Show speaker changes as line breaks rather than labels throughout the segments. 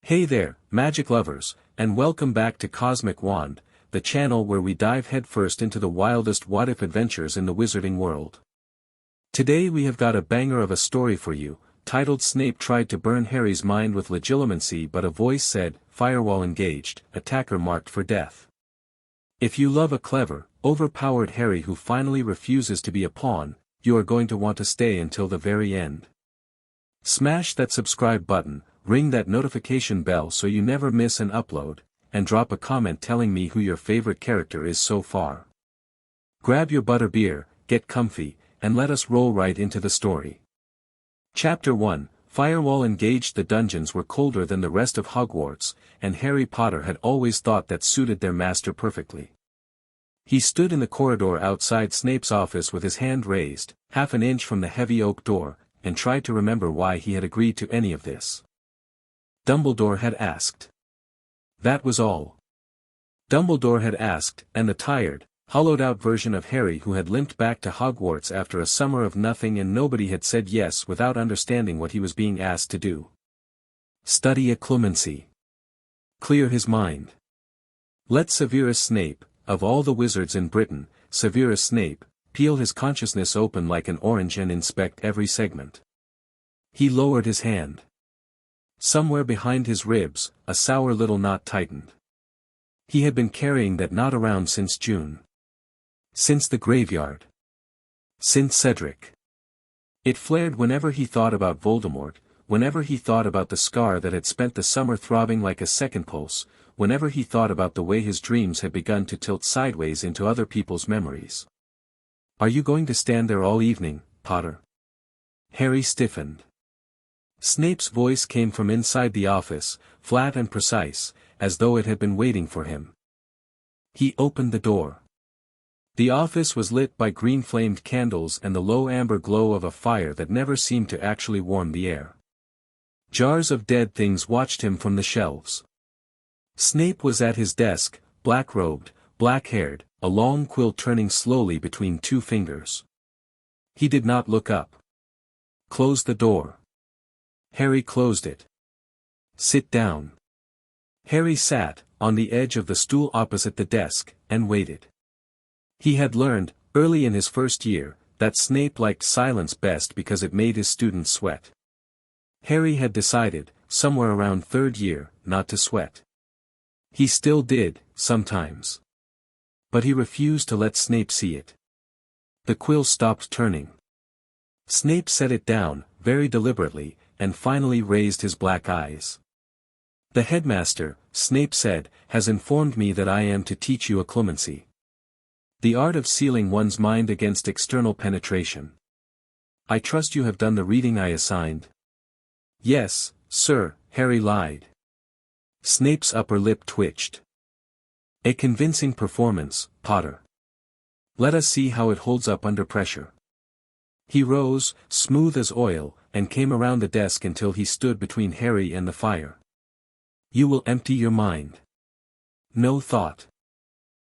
Hey there, magic lovers, and welcome back to Cosmic Wand, the channel where we dive headfirst into the wildest what-if adventures in the wizarding world. Today we have got a banger of a story for you, titled Snape Tried to Burn Harry's Mind with Legilimency but a voice said, Firewall engaged, attacker marked for death. If you love a clever, overpowered Harry who finally refuses to be a pawn, you are going to want to stay until the very end. Smash that subscribe button, ring that notification bell so you never miss an upload, and drop a comment telling me who your favorite character is so far. Grab your butterbeer, get comfy, and let us roll right into the story. Chapter 1, Firewall engaged. The dungeons were colder than the rest of Hogwarts, and Harry Potter had always thought that suited their master perfectly. He stood in the corridor outside Snape's office with his hand raised, half an inch from the heavy oak door, and tried to remember why he had agreed to any of this. Dumbledore had asked. That was all. Dumbledore had asked, and the tired, hollowed-out version of Harry who had limped back to Hogwarts after a summer of nothing and nobody had said yes without understanding what he was being asked to do. Study occlumency. Clear his mind. Let Severus Snape, of all the wizards in Britain, Severus Snape, peel his consciousness open like an orange and inspect every segment. He lowered his hand. Somewhere behind his ribs, a sour little knot tightened. He had been carrying that knot around since June. Since the graveyard. Since Cedric. It flared whenever he thought about Voldemort, whenever he thought about the scar that had spent the summer throbbing like a second pulse, whenever he thought about the way his dreams had begun to tilt sideways into other people's memories. Are you going to stand there all evening, Potter? Harry stiffened. Snape's voice came from inside the office, flat and precise, as though it had been waiting for him. He opened the door. The office was lit by green-flamed candles and the low amber glow of a fire that never seemed to actually warm the air. Jars of dead things watched him from the shelves. Snape was at his desk, black-robed, black-haired, a long quill turning slowly between two fingers. He did not look up. Close the door. Harry closed it. Sit down. Harry sat, on the edge of the stool opposite the desk, and waited. He had learned, early in his first year, that Snape liked silence best because it made his students sweat. Harry had decided, somewhere around third year, not to sweat. He still did, sometimes. But he refused to let Snape see it. The quill stopped turning. Snape set it down, very deliberately, and finally raised his black eyes. The headmaster, Snape said, has informed me that I am to teach you occlumency. The art of sealing one's mind against external penetration. I trust you have done the reading I assigned. Yes, sir, Harry lied. Snape's upper lip twitched. A convincing performance, Potter. Let us see how it holds up under pressure. He rose, smooth as oil, and came around the desk until he stood between Harry and the fire. You will empty your mind. No thought.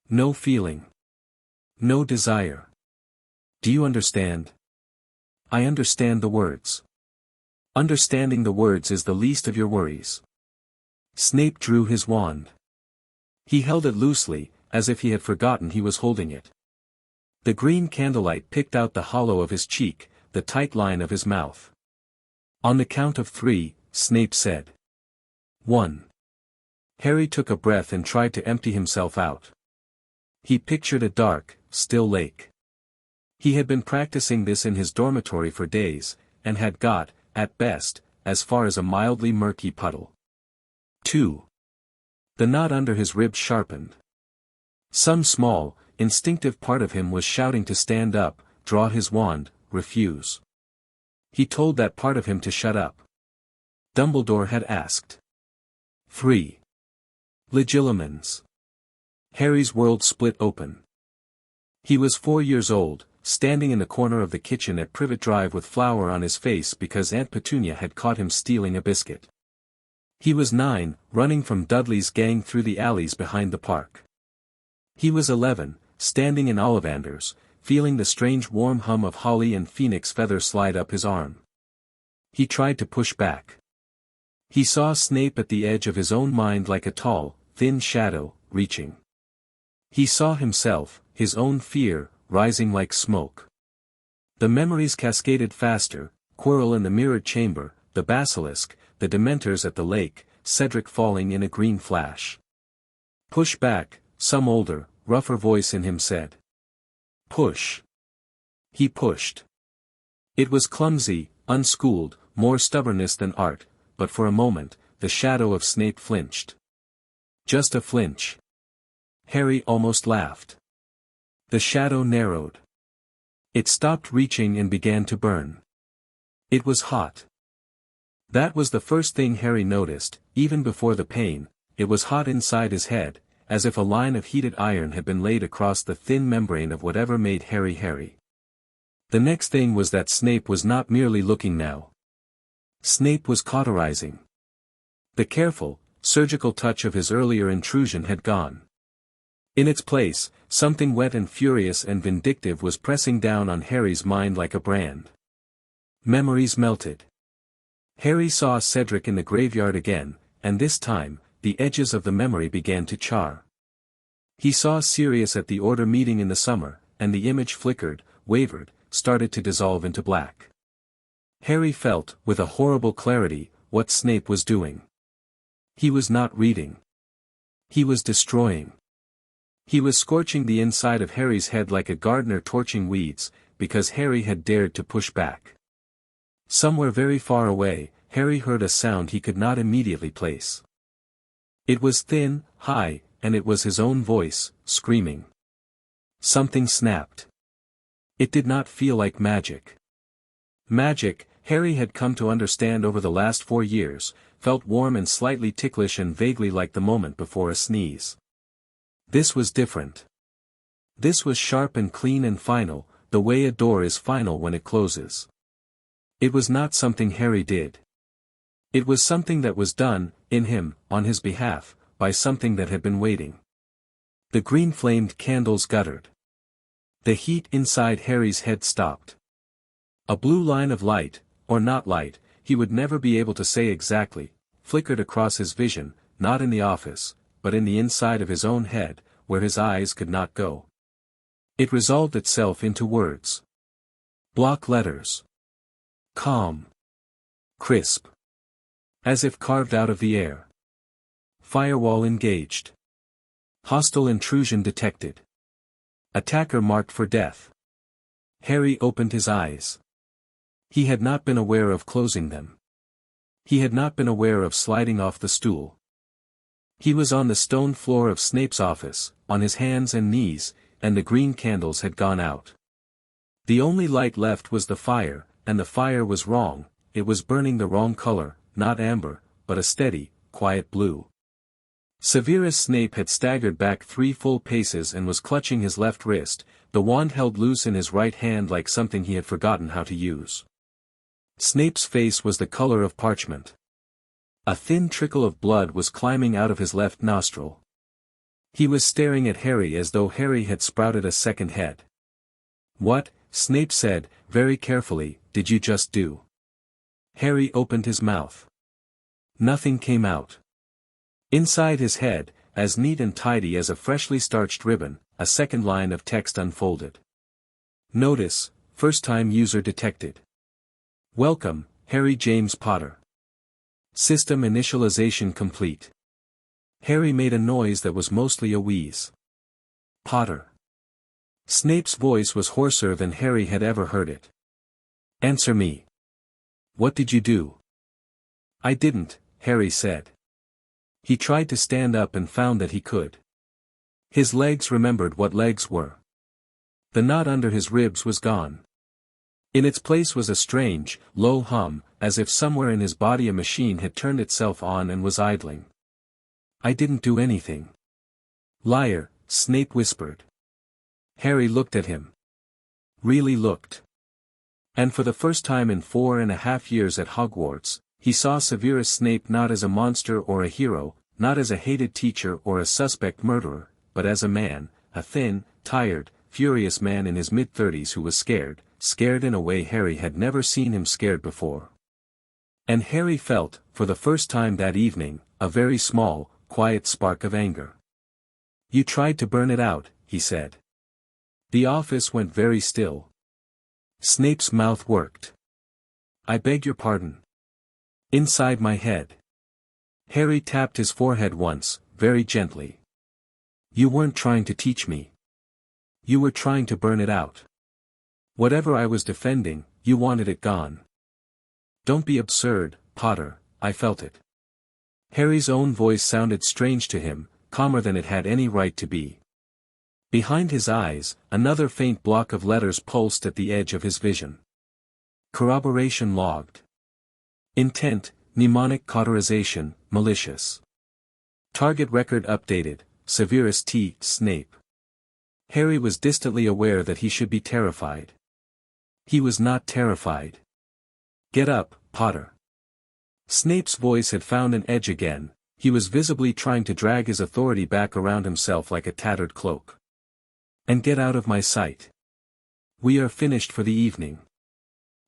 No feeling. No desire. Do you understand? I understand the words. Understanding the words is the least of your worries. Snape drew his wand. He held it loosely, as if he had forgotten he was holding it. The green candlelight picked out the hollow of his cheek, the tight line of his mouth. On the count of 3, Snape said. 1. Harry took a breath and tried to empty himself out. He pictured a dark, still lake. He had been practicing this in his dormitory for days, and had got, at best, as far as a mildly murky puddle. 2. The knot under his ribs sharpened. Some small, instinctive part of him was shouting to stand up, draw his wand, refuse. He told that part of him to shut up. Dumbledore had asked. 3. Legilimens. Harry's world split open. He was 4 years old, standing in the corner of the kitchen at Privet Drive with flour on his face because Aunt Petunia had caught him stealing a biscuit. He was 9, running from Dudley's gang through the alleys behind the park. He was 11, standing in Ollivanders, feeling the strange warm hum of holly and phoenix feather slide up his arm. He tried to push back. He saw Snape at the edge of his own mind like a tall, thin shadow, reaching. He saw himself, his own fear, rising like smoke. The memories cascaded faster: Quirrell in the mirrored chamber, the basilisk, the Dementors at the lake, Cedric falling in a green flash. "Push back," some older, rougher voice in him said. "Push." He pushed. It was clumsy, unschooled, more stubbornness than art, but for a moment, the shadow of Snape flinched. Just a flinch. Harry almost laughed. The shadow narrowed. It stopped reaching and began to burn. It was hot. That was the first thing Harry noticed, even before the pain. It was hot inside his head, as if a line of heated iron had been laid across the thin membrane of whatever made Harry Harry. The next thing was that Snape was not merely looking now. Snape was cauterizing. The careful, surgical touch of his earlier intrusion had gone. In its place, something wet and furious and vindictive was pressing down on Harry's mind like a brand. Memories melted. Harry saw Cedric in the graveyard again, and this time, the edges of the memory began to char. He saw Sirius at the Order meeting in the summer, and the image flickered, wavered, started to dissolve into black. Harry felt, with a horrible clarity, what Snape was doing. He was not reading. He was destroying. He was scorching the inside of Harry's head like a gardener torching weeds, because Harry had dared to push back. Somewhere very far away, Harry heard a sound he could not immediately place. It was thin, high, and it was his own voice, screaming. Something snapped. It did not feel like magic. Magic, Harry had come to understand over the last 4 years, felt warm and slightly ticklish and vaguely like the moment before a sneeze. This was different. This was sharp and clean and final, the way a door is final when it closes. It was not something Harry did. It was something that was done, in him, on his behalf, by something that had been waiting. The green-flamed candles guttered. The heat inside Harry's head stopped. A blue line of light, or not light, he would never be able to say exactly, flickered across his vision, not in the office, but in the inside of his own head, where his eyes could not go. It resolved itself into words. Block letters. Calm. Crisp. As if carved out of the air. Firewall engaged. Hostile intrusion detected. Attacker marked for death. Harry opened his eyes. He had not been aware of closing them. He had not been aware of sliding off the stool. He was on the stone floor of Snape's office, on his hands and knees, and the green candles had gone out. The only light left was the fire, and the fire was wrong. It was burning the wrong color, not amber, but a steady, quiet blue. Severus Snape had staggered back 3 full paces and was clutching his left wrist, the wand held loose in his right hand like something he had forgotten how to use. Snape's face was the color of parchment. A thin trickle of blood was climbing out of his left nostril. He was staring at Harry as though Harry had sprouted a second head. "What," Snape said, very carefully, "did you just do?" Harry opened his mouth. Nothing came out. Inside his head, as neat and tidy as a freshly starched ribbon, a second line of text unfolded. Notice, first-time user detected. Welcome, Harry James Potter. System initialization complete. Harry made a noise that was mostly a wheeze. Potter. Snape's voice was hoarser than Harry had ever heard it. Answer me. What did you do? I didn't, Harry said. He tried to stand up and found that he could. His legs remembered what legs were. The knot under his ribs was gone. In its place was a strange, low hum, as if somewhere in his body a machine had turned itself on and was idling. I didn't do anything. Liar, Snape whispered. Harry looked at him. Really looked. And for the first time in 4.5 years at Hogwarts, he saw Severus Snape not as a monster or a hero, not as a hated teacher or a suspect murderer, but as a man, a thin, tired, furious man in his mid-30s who was scared in a way Harry had never seen him scared before. And Harry felt, for the first time that evening, a very small, quiet spark of anger. "You tried to burn it out," he said. The office went very still. Snape's mouth worked. "I beg your pardon." Inside my head. Harry tapped his forehead once, very gently. "You weren't trying to teach me. You were trying to burn it out. Whatever I was defending, you wanted it gone." "Don't be absurd, Potter," I felt it. Harry's own voice sounded strange to him, calmer than it had any right to be. Behind his eyes, another faint block of letters pulsed at the edge of his vision. Corroboration logged. Intent, mnemonic cauterization, malicious. Target record updated, Severus T. Snape. Harry was distantly aware that he should be terrified. He was not terrified. "Get up, Potter." Snape's voice had found an edge again, he was visibly trying to drag his authority back around himself like a tattered cloak. "And get out of my sight. We are finished for the evening."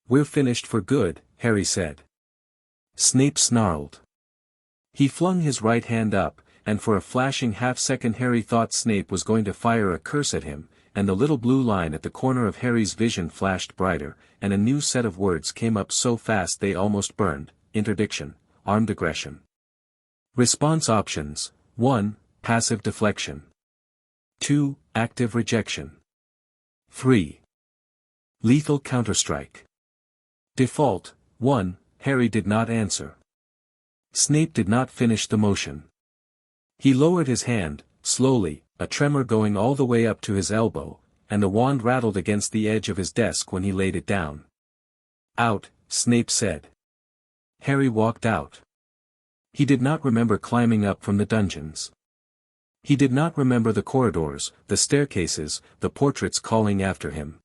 "We're finished for good," Harry said. Snape snarled. He flung his right hand up, and for a flashing half-second Harry thought Snape was going to fire a curse at him, and the little blue line at the corner of Harry's vision flashed brighter, and a new set of words came up so fast they almost burned. Interdiction, armed aggression. Response options: 1. Passive deflection. 2. Active rejection. 3. Lethal counterstrike. Default: 1. Harry did not answer. Snape did not finish the motion. He lowered his hand, slowly, a tremor going all the way up to his elbow, and the wand rattled against the edge of his desk when he laid it down. "Out," Snape said. Harry walked out. He did not remember climbing up from the dungeons. He did not remember the corridors, the staircases, the portraits calling after him.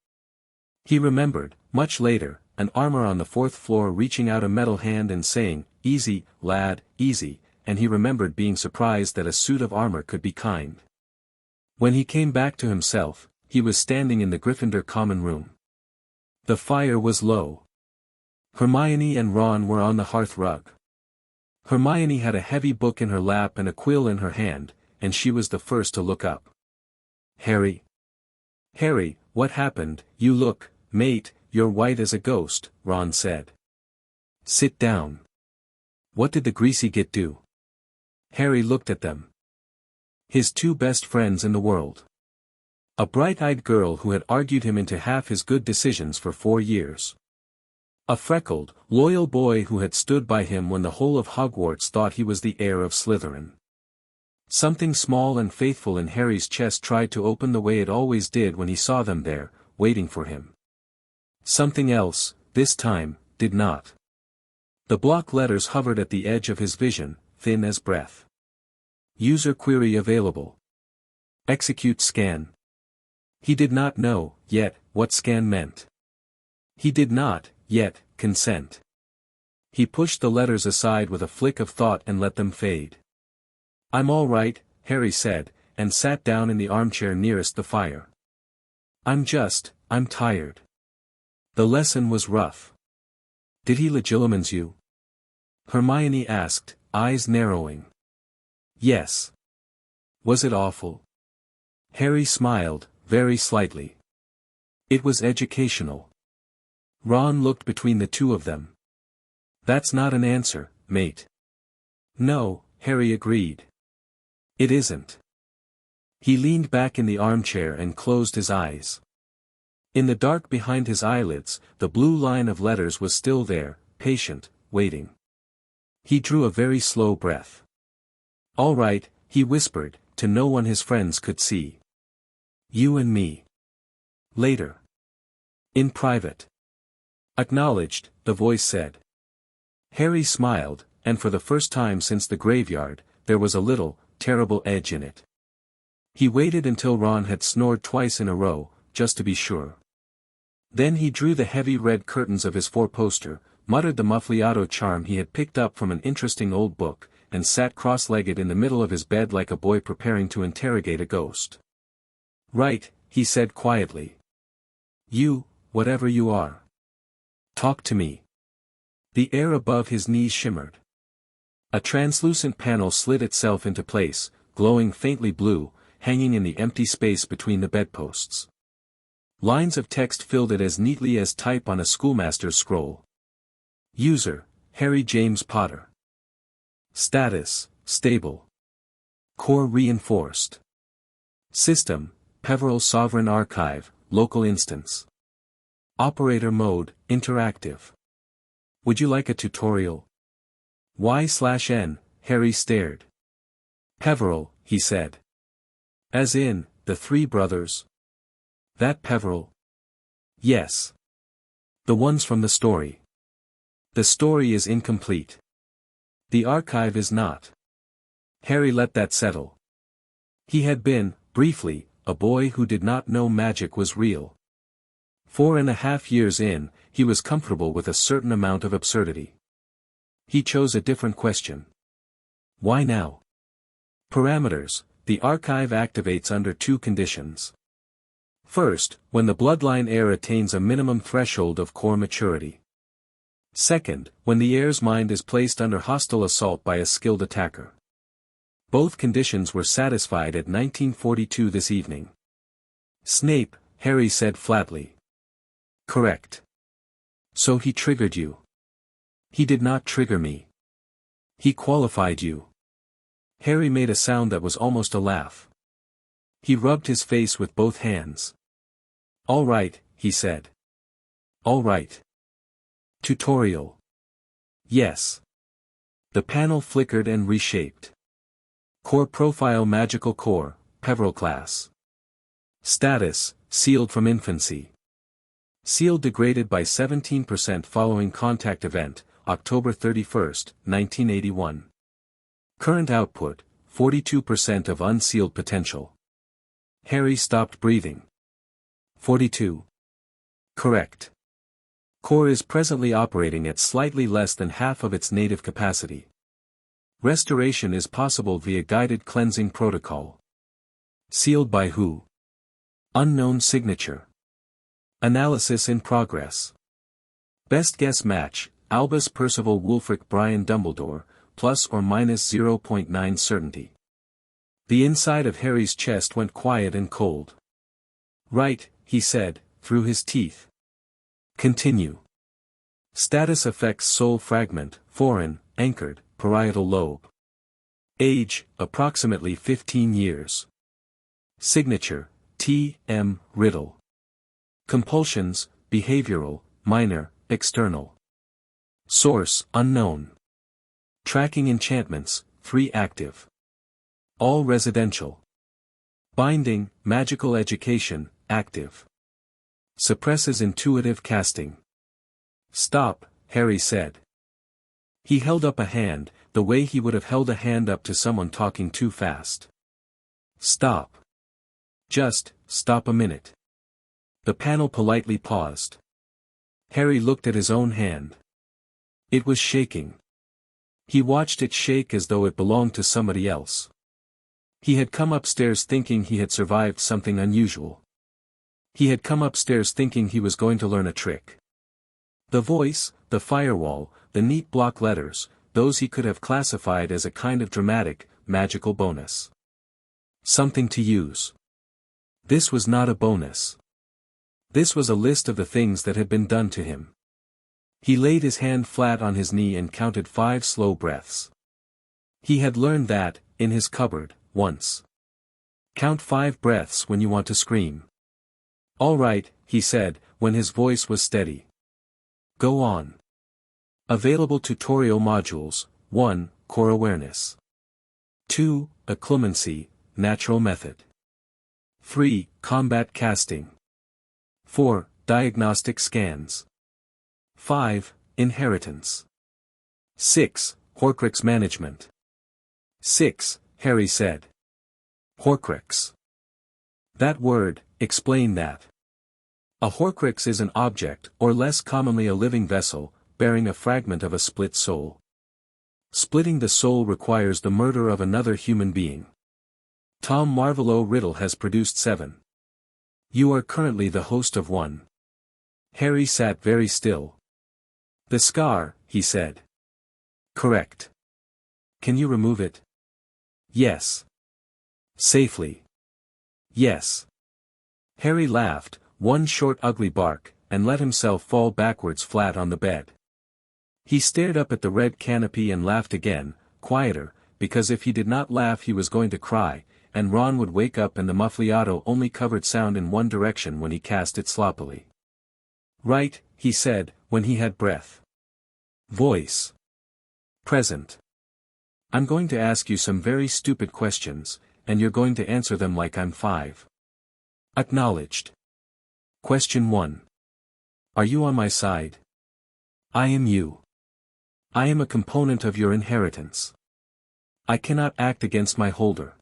He remembered, much later, an armor on the 4th floor reaching out a metal hand and saying, "Easy, lad, easy," and he remembered being surprised that a suit of armor could be kind. When he came back to himself, he was standing in the Gryffindor common room. The fire was low. Hermione and Ron were on the hearth rug. Hermione had a heavy book in her lap and a quill in her hand, and she was the first to look up. "Harry? Harry, what happened? You look, mate, you're white as a ghost," Ron said. "Sit down. What did the greasy git do?" Harry looked at them. His two best friends in the world. A bright-eyed girl who had argued him into half his good decisions for 4 years. A freckled, loyal boy who had stood by him when the whole of Hogwarts thought he was the heir of Slytherin. Something small and faithful in Harry's chest tried to open the way it always did when he saw them there, waiting for him. Something else, this time, did not. The block letters hovered at the edge of his vision, thin as breath. User query available. Execute scan. He did not know, yet, what scan meant. He did not, yet, consent. He pushed the letters aside with a flick of thought and let them fade. "I'm all right," Harry said, and sat down in the armchair nearest the fire. I'm tired. The lesson was rough." "Did he legilimens you?" Hermione asked, eyes narrowing. "Yes." "Was it awful?" Harry smiled, very slightly. "It was educational." Ron looked between the two of them. "That's not an answer, mate." "No," Harry agreed. "It isn't." He leaned back in the armchair and closed his eyes. In the dark behind his eyelids, the blue line of letters was still there, patient, waiting. He drew a very slow breath. "All right," he whispered, to no one his friends could see. "You and me. Later. In private." "Acknowledged," the voice said. Harry smiled, and for the first time since the graveyard, there was a little, terrible edge in it. He waited until Ron had snored twice in a row, just to be sure. Then he drew the heavy red curtains of his four-poster, muttered the muffliato charm he had picked up from an interesting old book, and sat cross-legged in the middle of his bed like a boy preparing to interrogate a ghost. "Right," he said quietly. "You, whatever you are. Talk to me." The air above his knees shimmered. A translucent panel slid itself into place, glowing faintly blue, hanging in the empty space between the bedposts. Lines of text filled it as neatly as type on a schoolmaster's scroll. User, Harry James Potter. Status, stable. Core reinforced. System, Peveril Sovereign Archive, local instance. Operator mode, interactive. Would you like a tutorial? Y/N, Harry stared. Peveril, he said. As in, the three brothers? That Peveril? Yes. The ones from the story. The story is incomplete. The archive is not. Harry let that settle. He had been, briefly, a boy who did not know magic was real. 4.5 years in, he was comfortable with a certain amount of absurdity. He chose a different question. Why now? Parameters: the archive activates under two conditions. First, when the bloodline heir attains a minimum threshold of core maturity. Second, when the heir's mind is placed under hostile assault by a skilled attacker. Both conditions were satisfied at 1942 this evening. Snape, Harry said flatly. Correct. So he triggered you. He did not trigger me. He qualified you. Harry made a sound that was almost a laugh. He rubbed his face with both hands. All right, he said. All right. Tutorial. Yes. The panel flickered and reshaped. Core profile magical core, Peveril class. Status, sealed from infancy. Seal degraded by 17% following contact event, October 31, 1981. Current output, 42% of unsealed potential. Harry stopped breathing. 42. Correct. Core is presently operating at slightly less than half of its native capacity. Restoration is possible via guided cleansing protocol. Sealed by who? Unknown signature. Analysis in progress. Best guess match, Albus Percival Wulfric Brian Dumbledore, plus or minus 0.9 certainty. The inside of Harry's chest went quiet and cold. Right, he said, through his teeth. Continue. Status affects soul fragment, foreign, anchored, parietal lobe. Age, approximately 15 years. Signature, T. M. Riddle. Compulsions, behavioral, minor, external. Source, unknown. Tracking enchantments, 3 active. All residential. Binding, magical education, active. Suppresses intuitive casting. Stop, Harry said. He held up a hand, the way he would have held a hand up to someone talking too fast. Stop. Just, stop a minute. The panel politely paused. Harry looked at his own hand. It was shaking. He watched it shake as though it belonged to somebody else. He had come upstairs thinking he had survived something unusual. He had come upstairs thinking he was going to learn a trick. The voice, the firewall, the neat block letters, those he could have classified as a kind of dramatic, magical bonus. Something to use. This was not a bonus. This was a list of the things that had been done to him. He laid his hand flat on his knee and counted 5 slow breaths. He had learned that, in his cupboard, once. Count 5 breaths when you want to scream. All right, he said, when his voice was steady. Go on. Available tutorial modules, 1, Core Awareness. 2, Occlumency, Natural Method. 3, Combat Casting. 4, Diagnostic Scans. 5, Inheritance. 6, Horcrux Management. 6, Harry said. Horcrux. That word, explain that. A Horcrux is an object, or less commonly a living vessel, bearing a fragment of a split soul. Splitting the soul requires the murder of another human being. Tom Marvolo Riddle has produced 7. You are currently the host of one. Harry sat very still. The scar, he said. Correct. Can you remove it? Yes. Safely. Yes. Harry laughed, one short ugly bark, and let himself fall backwards flat on the bed. He stared up at the red canopy and laughed again, quieter, because if he did not laugh he was going to cry, and Ron would wake up and the muffliato only covered sound in one direction when he cast it sloppily. Right, he said, when he had breath. Voice. Present. I'm going to ask you some very stupid questions, and you're going to answer them like I'm 5. Acknowledged. Question 1. Are you on my side? I am you. I am a component of your inheritance. I cannot act against my holder.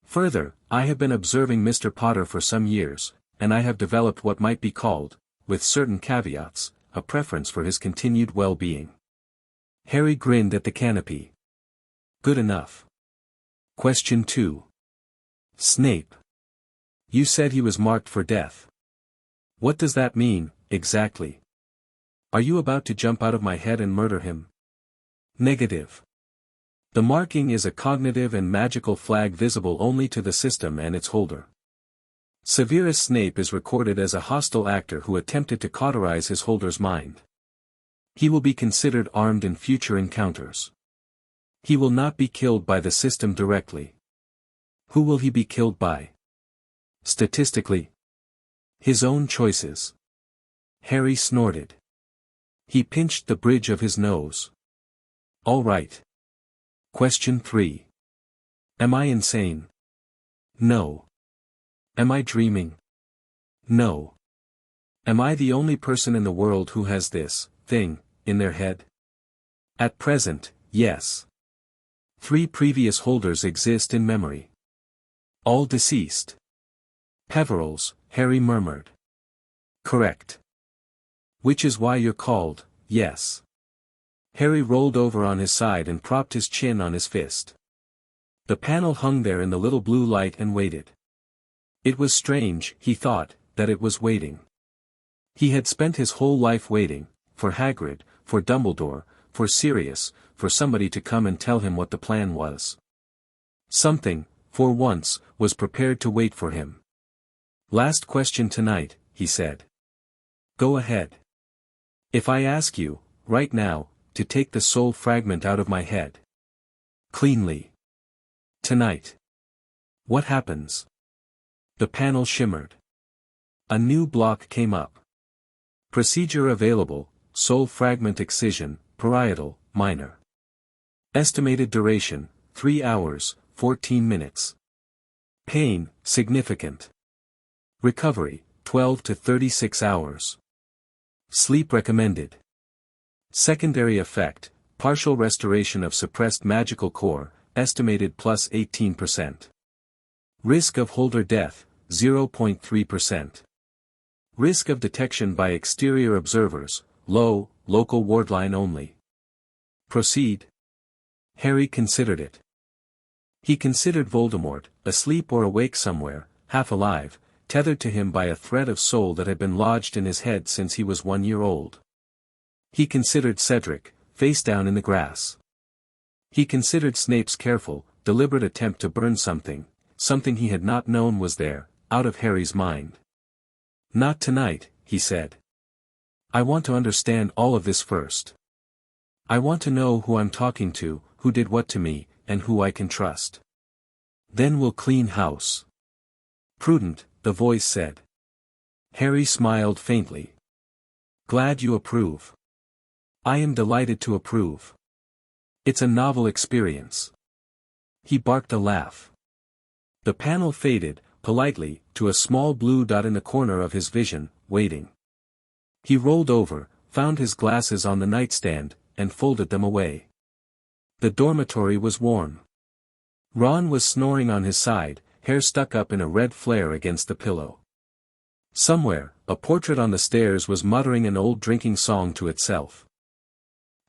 Further, I have been observing Mr. Potter for some years, and I have developed what might be called, with certain caveats, a preference for his continued well-being. Harry grinned at the canopy. Good enough. Question 2. Snape. You said he was marked for death. What does that mean, exactly? Are you about to jump out of my head and murder him? Negative. The marking is a cognitive and magical flag visible only to the system and its holder. Severus Snape is recorded as a hostile actor who attempted to cauterize his holder's mind. He will be considered armed in future encounters. He will not be killed by the system directly. Who will he be killed by? Statistically. His own choices. Harry snorted. He pinched the bridge of his nose. All right. Question 3. Am I insane? No. Am I dreaming? No. Am I the only person in the world who has this thing in their head? At present, yes. 3 previous holders exist in memory. All deceased. Peverils, Harry murmured. Correct. Which is why you're called, yes. Harry rolled over on his side and propped his chin on his fist. The panel hung there in the little blue light and waited. It was strange, he thought, that it was waiting. He had spent his whole life waiting, for Hagrid, for Dumbledore, for Sirius, for somebody to come and tell him what the plan was. Something, for once, was prepared to wait for him. Last question tonight, he said. Go ahead. If I ask you, right now, to take the soul fragment out of my head. Cleanly. Tonight. What happens? The panel shimmered. A new block came up. Procedure available, soul fragment excision, parietal, minor. Estimated duration, 3 hours, 14 minutes. Pain, significant. Recovery, 12 to 36 hours. Sleep recommended. Secondary effect, partial restoration of suppressed magical core, estimated plus 18%. Risk of holder death, 0.3%. Risk of detection by exterior observers, low, local wardline only. Proceed. Harry considered it. He considered Voldemort, asleep or awake somewhere, half alive, tethered to him by a thread of soul that had been lodged in his head since he was 1 year old. He considered Cedric, face down in the grass. He considered Snape's careful, deliberate attempt to burn something he had not known was there, out of Harry's mind. Not tonight, he said. I want to understand all of this first. I want to know who I'm talking to, who did what to me, and who I can trust. Then we'll clean house. Prudent, the voice said. Harry smiled faintly. Glad you approve. I am delighted to approve. It's a novel experience. He barked a laugh. The panel faded, politely, to a small blue dot in the corner of his vision, waiting. He rolled over, found his glasses on the nightstand, and folded them away. The dormitory was warm. Ron was snoring on his side, hair stuck up in a red flare against the pillow. Somewhere, a portrait on the stairs was muttering an old drinking song to itself.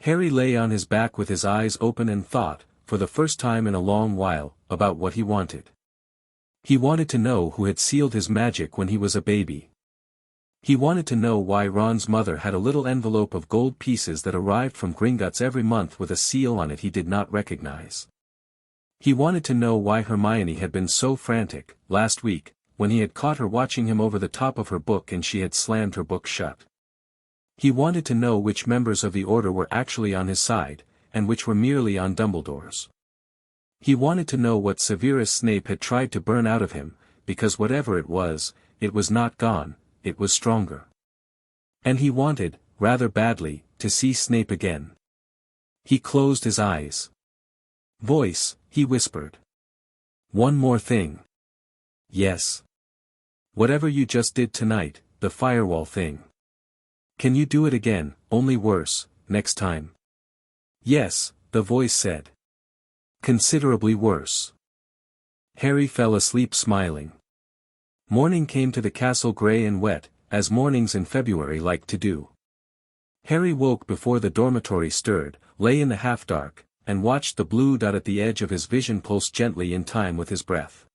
Harry lay on his back with his eyes open and thought, for the first time in a long while, about what he wanted. He wanted to know who had sealed his magic when he was a baby. He wanted to know why Ron's mother had a little envelope of gold pieces that arrived from Gringotts every month with a seal on it he did not recognize. He wanted to know why Hermione had been so frantic, last week, when he had caught her watching him over the top of her book and she had slammed her book shut. He wanted to know which members of the Order were actually on his side, and which were merely on Dumbledore's. He wanted to know what Severus Snape had tried to burn out of him, because whatever it was not gone, it was stronger. And he wanted, rather badly, to see Snape again. He closed his eyes. Voice, he whispered. One more thing. Yes. Whatever you just did tonight, the Firewall thing. Can you do it again, only worse, next time? Yes, the voice said. Considerably worse. Harry fell asleep smiling. Morning came to the castle grey and wet, as mornings in February like to do. Harry woke before the dormitory stirred, lay in the half-dark, and watched the blue dot at the edge of his vision pulse gently in time with his breath.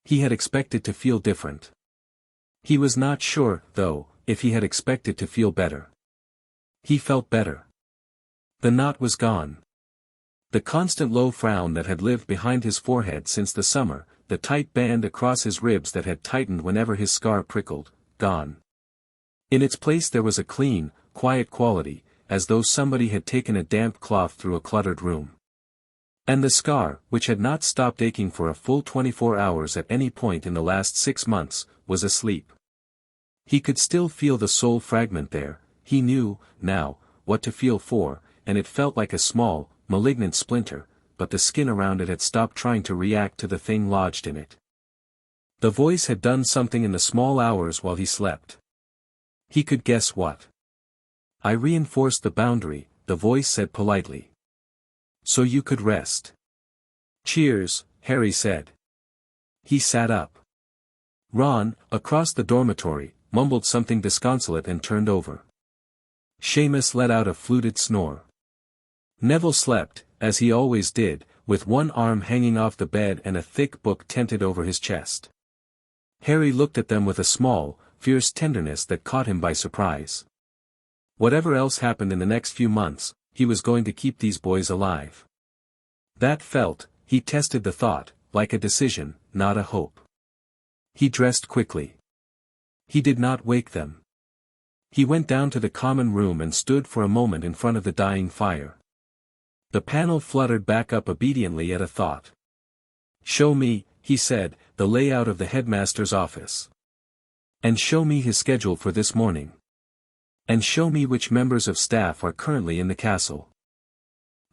He had expected to feel different. He was not sure, though, if he had expected to feel better. He felt better. The knot was gone. The constant low frown that had lived behind his forehead since the summer, the tight band across his ribs that had tightened whenever his scar prickled, gone. In its place there was a clean, quiet quality, as though somebody had taken a damp cloth through a cluttered room. And the scar, which had not stopped aching for a full 24 hours at any point in the last 6 months, was asleep. He could still feel the soul fragment there, he knew, now, what to feel for, and it felt like a small, malignant splinter, but the skin around it had stopped trying to react to the thing lodged in it. The voice had done something in the small hours while he slept. He could guess what. I reinforced the boundary, the voice said politely. So you could rest. Cheers, Harry said. He sat up. Ron, across the dormitory, mumbled something disconsolate and turned over. Seamus let out a fluted snore. Neville slept, as he always did, with one arm hanging off the bed and a thick book tented over his chest. Harry looked at them with a small, fierce tenderness that caught him by surprise. Whatever else happened in the next few months, he was going to keep these boys alive. That felt, he tested the thought, like a decision, not a hope. He dressed quickly. He did not wake them. He went down to the common room and stood for a moment in front of the dying fire. The panel fluttered back up obediently at a thought. Show me, he said, the layout of the headmaster's office. And show me his schedule for this morning. And show me which members of staff are currently in the castle.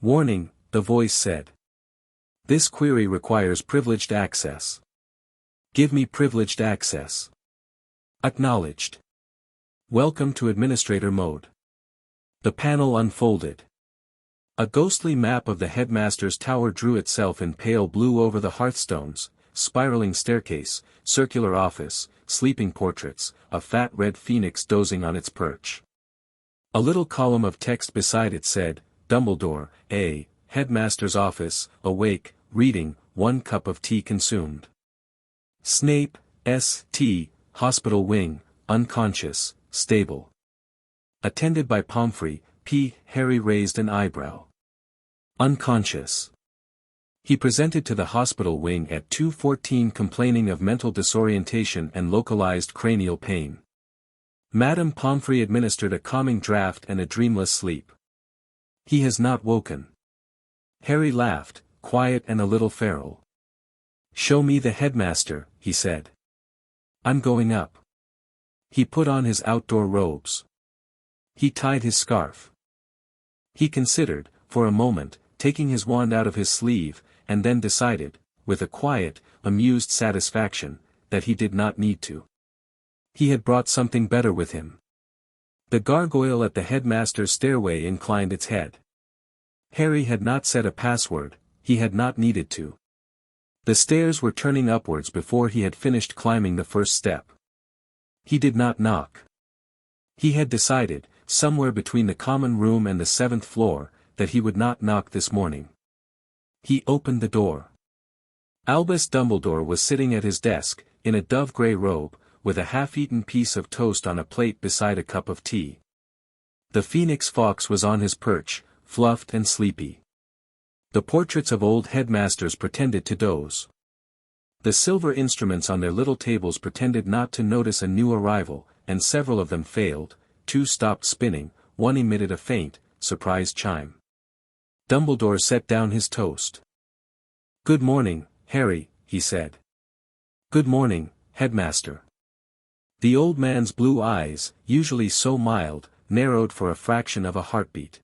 Warning, the voice said. This query requires privileged access. Give me privileged access. Acknowledged. Welcome to administrator mode. The panel unfolded. A ghostly map of the headmaster's tower drew itself in pale blue over the hearthstones, spiraling staircase, circular office, sleeping portraits, a fat red phoenix dozing on its perch. A little column of text beside it said, Dumbledore, A, Headmaster's office, awake, reading, 1 cup of tea consumed. Snape, S.T., hospital wing, unconscious, stable. Attended by Pomfrey, P. Harry raised an eyebrow. Unconscious. He presented to the hospital wing at 2:14 complaining of mental disorientation and localized cranial pain. Madame Pomfrey administered a calming draught and a dreamless sleep. He has not woken. Harry laughed, quiet and a little feral. Show me the headmaster, he said. I'm going up. He put on his outdoor robes. He tied his scarf. He considered, for a moment, taking his wand out of his sleeve, and then decided, with a quiet, amused satisfaction, that he did not need to. He had brought something better with him. The gargoyle at the headmaster's stairway inclined its head. Harry had not set a password, he had not needed to. The stairs were turning upwards before he had finished climbing the first step. He did not knock. He had decided, somewhere between the common room and the 7th floor, that he would not knock this morning. He opened the door. Albus Dumbledore was sitting at his desk, in a dove-grey robe, with a half-eaten piece of toast on a plate beside a cup of tea. The phoenix fox was on his perch, fluffed and sleepy. The portraits of old headmasters pretended to doze. The silver instruments on their little tables pretended not to notice a new arrival, and several of them failed. 2 stopped spinning, 1 emitted a faint, surprised chime. Dumbledore set down his toast. "Good morning, Harry," he said. "Good morning, Headmaster." The old man's blue eyes, usually so mild, narrowed for a fraction of a heartbeat.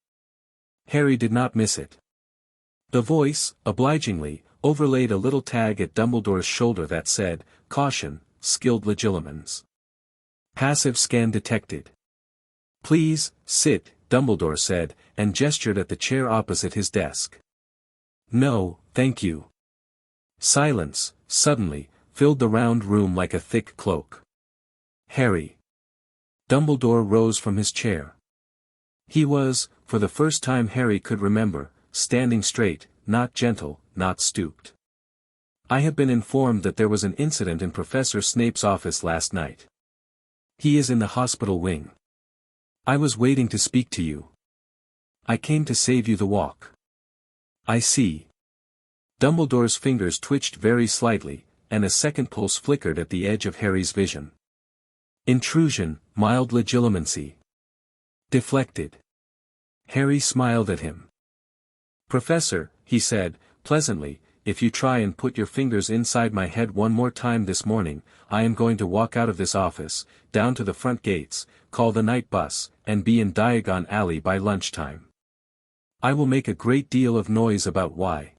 Harry did not miss it. The voice, obligingly, overlaid a little tag at Dumbledore's shoulder that said, "Caution, skilled legilimens. Passive scan detected." "Please, sit," Dumbledore said, and gestured at the chair opposite his desk. "No, thank you." Silence, suddenly, filled the round room like a thick cloak. "Harry." Dumbledore rose from his chair. He was, for the first time Harry could remember, standing straight, not gentle, not stooped. "I have been informed that there was an incident in Professor Snape's office last night. He is in the hospital wing. I was waiting to speak to you. I came to save you the walk." "I see." Dumbledore's fingers twitched very slightly, and a second pulse flickered at the edge of Harry's vision. "Intrusion, mild legilimency. Deflected." Harry smiled at him. "Professor," he said, pleasantly, "if you try and put your fingers inside my head one more time this morning, I am going to walk out of this office, down to the front gates, call the night bus, and be in Diagon Alley by lunchtime. I will make a great deal of noise about why.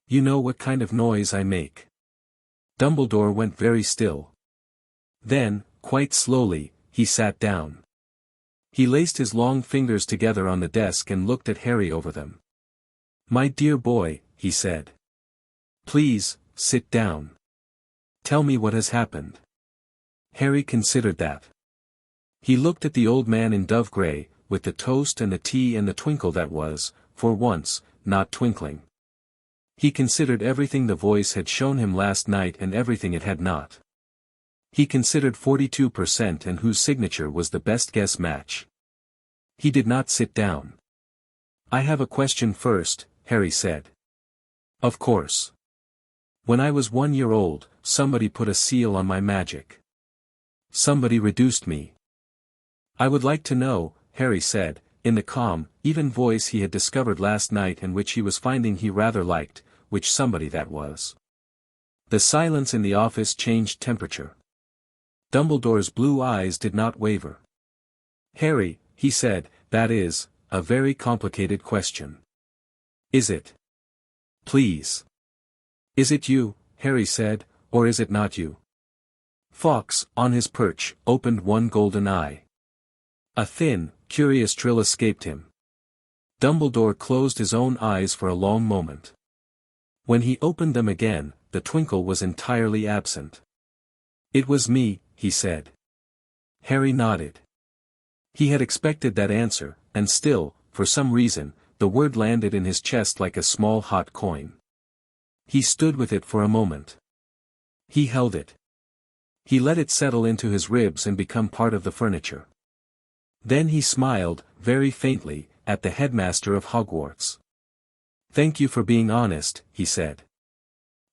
You know what kind of noise I make." Dumbledore went very still. Then, quite slowly, he sat down. He laced his long fingers together on the desk and looked at Harry over them. "My dear boy," he said. "Please, sit down. Tell me what has happened." Harry considered that. He looked at the old man in dove grey, with the toast and the tea and the twinkle that was, for once, not twinkling. He considered everything the voice had shown him last night and everything it had not. He considered 42% and whose signature was the best guess match. He did not sit down. "I have a question first," Harry said. "Of course. When I was 1 year old, somebody put a seal on my magic. Somebody reduced me. I would like to know," Harry said, in the calm, even voice he had discovered last night and which he was finding he rather liked, which somebody that was. The silence in the office changed temperature. Dumbledore's blue eyes did not waver. "Harry," he said, "that is, a very complicated question." "Is it?" "Please." "Is it you," Harry said, "or is it not you?" Fawkes, on his perch, opened one golden eye. A thin, curious trill escaped him. Dumbledore closed his own eyes for a long moment. When he opened them again, the twinkle was entirely absent. "It was me," he said. Harry nodded. He had expected that answer, and still, for some reason, the word landed in his chest like a small hot coin. He stood with it for a moment. He held it. He let it settle into his ribs and become part of the furniture. Then he smiled, very faintly, at the headmaster of Hogwarts. "Thank you for being honest," he said.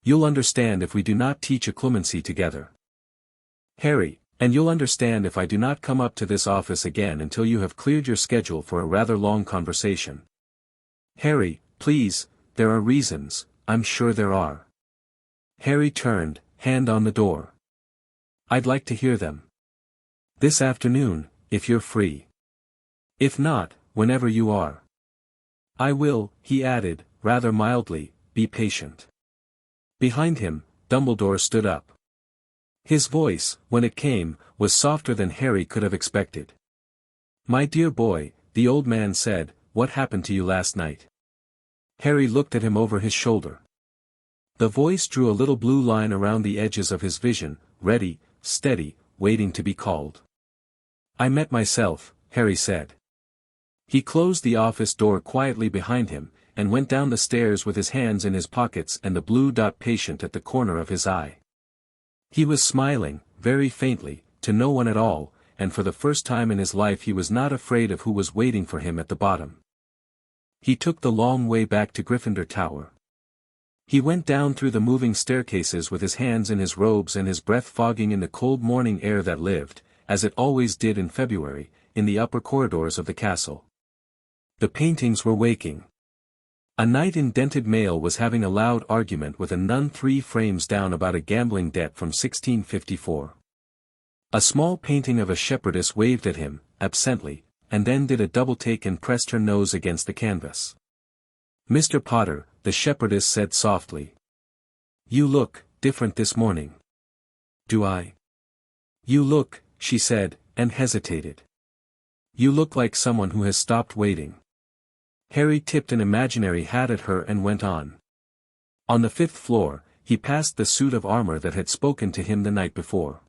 "You'll understand if we do not teach occlumency together. Harry, and you'll understand if I do not come up to this office again until you have cleared your schedule for a rather long conversation. Harry, please, there are reasons, I'm sure there are." Harry turned, hand on the door. "I'd like to hear them. This afternoon, if you're free. If not, whenever you are. I will," he added, rather mildly, "be patient." Behind him, Dumbledore stood up. His voice, when it came, was softer than Harry could have expected. "My dear boy," the old man said, "what happened to you last night?" Harry looked at him over his shoulder. The voice drew a little blue line around the edges of his vision, ready, steady, waiting to be called. "I met myself," Harry said. He closed the office door quietly behind him, and went down the stairs with his hands in his pockets and the blue dot patient at the corner of his eye. He was smiling, very faintly, to no one at all, and for the first time in his life he was not afraid of who was waiting for him at the bottom. He took the long way back to Gryffindor Tower. He went down through the moving staircases with his hands in his robes and his breath fogging in the cold morning air that lived, as it always did in February, in the upper corridors of the castle. The paintings were waking. A knight in dented mail was having a loud argument with a nun 3 frames down about a gambling debt from 1654. A small painting of a shepherdess waved at him, absently, and then did a double-take and pressed her nose against the canvas. "Mr. Potter," the shepherdess said softly. "You look different this morning." "Do I?" "You look," she said, and hesitated. "You look like someone who has stopped waiting." Harry tipped an imaginary hat at her and went on. On the 5th floor, he passed the suit of armor that had spoken to him the night before.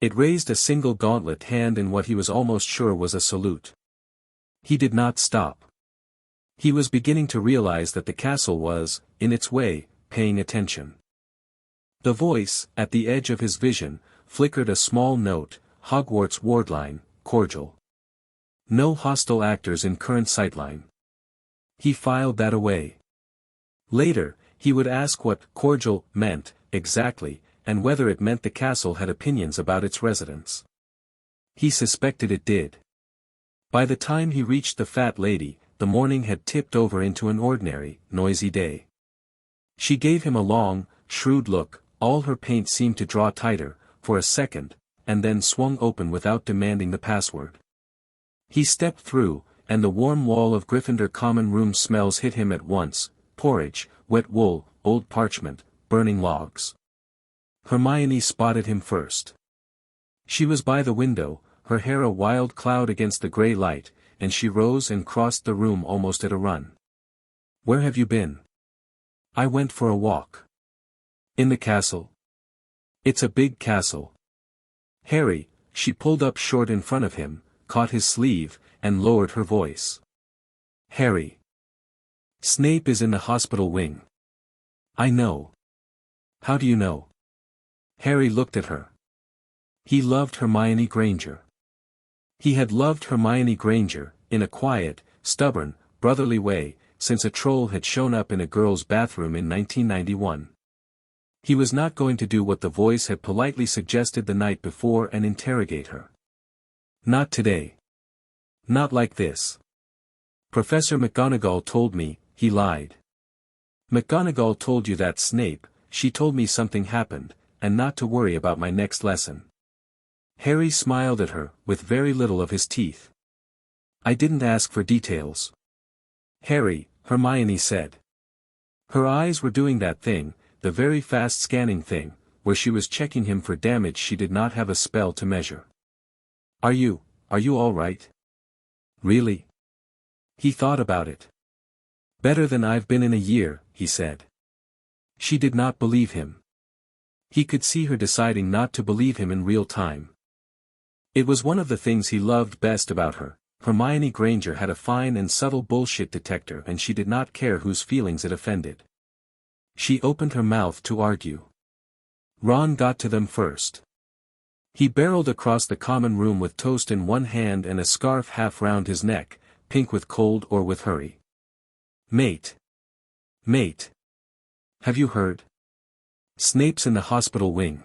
It raised a single gauntlet hand in what he was almost sure was a salute. He did not stop. He was beginning to realize that the castle was, in its way, paying attention. The voice, at the edge of his vision, flickered a small note, "Hogwarts wardline, cordial. No hostile actors in current sightline." He filed that away. Later, he would ask what "cordial" meant, exactly, and whether it meant the castle had opinions about its residents. He suspected it did. By the time he reached the fat lady, the morning had tipped over into an ordinary, noisy day. She gave him a long, shrewd look, all her paint seemed to draw tighter, for a second, and then swung open without demanding the password. He stepped through, and the warm wall of Gryffindor common room smells hit him at once: porridge, wet wool, old parchment, burning logs. Hermione spotted him first. She was by the window, her hair a wild cloud against the grey light, and she rose and crossed the room almost at a run. "Where have you been?" "I went for a walk." "In the castle?" "It's a big castle." "Harry," she pulled up short in front of him, caught his sleeve, and lowered her voice. "Harry. Snape is in the hospital wing." "I know." "How do you know?" Harry looked at her. He loved Hermione Granger. He had loved Hermione Granger, in a quiet, stubborn, brotherly way, since a troll had shown up in a girl's bathroom in 1991. He was not going to do what the voice had politely suggested the night before and interrogate her. Not today. Not like this. "Professor McGonagall told me," he lied. "McGonagall told you that, Snape, she told me something happened, and not to worry about my next lesson." Harry smiled at her, with very little of his teeth. "I didn't ask for details." "Harry," Hermione said. Her eyes were doing that thing, the very fast scanning thing, where she was checking him for damage she did not have a spell to measure. Are you all right?" "Really?" He thought about it. "Better than I've been in a year," he said. She did not believe him. He could see her deciding not to believe him in real time. It was one of the things he loved best about her. Hermione Granger had a fine and subtle bullshit detector, and she did not care whose feelings it offended. She opened her mouth to argue. Ron got to them first. He barreled across the common room with toast in one hand and a scarf half round his neck, pink with cold or with hurry. Mate. Have you heard? Snape's in the hospital wing.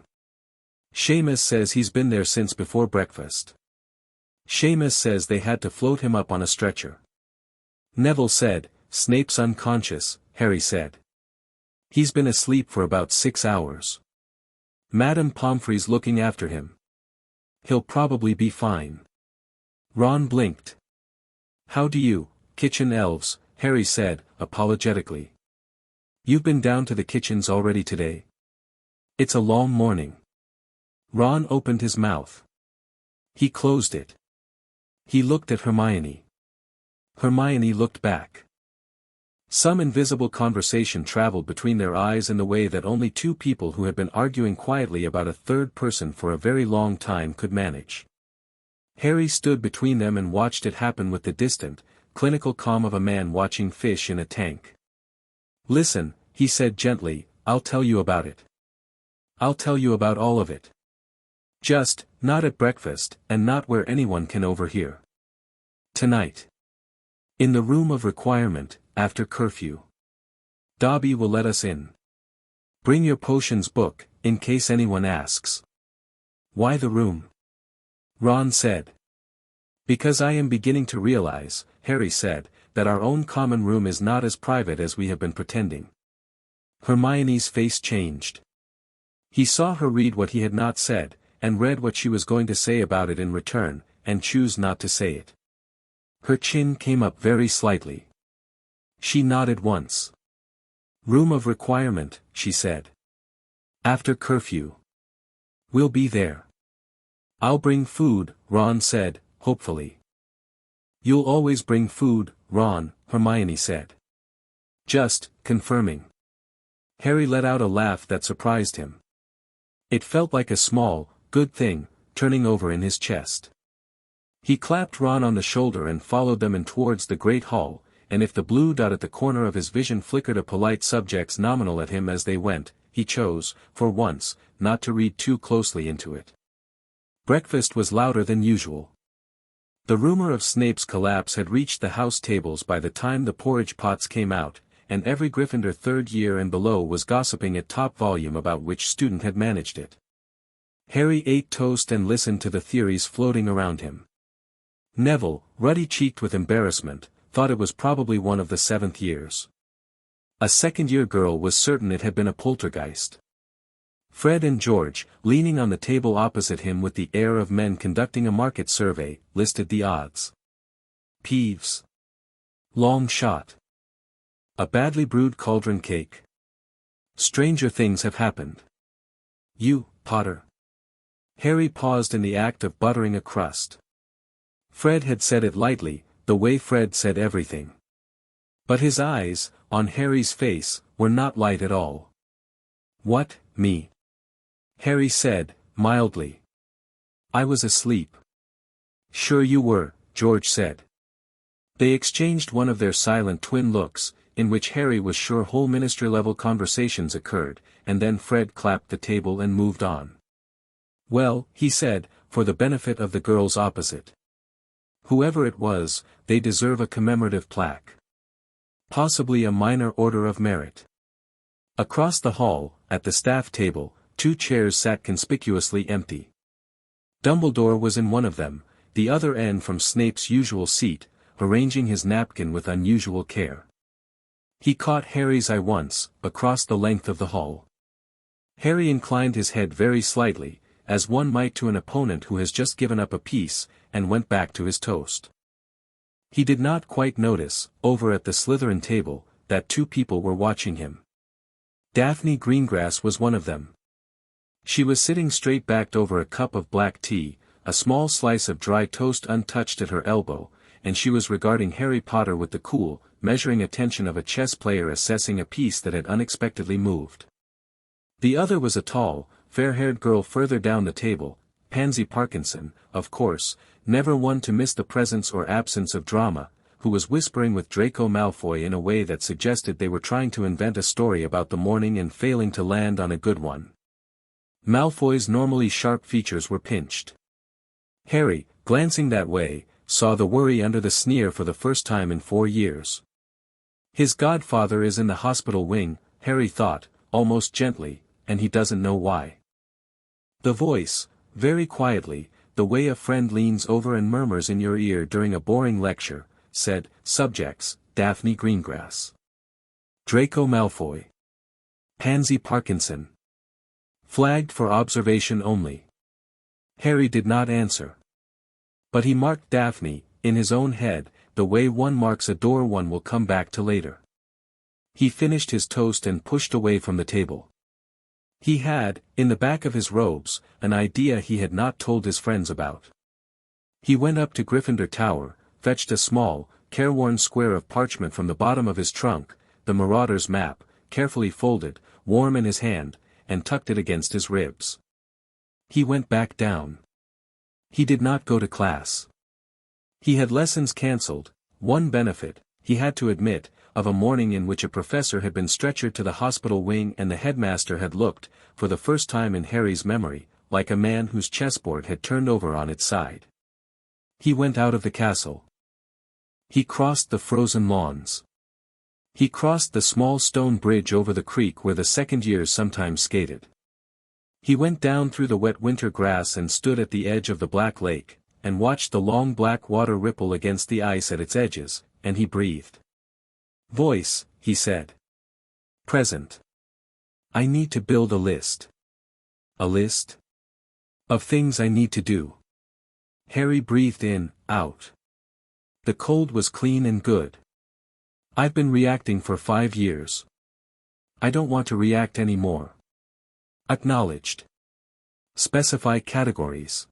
Seamus says he's been there since before breakfast. Seamus says they had to float him up on a stretcher. Neville said, Snape's unconscious, Harry said. He's been asleep for about 6 hours. Madame Pomfrey's looking after him. He'll probably be fine. Ron blinked. How do you, kitchen elves, Harry said, apologetically. You've been down to the kitchens already today? It's a long morning. Ron opened his mouth. He closed it. He looked at Hermione. Hermione looked back. Some invisible conversation traveled between their eyes in the way that only two people who had been arguing quietly about a third person for a very long time could manage. Harry stood between them and watched it happen with the distant, clinical calm of a man watching fish in a tank. Listen, he said gently, I'll tell you about it. I'll tell you about all of it. Just, not at breakfast, and not where anyone can overhear. Tonight. In the room of requirement, after curfew. Dobby will let us in. Bring your potions book, in case anyone asks. Why the room? Ron said. Because I am beginning to realize, Harry said, that our own common room is not as private as we have been pretending. Hermione's face changed. He saw her read what he had not said, and read what she was going to say about it in return, and choose not to say it. Her chin came up very slightly. She nodded once. Room of requirement, she said. After curfew. We'll be there. I'll bring food, Ron said, hopefully. You'll always bring food, Ron, Hermione said. Just, confirming. Harry let out a laugh that surprised him. It felt like a small, good thing, turning over in his chest. He clapped Ron on the shoulder and followed them in towards the great hall, and if the blue dot at the corner of his vision flickered a polite subject's nominal at him as they went, he chose, for once, not to read too closely into it. Breakfast was louder than usual. The rumor of Snape's collapse had reached the house tables by the time the porridge pots came out, and every Gryffindor third year and below was gossiping at top volume about which student had managed it. Harry ate toast and listened to the theories floating around him. Neville, ruddy-cheeked with embarrassment, thought it was probably one of the 7th years. A second-year girl was certain it had been a poltergeist. Fred and George, leaning on the table opposite him with the air of men conducting a market survey, listed the odds. Peeves. Long shot. A badly brewed cauldron cake. Stranger things have happened. You, Potter. Harry paused in the act of buttering a crust. Fred had said it lightly, the way Fred said everything. But his eyes, on Harry's face, were not light at all. What, me? Harry said, mildly. I was asleep. Sure you were, George said. They exchanged one of their silent twin looks, in which Harry was sure whole ministry-level conversations occurred, and then Fred clapped the table and moved on. Well, he said, for the benefit of the girls opposite. Whoever it was, they deserve a commemorative plaque. Possibly a minor order of merit. Across the hall, at the staff table, 2 chairs sat conspicuously empty. Dumbledore was in one of them, the other end from Snape's usual seat, arranging his napkin with unusual care. He caught Harry's eye once, across the length of the hall. Harry inclined his head very slightly, as one might to an opponent who has just given up a piece, and went back to his toast. He did not quite notice, over at the Slytherin table, that 2 people were watching him. Daphne Greengrass was one of them. She was sitting straight-backed over a cup of black tea, a small slice of dry toast untouched at her elbow, and she was regarding Harry Potter with the cool, measuring attention of a chess player assessing a piece that had unexpectedly moved. The other was a tall, fair-haired girl further down the table, Pansy Parkinson, of course, never one to miss the presence or absence of drama, who was whispering with Draco Malfoy in a way that suggested they were trying to invent a story about the morning and failing to land on a good one. Malfoy's normally sharp features were pinched. Harry, glancing that way, saw the worry under the sneer for the first time in 4 years. His godfather is in the hospital wing, Harry thought, almost gently, and he doesn't know why. The voice, very quietly, the way a friend leans over and murmurs in your ear during a boring lecture, said, subjects, Daphne Greengrass. Draco Malfoy. Pansy Parkinson. Flagged for observation only. Harry did not answer. But he marked Daphne, in his own head, the way one marks a door one will come back to later. He finished his toast and pushed away from the table. He had, in the back of his robes, an idea he had not told his friends about. He went up to Gryffindor Tower, fetched a small, careworn square of parchment from the bottom of his trunk, the Marauder's map, carefully folded, warm in his hand, and tucked it against his ribs. He went back down. He did not go to class. He had lessons cancelled, one benefit, he had to admit, of a morning in which a professor had been stretchered to the hospital wing and the headmaster had looked, for the first time in Harry's memory, like a man whose chessboard had turned over on its side. He went out of the castle. He crossed the frozen lawns. He crossed the small stone bridge over the creek where the second years sometimes skated. He went down through the wet winter grass and stood at the edge of the black lake, and watched the long black water ripple against the ice at its edges, and he breathed. "Voice," he said. "Present. I need to build a list." "A list? Of things I need to do." Harry breathed in, out. The cold was clean and good. "I've been reacting for 5 years. I don't want to react anymore." Acknowledged. Specify categories.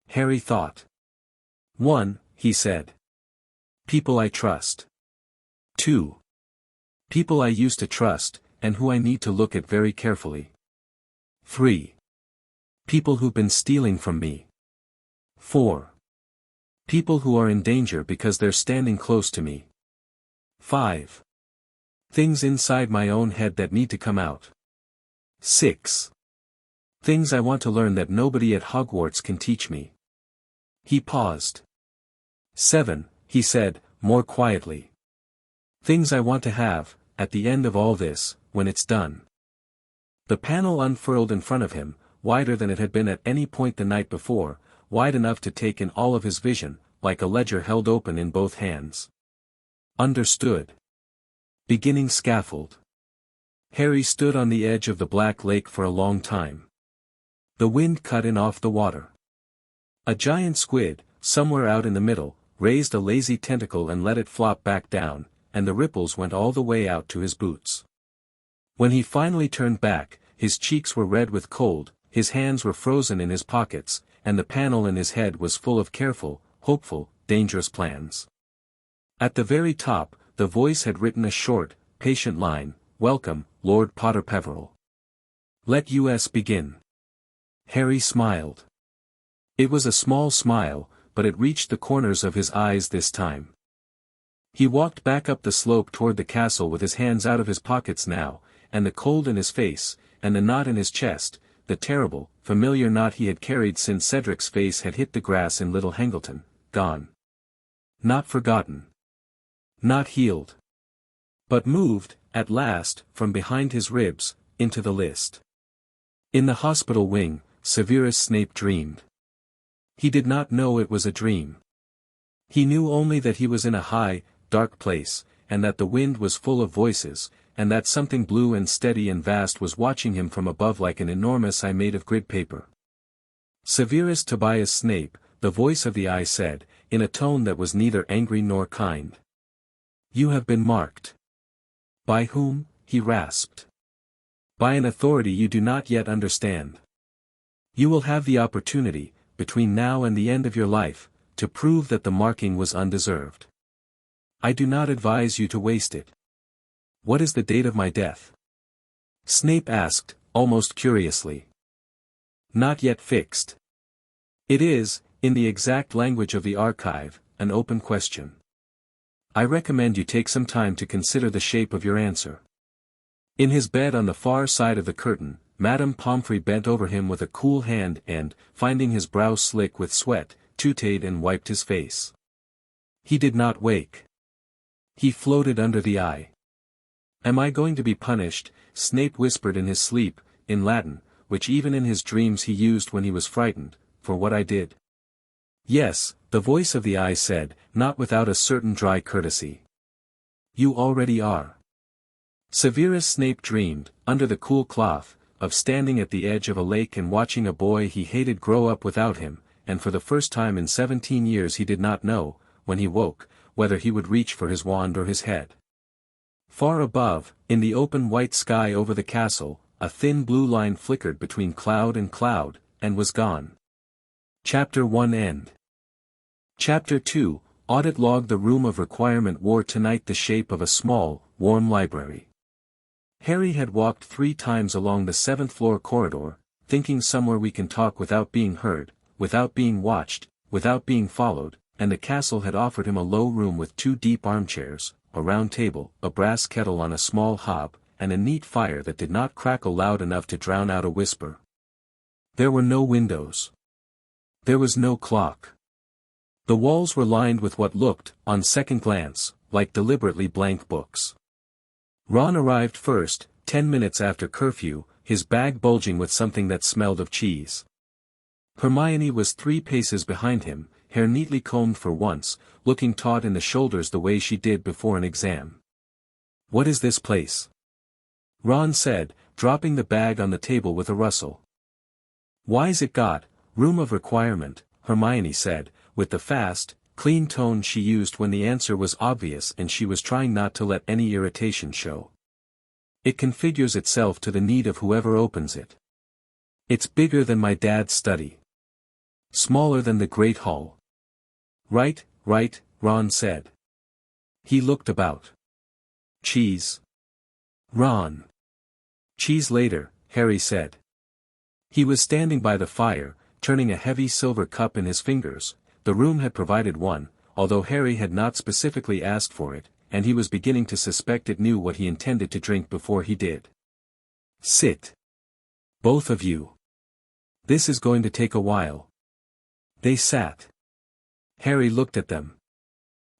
Harry thought. 1, he said. People I trust. 2. People I used to trust, and who I need to look at very carefully. 3. People who've been stealing from me. 4. People who are in danger because they're standing close to me. 5. Things inside my own head that need to come out. 6. Things I want to learn that nobody at Hogwarts can teach me. He paused. 7, he said, more quietly. Things I want to have, at the end of all this, when it's done. The panel unfurled in front of him, wider than it had been at any point the night before, wide enough to take in all of his vision, like a ledger held open in both hands. Understood. Beginning scaffold. Harry stood on the edge of the black lake for a long time. The wind cut in off the water. A giant squid, somewhere out in the middle, raised a lazy tentacle and let it flop back down, and the ripples went all the way out to his boots. When he finally turned back, his cheeks were red with cold, his hands were frozen in his pockets, and the panel in his head was full of careful, hopeful, dangerous plans. At the very top, the voice had written a short, patient line, "Welcome, Lord Potter Peverell. Let us begin." Harry smiled. It was a small smile, but it reached the corners of his eyes this time. He walked back up the slope toward the castle with his hands out of his pockets now, and the cold in his face, and the knot in his chest, the terrible, familiar knot he had carried since Cedric's face had hit the grass in Little Hangleton, gone. Not forgotten. Not healed. But moved, at last, from behind his ribs, into the list. In the hospital wing, Severus Snape dreamed. He did not know it was a dream. He knew only that he was in a high, dark place, and that the wind was full of voices, and that something blue and steady and vast was watching him from above like an enormous eye made of grid paper. Severus Tobias Snape, the voice of the eye said, in a tone that was neither angry nor kind. You have been marked. By whom? He rasped. By an authority you do not yet understand. You will have the opportunity, between now and the end of your life, to prove that the marking was undeserved. I do not advise you to waste it. What is the date of my death? Snape asked, almost curiously. Not yet fixed. It is, in the exact language of the archive, an open question. I recommend you take some time to consider the shape of your answer. In his bed on the far side of the curtain, Madame Pomfrey bent over him with a cool hand and, finding his brow slick with sweat, tutted and wiped his face. He did not wake. He floated under the eye. Am I going to be punished? Snape whispered in his sleep, in Latin, which even in his dreams he used when he was frightened, for what I did. Yes, the voice of the eye said, not without a certain dry courtesy. You already are. Severus Snape dreamed, under the cool cloth, of standing at the edge of a lake and watching a boy he hated grow up without him, and for the first time in 17 years he did not know, when he woke, whether he would reach for his wand or his head. Far above, in the open white sky over the castle, a thin blue line flickered between cloud, and was gone. Chapter 1 End. Chapter 2, Audit Log. The room of requirement wore tonight the shape of a small, warm library. Harry had walked 3 times along the 7th-floor corridor, thinking somewhere we can talk without being heard, without being watched, without being followed, and the castle had offered him a low room with 2 deep armchairs, a round table, a brass kettle on a small hob, and a neat fire that did not crackle loud enough to drown out a whisper. There were no windows. There was no clock. The walls were lined with what looked, on second glance, like deliberately blank books. Ron arrived first, 10 minutes after curfew, his bag bulging with something that smelled of cheese. Hermione was 3 paces behind him, hair neatly combed for once, looking taut in the shoulders the way she did before an exam. "What is this place?" Ron said, dropping the bag on the table with a rustle. "Why's it got room of requirement?" Hermione said, with the fast, clean tone she used when the answer was obvious and she was trying not to let any irritation show. "It configures itself to the need of whoever opens it. It's bigger than my dad's study. Smaller than the Great Hall." Right, Ron said. He looked about. "Cheese." "Ron." "Cheese later," Harry said. He was standing by the fire, turning a heavy silver cup in his fingers. The room had provided one, although Harry had not specifically asked for it, and he was beginning to suspect it knew what he intended to drink before he did. "Sit. Both of you. This is going to take a while." They sat. Harry looked at them.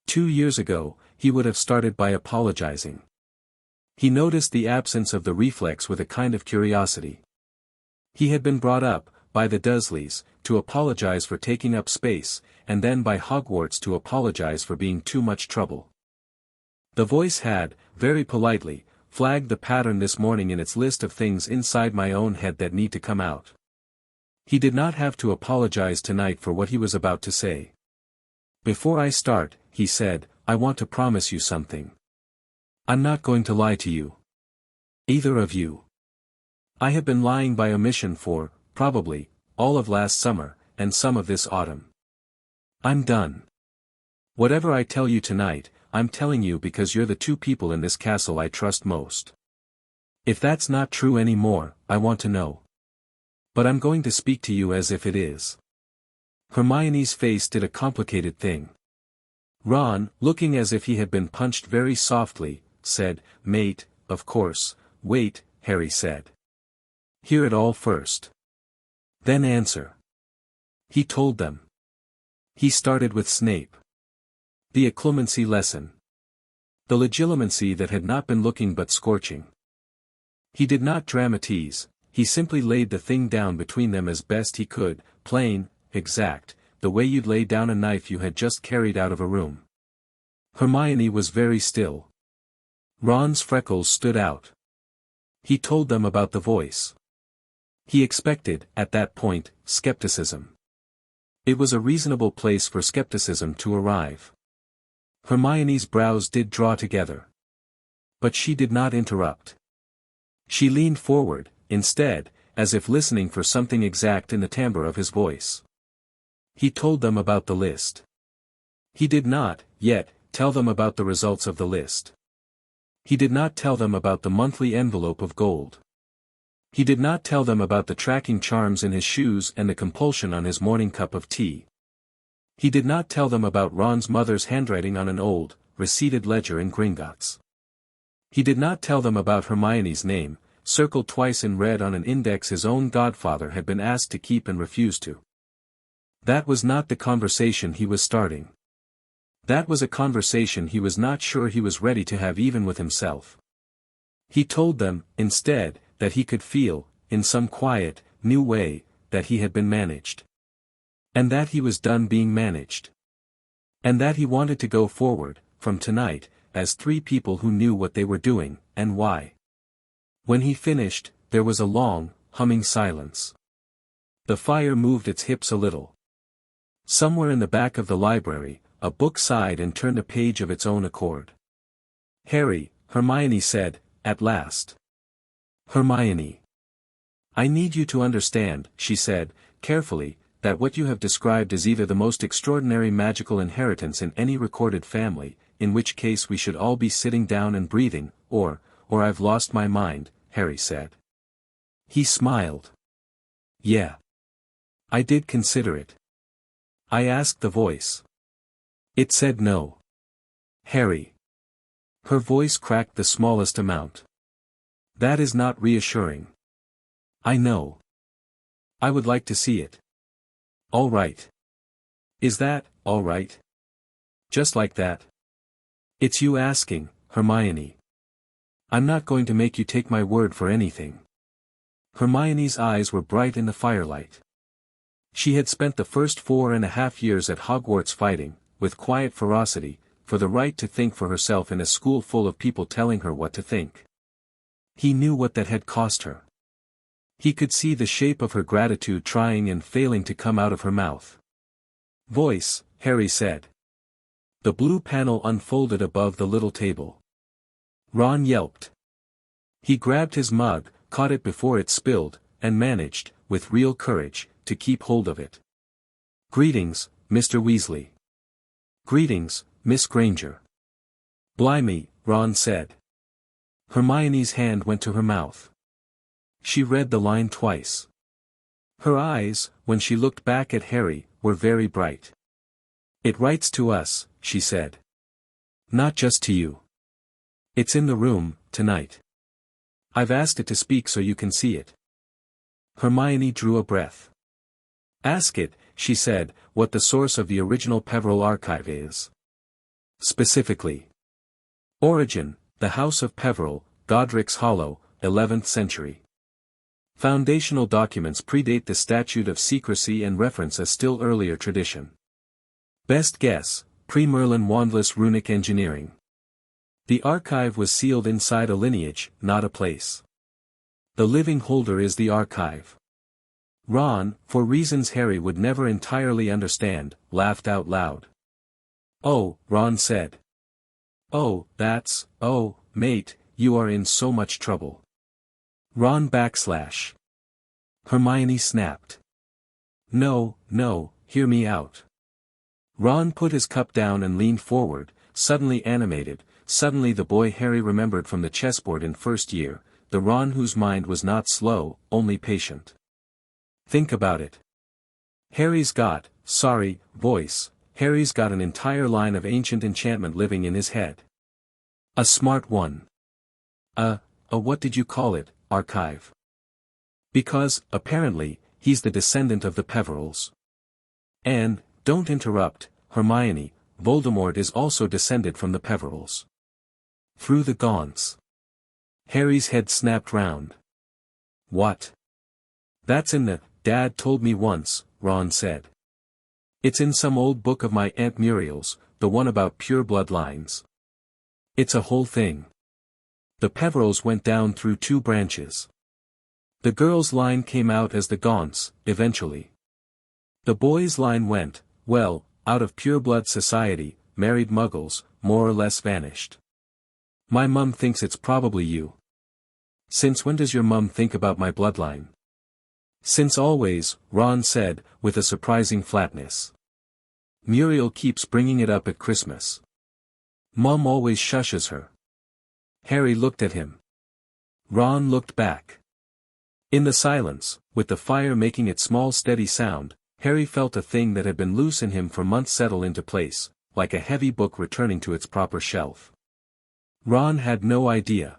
2 years ago, he would have started by apologizing. He noticed the absence of the reflex with a kind of curiosity. He had been brought up, by the Dursleys, to apologize for taking up space, and then by Hogwarts to apologize for being too much trouble. The voice had, very politely, flagged the pattern this morning in its list of things inside my own head that need to come out. He did not have to apologize tonight for what he was about to say. "Before I start," he said, "I want to promise you something. I'm not going to lie to you. Either of you. I have been lying by omission for, probably, all of last summer, and some of this autumn. I'm done. Whatever I tell you tonight, I'm telling you because you're the 2 people in this castle I trust most. If that's not true anymore, I want to know. But I'm going to speak to you as if it is." Hermione's face did a complicated thing. Ron, looking as if he had been punched very softly, said, "Mate, of course, wait," Harry said. "Hear it all first. Then answer." He told them. He started with Snape. The Acclimency lesson. The Legilimency that had not been looking but scorching. He did not dramatize, he simply laid the thing down between them as best he could, plain, exact, the way you'd lay down a knife you had just carried out of a room. Hermione was very still. Ron's freckles stood out. He told them about the voice. He expected, at that point, skepticism. It was a reasonable place for skepticism to arrive. Hermione's brows did draw together. But she did not interrupt. She leaned forward, instead, as if listening for something exact in the timbre of his voice. He told them about the list. He did not, yet, tell them about the results of the list. He did not tell them about the monthly envelope of gold. He did not tell them about the tracking charms in his shoes and the compulsion on his morning cup of tea. He did not tell them about Ron's mother's handwriting on an old, receipted ledger in Gringotts. He did not tell them about Hermione's name, circled twice in red on an index his own godfather had been asked to keep and refused to. That was not the conversation he was starting. That was a conversation he was not sure he was ready to have even with himself. He told them, instead, that he could feel, in some quiet, new way, that he had been managed. And that he was done being managed. And that he wanted to go forward, from tonight, as 3 people who knew what they were doing, and why. When he finished, there was a long, humming silence. The fire moved its hips a little. Somewhere in the back of the library, a book sighed and turned a page of its own accord. "Harry," Hermione said, at last. "Hermione. I need you to understand," she said, carefully, "that what you have described is either the most extraordinary magical inheritance in any recorded family, in which case we should all be sitting down and breathing, or I've lost my mind," Harry said. He smiled. "Yeah. I did consider it. I asked the voice. It said no." "Harry." Her voice cracked the smallest amount. "That is not reassuring." "I know. I would like to see it. All right. Is that, all right? Just like that? It's you asking, Hermione. I'm not going to make you take my word for anything. Hermione's eyes were bright in the firelight. She had spent the first 4.5 years at Hogwarts fighting, with quiet ferocity, for the right to think for herself in a school full of people telling her what to think. He knew what that had cost her. He could see the shape of her gratitude trying and failing to come out of her mouth. Voice, Harry said. The blue panel unfolded above the little table. Ron yelped. He grabbed his mug, caught it before it spilled, and managed, with real courage, to keep hold of it. Greetings, Mr. Weasley. Greetings, Miss Granger. Blimey, Ron said. Hermione's hand went to her mouth. She read the line twice. Her eyes, when she looked back at Harry, were very bright. It writes to us, she said. Not just to you. It's in the room, tonight. I've asked it to speak so you can see it. Hermione drew a breath. Ask it, she said, what the source of the original Peveril archive is. Specifically. Origin, the House of Peveril, Godric's Hollow, 11th century. Foundational documents predate the statute of secrecy and reference a still earlier tradition. Best guess, pre-Merlin wandless runic engineering. The archive was sealed inside a lineage, not a place. The living holder is the archive. Ron, for reasons Harry would never entirely understand, laughed out loud. Oh, Ron said. Oh, mate, you are in so much trouble. Ron / Hermione snapped. No, hear me out. Ron put his cup down and leaned forward, suddenly animated, suddenly the boy Harry remembered from the chessboard in first year, the Ron whose mind was not slow, only patient. Think about it. Harry's got an entire line of ancient enchantment living in his head. A smart one. What did you call it, archive? Because, apparently, he's the descendant of the Peverils. And, don't interrupt, Hermione, Voldemort is also descended from the Peverils. Through the Gaunts. Harry's head snapped round. What? That's in the, Dad told me once, Ron said. It's in some old book of my Aunt Muriel's, the one about pure bloodlines. It's a whole thing. The Peverils went down through 2 branches. The girls' line came out as the Gaunts, eventually. The boys' line went, well, out of pure blood society, married muggles, more or less vanished. My mum thinks it's probably you. Since when does your mum think about my bloodline? Since always, Ron said, with a surprising flatness. Muriel keeps bringing it up at Christmas. Mum always shushes her. Harry looked at him. Ron looked back. In the silence, with the fire making its small steady sound, Harry felt a thing that had been loose in him for months settle into place, like a heavy book returning to its proper shelf. Ron had no idea.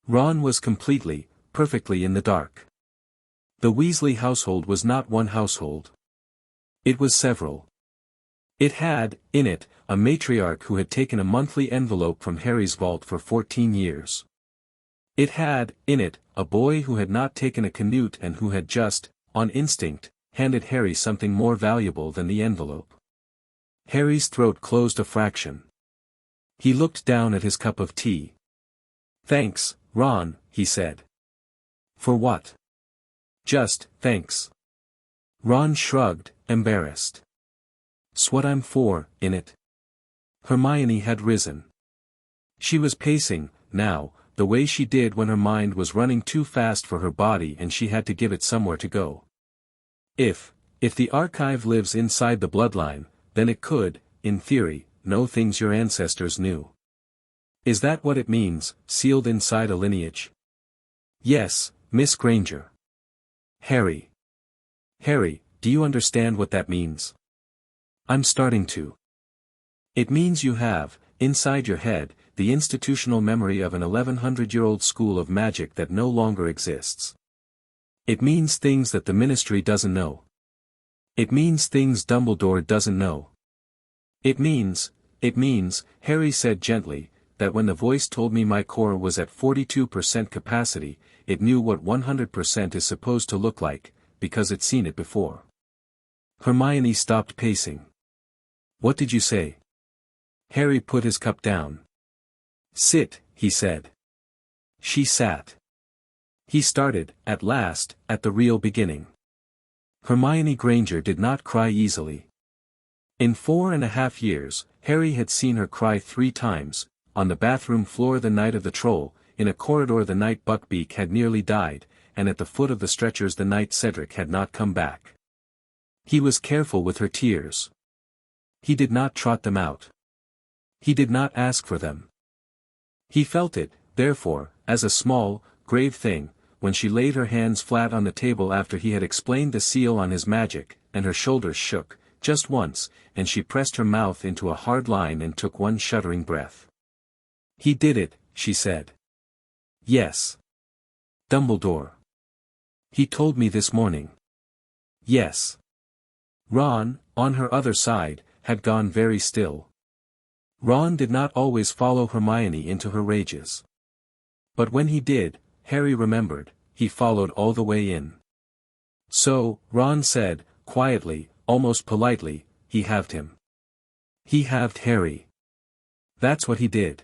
Ron was completely, perfectly in the dark. The Weasley household was not one household. It was several. It had, in it, a matriarch who had taken a monthly envelope from Harry's vault for 14 years. It had, in it, a boy who had not taken a canute and who had just, on instinct, handed Harry something more valuable than the envelope. Harry's throat closed a fraction. He looked down at his cup of tea. Thanks, Ron, he said. For what? Just, thanks. Ron shrugged, embarrassed. 'S what I'm for, innit? Hermione had risen. She was pacing, now, the way she did when her mind was running too fast for her body and she had to give it somewhere to go. If the archive lives inside the bloodline, then it could, in theory, know things your ancestors knew. Is that what it means, sealed inside a lineage? Yes, Miss Granger. Harry, do you understand what that means? I'm starting to. It means you have, inside your head, the institutional memory of an 1100-year-old school of magic that no longer exists. It means things that the Ministry doesn't know. It means things Dumbledore doesn't know. It means, Harry said gently, that when the voice told me my core was at 42% capacity, it knew what 100% is supposed to look like, because it's seen it before. Hermione stopped pacing. What did you say? Harry put his cup down. Sit, he said. She sat. He started, at last, at the real beginning. Hermione Granger did not cry easily. In 4.5 years, Harry had seen her cry 3 times, on the bathroom floor the night of the troll, in a corridor the night Buckbeak had nearly died, and at the foot of the stretchers the night Cedric had not come back. He was careful with her tears. He did not trot them out. He did not ask for them. He felt it, therefore, as a small, grave thing, when she laid her hands flat on the table after he had explained the seal on his magic, and her shoulders shook, just once, and she pressed her mouth into a hard line and took one shuddering breath. He did it, she said. Yes. Dumbledore. He told me this morning. Yes. Ron, on her other side, had gone very still. Ron did not always follow Hermione into her rages. But when he did, Harry remembered, he followed all the way in. So, Ron said, quietly, almost politely, he halved him. He halved Harry. That's what he did.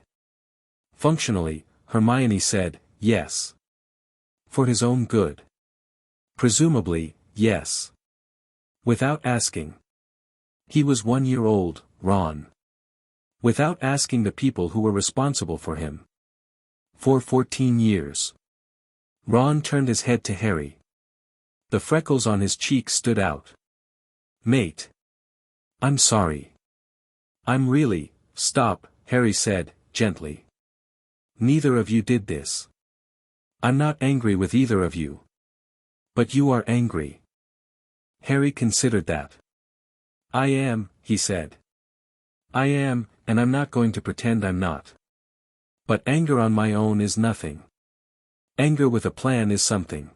Functionally, Hermione said, yes. For his own good. Presumably, yes. Without asking. He was 1 year old, Ron. Without asking the people who were responsible for him. For 14 years. Ron turned his head to Harry. The freckles on his cheeks stood out. Mate. I'm sorry. I'm really, stop, Harry said, gently. Neither of you did this. I'm not angry with either of you. But you are angry. Harry considered that. I am, he said. I am, and I'm not going to pretend I'm not. But anger on my own is nothing. Anger with a plan is something.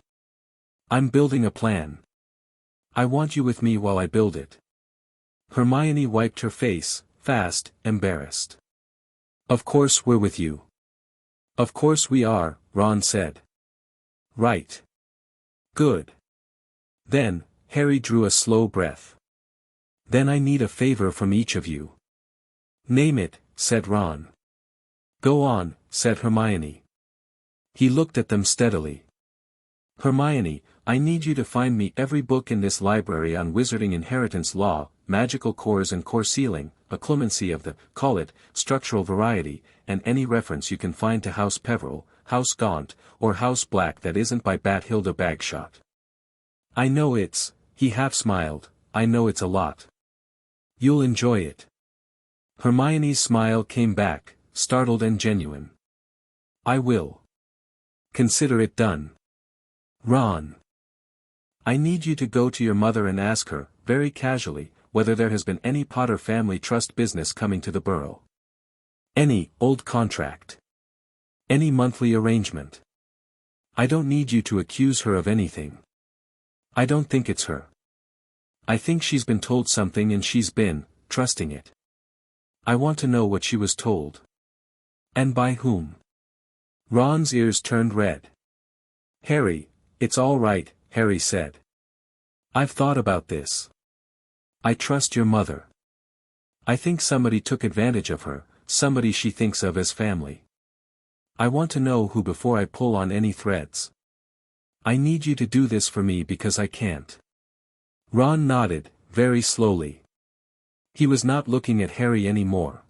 I'm building a plan. I want you with me while I build it. Hermione wiped her face, fast, embarrassed. Of course we're with you. Of course we are, Ron said. Right. Good. Then, Harry drew a slow breath. Then I need a favor from each of you. Name it, said Ron. Go on, said Hermione. He looked at them steadily. Hermione, I need you to find me every book in this library on wizarding inheritance law, magical cores and core sealing, a clemency of the, call it, structural variety, and any reference you can find to House Peveril, House Gaunt, or House Black that isn't by Bathilda Bagshot. I know it's, he half smiled, I know it's a lot. You'll enjoy it. Hermione's smile came back, startled and genuine. I will. Consider it done. Ron. I need you to go to your mother and ask her, very casually, whether there has been any Potter family trust business coming to the Burrow. Any old contract. Any monthly arrangement. I don't need you to accuse her of anything. I don't think it's her. I think she's been told something and she's been, trusting it. I want to know what she was told. And by whom? Ron's ears turned red. Harry, it's all right, Harry said. I've thought about this. I trust your mother. I think somebody took advantage of her, somebody she thinks of as family. I want to know who before I pull on any threads. I need you to do this for me because I can't. Ron nodded, very slowly. He was not looking at Harry anymore.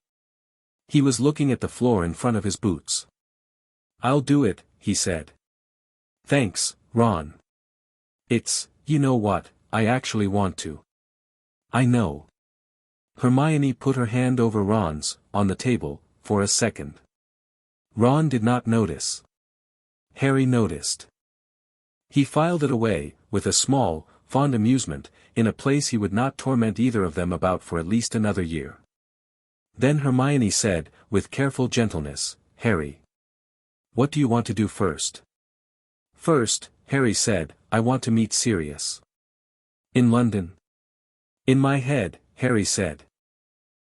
He was looking at the floor in front of his boots. I'll do it, he said. Thanks, Ron. It's, you know what, I actually want to. I know. Hermione put her hand over Ron's, on the table, for a second. Ron did not notice. Harry noticed. He filed it away, with a small, fond amusement, in a place he would not torment either of them about for at least another year. Then Hermione said, with careful gentleness, Harry. What do you want to do first? First, Harry said, I want to meet Sirius. In London? In my head, Harry said.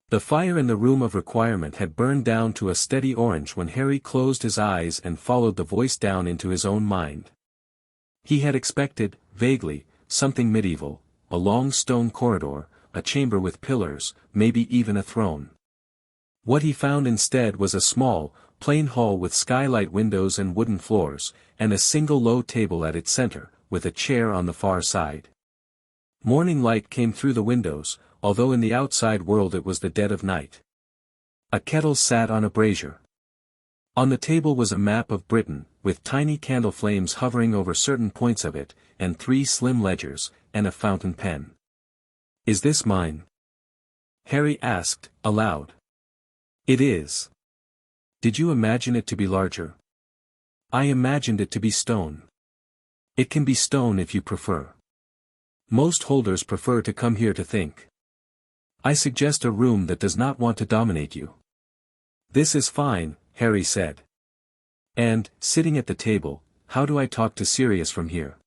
The fire in the room of requirement had burned down to a steady orange when Harry closed his eyes and followed the voice down into his own mind. He had expected, vaguely, something medieval, a long stone corridor, a chamber with pillars, maybe even a throne. What he found instead was a small, plain hall with skylight windows and wooden floors, and a single low table at its center, with a chair on the far side. Morning light came through the windows, although in the outside world it was the dead of night. A kettle sat on a brazier. On the table was a map of Britain, with tiny candle flames hovering over certain points of it, and 3 slim ledgers, and a fountain pen. Is this mine? Harry asked, aloud. It is. Did you imagine it to be larger? I imagined it to be stone. It can be stone if you prefer. Most holders prefer to come here to think. I suggest a room that does not want to dominate you. This is fine, Harry said. And, sitting at the table, how do I talk to Sirius from here?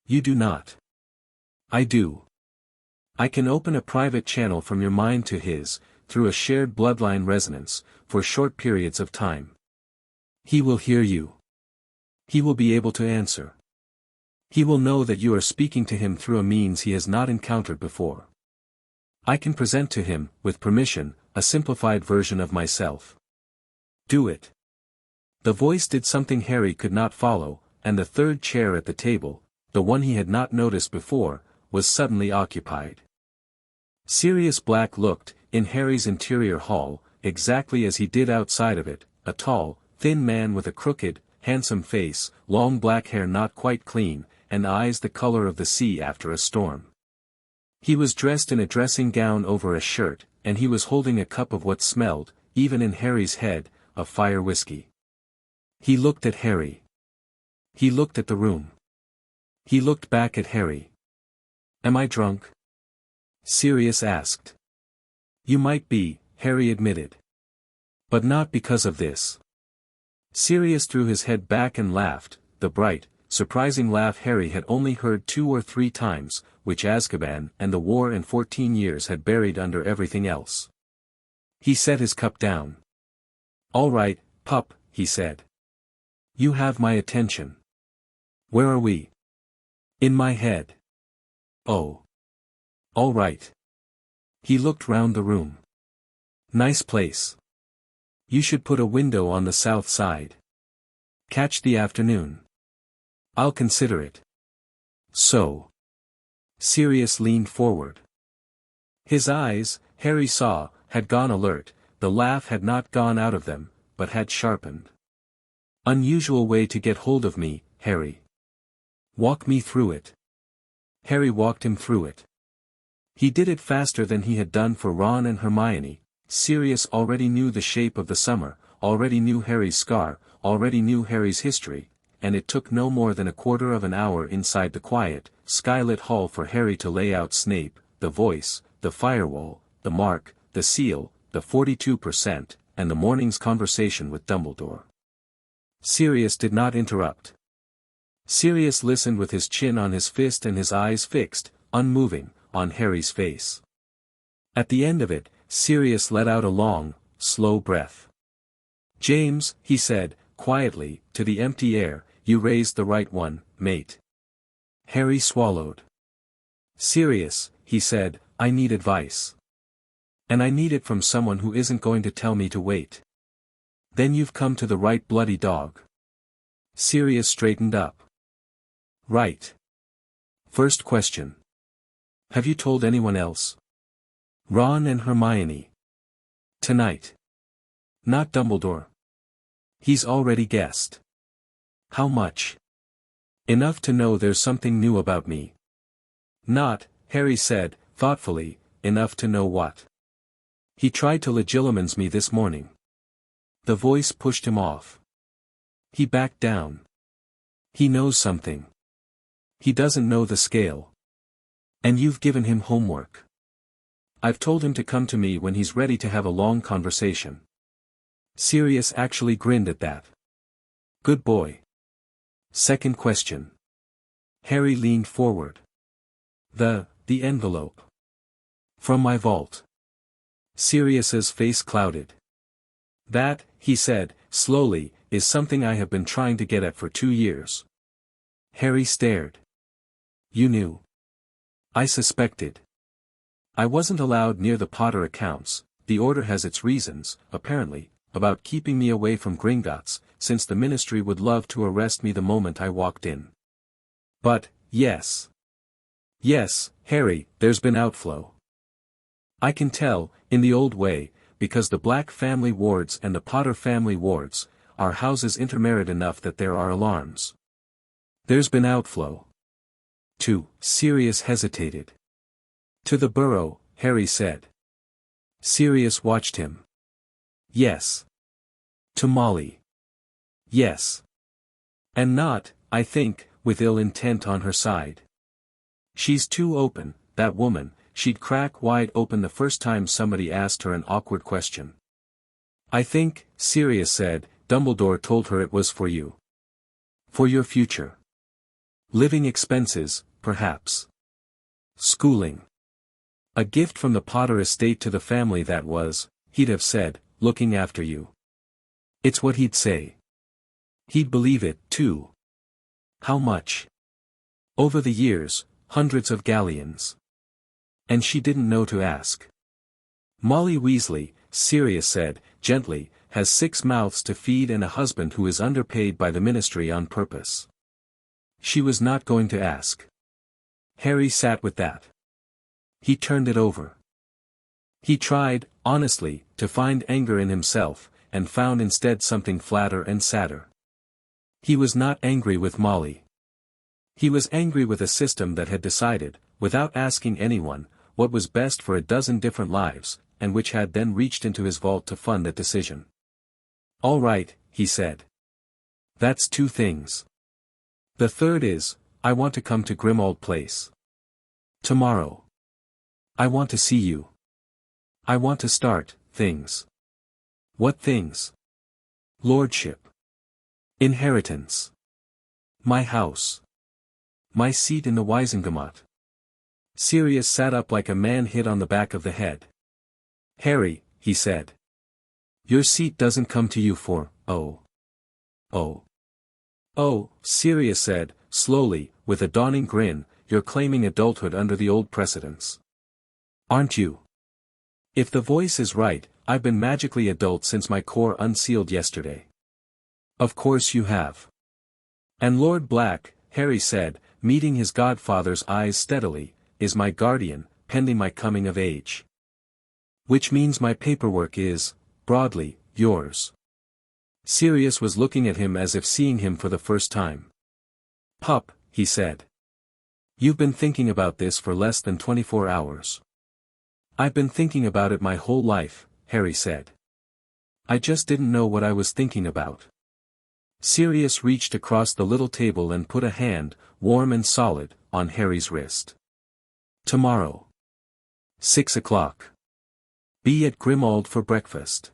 You do not. I do. I can open a private channel from your mind to his, through a shared bloodline resonance, for short periods of time. He will hear you. He will be able to answer. He will know that you are speaking to him through a means he has not encountered before. I can present to him, with permission, a simplified version of myself. Do it. The voice did something Harry could not follow, and the third chair at the table, the one he had not noticed before, was suddenly occupied. Sirius Black looked, in Harry's interior hall, exactly as he did outside of it, a tall, thin man with a crooked, handsome face, long black hair not quite clean, and eyes the color of the sea after a storm. He was dressed in a dressing gown over a shirt, and he was holding a cup of what smelled, even in Harry's head, of fire whiskey. He looked at Harry. He looked at the room. He looked back at Harry. Am I drunk? Sirius asked. You might be, Harry admitted. But not because of this. Sirius threw his head back and laughed, the bright, surprising laugh Harry had only heard 2 or 3 times, which Azkaban and the war and 14 years had buried under everything else. He set his cup down. All right, pup, he said. You have my attention. Where are we? In my head. Oh. All right. He looked round the room. Nice place. You should put a window on the south side. Catch the afternoon. I'll consider it. So. Sirius leaned forward. His eyes, Harry saw, had gone alert, the laugh had not gone out of them, but had sharpened. Unusual way to get hold of me, Harry. Walk me through it. Harry walked him through it. He did it faster than he had done for Ron and Hermione. Sirius already knew the shape of the summer, already knew Harry's scar, already knew Harry's history, and it took no more than a quarter of an hour inside the quiet, skylit hall for Harry to lay out Snape, the voice, the firewall, the mark, the seal, the 42%, and the morning's conversation with Dumbledore. Sirius did not interrupt. Sirius listened with his chin on his fist and his eyes fixed, unmoving, on Harry's face. At the end of it, Sirius let out a long, slow breath. James, he said, quietly, to the empty air, you raised the right one, mate. Harry swallowed. Sirius, he said, I need advice. And I need it from someone who isn't going to tell me to wait. Then you've come to the right bloody dog. Sirius straightened up. Right. First question. Have you told anyone else? Ron and Hermione. Tonight. Not Dumbledore. He's already guessed. How much? Enough to know there's something new about me. Not, Harry said, thoughtfully, enough to know what. He tried to Legilimency me this morning. The voice pushed him off. He backed down. He knows something. He doesn't know the scale. And you've given him homework. I've told him to come to me when he's ready to have a long conversation. Sirius actually grinned at that. Good boy. Second question. Harry leaned forward. The envelope. From my vault. Sirius's face clouded. That, he said, slowly, is something I have been trying to get at for 2 years. Harry stared. You knew. I suspected. I wasn't allowed near the Potter accounts. The Order has its reasons, apparently, about keeping me away from Gringotts, since the Ministry would love to arrest me the moment I walked in. But, yes. Yes, Harry, there's been outflow. I can tell, in the old way, because the Black family wards and the Potter family wards, our houses intermarried enough that there are alarms. There's been outflow. Sirius hesitated. To the burrow, Harry said. Sirius watched him. Yes. To Molly. Yes. And not, I think, with ill intent on her side. She's too open, that woman. She'd crack wide open the first time somebody asked her an awkward question. I think, Sirius said, Dumbledore told her it was for you. For your future. Living expenses, perhaps. Schooling. A gift from the Potter estate to the family that was, he'd have said, looking after you. It's what he'd say. He'd believe it, too. How much? Over the years, hundreds of galleons. And she didn't know to ask. Molly Weasley, Sirius said, gently, has 6 mouths to feed and a husband who is underpaid by the Ministry on purpose. She was not going to ask. Harry sat with that. He turned it over. He tried, honestly, to find anger in himself, and found instead something flatter and sadder. He was not angry with Molly. He was angry with a system that had decided, without asking anyone, what was best for a dozen different lives, and which had then reached into his vault to fund that decision. All right, he said. That's 2 things. The third is, I want to come to Grimmauld Place. Tomorrow. I want to see you. I want to start, things. What things? Lordship. Inheritance. My house. My seat in the Wizengamot. Sirius sat up like a man hit on the back of the head. Harry, he said. Your seat doesn't come to you for, oh. Sirius said, slowly, with a dawning grin, you're claiming adulthood under the old precedents. Aren't you? If the voice is right, I've been magically adult since my core unsealed yesterday. Of course you have. And Lord Black, Harry said, meeting his godfather's eyes steadily, is my guardian, pending my coming of age. Which means my paperwork is, broadly, yours. Sirius was looking at him as if seeing him for the first time. Pup, he said. You've been thinking about this for less than 24 hours. I've been thinking about it my whole life, Harry said. I just didn't know what I was thinking about. Sirius reached across the little table and put a hand, warm and solid, on Harry's wrist. Tomorrow. 6 o'clock. Be at Grimmauld for breakfast.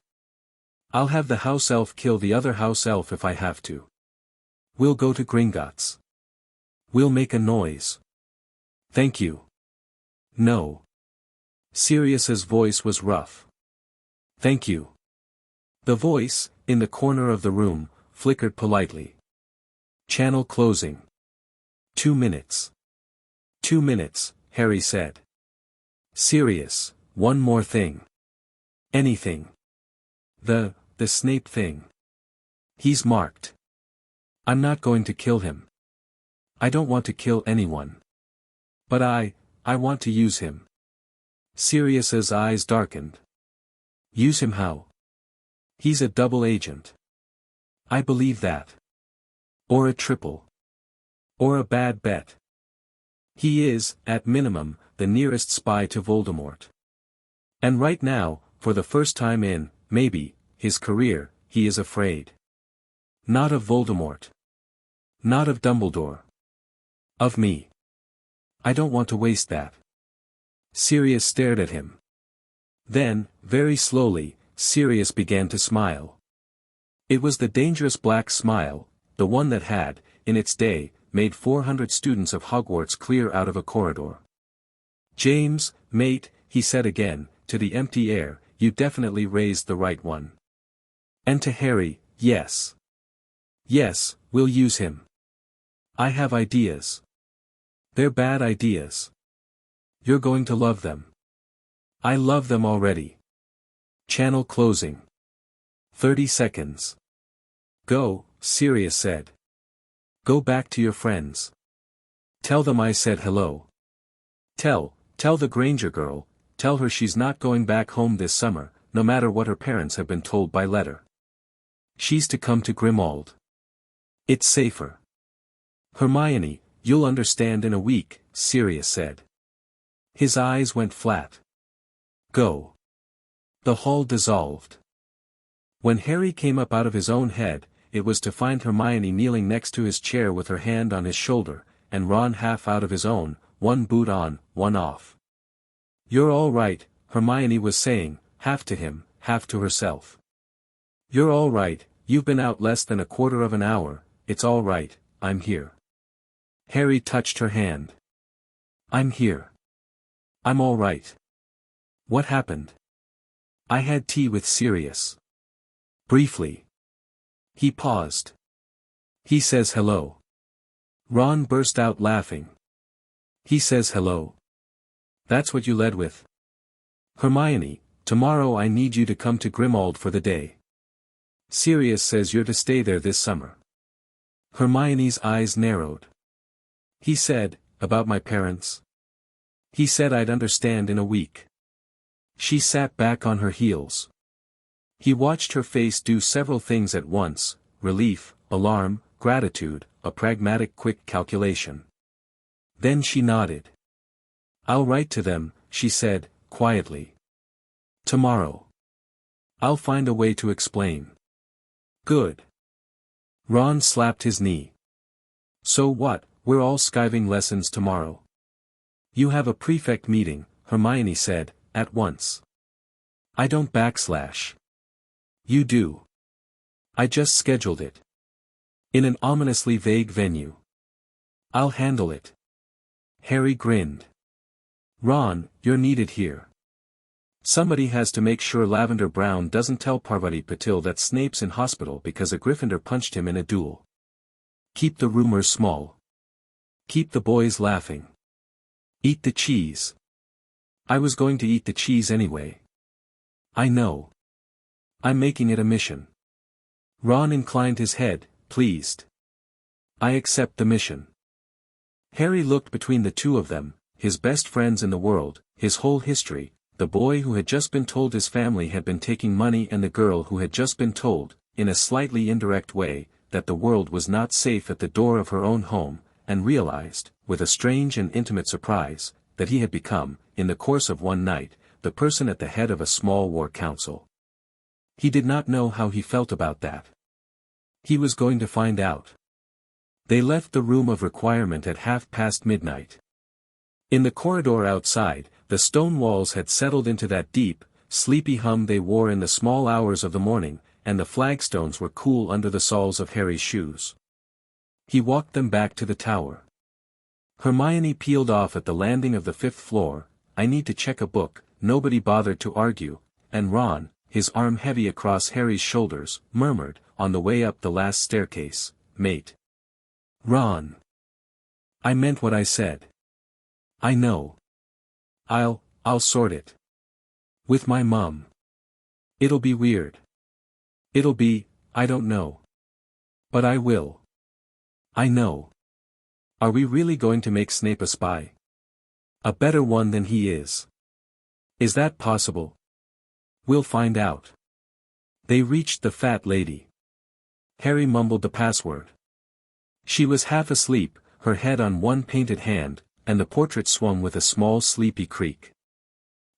I'll have the house elf kill the other house elf if I have to. We'll go to Gringotts. We'll make a noise. Thank you. No. Sirius's voice was rough. Thank you. The voice, in the corner of the room, flickered politely. Channel closing. 2 minutes. 2 minutes, Harry said. Sirius, one more thing. Anything. The Snape thing. He's marked. I'm not going to kill him. I don't want to kill anyone. But I want to use him. Sirius's eyes darkened. Use him how? He's a double agent. I believe that. Or a triple. Or a bad bet. He is, at minimum, the nearest spy to Voldemort. And right now, for the first time in, maybe, his career, he is afraid. Not of Voldemort. Not of Dumbledore. Of me. I don't want to waste that. Sirius stared at him. Then, very slowly, Sirius began to smile. It was the dangerous black smile, the one that had, in its day, made 400 students of Hogwarts clear out of a corridor. James, mate, he said again, to the empty air, you definitely raised the right one. And to Harry, yes. Yes, we'll use him. I have ideas. They're bad ideas. You're going to love them. I love them already. Channel closing. 30 seconds. Go, Sirius said. Go back to your friends. Tell them I said hello. Tell the Granger girl, tell her she's not going back home this summer, no matter what her parents have been told by letter. She's to come to Grimmauld. It's safer. Hermione, you'll understand in a week, Sirius said. His eyes went flat. Go. The hall dissolved. When Harry came up out of his own head, it was to find Hermione kneeling next to his chair with her hand on his shoulder, and Ron half out of his own, one boot on, one off. You're all right, Hermione was saying, half to him, half to herself. You're all right, you've been out less than a quarter of an hour, it's all right, I'm here. Harry touched her hand. I'm here. I'm all right. What happened? I had tea with Sirius. Briefly. He paused. He says hello. Ron burst out laughing. He says hello. That's what you led with. Hermione, tomorrow I need you to come to Grimmauld for the day. Sirius says you're to stay there this summer. Hermione's eyes narrowed. He said, about my parents? He said I'd understand in a week. She sat back on her heels. He watched her face do several things at once, relief, alarm, gratitude, a pragmatic quick calculation. Then she nodded. I'll write to them, she said, quietly. Tomorrow. I'll find a way to explain. Good. Ron slapped his knee. So what, we're all skiving lessons tomorrow. You have a prefect meeting, Hermione said, at once. I don't backslash. You do. I just scheduled it. In an ominously vague venue. I'll handle it. Harry grinned. Ron, you're needed here. Somebody has to make sure Lavender Brown doesn't tell Parvati Patil that Snape's in hospital because a Gryffindor punched him in a duel. Keep the rumors small. Keep the boys laughing. Eat the cheese. I was going to eat the cheese anyway. I know. I'm making it a mission. Ron inclined his head, pleased. I accept the mission. Harry looked between the two of them, his best friends in the world, his whole history, the boy who had just been told his family had been taking money and the girl who had just been told, in a slightly indirect way, that the world was not safe at the door of her own home, and realized, with a strange and intimate surprise, that he had become, in the course of one night, the person at the head of a small war council. He did not know how he felt about that. He was going to find out. They left the room of requirement at midnight. In the corridor outside, the stone walls had settled into that deep, sleepy hum they wore in the small hours of the morning, and the flagstones were cool under the soles of Harry's shoes. He walked them back to the tower. Hermione peeled off at the landing of the 5th floor, I need to check a book, nobody bothered to argue, and Ron, his arm heavy across Harry's shoulders, murmured, on the way up the last staircase, mate. Ron. I meant what I said. I know. I'll sort it. With my mum. It'll be weird. It'll be, I don't know. But I will. I know. Are we really going to make Snape a spy? A better one than he is. Is that possible? We'll find out. They reached the fat lady. Harry mumbled the password. She was half asleep, her head on one painted hand, and the portrait swung with a small sleepy creak.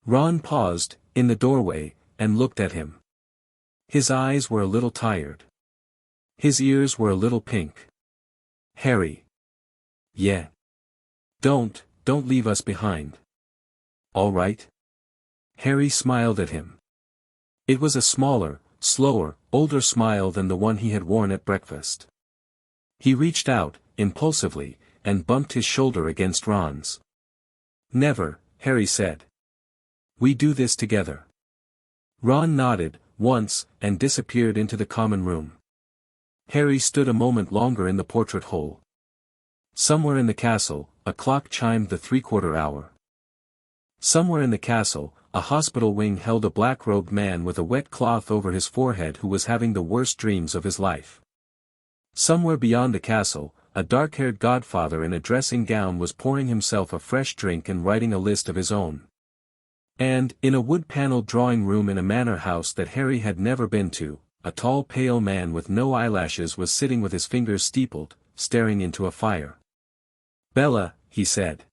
Ron paused, in the doorway, and looked at him. His eyes were a little tired. His ears were a little pink. Harry. Yeah. Don't leave us behind. All right? Harry smiled at him. It was a smaller, slower, older smile than the one he had worn at breakfast. He reached out, impulsively, and bumped his shoulder against Ron's. "Never," Harry said. "We do this together." Ron nodded, once, and disappeared into the common room. Harry stood a moment longer in the portrait hole. Somewhere in the castle, a clock chimed the 3/4 hour. Somewhere in the castle, a hospital wing held a black-robed man with a wet cloth over his forehead who was having the worst dreams of his life. Somewhere beyond the castle, a dark-haired godfather in a dressing gown was pouring himself a fresh drink and writing a list of his own. And, in a wood-paneled drawing room in a manor house that Harry had never been to, a tall pale man with no eyelashes was sitting with his fingers steepled, staring into a fire. "Bella," he said.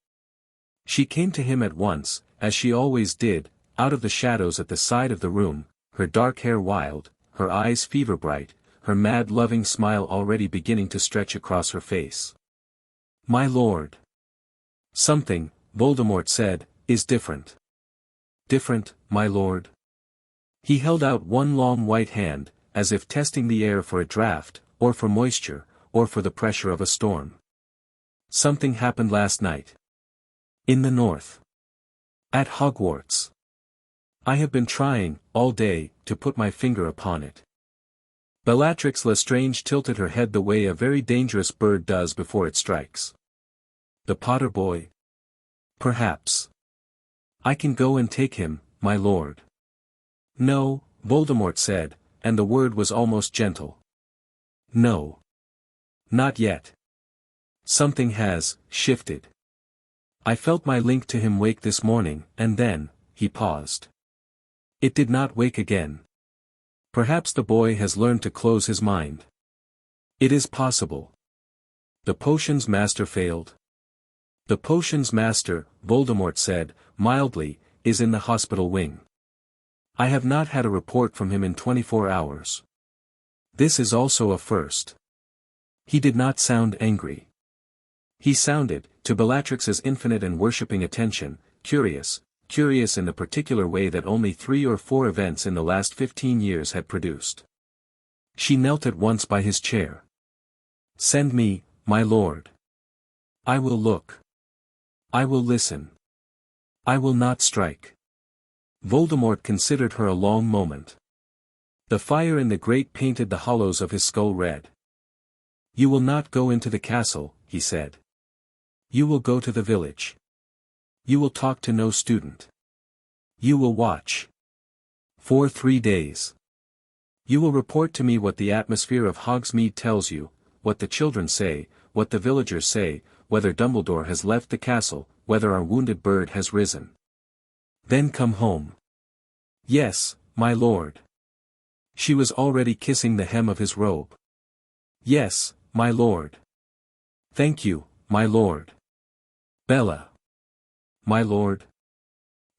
She came to him at once, as she always did, out of the shadows at the side of the room, her dark hair wild, her eyes fever-bright, her mad loving smile already beginning to stretch across her face. "My lord. Something," Voldemort said, "is different." "Different, my lord?" He held out one long white hand, as if testing the air for a draught, or for moisture, or for the pressure of a storm. "Something happened last night. In the north. At Hogwarts. I have been trying, all day, to put my finger upon it." Bellatrix Lestrange tilted her head the way a very dangerous bird does before it strikes. "The Potter boy? Perhaps. I can go and take him, my lord." "No," Voldemort said, and the word was almost gentle. "No. Not yet. Something has shifted. I felt my link to him wake this morning, and then," he paused. "It did not wake again. Perhaps the boy has learned to close his mind. It is possible. The potion's master failed." "The potion's master," Voldemort said, mildly, "is in the hospital wing. I have not had a report from him in 24 hours. This is also a first." He did not sound angry. He sounded, to Bellatrix's infinite and worshipping attention, curious in the particular way that only 3 or 4 events in the last 15 years had produced. She knelt at once by his chair. "Send me, my lord. I will look. I will listen. I will not strike." Voldemort considered her a long moment. The fire in the grate painted the hollows of his skull red. "You will not go into the castle," he said. "You will go to the village. You will talk to no student. You will watch. For 3 days. You will report to me what the atmosphere of Hogsmeade tells you, what the children say, what the villagers say, whether Dumbledore has left the castle, whether our wounded bird has risen. Then come home." "Yes, my lord." She was already kissing the hem of his robe. "Yes, my lord." "Thank you, my lord." "Bella." "My lord."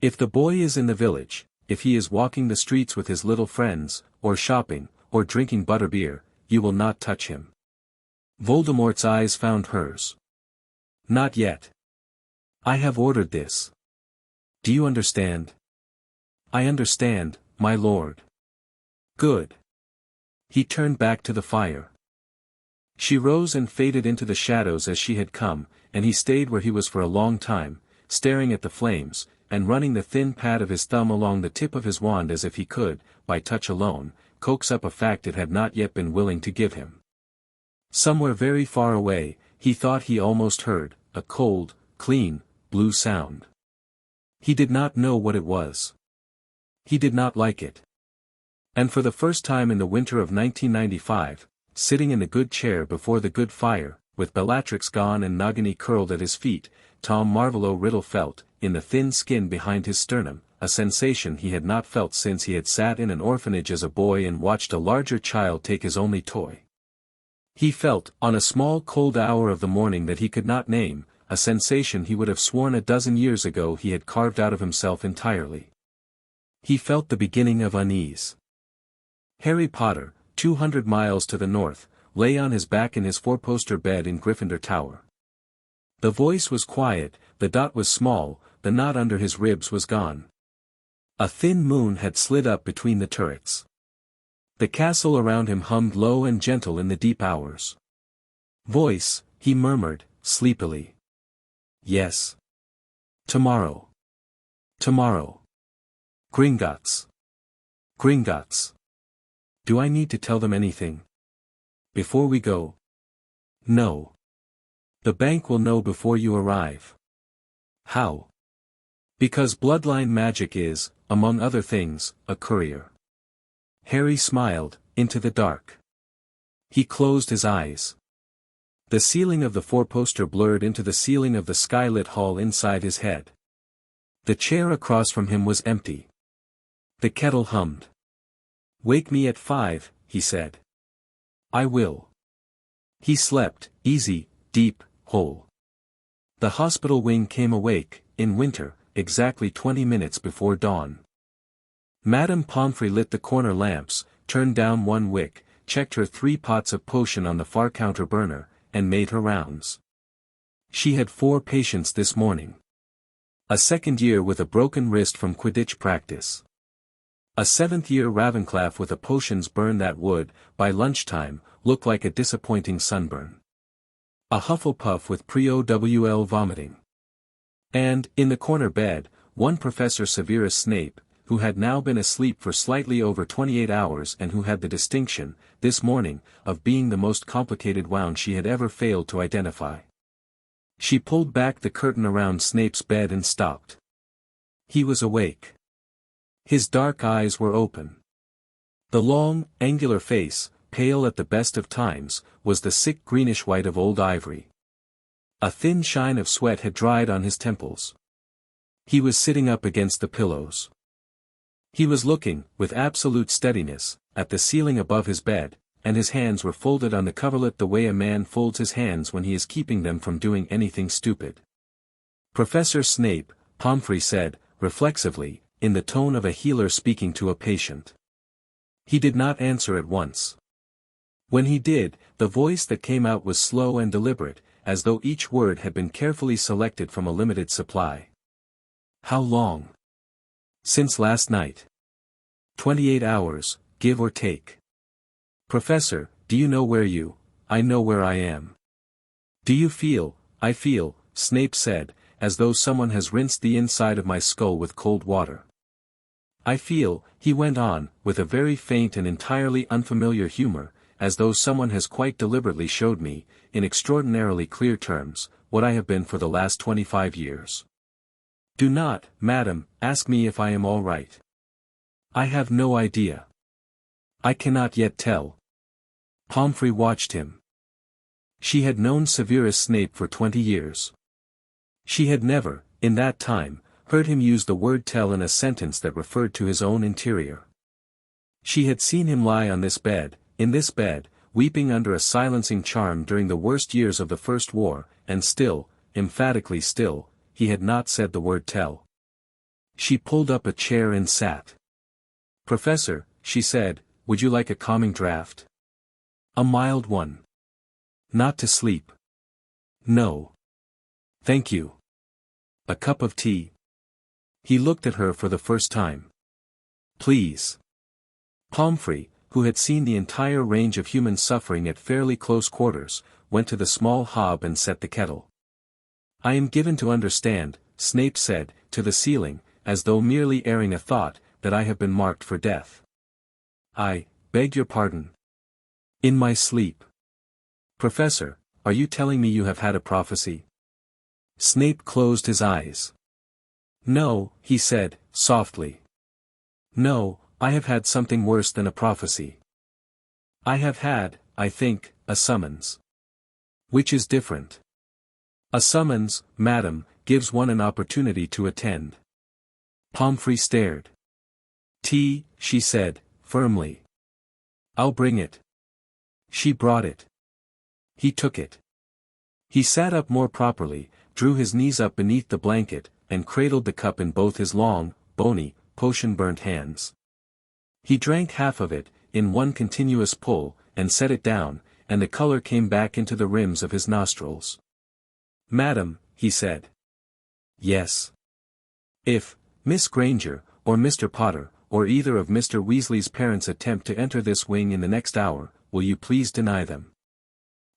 "If the boy is in the village, if he is walking the streets with his little friends, or shopping, or drinking butterbeer, you will not touch him." Voldemort's eyes found hers. "Not yet. I have ordered this. Do you understand?" "I understand, my lord." "Good." He turned back to the fire. She rose and faded into the shadows as she had come, and he stayed where he was for a long time, staring at the flames, and running the thin pad of his thumb along the tip of his wand as if he could, by touch alone, coax up a fact it had not yet been willing to give him. Somewhere very far away, he thought he almost heard, a cold, clean, blue sound. He did not know what it was. He did not like it. And for the first time in the winter of 1995, sitting in the good chair before the good fire, with Bellatrix gone and Nagini curled at his feet, Tom Marvolo Riddle felt, in the thin skin behind his sternum, a sensation he had not felt since he had sat in an orphanage as a boy and watched a larger child take his only toy. He felt, on a small cold hour of the morning that he could not name, a sensation he would have sworn a dozen years ago he had carved out of himself entirely. He felt the beginning of unease. Harry Potter, 200 miles to the north, lay on his back in his four-poster bed in Gryffindor Tower. The voice was quiet, the dot was small, the knot under his ribs was gone. A thin moon had slid up between the turrets. The castle around him hummed low and gentle in the deep hours. "Voice," He murmured, sleepily. Yes. Tomorrow. Tomorrow. Gringotts. Gringotts. Do I need to tell them anything? Before we go? No. The bank will know before you arrive. How? Because bloodline magic is, among other things, a courier. Harry smiled, into the dark. He closed his eyes. The ceiling of the four-poster blurred into the ceiling of the skylit hall inside his head. The chair across from him was empty. The kettle hummed. Wake me at 5, he said. I will. He slept, easy, deep, whole. The hospital wing came awake, in winter, exactly 20 minutes before dawn. Madame Pomfrey lit the corner lamps, turned down one wick, checked her 3 pots of potion on the far counter burner, and made her rounds. She had 4 patients this morning. A 2nd year with a broken wrist from Quidditch practice. A 7th year Ravenclaw with a potions burn that would, by lunchtime, look like a disappointing sunburn. A Hufflepuff with pre-OWL vomiting. And, in the corner bed, one Professor Severus Snape, who had now been asleep for slightly over 28 hours and who had the distinction, this morning, of being the most complicated wound she had ever failed to identify. She pulled back the curtain around Snape's bed and stopped. He was awake. His dark eyes were open. The long, angular face, pale at the best of times, was the sick greenish-white of old ivory. A thin shine of sweat had dried on his temples. He was sitting up against the pillows. He was looking, with absolute steadiness, at the ceiling above his bed, and his hands were folded on the coverlet the way a man folds his hands when he is keeping them from doing anything stupid. Professor Snape, Pomfrey said, reflexively, in the tone of a healer speaking to a patient. He did not answer at once. When he did, the voice that came out was slow and deliberate, as though each word had been carefully selected from a limited supply. How long? Since last night. 28 hours, give or take. Professor, do you know where I know where I am. Do you feel, I feel, Snape said, as though someone has rinsed the inside of my skull with cold water. I feel, he went on, with a very faint and entirely unfamiliar humor, as though someone has quite deliberately showed me, in extraordinarily clear terms, what I have been for the last 25 years. Do not, madam, ask me if I am all right. I have no idea. I cannot yet tell. Pomfrey watched him. She had known Severus Snape for 20 years. She had never, in that time, heard him use the word tell in a sentence that referred to his own interior. She had seen him lie on this bed, in this bed, weeping under a silencing charm during the worst years of the First War, and still, emphatically still, he had not said the word tell. She pulled up a chair and sat. Professor, she said, would you like a calming draught? A mild one. Not to sleep. No. Thank you. A cup of tea. He looked at her for the first time. Please. Pomfrey, who had seen the entire range of human suffering at fairly close quarters, went to the small hob and set the kettle. I am given to understand, Snape said, to the ceiling, as though merely airing a thought, that I have been marked for death. I beg your pardon. In my sleep. Professor, are you telling me you have had a prophecy? Snape closed his eyes. No, he said, softly. No, I have had something worse than a prophecy. I have had, I think, a summons. Which is different. A summons, madam, gives one an opportunity to attend. Pomfrey stared. Tea, she said, firmly. I'll bring it. She brought it. He took it. He sat up more properly, drew his knees up beneath the blanket, and cradled the cup in both his long, bony, potion-burnt hands. He drank half of it, in one continuous pull, and set it down, and the color came back into the rims of his nostrils. Madam, he said. Yes. If, Miss Granger, or Mr. Potter, or either of Mr. Weasley's parents attempt to enter this wing in the next hour, will you please deny them?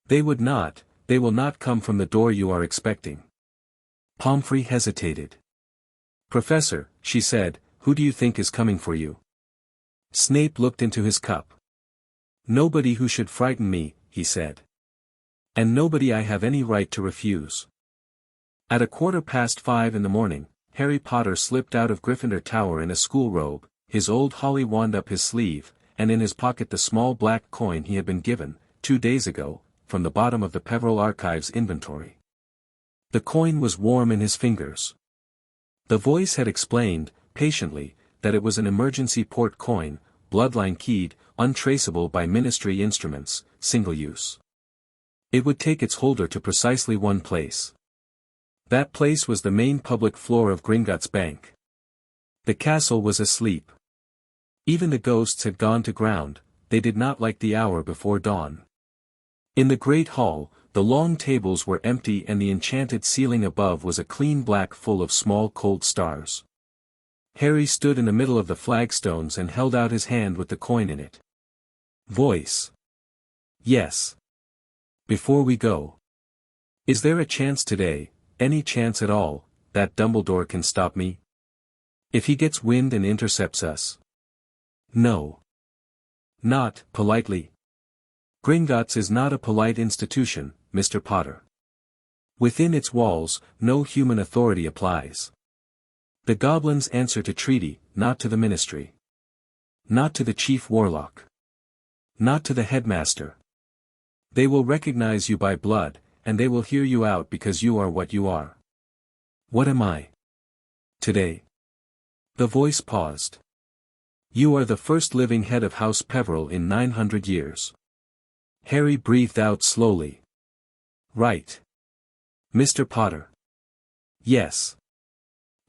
They would not, they will not come from the door you are expecting. Pomfrey hesitated. Professor, she said, who do you think is coming for you? Snape looked into his cup. Nobody who should frighten me, he said. And nobody I have any right to refuse. At 5:15 in the morning, Harry Potter slipped out of Gryffindor Tower in a school robe, his old holly wand up his sleeve, and in his pocket the small black coin he had been given, 2 days ago, from the bottom of the Peveril Archives inventory. The coin was warm in his fingers. The voice had explained, patiently, that it was an emergency port coin, bloodline keyed, untraceable by ministry instruments, single use. It would take its holder to precisely one place. That place was the main public floor of Gringotts Bank. The castle was asleep. Even the ghosts had gone to ground, they did not like the hour before dawn. In the great hall, the long tables were empty and the enchanted ceiling above was a clean black full of small cold stars. Harry stood in the middle of the flagstones and held out his hand with the coin in it. Voice. Yes. Before we go. Is there a chance today, any chance at all, that Dumbledore can stop me? If he gets wind and intercepts us? No. Not, politely. Gringotts is not a polite institution, Mr. Potter. Within its walls, no human authority applies. The goblins answer to treaty, not to the ministry. Not to the chief warlock. Not to the headmaster. They will recognize you by blood, and they will hear you out because you are what you are. What am I? Today. The voice paused. You are the first living head of House Peveril in 900 years. Harry breathed out slowly. Right. Mr. Potter. Yes.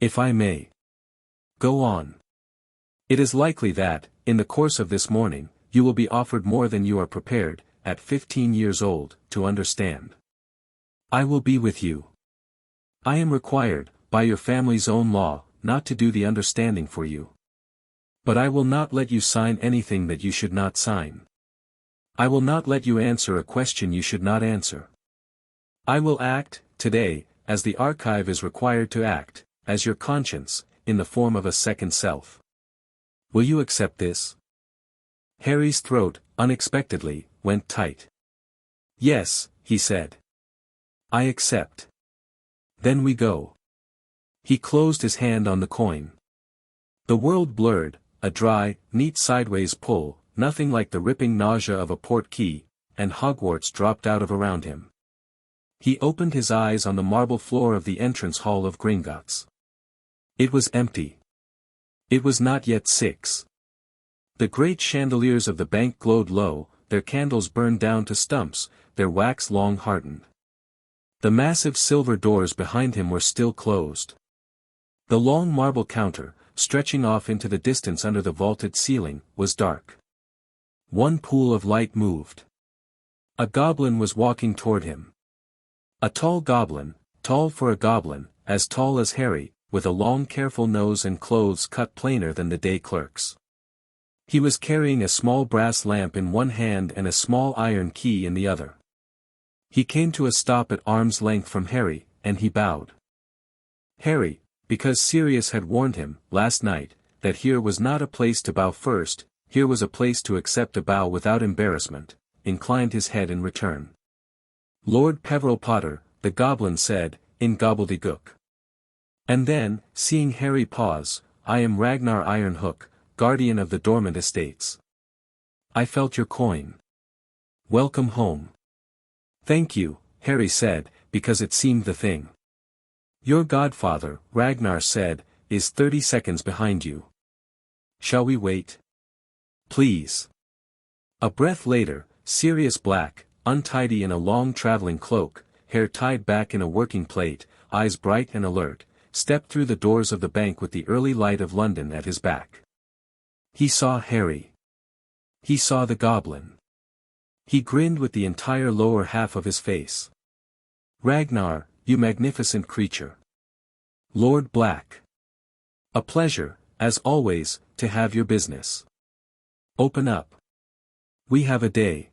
If I may. Go on. It is likely that, in the course of this morning, you will be offered more than you are prepared, at 15 years old, to understand. I will be with you. I am required, by your family's own law, not to do the understanding for you. But I will not let you sign anything that you should not sign. I will not let you answer a question you should not answer. I will act, today, as the archive is required to act, as your conscience, in the form of a second self. Will you accept this? Harry's throat, unexpectedly, went tight. Yes, he said. I accept. Then we go. He closed his hand on the coin. The world blurred, a dry, neat sideways pull, nothing like the ripping nausea of a port key, and Hogwarts dropped out of around him. He opened his eyes on the marble floor of the entrance hall of Gringotts. It was empty. It was not yet 6. The great chandeliers of the bank glowed low, their candles burned down to stumps, their wax long hardened. The massive silver doors behind him were still closed. The long marble counter, stretching off into the distance under the vaulted ceiling, was dark. One pool of light moved. A goblin was walking toward him. A tall goblin, tall for a goblin, as tall as Harry, with a long careful nose and clothes cut plainer than the day clerk's. He was carrying a small brass lamp in one hand and a small iron key in the other. He came to a stop at arm's length from Harry, and he bowed. Harry, because Sirius had warned him, last night, that here was not a place to bow first, here was a place to accept a bow without embarrassment, inclined his head in return. Lord Peveril Potter, the goblin said, in gobbledygook. And then, seeing Harry pause, I am Ragnar Ironhook, guardian of the dormant estates. I felt your coin. Welcome home. Thank you, Harry said, because it seemed the thing. Your godfather, Ragnar said, is 30 seconds behind you. Shall we wait? Please. A breath later, Sirius Black, untidy in a long traveling cloak, hair tied back in a working plait, eyes bright and alert, stepped through the doors of the bank with the early light of London at his back. He saw Harry. He saw the goblin. He grinned with the entire lower half of his face. Ragnar, you magnificent creature. Lord Black. A pleasure, as always, to have your business. Open up. We have a day.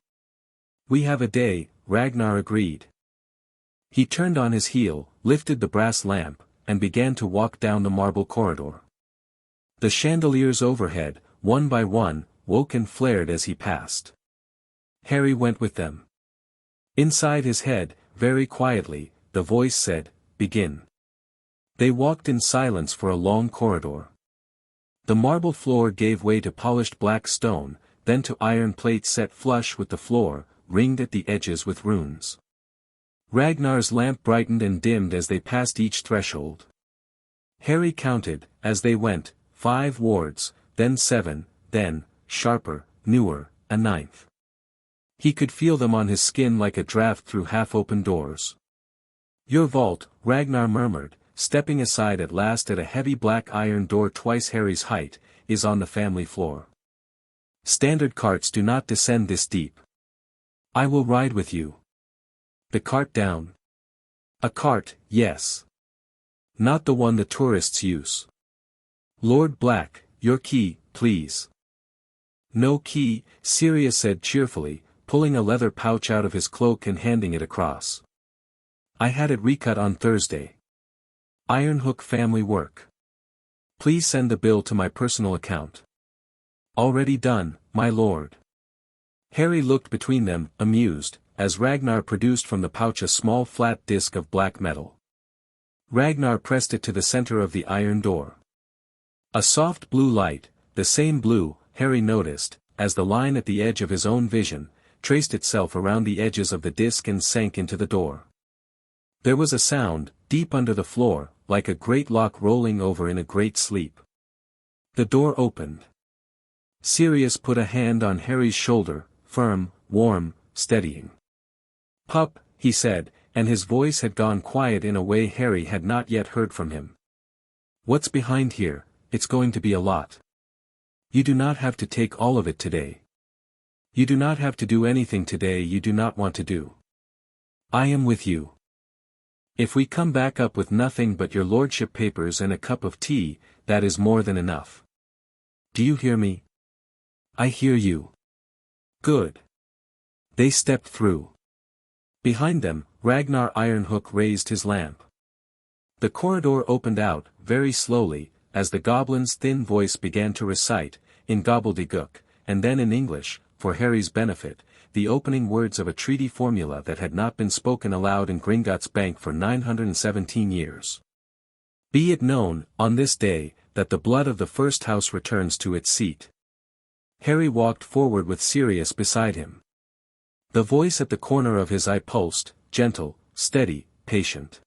We have a day, Ragnar agreed. He turned on his heel, lifted the brass lamp, and began to walk down the marble corridor. The chandeliers overhead, one by one, woke and flared as he passed. Harry went with them. Inside his head, very quietly, the voice said, "Begin." They walked in silence for a long corridor. The marble floor gave way to polished black stone, then to iron plates set flush with the floor, ringed at the edges with runes. Ragnar's lamp brightened and dimmed as they passed each threshold. Harry counted, as they went, 5 wards, then 7, then, sharper, newer, a 9th. He could feel them on his skin like a draft through half-open doors. "Your vault," Ragnar murmured, stepping aside at last at a heavy black iron door twice Harry's height, "is on the family floor. Standard carts do not descend this deep. I will ride with you." "The cart down?" "A cart, yes. Not the one the tourists use." "Lord Black, your key, please." "No key," Sirius said cheerfully, pulling a leather pouch out of his cloak and handing it across. "I had it recut on Thursday. Ironhook family work. Please send the bill to my personal account." "Already done, my lord." Harry looked between them, amused, as Ragnar produced from the pouch a small flat disc of black metal. Ragnar pressed it to the center of the iron door. A soft blue light, the same blue, Harry noticed, as the line at the edge of his own vision, traced itself around the edges of the disc and sank into the door. There was a sound, deep under the floor, like a great lock rolling over in a great sleep. The door opened. Sirius put a hand on Harry's shoulder, firm, warm, steadying. "Pup," he said, and his voice had gone quiet in a way Harry had not yet heard from him. "What's behind here? It's going to be a lot. You do not have to take all of it today. You do not have to do anything today you do not want to do. I am with you. If we come back up with nothing but your lordship papers and a cup of tea, that is more than enough. Do you hear me?" "I hear you." "Good." They stepped through. Behind them, Ragnar Ironhook raised his lamp. The corridor opened out, very slowly, as the goblin's thin voice began to recite, in gobbledygook, and then in English, for Harry's benefit, the opening words of a treaty formula that had not been spoken aloud in Gringotts Bank for 917 years. "Be it known, on this day, that the blood of the first house returns to its seat." Harry walked forward with Sirius beside him. The voice at the corner of his eye pulsed, gentle, steady, patient.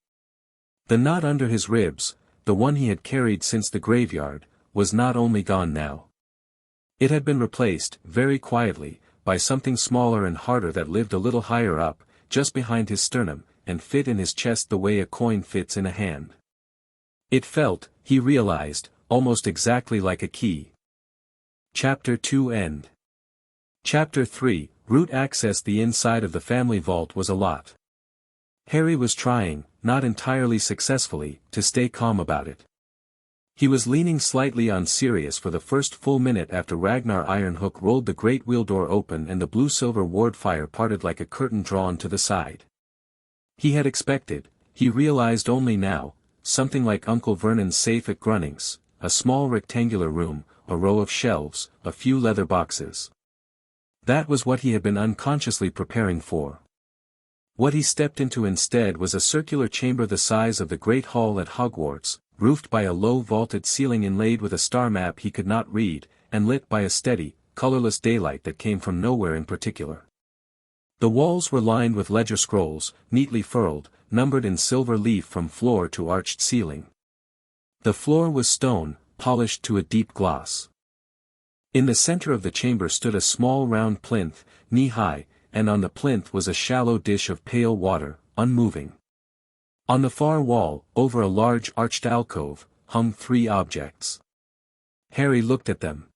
The knot under his ribs, the one he had carried since the graveyard, was not only gone now. It had been replaced, very quietly, by something smaller and harder that lived a little higher up, just behind his sternum, and fit in his chest the way a coin fits in a hand. It felt, he realized, almost exactly like a key. Chapter 2 End. Chapter 3, Root Access. The inside of the family vault was a lot. Harry was trying, not entirely successfully, to stay calm about it. He was leaning slightly on Sirius for the first full minute after Ragnar Ironhook rolled the great wheel door open and the blue-silver ward fire parted like a curtain drawn to the side. He had expected, he realized only now, something like Uncle Vernon's safe at Grunnings, a small rectangular room, a row of shelves, a few leather boxes. That was what he had been unconsciously preparing for. What he stepped into instead was a circular chamber the size of the Great Hall at Hogwarts, roofed by a low vaulted ceiling inlaid with a star map he could not read, and lit by a steady, colorless daylight that came from nowhere in particular. The walls were lined with ledger scrolls, neatly furled, numbered in silver leaf from floor to arched ceiling. The floor was stone, polished to a deep gloss. In the center of the chamber stood a small round plinth, knee-high, and on the plinth was a shallow dish of pale water, unmoving. On the far wall, over a large arched alcove, hung 3 objects. Harry looked at them.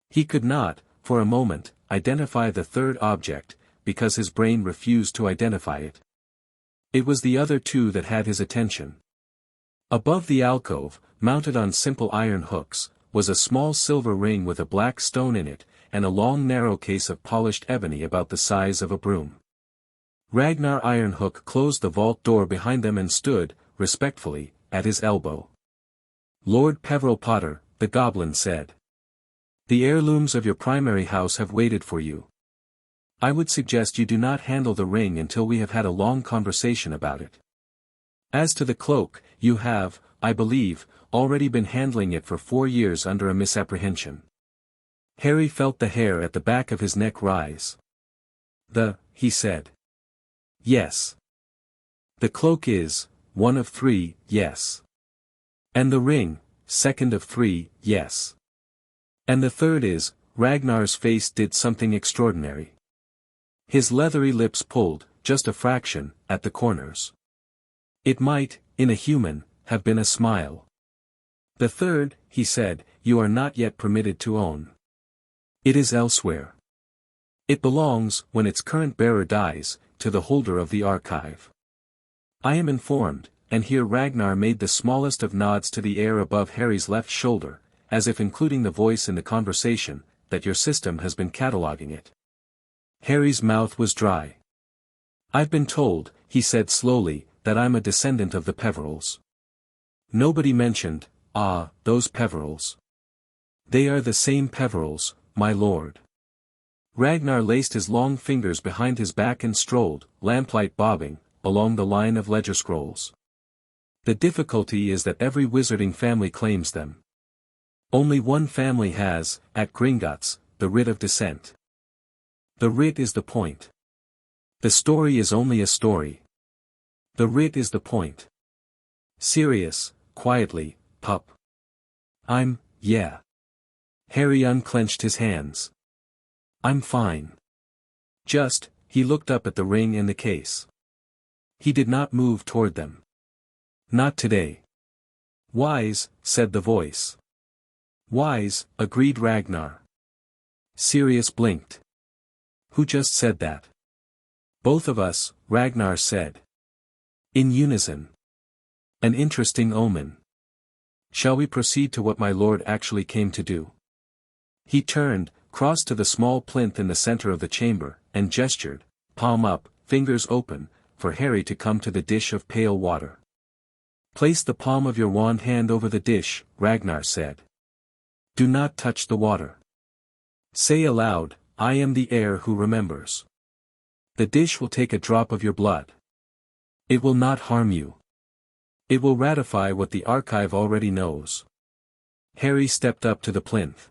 He could not, for a moment, identify the third object, because his brain refused to identify it. It was the other 2 that had his attention. Above the alcove, mounted on simple iron hooks, was a small silver ring with a black stone in it, and a long narrow case of polished ebony about the size of a broom. Ragnar Ironhook closed the vault door behind them and stood, respectfully, at his elbow. Lord Peveril Potter, the goblin said. The heirlooms of your primary house have waited for you. I would suggest you do not handle the ring until we have had a long conversation about it. As to the cloak, you have, I believe, already been handling it for 4 years under a misapprehension. Harry felt the hair at the back of his neck rise. He said. Yes. The cloak is, one of 3, yes. And the ring, second of 3, yes. And the third is, Ragnar's face did something extraordinary. His leathery lips pulled, just a fraction, at the corners. It might, in a human, have been a smile. The third, he said, you are not yet permitted to own. It is elsewhere. It belongs, when its current bearer dies, to the holder of the archive. I am informed, and here Ragnar made the smallest of nods to the air above Harry's left shoulder, as if including the voice in the conversation, that your system has been cataloguing it. Harry's mouth was dry. I've been told, he said slowly, that I'm a descendant of the Peverils. Nobody mentioned, those Peverils. They are the same Peverils, my lord. Ragnar laced his long fingers behind his back and strolled, lamplight bobbing, along the line of ledger scrolls. The difficulty is that every wizarding family claims them. Only one family has, at Gringotts, the writ of descent. The writ is the point. The story is only a story. The writ is the point. Sirius, quietly, pup. Yeah. Harry unclenched his hands. I'm fine. He looked up at the ring and the case. He did not move toward them. Not today. Wise, said the voice. Wise, agreed Ragnar. Sirius blinked. Who just said that? Both of us, Ragnar said. In unison. An interesting omen. Shall we proceed to what my lord actually came to do? He turned, crossed to the small plinth in the center of the chamber, and gestured, palm up, fingers open, for Harry to come to the dish of pale water. Place the palm of your wand hand over the dish, Ragnar said. Do not touch the water. Say aloud, I am the heir who remembers. The dish will take a drop of your blood. It will not harm you. It will ratify what the archive already knows. Harry stepped up to the plinth.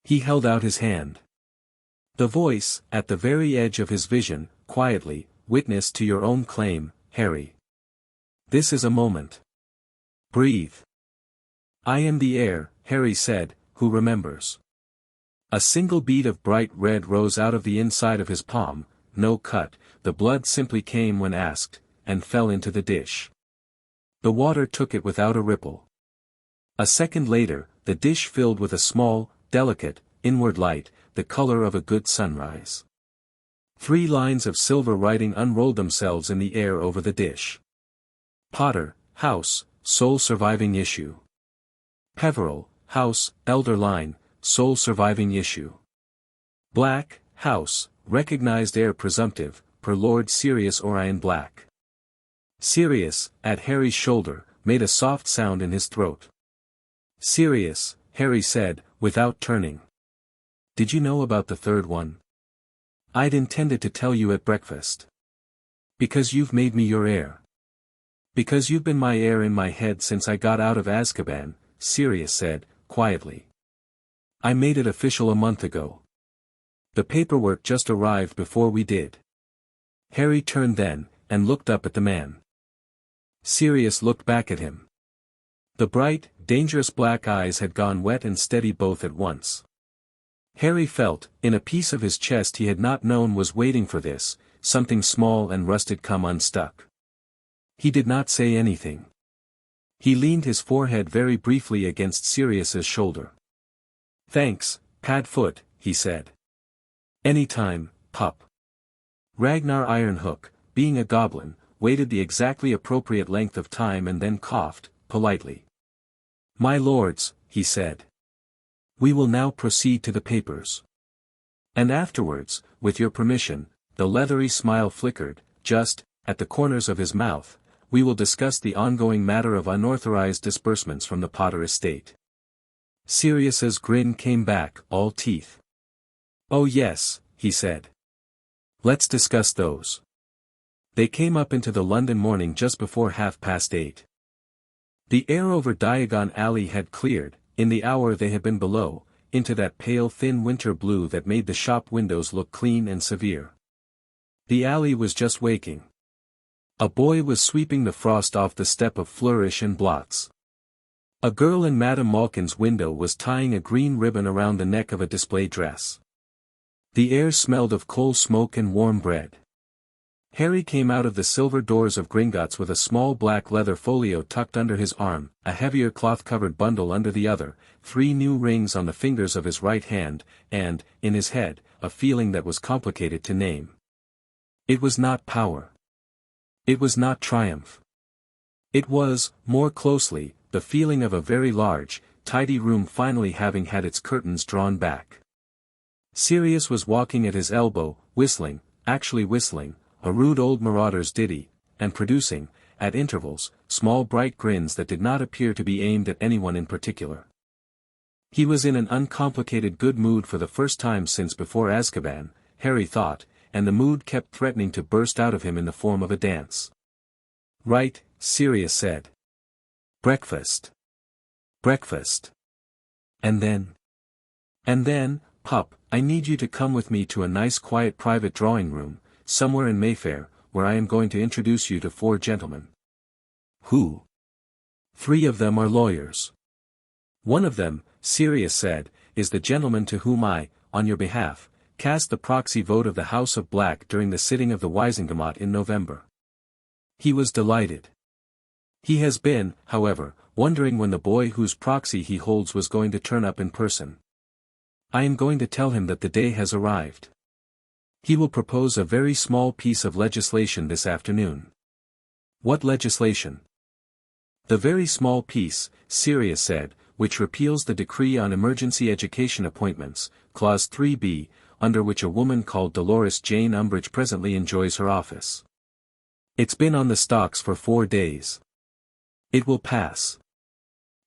He held out his hand. The voice, at the very edge of his vision, quietly, witness to your own claim, Harry. This is a moment. Breathe. I am the heir, Harry said, who remembers. A single bead of bright red rose out of the inside of his palm, no cut, the blood simply came when asked, and fell into the dish. The water took it without a ripple. A second later, the dish filled with a small, delicate, inward light, the color of a good sunrise. 3 lines of silver writing unrolled themselves in the air over the dish. Potter, House, sole surviving issue. Peveril, House, elder line, sole surviving issue. Black, House, recognized heir presumptive, per Lord Sirius Orion Black. Sirius, at Harry's shoulder, made a soft sound in his throat. Sirius, Harry said, without turning. Did you know about the third one? I'd intended to tell you at breakfast. Because you've made me your heir. Because you've been my heir in my head since I got out of Azkaban, Sirius said, quietly. I made it official a month ago. The paperwork just arrived before we did. Harry turned then, and looked up at the man. Sirius looked back at him. The bright, dangerous black eyes had gone wet and steady both at once. Harry felt, in a piece of his chest he had not known was waiting for this, something small and rusted come unstuck. He did not say anything. He leaned his forehead very briefly against Sirius's shoulder. Thanks, Padfoot, he said. Anytime, pup. Ragnar Ironhook, being a goblin, waited the exactly appropriate length of time and then coughed, politely. My lords, he said. We will now proceed to the papers. And afterwards, with your permission, the leathery smile flickered, just, at the corners of his mouth, we will discuss the ongoing matter of unauthorized disbursements from the Potter estate. Sirius's grin came back, all teeth. Oh yes, he said. Let's discuss those. They came up into the London morning just before 8:30. The air over Diagon Alley had cleared, in the hour they had been below, into that pale thin winter blue that made the shop windows look clean and severe. The alley was just waking. A boy was sweeping the frost off the step of Flourish and Blots. A girl in Madame Malkin's window was tying a green ribbon around the neck of a display dress. The air smelled of coal smoke and warm bread. Harry came out of the silver doors of Gringotts with a small black leather folio tucked under his arm, a heavier cloth-covered bundle under the other, 3 new rings on the fingers of his right hand, and, in his head, a feeling that was complicated to name. It was not power. It was not triumph. It was, more closely, the feeling of a very large, tidy room finally having had its curtains drawn back. Sirius was walking at his elbow, whistling, actually whistling, a rude old marauder's ditty, and producing, at intervals, small bright grins that did not appear to be aimed at anyone in particular. He was in an uncomplicated good mood for the first time since before Azkaban, Harry thought, and the mood kept threatening to burst out of him in the form of a dance. Right, Sirius said. Breakfast. Breakfast. And then, pup, I need you to come with me to a nice quiet private drawing room, somewhere in Mayfair, where I am going to introduce you to 4 gentlemen. Who? 3 of them are lawyers. One of them, Sirius said, is the gentleman to whom I, on your behalf, cast the proxy vote of the House of Black during the sitting of the Wizengamot in November. He was delighted. He has been, however, wondering when the boy whose proxy he holds was going to turn up in person. I am going to tell him that the day has arrived. He will propose a very small piece of legislation this afternoon. What legislation? The very small piece, Sirius said, which repeals the decree on emergency education appointments, Clause 3b, under which a woman called Dolores Jane Umbridge presently enjoys her office. It's been on the stocks for 4 days. It will pass.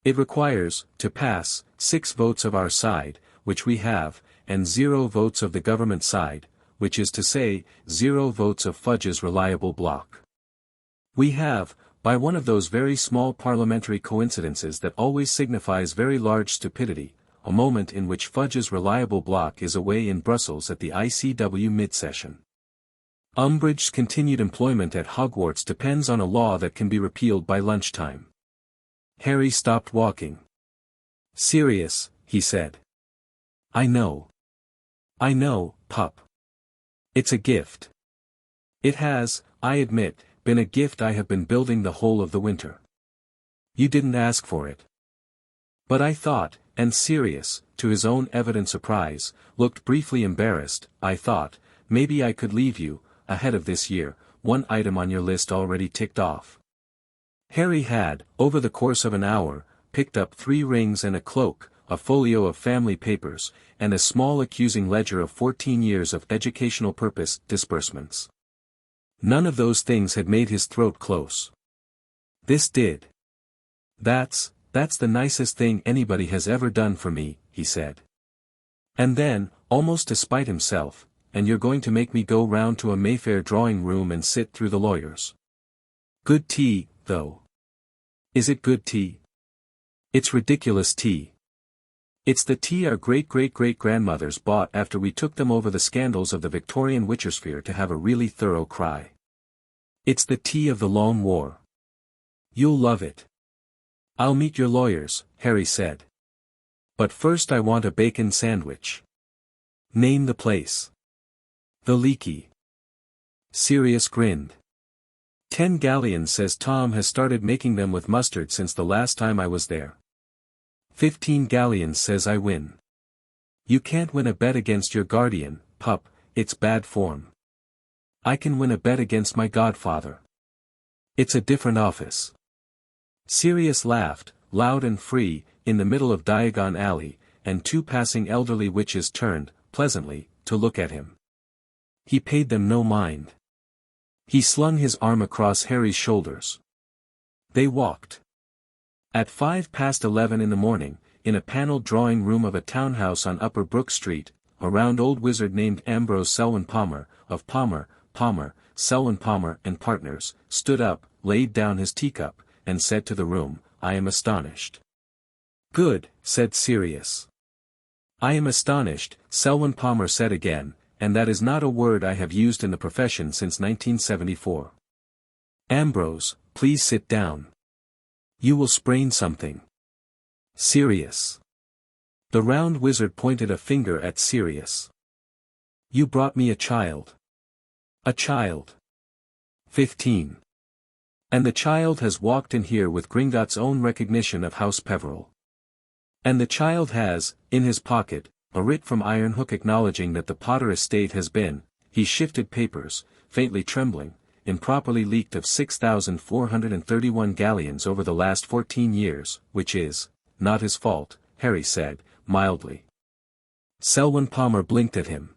It requires, to pass, 6 votes of our side, which we have, and 0 votes of the government side, which is to say, 0 votes of Fudge's reliable bloc. We have, by one of those very small parliamentary coincidences that always signifies very large stupidity, a moment in which Fudge's reliable bloc is away in Brussels at the ICW mid-session. Umbridge's continued employment at Hogwarts depends on a law that can be repealed by lunchtime. Harry stopped walking. Sirius, he said. I know, pup. It's a gift. It has, I admit, been a gift I have been building the whole of the winter. You didn't ask for it. But I thought, and Sirius, to his own evident surprise, looked briefly embarrassed, I thought, maybe I could leave you, ahead of this year, one item on your list already ticked off. Harry had, over the course of an hour, picked up 3 rings and a cloak, a folio of family papers, and a small accusing ledger of 14 years of educational purpose disbursements. None of those things had made his throat close. This did. That's the nicest thing anybody has ever done for me, he said. And then, almost despite himself, and you're going to make me go round to a Mayfair drawing room and sit through the lawyers. Good tea, though. Is it good tea? It's ridiculous tea. It's the tea our great-great-great-grandmothers bought after we took them over the scandals of the Victorian Witchersphere to have a really thorough cry. It's the tea of the long war. You'll love it. I'll meet your lawyers, Harry said. But first I want a bacon sandwich. Name the place. The Leaky. Sirius grinned. 10 galleons says Tom has started making them with mustard since the last time I was there. 15 galleons says I win. You can't win a bet against your guardian, pup, it's bad form. I can win a bet against my godfather. It's a different office. Sirius laughed, loud and free, in the middle of Diagon Alley, and 2 passing elderly witches turned, pleasantly, to look at him. He paid them no mind. He slung his arm across Harry's shoulders. They walked. At 11:05 in the morning, in a panelled drawing room of a townhouse on Upper Brook Street, a round old wizard named Ambrose Selwyn Palmer, of Palmer, Selwyn Palmer and Partners, stood up, laid down his teacup, and said to the room, "I am astonished." "Good," said Sirius. "I am astonished," Selwyn Palmer said again, "and that is not a word I have used in the profession since 1974. Ambrose, please sit down. You will sprain something." "Sirius." The round wizard pointed a finger at Sirius. "You brought me a child. A child. 15. And the child has walked in here with Gringotts' own recognition of House Peveril. And the child has, in his pocket, a writ from Ironhook acknowledging that the Potter estate has been," he shifted papers, faintly trembling, "improperly leaked of 6,431 galleons over the last 14 years, which is, not his fault," Harry said, mildly. Selwyn Palmer blinked at him.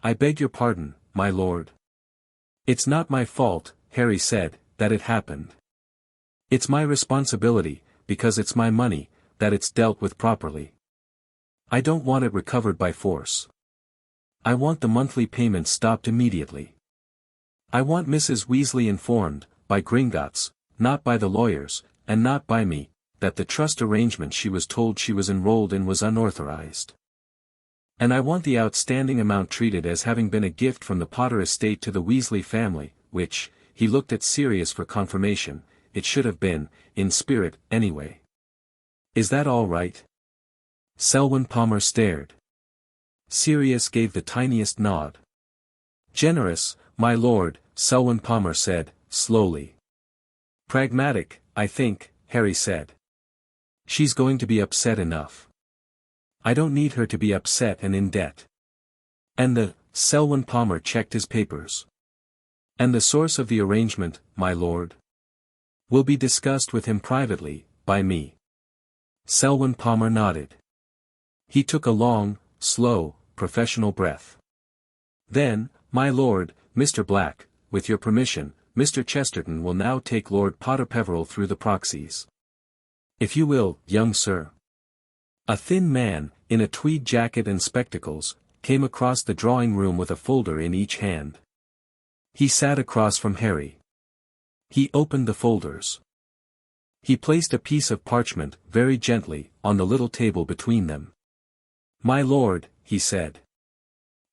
"I beg your pardon, my lord." "It's not my fault," Harry said, "that it happened. It's my responsibility, because it's my money, that it's dealt with properly. I don't want it recovered by force. I want the monthly payments stopped immediately. I want Mrs. Weasley informed, by Gringotts, not by the lawyers, and not by me, that the trust arrangement she was told she was enrolled in was unauthorized. And I want the outstanding amount treated as having been a gift from the Potter estate to the Weasley family, which," he looked at Sirius for confirmation, "it should have been, in spirit, anyway. Is that all right?" Selwyn Palmer stared. Sirius gave the tiniest nod. "Generous, my lord," Selwyn Palmer said, slowly. "Pragmatic, I think," Harry said. "She's going to be upset enough. I don't need her to be upset and in debt. And Selwyn Palmer checked his papers. "And the source of the arrangement, my lord, will be discussed with him privately, by me." Selwyn Palmer nodded. He took a long, slow, professional breath. "Then, my lord, Mr. Black, with your permission, Mr. Chesterton will now take Lord Potter Peveril through the proxies. If you will, young sir." A thin man, in a tweed jacket and spectacles, came across the drawing room with a folder in each hand. He sat across from Harry. He opened the folders. He placed a piece of parchment, very gently, on the little table between them. "My lord," he said.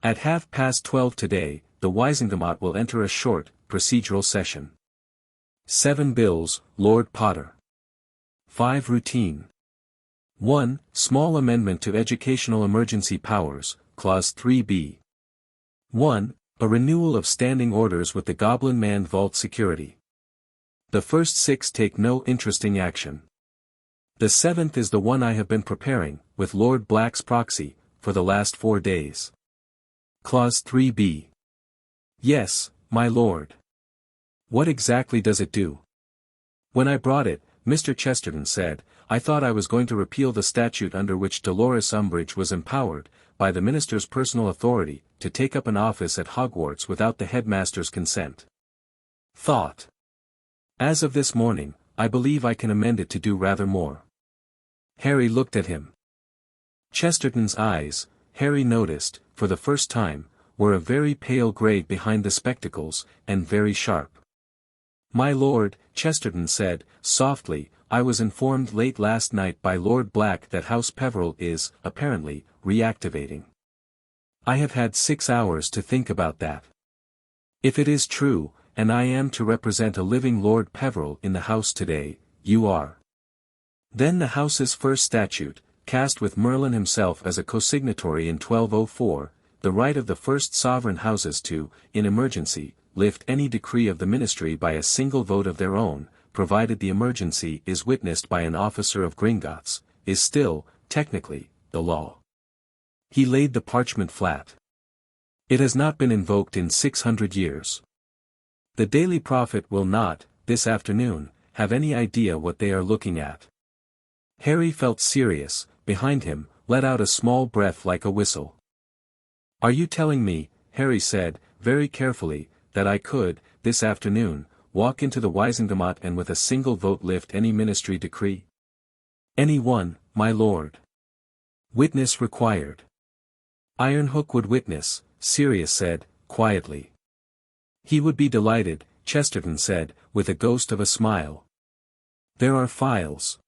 "At 12:30 today, the Wizengamot will enter a short, procedural session. 7 bills, Lord Potter. 5 routine. 1. Small amendment to Educational Emergency Powers, Clause 3b. 1. A renewal of standing orders with the Goblin Man Vault Security. The first 6 take no interesting action. The 7th is the one I have been preparing, with Lord Black's proxy, for the last 4 days. Clause 3b. Yes, my lord. What exactly does it do?" "When I brought it," Mr. Chesterton said, "I thought I was going to repeal the statute under which Dolores Umbridge was empowered, by the minister's personal authority, to take up an office at Hogwarts without the headmaster's consent. Thought. As of this morning, I believe I can amend it to do rather more." Harry looked at him. Chesterton's eyes, Harry noticed, for the first time, were a very pale grey behind the spectacles, and very sharp. "My lord," Chesterton said, softly, "I was informed late last night by Lord Black that House Peveril is, apparently, reactivating. I have had 6 hours to think about that. If it is true, and I am to represent a living Lord Peveril in the house today, you are. Then the house's first statute, cast with Merlin himself as a co-signatory in 1204, the right of the first sovereign houses to, in emergency, lift any decree of the ministry by a single vote of their own, provided the emergency is witnessed by an officer of Gringotts, is still, technically, the law." He laid the parchment flat. "It has not been invoked in 600 years. The Daily Prophet will not, this afternoon, have any idea what they are looking at." Harry felt Sirius, behind him, let out a small breath like a whistle. "Are you telling me," Harry said, very carefully, that I could, this afternoon, walk into the Wizengamot and with a single vote lift any ministry decree? Any one, my lord. Witness required. Ironhook would witness, Sirius said, quietly. He would be delighted, Chesterton said, with a ghost of a smile. There are files.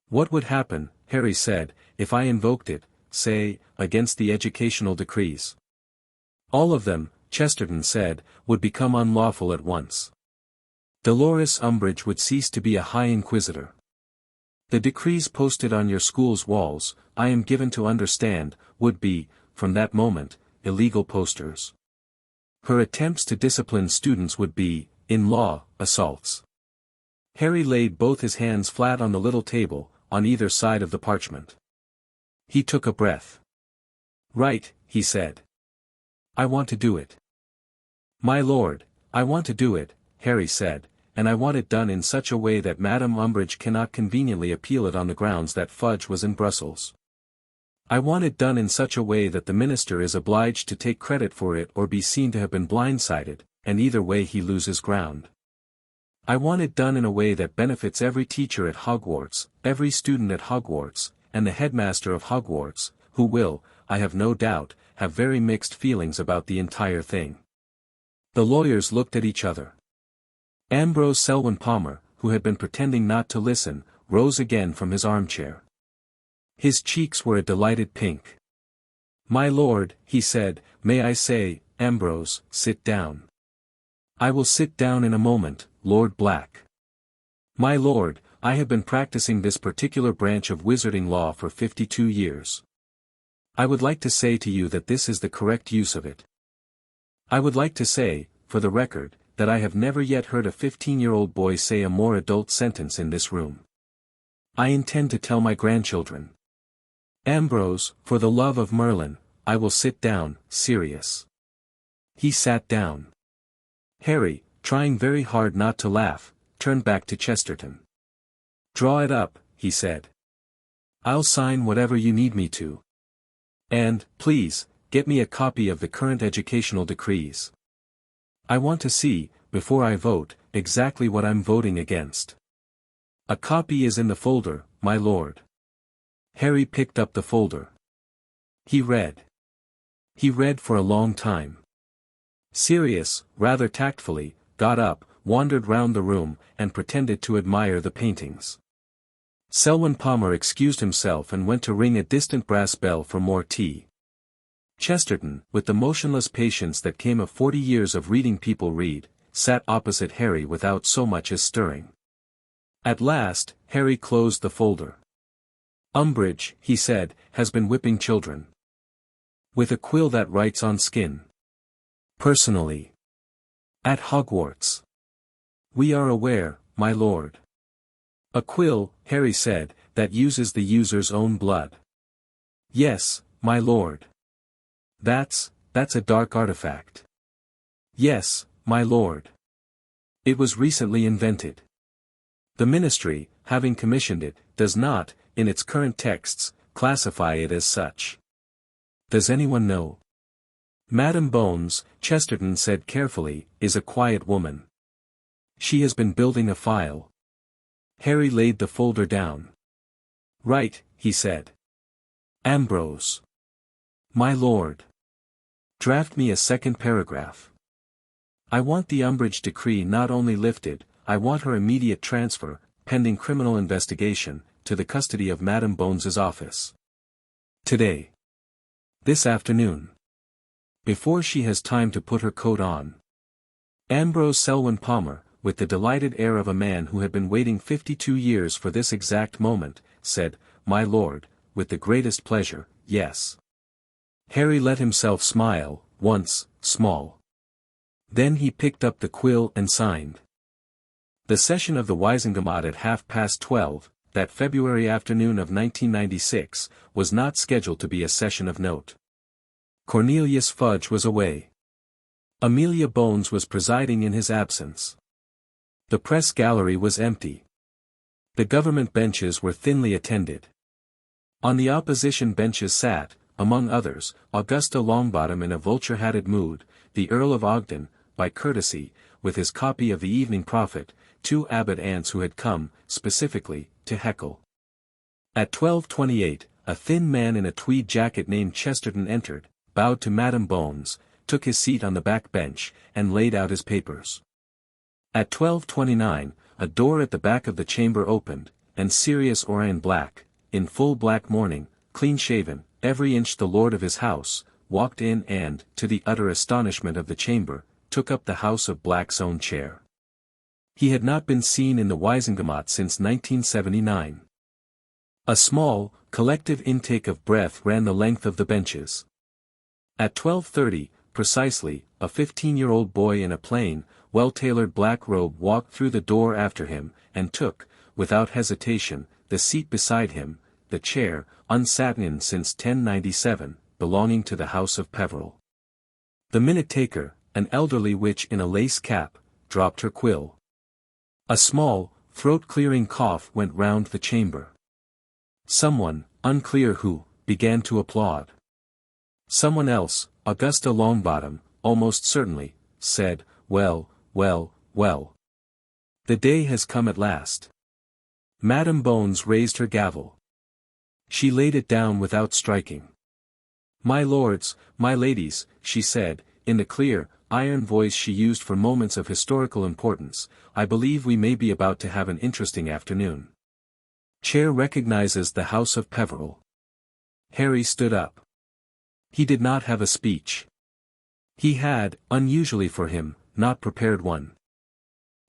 What would happen, Harry said, if I invoked it, say, against the educational decrees? All of them, Chesterton said, would become unlawful at once. Dolores Umbridge would cease to be a High Inquisitor. The decrees posted on your school's walls, I am given to understand, would be, from that moment, illegal posters. Her attempts to discipline students would be, in law, assaults. Harry laid both his hands flat on the little table, on either side of the parchment. He took a breath. Right, he said. I want to do it. My lord, I want to do it, Harry said, and I want it done in such a way that Madame Umbridge cannot conveniently appeal it on the grounds that Fudge was in Brussels. I want it done in such a way that the minister is obliged to take credit for it or be seen to have been blindsided, and either way he loses ground. I want it done in a way that benefits every teacher at Hogwarts, every student at Hogwarts, and the headmaster of Hogwarts, who will, I have no doubt, have very mixed feelings about the entire thing. The lawyers looked at each other. Ambrose Selwyn Palmer, who had been pretending not to listen, rose again from his armchair. His cheeks were a delighted pink. My lord, he said, may I say, Ambrose, sit down. I will sit down in a moment, Lord Black. My lord, I have been practicing this particular branch of wizarding law for 52 years. I would like to say to you that this is the correct use of it. I would like to say, for the record, that I have never yet heard a 15-year-old boy say a more adult sentence in this room. I intend to tell my grandchildren. Ambrose, for the love of Merlin, I will sit down, Sirius. He sat down. Harry, trying very hard not to laugh, turned back to Chesterton. Draw it up, he said. I'll sign whatever you need me to. And, please, get me a copy of the current educational decrees. I want to see, before I vote, exactly what I'm voting against. A copy is in the folder, my lord. Harry picked up the folder. He read. He read for a long time. Sirius, rather tactfully, got up, wandered round the room, and pretended to admire the paintings. Selwyn Palmer excused himself and went to ring a distant brass bell for more tea. Chesterton, with the motionless patience that came of 40 years of reading people read, sat opposite Harry without so much as stirring. At last, Harry closed the folder. Umbridge, he said, has been whipping children. With a quill that writes on skin. Personally. At Hogwarts. We are aware, my lord. A quill, Harry said, that uses the user's own blood. Yes, my lord. That's a dark artifact. Yes, my lord. It was recently invented. The ministry, having commissioned it, does not, in its current texts, classify it as such. Does anyone know? Madame Bones, Chesterton said carefully, is a quiet woman. She has been building a file. Harry laid the folder down. Right, he said. Ambrose. My lord. Draft me a second paragraph. I want the Umbridge decree not only lifted, I want her immediate transfer, pending criminal investigation, to the custody of Madame Bones's office. Today. This afternoon. Before she has time to put her coat on. Ambrose Selwyn Palmer, with the delighted air of a man who had been waiting 52 years for this exact moment, said, My lord, with the greatest pleasure, yes. Harry let himself smile, once, small. Then he picked up the quill and signed. The session of the Wizengamot at 12:30, that February afternoon of 1996, was not scheduled to be a session of note. Cornelius Fudge was away. Amelia Bones was presiding in his absence. The press gallery was empty. The government benches were thinly attended. On the opposition benches sat, among others, Augusta Longbottom in a vulture-hatted mood, the Earl of Ogden, by courtesy, with his copy of the Evening Prophet, 2 abbot aunts who had come, specifically, to heckle. At 12:28, a thin man in a tweed jacket named Chesterton entered, bowed to Madame Bones, took his seat on the back bench, and laid out his papers. At 12:29, a door at the back of the chamber opened, and Sirius Orion Black, in full black mourning, clean-shaven, every inch the lord of his house, walked in and, to the utter astonishment of the chamber, took up the House of Black's own chair. He had not been seen in the Wizengamot since 1979. A small, collective intake of breath ran the length of the benches. At 12:30, precisely, a 15-year-old boy in a plain, well-tailored black robe walked through the door after him, and took, without hesitation, the seat beside him, the chair, unsat in since 1097, belonging to the House of Peveril. The minute-taker, an elderly witch in a lace cap, dropped her quill. A small, throat-clearing cough went round the chamber. Someone, unclear who, began to applaud. Someone else, Augusta Longbottom, almost certainly, said, "Well, well, well. The day has come at last." Madame Bones raised her gavel. She laid it down without striking. "My lords, my ladies," she said, in the clear, iron voice she used for moments of historical importance, "I believe we may be about to have an interesting afternoon. Chair recognizes the House of Peveril." Harry stood up. He did not have a speech. He had, unusually for him, not prepared one.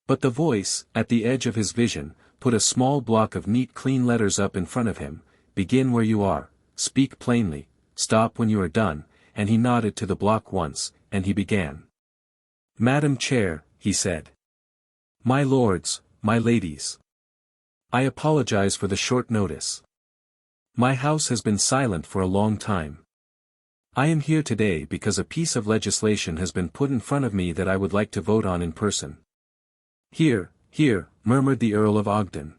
But the voice, at the edge of his vision, put a small block of neat clean letters up in front of him: "Begin where you are, speak plainly, stop when you are done," and he nodded to the block once, and he began. "Madam Chair," he said. "My lords, my ladies. I apologize for the short notice. My house has been silent for a long time. I am here today because a piece of legislation has been put in front of me that I would like to vote on in person." "Here, here," murmured the Earl of Ogden.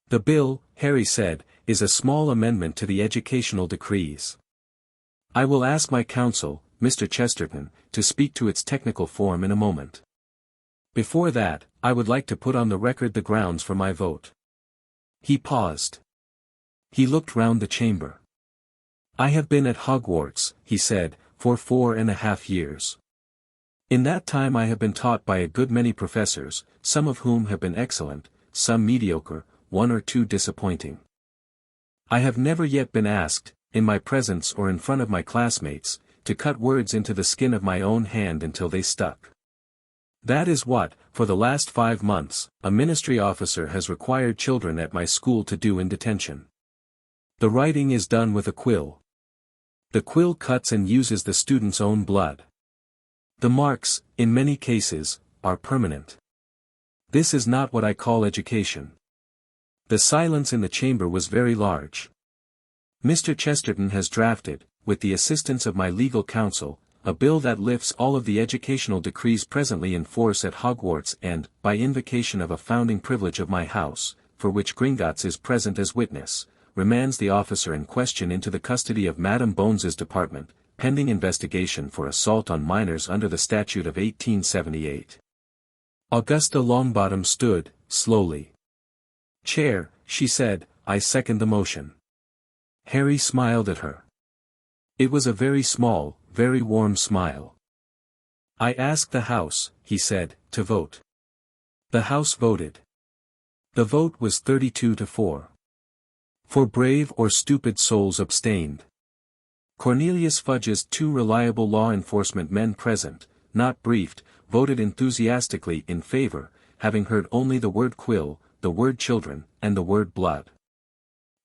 "The bill," Harry said, "is a small amendment to the educational decrees. I will ask my counsel, Mr. Chesterton, to speak to its technical form in a moment. Before that, I would like to put on the record the grounds for my vote." He paused. He looked round the chamber. "I have been at Hogwarts," he said, "for 4.5 years. In that time I have been taught by a good many professors, some of whom have been excellent, some mediocre, one or two disappointing. I have never yet been asked, in my presence or in front of my classmates, to cut words into the skin of my own hand until they stuck. That is what, for the last 5 months, a ministry officer has required children at my school to do in detention. The writing is done with a quill. The quill cuts and uses the student's own blood. The marks, in many cases, are permanent. This is not what I call education." The silence in the chamber was very large. "Mr. Chesterton has drafted, with the assistance of my legal counsel, a bill that lifts all of the educational decrees presently in force at Hogwarts and, by invocation of a founding privilege of my house, for which Gringotts is present as witness, remands the officer in question into the custody of Madame Bones's department, pending investigation for assault on minors under the statute of 1878. Augusta Longbottom stood, slowly. "Chair," she said, "I second the motion." Harry smiled at her. It was a very small, very warm smile. "I ask the House," he said, "to vote." The House voted. The vote was 32 to 4. 4 brave or stupid souls abstained. Cornelius Fudge's 2 reliable law enforcement men present, not briefed, voted enthusiastically in favor, having heard only the word quill, the word children, and the word blood.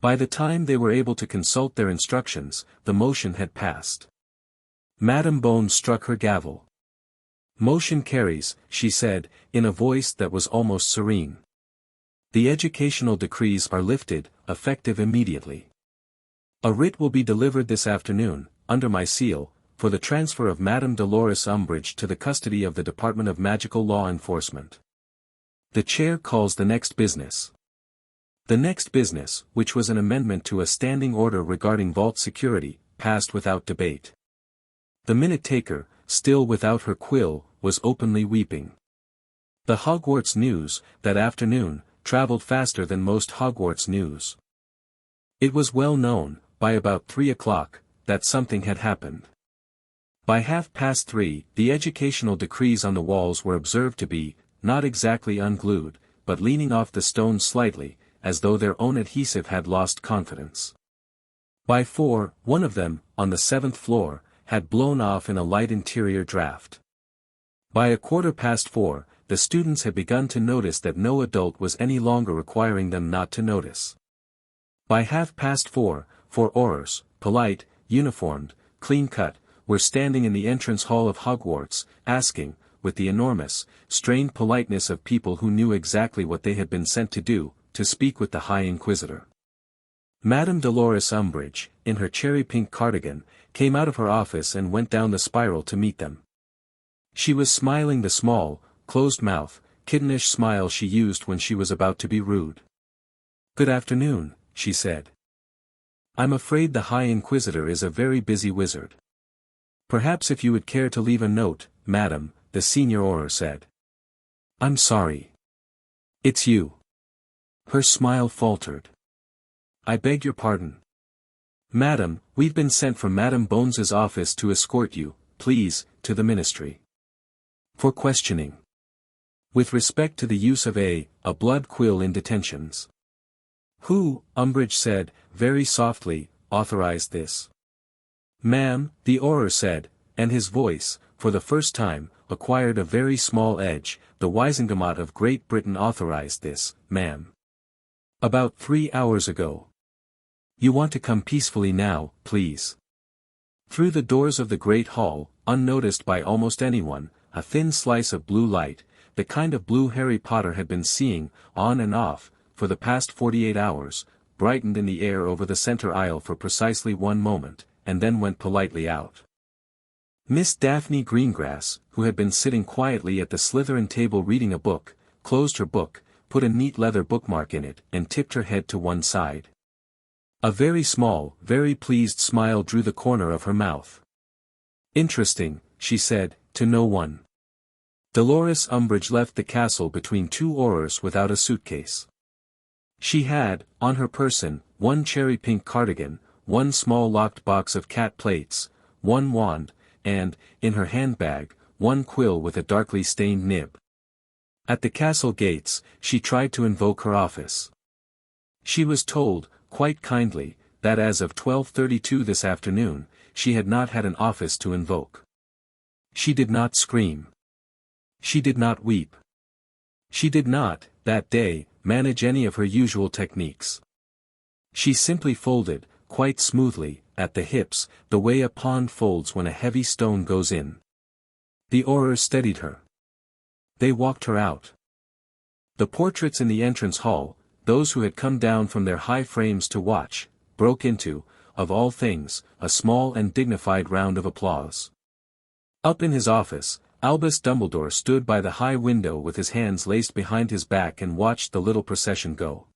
By the time they were able to consult their instructions, the motion had passed. Madame Bones struck her gavel. "Motion carries," she said, in a voice that was almost serene. "The educational decrees are lifted, effective immediately. A writ will be delivered this afternoon, under my seal, for the transfer of Madame Dolores Umbridge to the custody of the Department of Magical Law Enforcement. The chair calls the next business." The next business, which was an amendment to a standing order regarding vault security, passed without debate. The minute-taker, still without her quill, was openly weeping. The Hogwarts news, that afternoon, traveled faster than most Hogwarts news. It was well known, by about 3 o'clock, that something had happened. By 3:30, the educational decrees on the walls were observed to be, not exactly unglued, but leaning off the stones slightly, as though their own adhesive had lost confidence. By 4, one of them, on the 7th floor, had blown off in a light interior draft. By 4:15, the students had begun to notice that no adult was any longer requiring them not to notice. By 4:30, 4 Aurors, polite, uniformed, clean-cut, were standing in the entrance hall of Hogwarts, asking, with the enormous, strained politeness of people who knew exactly what they had been sent to do, to speak with the High Inquisitor. Madame Dolores Umbridge, in her cherry-pink cardigan, came out of her office and went down the spiral to meet them. She was smiling the small, closed-mouth, kittenish smile she used when she was about to be rude. "Good afternoon," she said. "I'm afraid the High Inquisitor is a very busy wizard. Perhaps if you would care to leave a note, madam," the senior Auror said. "I'm sorry. It's you." Her smile faltered. "I beg your pardon. Madam, we've been sent from Madame Bones's office to escort you, please, to the ministry. For questioning. With respect to the use of a blood quill in detentions." "Who," Umbridge said, very softly, "authorized this?" "Ma'am," the Auror said, and his voice, for the first time, acquired a very small edge, "the Wizengamot of Great Britain authorized this, ma'am. About 3 hours ago. You want to come peacefully now, please." Through the doors of the Great Hall, unnoticed by almost anyone, a thin slice of blue light, the kind of blue Harry Potter had been seeing, on and off, for the past 48 hours, brightened in the air over the center aisle for precisely 1 moment, and then went politely out. Miss Daphne Greengrass, who had been sitting quietly at the Slytherin table reading a book, closed her book, put a neat leather bookmark in it, and tipped her head to one side. A very small, very pleased smile drew the corner of her mouth. "Interesting," she said, to no one. Dolores Umbridge left the castle between 2 Aurors without a suitcase. She had, on her person, 1 cherry-pink cardigan, 1 small locked box of cat plates, 1 wand, and, in her handbag, 1 quill with a darkly stained nib. At the castle gates, she tried to invoke her office. She was told, quite kindly, that as of 12:32 this afternoon, she had not had an office to invoke. She did not scream. She did not weep. She did not, that day, manage any of her usual techniques. She simply folded, quite smoothly, at the hips, the way a pond folds when a heavy stone goes in. The Aurors steadied her. They walked her out. The portraits in the entrance hall, those who had come down from their high frames to watch, broke into, of all things, a small and dignified round of applause. Up in his office, Albus Dumbledore stood by the high window with his hands laced behind his back and watched the little procession go.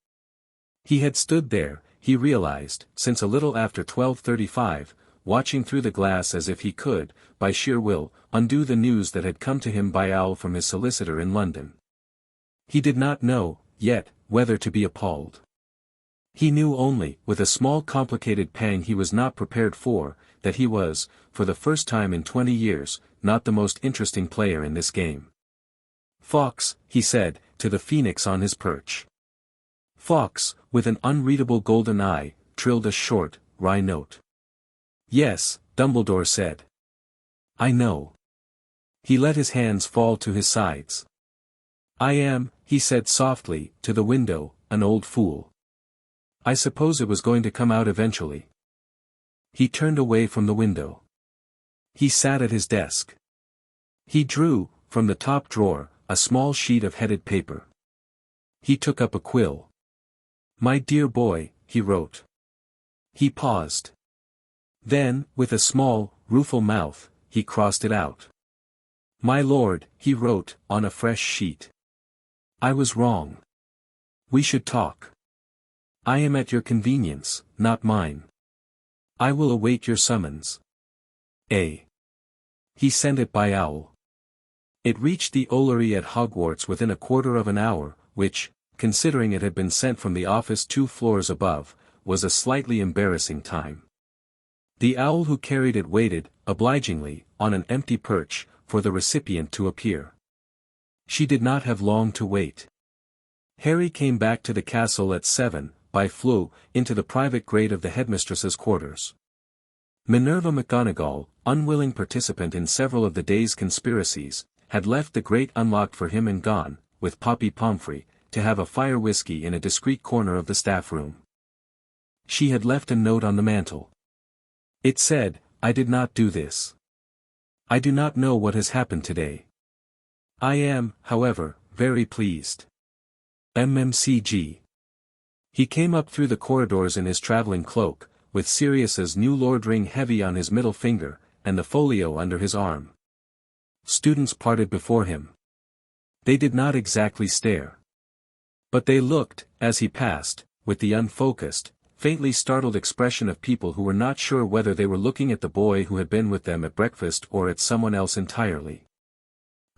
He had stood there, he realized, since a little after 12:35, watching through the glass as if he could, by sheer will, undo the news that had come to him by owl from his solicitor in London. He did not know, yet, whether to be appalled. He knew only, with a small complicated pang he was not prepared for, that he was, for the first time in 20 years, not the most interesting player in this game. "Fawkes," he said, to the phoenix on his perch. Fawkes, with an unreadable golden eye, trilled a short, wry note. "Yes," Dumbledore said. "I know." He let his hands fall to his sides. "I am," he said softly, to the window, "an old fool. I suppose it was going to come out eventually." He turned away from the window. He sat at his desk. He drew, from the top drawer, a small sheet of headed paper. He took up a quill. "My dear boy," he wrote. He paused. Then, with a small, rueful mouth, he crossed it out. "My lord," he wrote, on a fresh sheet. "I was wrong. We should talk. I am at your convenience, not mine. I will await your summons. A. He sent it by owl. It reached the Ollery at Hogwarts within a quarter of an hour, which, considering it had been sent from the office 2 floors above, was a slightly embarrassing time. The owl who carried it waited, obligingly, on an empty perch, for the recipient to appear. She did not have long to wait. Harry came back to the castle at 7, by Floo, into the private grate of the headmistress's quarters. Minerva McGonagall, unwilling participant in several of the day's conspiracies, had left the grate unlocked for him and gone, with Poppy Pomfrey, to have a fire whiskey in a discreet corner of the staff room. She had left a note on the mantel. It said, "I did not do this. I do not know what has happened today. I am, however, very pleased. MMCG." He came up through the corridors in his traveling cloak, with Sirius's new lord ring heavy on his middle finger, and the folio under his arm. Students parted before him. They did not exactly stare. But they looked, as he passed, with the unfocused, faintly startled expression of people who were not sure whether they were looking at the boy who had been with them at breakfast or at someone else entirely.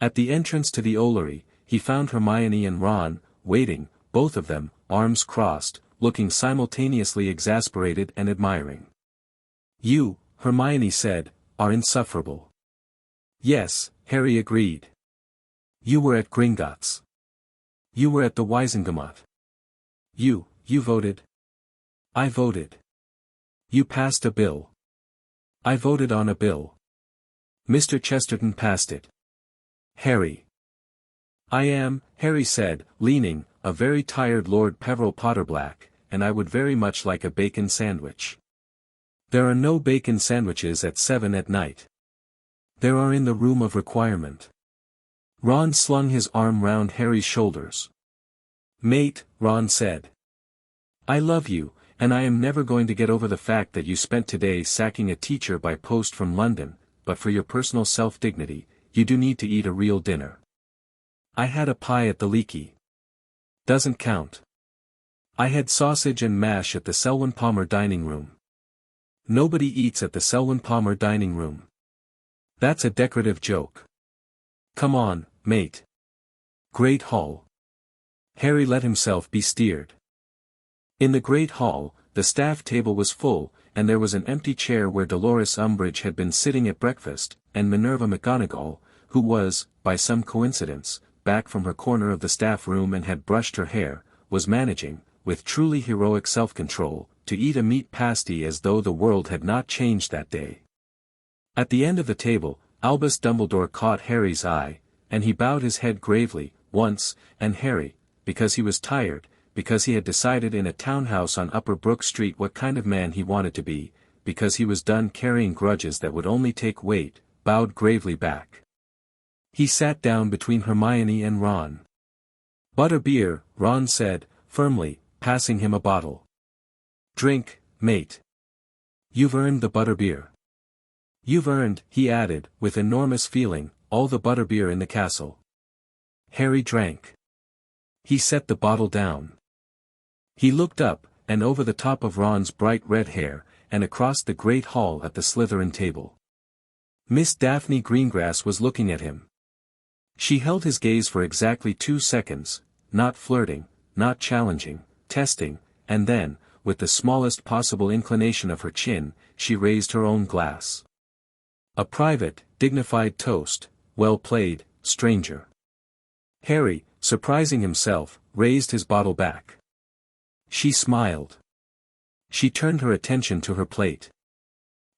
At the entrance to the Ollery, he found Hermione and Ron, waiting, both of them, arms crossed, looking simultaneously exasperated and admiring. "You," Hermione said, "are insufferable." "Yes," Harry agreed. "You were at Gringotts. You were at the Wizengamot. You voted." "I voted." "You passed a bill." "I voted on a bill." "Mr. Chesterton passed it." "Harry." "I am," Harry said, leaning, "a very tired Lord Peveril Potterblack, and I would very much like a bacon sandwich." "There are no bacon sandwiches at 7 at night. There are in the room of requirement." Ron slung his arm round Harry's shoulders. "Mate," Ron said. "I love you, and I am never going to get over the fact that you spent today sacking a teacher by post from London, but for your personal self-dignity, you do need to eat a real dinner. I had a pie at the Leaky. Doesn't count. I had sausage and mash at the Selwyn Palmer dining room. Nobody eats at the Selwyn Palmer dining room. That's a decorative joke. Come on, mate. Great Hall." Harry let himself be steered. In the Great Hall, the staff table was full, and there was an empty chair where Dolores Umbridge had been sitting at breakfast, and Minerva McGonagall, who was, by some coincidence, back from her corner of the staff room and had brushed her hair, was managing, with truly heroic self-control, to eat a meat pasty as though the world had not changed that day. At the end of the table, Albus Dumbledore caught Harry's eye, and he bowed his head gravely, once, and Harry, because he was tired, because he had decided in a townhouse on Upper Brook Street what kind of man he wanted to be, because he was done carrying grudges that would only take weight, bowed gravely back. He sat down between Hermione and Ron. "Butterbeer," Ron said, firmly, passing him a bottle. "Drink, mate. You've earned the butterbeer. You've earned," he added, with enormous feeling, "all the butterbeer in the castle." Harry drank. He set the bottle down. He looked up, and over the top of Ron's bright red hair, and across the great hall at the Slytherin table. Miss Daphne Greengrass was looking at him. She held his gaze for exactly 2 seconds, not flirting, not challenging, testing, and then, with the smallest possible inclination of her chin, she raised her own glass. A private, dignified toast, "Well played, stranger." Harry, surprising himself, raised his bottle back. She smiled. She turned her attention to her plate.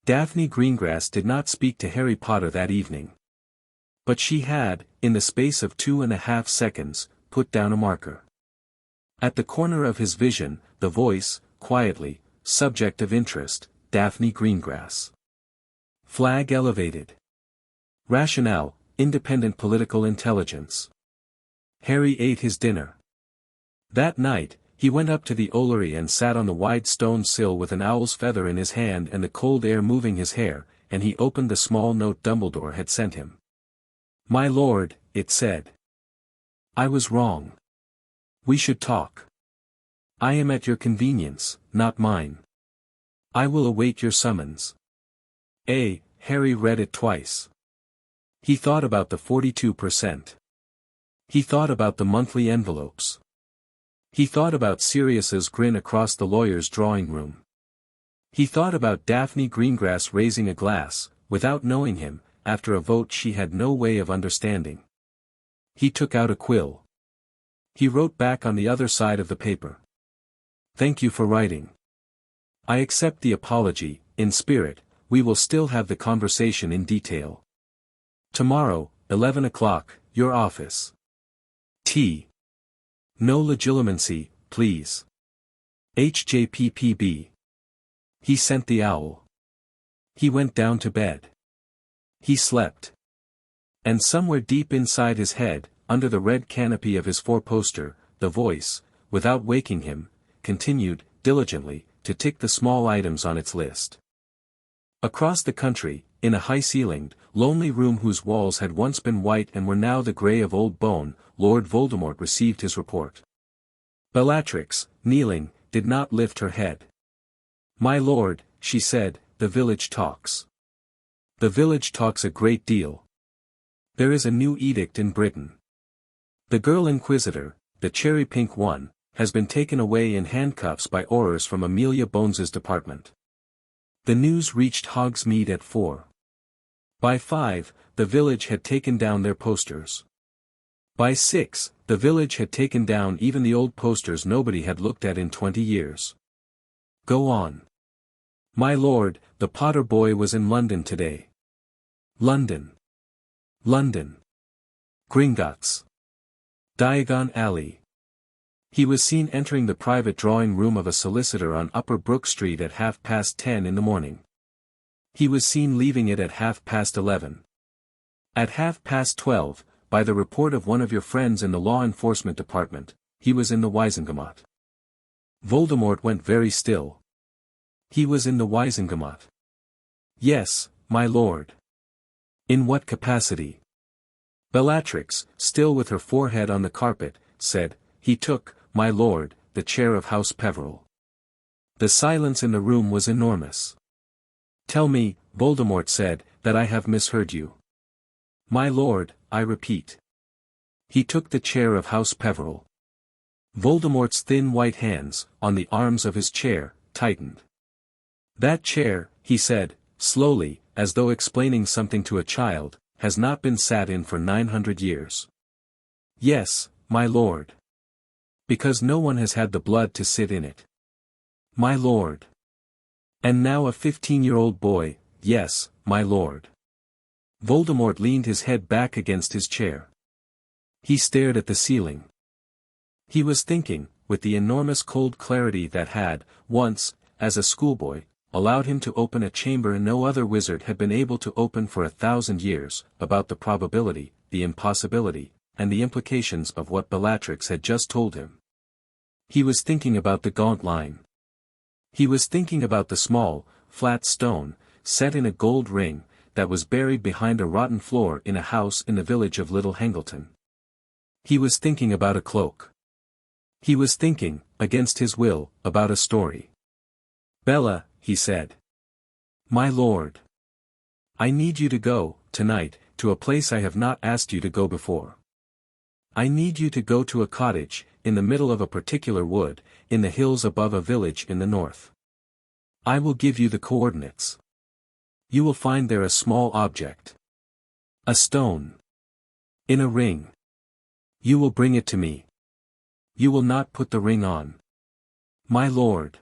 Daphne Greengrass did not speak to Harry Potter that evening. But she had, in the space of 2.5 seconds, put down a marker. At the corner of his vision, the voice, quietly, "Subject of interest, Daphne Greengrass. Flag elevated. Rationale, independent political intelligence." Harry ate his dinner. That night, he went up to the Ollery and sat on the wide stone sill with an owl's feather in his hand and the cold air moving his hair, and he opened the small note Dumbledore had sent him. "My lord," it said. "I was wrong. We should talk. I am at your convenience, not mine. I will await your summons. Harry read it twice. He thought about the 42%. He thought about the monthly envelopes. He thought about Sirius's grin across the lawyer's drawing room. He thought about Daphne Greengrass raising a glass, without knowing him, after a vote she had no way of understanding. He took out a quill. He wrote back on the other side of the paper. Thank you for writing. I accept the apology, in spirit. We will still have the conversation in detail. Tomorrow, 11 o'clock, your office. T. No legilimency, please. HJPPB. He sent the owl. He went down to bed. He slept. And somewhere deep inside his head, under the red canopy of his four-poster, the voice, without waking him, continued, diligently, to tick the small items on its list. Across the country, in a high-ceilinged, lonely room whose walls had once been white and were now the grey of old bone, Lord Voldemort received his report. Bellatrix, kneeling, did not lift her head. My lord, she said, the village talks. The village talks a great deal. There is a new edict in Britain. The girl inquisitor, the cherry-pink one, has been taken away in handcuffs by Aurors from Amelia Bones's department. The news reached Hogsmeade at 4. By 5, the village had taken down their posters. By 6, the village had taken down even the old posters nobody had looked at in 20 years. Go on. My lord, the Potter boy was in London today. London. London. Gringotts. Diagon Alley. He was seen entering the private drawing room of a solicitor on Upper Brook Street at 10:30 in the morning. He was seen leaving it at 11:30. At 12:30, by the report of one of your friends in the law enforcement department, he was in the Wizengamot. Voldemort went very still. He was in the Wizengamot. Yes, my lord. In what capacity? Bellatrix, still with her forehead on the carpet, said, he took, my lord, the chair of House Peverell. The silence in the room was enormous. Tell me, Voldemort said, that I have misheard you. My lord, I repeat. He took the chair of House Peverell. Voldemort's thin white hands, on the arms of his chair, tightened. That chair, he said, slowly, as though explaining something to a child, has not been sat in for 900 years. Yes, my lord. Because no one has had the blood to sit in it. My lord. And now a 15-year-old boy, yes, my lord. Voldemort leaned his head back against his chair. He stared at the ceiling. He was thinking, with the enormous cold clarity that had, once, as a schoolboy, allowed him to open a chamber no other wizard had been able to open for 1,000 years, about the probability, the impossibility, and the implications of what Bellatrix had just told him. He was thinking about the gaunt line. He was thinking about the small, flat stone, set in a gold ring, that was buried behind a rotten floor in a house in the village of Little Hangleton. He was thinking about a cloak. He was thinking, against his will, about a story. Bella, he said. My lord. I need you to go, tonight, to a place I have not asked you to go before. I need you to go to a cottage, in the middle of a particular wood, in the hills above a village in the north. I will give you the coordinates. You will find there a small object. A stone. In a ring. You will bring it to me. You will not put the ring on. My lord.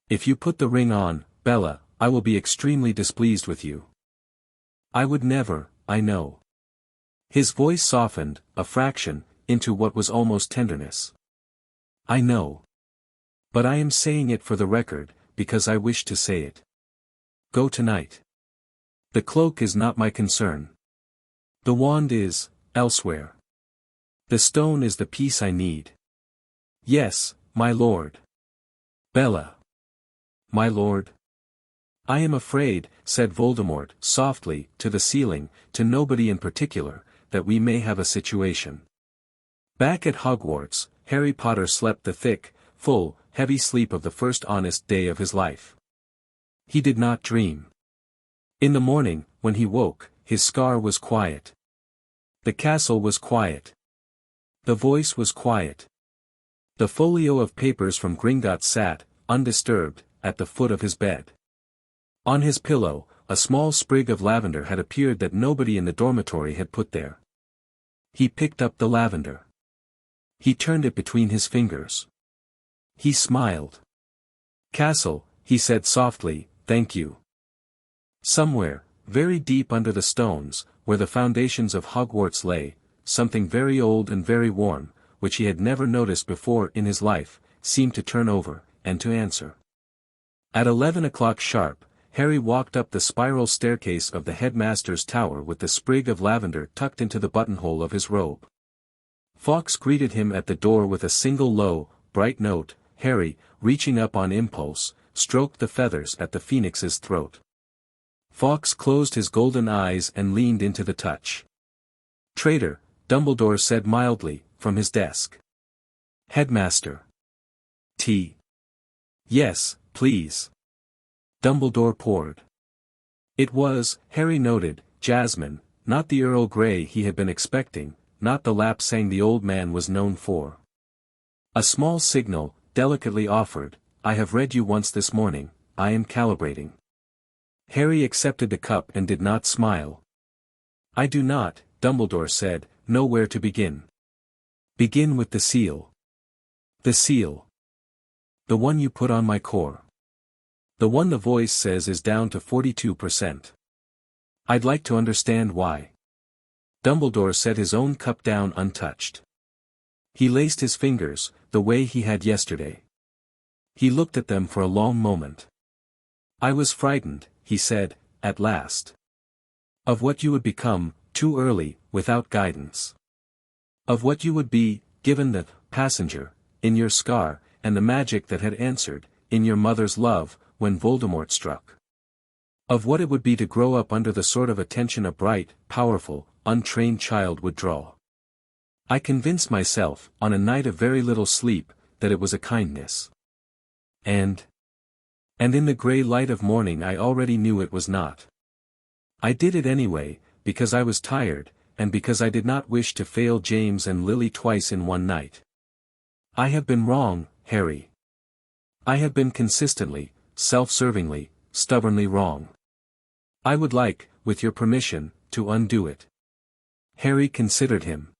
If you put the ring on, Bella, I will be extremely displeased with you. I would never, I know. His voice softened, a fraction, into what was almost tenderness. I know. But I am saying it for the record, because I wish to say it. Go tonight. The cloak is not my concern. The wand is, elsewhere. The stone is the piece I need. Yes, my lord. Bella. My lord. I am afraid, said Voldemort, softly, to the ceiling, to nobody in particular, that we may have a situation. Back at Hogwarts, Harry Potter slept the thick, full, heavy sleep of the first honest day of his life. He did not dream. In the morning, when he woke, his scar was quiet. The castle was quiet. The voice was quiet. The folio of papers from Gringotts sat, undisturbed, at the foot of his bed. On his pillow, a small sprig of lavender had appeared that nobody in the dormitory had put there. He picked up the lavender. He turned it between his fingers. He smiled. "Castle," he said softly, "thank you." Somewhere, very deep under the stones, where the foundations of Hogwarts lay, something very old and very warm, which he had never noticed before in his life, seemed to turn over, and to answer. At 11 o'clock sharp, Harry walked up the spiral staircase of the headmaster's tower with the sprig of lavender tucked into the buttonhole of his robe. Fawkes greeted him at the door with a single low, bright note. Harry, reaching up on impulse, stroked the feathers at the phoenix's throat. Fawkes closed his golden eyes and leaned into the touch. "Traitor," Dumbledore said mildly, from his desk. "Headmaster. Tea." "Yes, please." Dumbledore poured. It was, Harry noted, jasmine, not the Earl Grey he had been expecting, not the lapsang the old man was known for. A small signal, delicately offered, "I have read you once this morning, I am calibrating." Harry accepted the cup and did not smile. "I do not," Dumbledore said, "know where to begin." "Begin with the seal." "The seal. The one you put on my core. The one the voice says is down to 42%. I'd like to understand why." Dumbledore set his own cup down untouched. He laced his fingers, the way he had yesterday. He looked at them for a long moment. "I was frightened," he said, at last. "Of what you would become, too early, without guidance. Of what you would be, given the passenger, in your scar, and the magic that had answered, in your mother's love, when Voldemort struck. Of what it would be to grow up under the sort of attention a bright, powerful, untrained child would draw. I convinced myself, on a night of very little sleep, that it was a kindness. And in the grey light of morning I already knew it was not. I did it anyway, because I was tired, and because I did not wish to fail James and Lily twice in one night. I have been wrong, Harry. I have been consistently, self-servingly, stubbornly wrong. I would like, with your permission, to undo it." Harry considered him.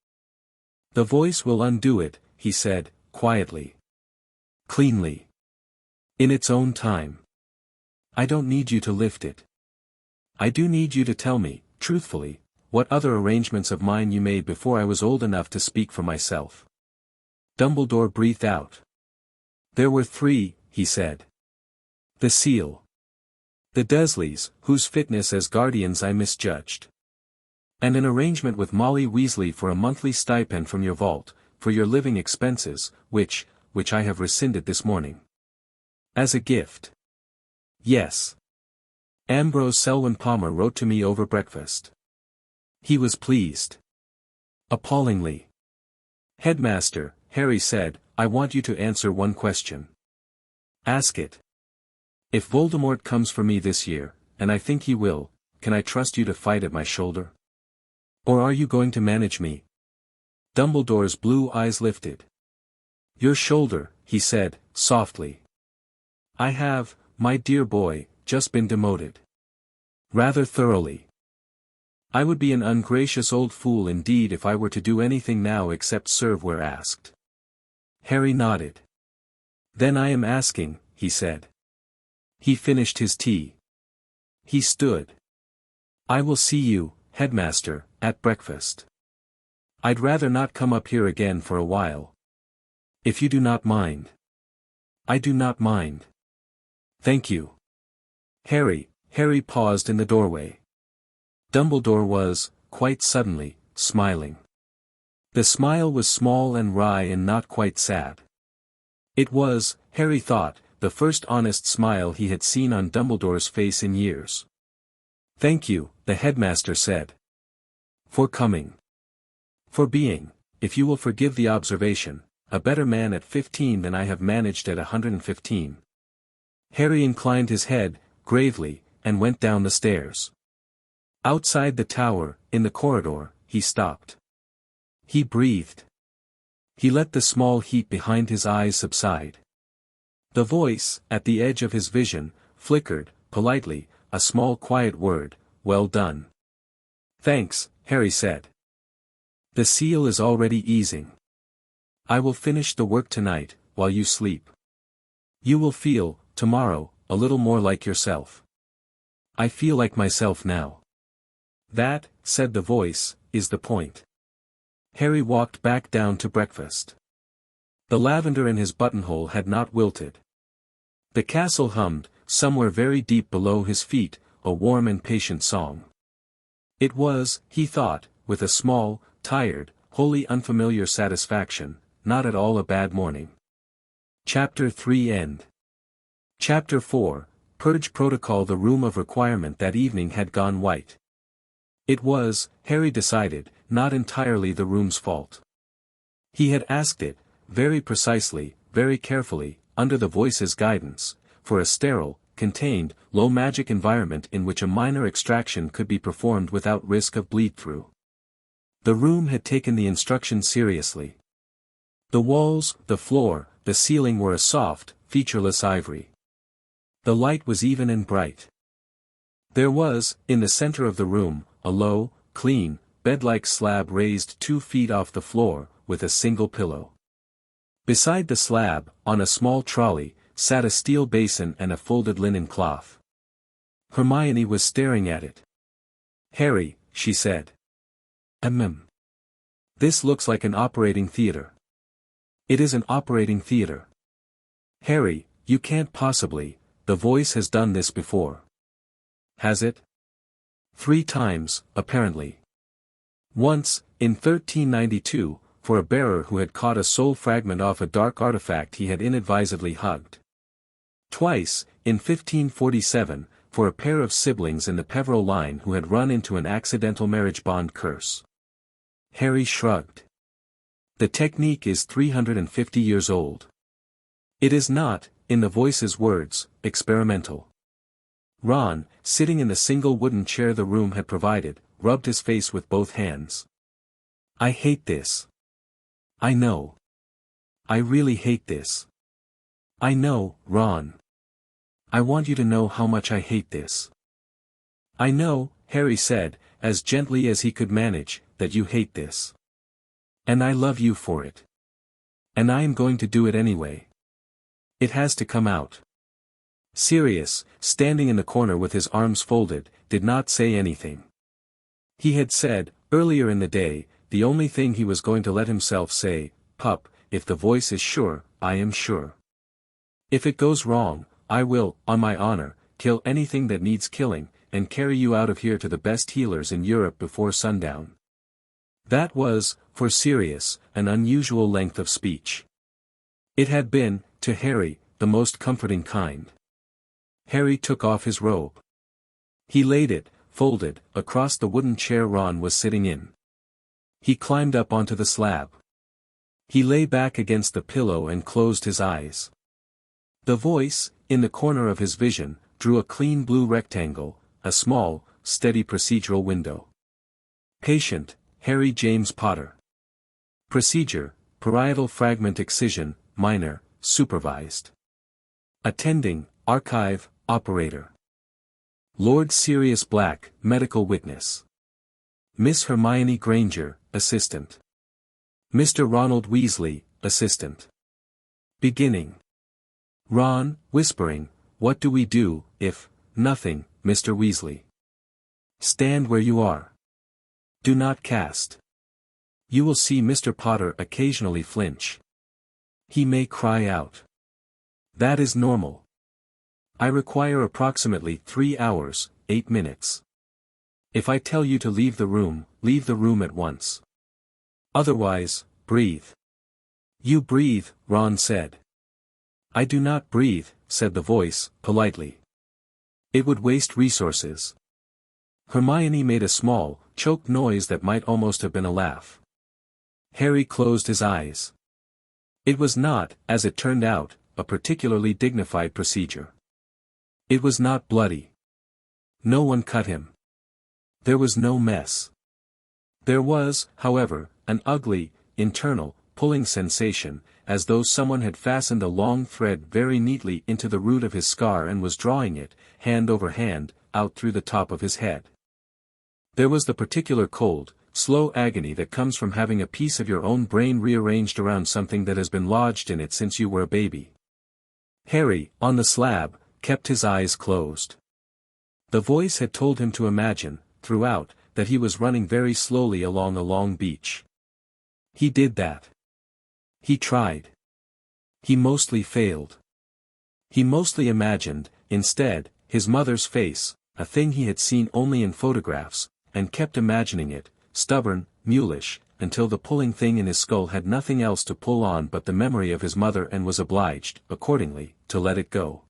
"The voice will undo it," he said, quietly. "Cleanly. In its own time. I don't need you to lift it. I do need you to tell me, truthfully, what other arrangements of mine you made before I was old enough to speak for myself." Dumbledore breathed out. "There were 3, he said. The seal. The Dursleys, whose fitness as guardians I misjudged. And an arrangement with Molly Weasley for a monthly stipend from your vault, for your living expenses, which I have rescinded this morning. As a gift. Yes. Ambrose Selwyn Palmer wrote to me over breakfast. He was pleased. Appallingly. Headmaster, Harry said, I want you to answer one question. Ask it. If Voldemort comes for me this year, and I think he will, can I trust you to fight at my shoulder? Or are you going to manage me? Dumbledore's blue eyes lifted. Your shoulder, he said, softly. I have, my dear boy, just been demoted. Rather thoroughly. I would be an ungracious old fool indeed if I were to do anything now except serve where asked. Harry nodded. Then I am asking, he said. He finished his tea. He stood. I will see you, headmaster, at breakfast. I'd rather not come up here again for a while. If you do not mind. I do not mind. Thank you. Harry paused in the doorway. Dumbledore was, quite suddenly, smiling. The smile was small and wry and not quite sad. It was, Harry thought, the first honest smile he had seen on Dumbledore's face in years. Thank you, the headmaster said. For coming. For being, if you will forgive the observation, a better man at 15 than I have managed at 115. Harry inclined his head, gravely, and went down the stairs. Outside the tower, in the corridor, he stopped. He breathed. He let the small heat behind his eyes subside. The voice, at the edge of his vision, flickered, politely, a small quiet word, "Well done." "Thanks," Harry said. "The seal is already easing. I will finish the work tonight, while you sleep. You will feel, tomorrow, a little more like yourself." "I feel like myself now." "That," said the voice, "is the point." Harry walked back down to breakfast. The lavender in his buttonhole had not wilted. The castle hummed, somewhere very deep below his feet, a warm and patient song. It was, he thought, with a small, tired, wholly unfamiliar satisfaction, not at all a bad morning. Chapter 3 End. Chapter 4, Purge Protocol. The room of requirement that evening had gone white. It was, Harry decided, not entirely the room's fault. He had asked it, very precisely, very carefully, under the voice's guidance, for a sterile, contained, low-magic environment in which a minor extraction could be performed without risk of bleed-through. The room had taken the instructions seriously. The walls, the floor, the ceiling were a soft, featureless ivory. The light was even and bright. There was, in the center of the room, a low, clean, bed-like slab raised 2 feet off the floor, with a single pillow. Beside the slab, on a small trolley, sat a steel basin and a folded linen cloth. Hermione was staring at it. "Harry," she said. This looks like an operating theater." "It is an operating theater." "Harry, you can't possibly, the voice has done this before." "Has it?" 3 times, apparently. Once, in 1392, for a bearer who had caught a soul fragment off a dark artifact he had inadvisedly hugged. Twice, in 1547, for a pair of siblings in the Peveril line who had run into an accidental marriage bond curse. Harry shrugged. The technique is 350 years old. It is not, in the voice's words, experimental. Ron, sitting in the single wooden chair the room had provided, rubbed his face with both hands. "I hate this. I know. I really hate this. I know, Ron. I want you to know how much I hate this." "I know," Harry said, as gently as he could manage, "that you hate this. And I love you for it. And I am going to do it anyway. It has to come out." Sirius, standing in the corner with his arms folded, did not say anything. He had said, earlier in the day, the only thing he was going to let himself say, "Pup, if the voice is sure, I am sure. If it goes wrong, I will, on my honor, kill anything that needs killing, and carry you out of here to the best healers in Europe before sundown." That was, for Sirius, an unusual length of speech. It had been, to Harry, the most comforting kind. Harry took off his robe. He laid it, folded, across the wooden chair Ron was sitting in. He climbed up onto the slab. He lay back against the pillow and closed his eyes. The voice, in the corner of his vision, drew a clean blue rectangle, a small, steady procedural window. Patient, Harry James Potter. Procedure, parietal fragment excision, minor, supervised. Attending, archive, operator. Lord Sirius Black, medical witness. Miss Hermione Granger, assistant. Mr. Ronald Weasley, assistant. Beginning. Ron, whispering, "What do we do, if, nothing, Mr. Weasley? Stand where you are. Do not cast. You will see Mr. Potter occasionally flinch. He may cry out. That is normal. I require approximately 3 hours, 8 minutes. If I tell you to leave the room at once. Otherwise, breathe." "You breathe," Ron said. "I do not breathe," said the voice, politely. "It would waste resources." Hermione made a small, choked noise that might almost have been a laugh. Harry closed his eyes. It was not, as it turned out, a particularly dignified procedure. It was not bloody. No one cut him. There was no mess. There was, however, an ugly, internal, pulling sensation, as though someone had fastened a long thread very neatly into the root of his scar and was drawing it, hand over hand, out through the top of his head. There was the particular cold, slow agony that comes from having a piece of your own brain rearranged around something that has been lodged in it since you were a baby. Harry, on the slab, kept his eyes closed. The voice had told him to imagine, throughout, that he was running very slowly along a long beach. He did that. He tried. He mostly failed. He mostly imagined, instead, his mother's face, a thing he had seen only in photographs, and kept imagining it, stubborn, mulish, until the pulling thing in his skull had nothing else to pull on but the memory of his mother and was obliged, accordingly, to let it go.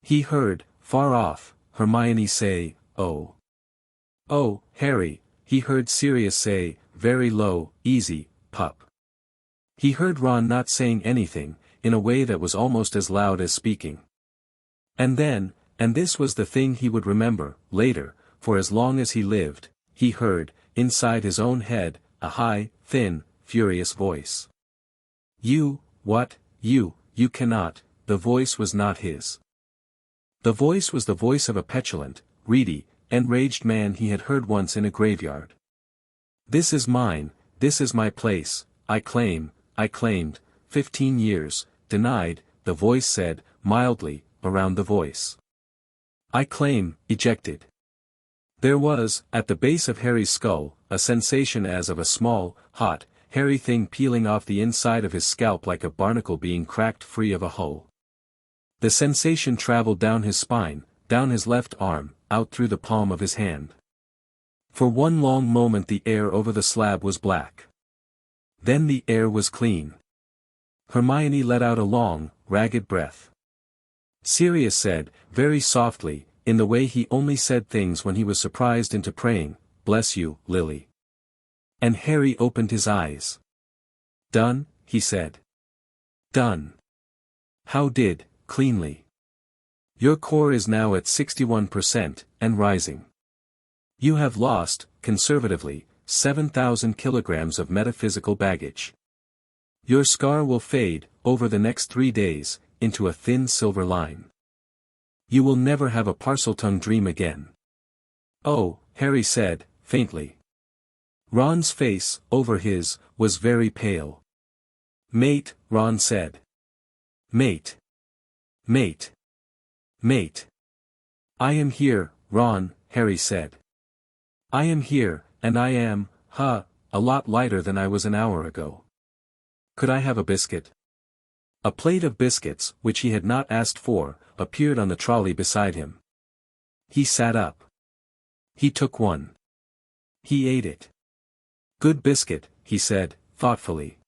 He heard, far off, Hermione say, "Oh. Oh, Harry," he heard Sirius say, very low, "Easy, pup." He heard Ron not saying anything, in a way that was almost as loud as speaking. And then, and this was the thing he would remember, later, for as long as he lived, he heard, inside his own head, a high, thin, furious voice. "You, what, you cannot," the voice was not his. The voice was the voice of a petulant, reedy, enraged man he had heard once in a graveyard. "This is mine, this is my place, I claimed, 15 years, denied," the voice said, mildly, around the voice. "I claim," ejected. There was, at the base of Harry's skull, a sensation as of a small, hot, hairy thing peeling off the inside of his scalp like a barnacle being cracked free of a hull. The sensation traveled down his spine, down his left arm, out through the palm of his hand. For one long moment the air over the slab was black. Then the air was clean. Hermione let out a long, ragged breath. Sirius said, very softly, in the way he only said things when he was surprised into praying, "Bless you, Lily." And Harry opened his eyes. "Done," he said. "Done." "How did, cleanly. Your core is now at 61%, and rising. You have lost, conservatively, 7,000 kilograms of metaphysical baggage. Your scar will fade, over the next 3 days, into a thin silver line. You will never have a Parseltongue dream again." "Oh," Harry said, faintly. Ron's face, over his, was very pale. "Mate," Ron said. "Mate. Mate. Mate." "I am here, Ron," Harry said. "I am here, and I am, a lot lighter than I was an hour ago. Could I have a biscuit?" A plate of biscuits, which he had not asked for, appeared on the trolley beside him. He sat up. He took one. He ate it. "Good biscuit," he said, thoughtfully.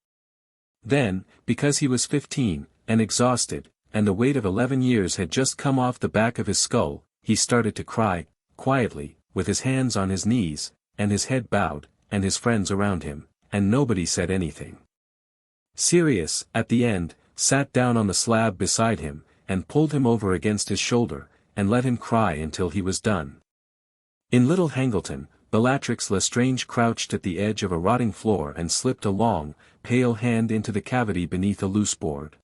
Then, because he was 15, and exhausted, and the weight of 11 years had just come off the back of his skull, he started to cry, quietly, with his hands on his knees, and his head bowed, and his friends around him, and nobody said anything. Sirius, at the end, sat down on the slab beside him, and pulled him over against his shoulder, and let him cry until he was done. In Little Hangleton, Bellatrix Lestrange crouched at the edge of a rotting floor and slipped a long, pale hand into the cavity beneath a loose board.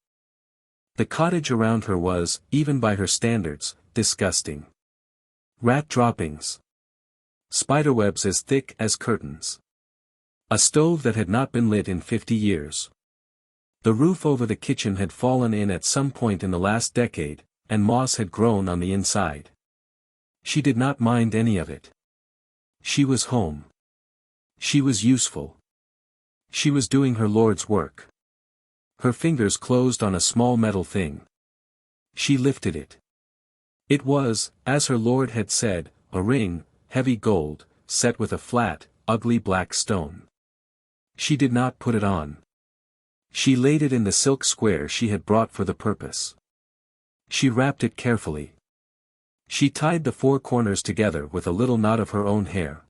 The cottage around her was, even by her standards, disgusting. Rat droppings. Spiderwebs as thick as curtains. A stove that had not been lit in 50 years. The roof over the kitchen had fallen in at some point in the last decade, and moss had grown on the inside. She did not mind any of it. She was home. She was useful. She was doing her Lord's work. Her fingers closed on a small metal thing. She lifted it. It was, as her Lord had said, a ring, heavy gold, set with a flat, ugly black stone. She did not put it on. She laid it in the silk square she had brought for the purpose. She wrapped it carefully. She tied the 4 corners together with a little knot of her own hair.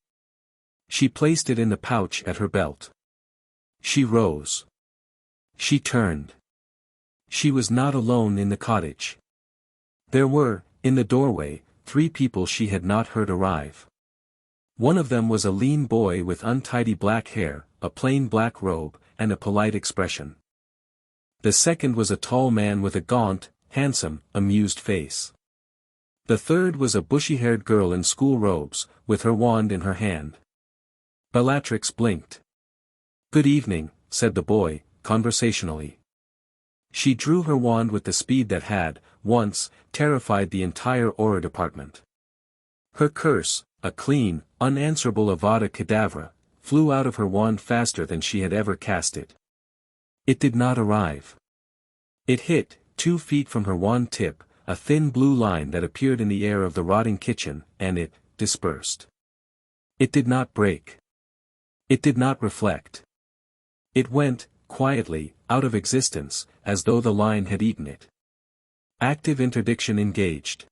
She placed it in the pouch at her belt. She rose. She turned. She was not alone in the cottage. There were, in the doorway, 3 people she had not heard arrive. One of them was a lean boy with untidy black hair, a plain black robe, and a polite expression. The second was a tall man with a gaunt, handsome, amused face. The third was a bushy-haired girl in school robes, with her wand in her hand. Bellatrix blinked. "Good evening," said the boy, conversationally. She drew her wand with the speed that had, once, terrified the entire Aura department. Her curse, a clean, unanswerable Avada Kedavra, flew out of her wand faster than she had ever cast it. It did not arrive. It hit, 2 feet from her wand tip, a thin blue line that appeared in the air of the rotting kitchen, and it dispersed. It did not break. It did not reflect. It went, quietly, out of existence, as though the line had eaten it. Active interdiction engaged.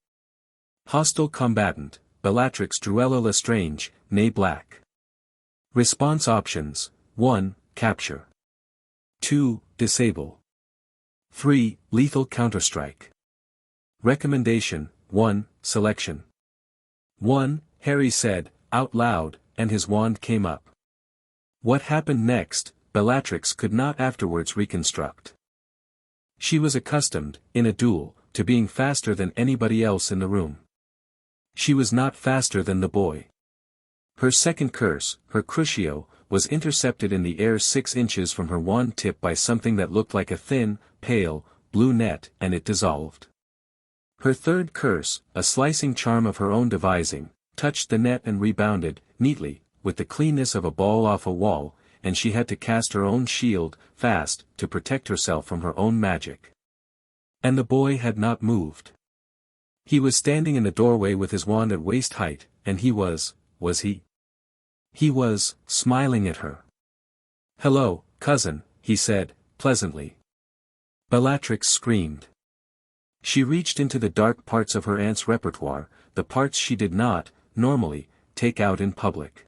Hostile combatant, Bellatrix Druella Lestrange, née Black. Response options: 1. Capture. 2. Disable. 3. Lethal counterstrike. Recommendation: 1. Selection. 1. Harry said, out loud, and his wand came up. What happened next, Bellatrix could not afterwards reconstruct. She was accustomed, in a duel, to being faster than anybody else in the room. She was not faster than the boy. Her second curse, her Crucio, was intercepted in the air 6 inches from her wand tip by something that looked like a thin, pale, blue net, and it dissolved. Her third curse, a slicing charm of her own devising, touched the net and rebounded, neatly, with the cleanness of a ball off a wall, and she had to cast her own shield, fast, to protect herself from her own magic. And the boy had not moved. He was standing in the doorway with his wand at waist height, and he was he? He was, smiling at her. "Hello, cousin," he said, pleasantly. Bellatrix screamed. She reached into the dark parts of her aunt's repertoire, the parts she did not, normally, take out in public.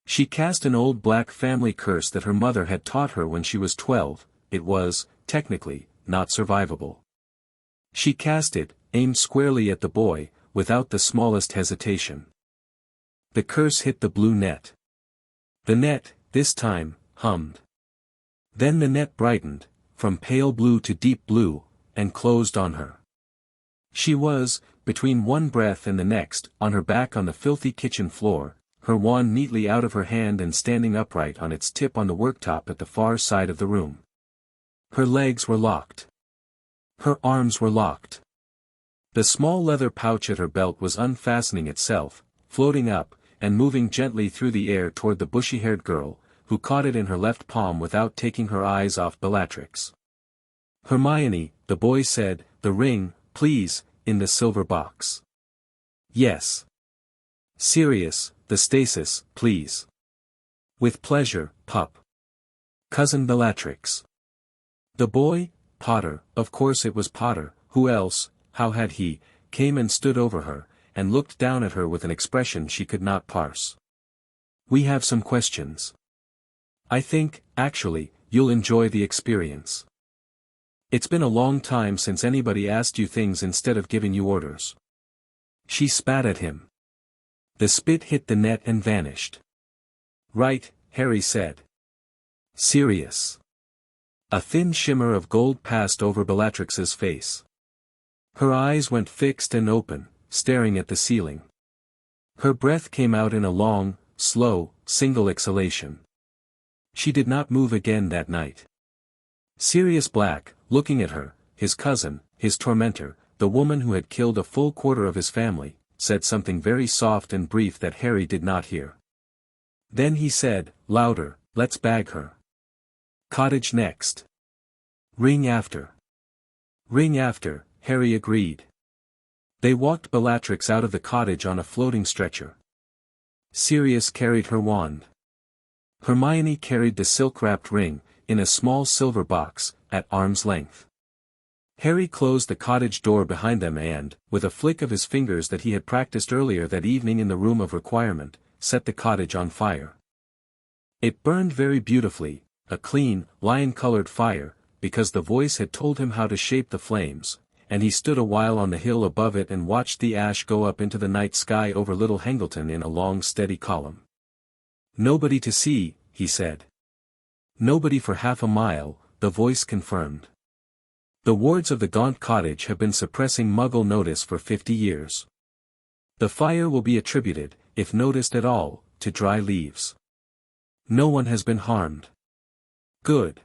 She cast an old black family curse that her mother had taught her when she was 12, it was, technically, not survivable. She cast it, aimed squarely at the boy, without the smallest hesitation. The curse hit the blue net. The net, this time, hummed. Then the net brightened, from pale blue to deep blue, and closed on her. She was, between one breath and the next, on her back on the filthy kitchen floor, her wand neatly out of her hand and standing upright on its tip on the worktop at the far side of the room. Her legs were locked. Her arms were locked. The small leather pouch at her belt was unfastening itself, floating up, and moving gently through the air toward the bushy-haired girl, who caught it in her left palm without taking her eyes off Bellatrix. "Hermione," the boy said, "the ring, please, in the silver box." "Yes." "Sirius, the stasis, please." "With pleasure, pup." "Cousin Bellatrix." The boy, Potter, of course it was Potter, who else, how had he, came and stood over her, and looked down at her with an expression she could not parse. "We have some questions. I think, actually, you'll enjoy the experience. It's been a long time since anybody asked you things instead of giving you orders." She spat at him. The spit hit the net and vanished. "Right," Harry said. "Sirius." A thin shimmer of gold passed over Bellatrix's face. Her eyes went fixed and open, staring at the ceiling. Her breath came out in a long, slow, single exhalation. She did not move again that night. Sirius Black, looking at her, his cousin, his tormentor, the woman who had killed a full quarter of his family, said something very soft and brief that Harry did not hear. Then he said, louder, "Let's bag her. Cottage next. Ring after." "Ring after," Harry agreed. They walked Bellatrix out of the cottage on a floating stretcher. Sirius carried her wand. Hermione carried the silk-wrapped ring, in a small silver box, at arm's length. Harry closed the cottage door behind them and, with a flick of his fingers that he had practiced earlier that evening in the room of requirement, set the cottage on fire. It burned very beautifully, a clean, lion-colored fire, because the voice had told him how to shape the flames, and he stood a while on the hill above it and watched the ash go up into the night sky over Little Hangleton in a long steady column. "Nobody to see," he said. "Nobody for half a mile," the voice confirmed. "The wards of the Gaunt Cottage have been suppressing Muggle notice for 50 years. The fire will be attributed, if noticed at all, to dry leaves. No one has been harmed." "Good."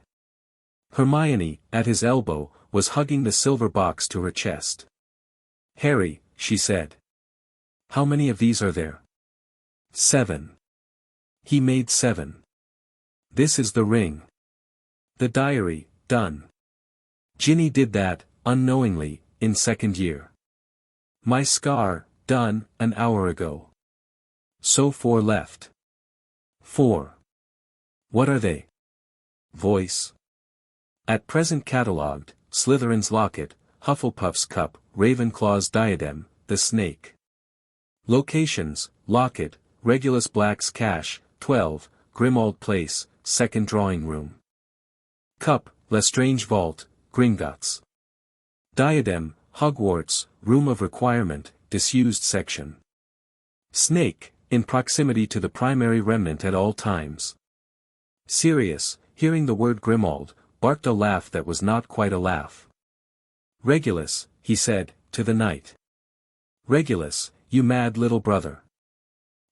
Hermione, at his elbow, was hugging the silver box to her chest. "Harry," she said. "How many of these are there?" 7. He made 7. This is the ring. The diary, done. Ginny did that, unknowingly, in second year. My scar, done, an hour ago. So 4 left. 4. What are they? Voice. At present catalogued, Slytherin's locket, Hufflepuff's cup, Ravenclaw's diadem, the snake. Locations, locket, Regulus Black's cache, 12, Grimmauld Place, second drawing room. Cup, Lestrange Vault, Gringotts. Diadem, Hogwarts, room of requirement, disused section. Snake, in proximity to the primary remnant at all times. Sirius, hearing the word Grimmauld, barked a laugh that was not quite a laugh. Regulus, he said, to the knight. Regulus, you mad little brother.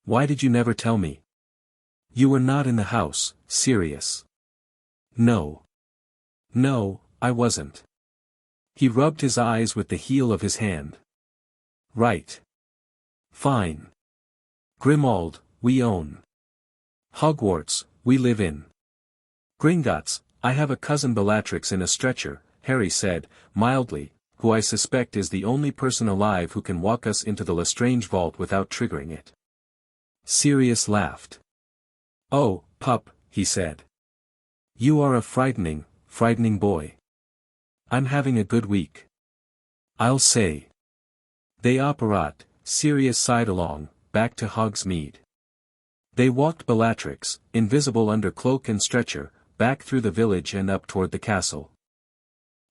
Why did you never tell me? You were not in the house, Sirius. No. No, I wasn't. He rubbed his eyes with the heel of his hand. Right. Fine. Grimmauld, we own. Hogwarts, we live in. Gringotts, I have a cousin Bellatrix in a stretcher, Harry said, mildly, who I suspect is the only person alive who can walk us into the Lestrange vault without triggering it. Sirius laughed. Oh, pup, he said. You are a frightening boy. I'm having a good week. I'll say. They operat, Sirius sighed along, back to Hogsmeade. They walked Bellatrix, invisible under cloak and stretcher, back through the village and up toward the castle.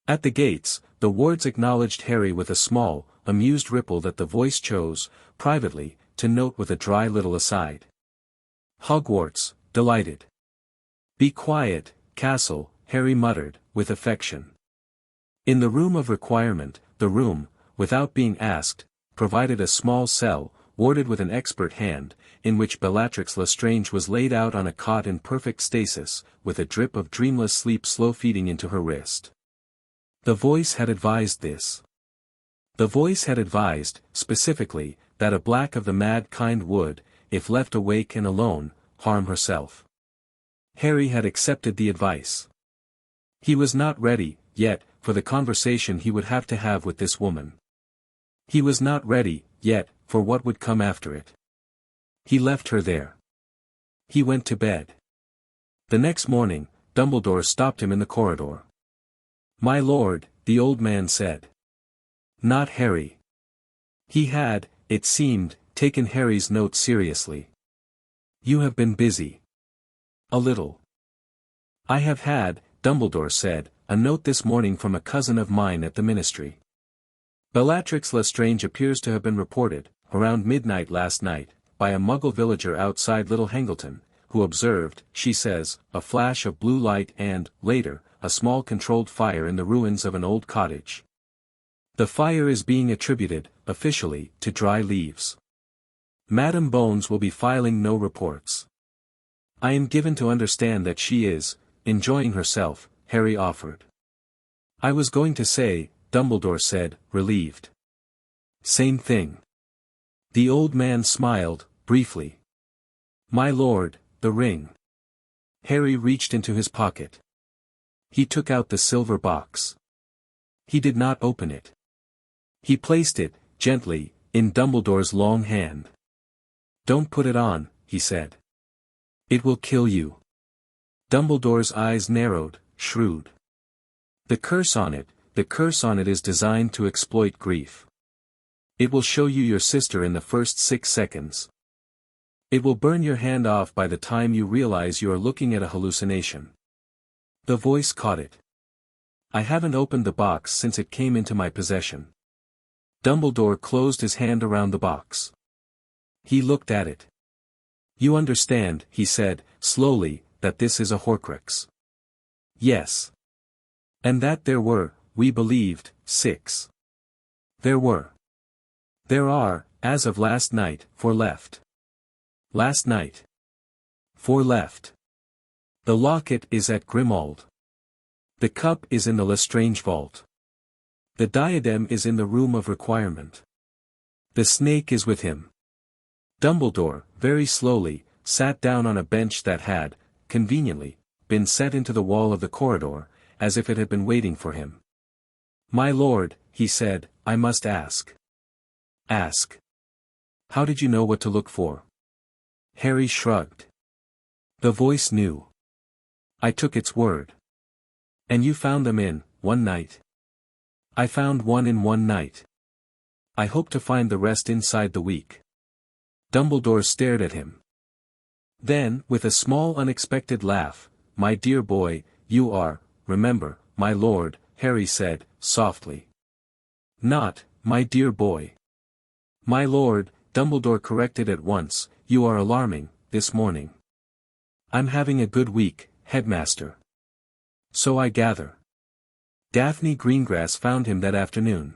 At the gates, the wards acknowledged Harry with a small, amused ripple that the voice chose, privately, to note with a dry little aside. Hogwarts, delighted. Be quiet, castle, Harry muttered, with affection. In the room of requirement, the room, without being asked, provided a small cell, warded with an expert hand, in which Bellatrix Lestrange was laid out on a cot in perfect stasis, with a drip of dreamless sleep slow feeding into her wrist. The voice had advised this. The voice had advised, specifically, that a black of the mad kind would, if left awake and alone, harm herself. Harry had accepted the advice. He was not ready, yet, for the conversation he would have to have with this woman. He was not ready, yet, for what would come after it. He left her there. He went to bed. The next morning, Dumbledore stopped him in the corridor. My lord, the old man said. Not Harry. He had, it seemed, taken Harry's note seriously. You have been busy. A little. I have had, Dumbledore said, a note this morning from a cousin of mine at the ministry. Bellatrix Lestrange appears to have been reported, around midnight last night, by a Muggle villager outside Little Hangleton, who observed, she says, a flash of blue light and, later, a small controlled fire in the ruins of an old cottage. The fire is being attributed, officially, to dry leaves. Madame Bones will be filing no reports. I am given to understand that she is, enjoying herself, Harry offered. I was going to say, Dumbledore said, relieved. Same thing. The old man smiled, briefly. My lord, the ring. Harry reached into his pocket. He took out the silver box. He did not open it. He placed it, gently, in Dumbledore's long hand. Don't put it on, he said. It will kill you. Dumbledore's eyes narrowed, shrewd. The curse on it is designed to exploit grief. It will show you your sister in the first 6 seconds. It will burn your hand off by the time you realize you are looking at a hallucination. The voice caught it. I haven't opened the box since it came into my possession. Dumbledore closed his hand around the box. He looked at it. You understand, he said, slowly, that this is a Horcrux. Yes. And that there were, we believed, 6. There were. There are, as of last night, 4 left. Last night. 4 left. The locket is at Grimmauld. The cup is in the Lestrange vault. The diadem is in the room of requirement. The snake is with him. Dumbledore, very slowly, sat down on a bench that had, conveniently, been set into the wall of the corridor, as if it had been waiting for him. My lord, he said, I must ask. Ask. How did you know what to look for? Harry shrugged. The voice knew. I took its word. And you found them in, one night? I found one in one night. I hope to find the rest inside the week. Dumbledore stared at him. Then, with a small unexpected laugh, my dear boy, you are, remember, my lord, Harry said, softly. Not, my dear boy. My lord, Dumbledore corrected at once, you are alarming, this morning. I'm having a good week, headmaster. So I gather. Daphne Greengrass found him that afternoon.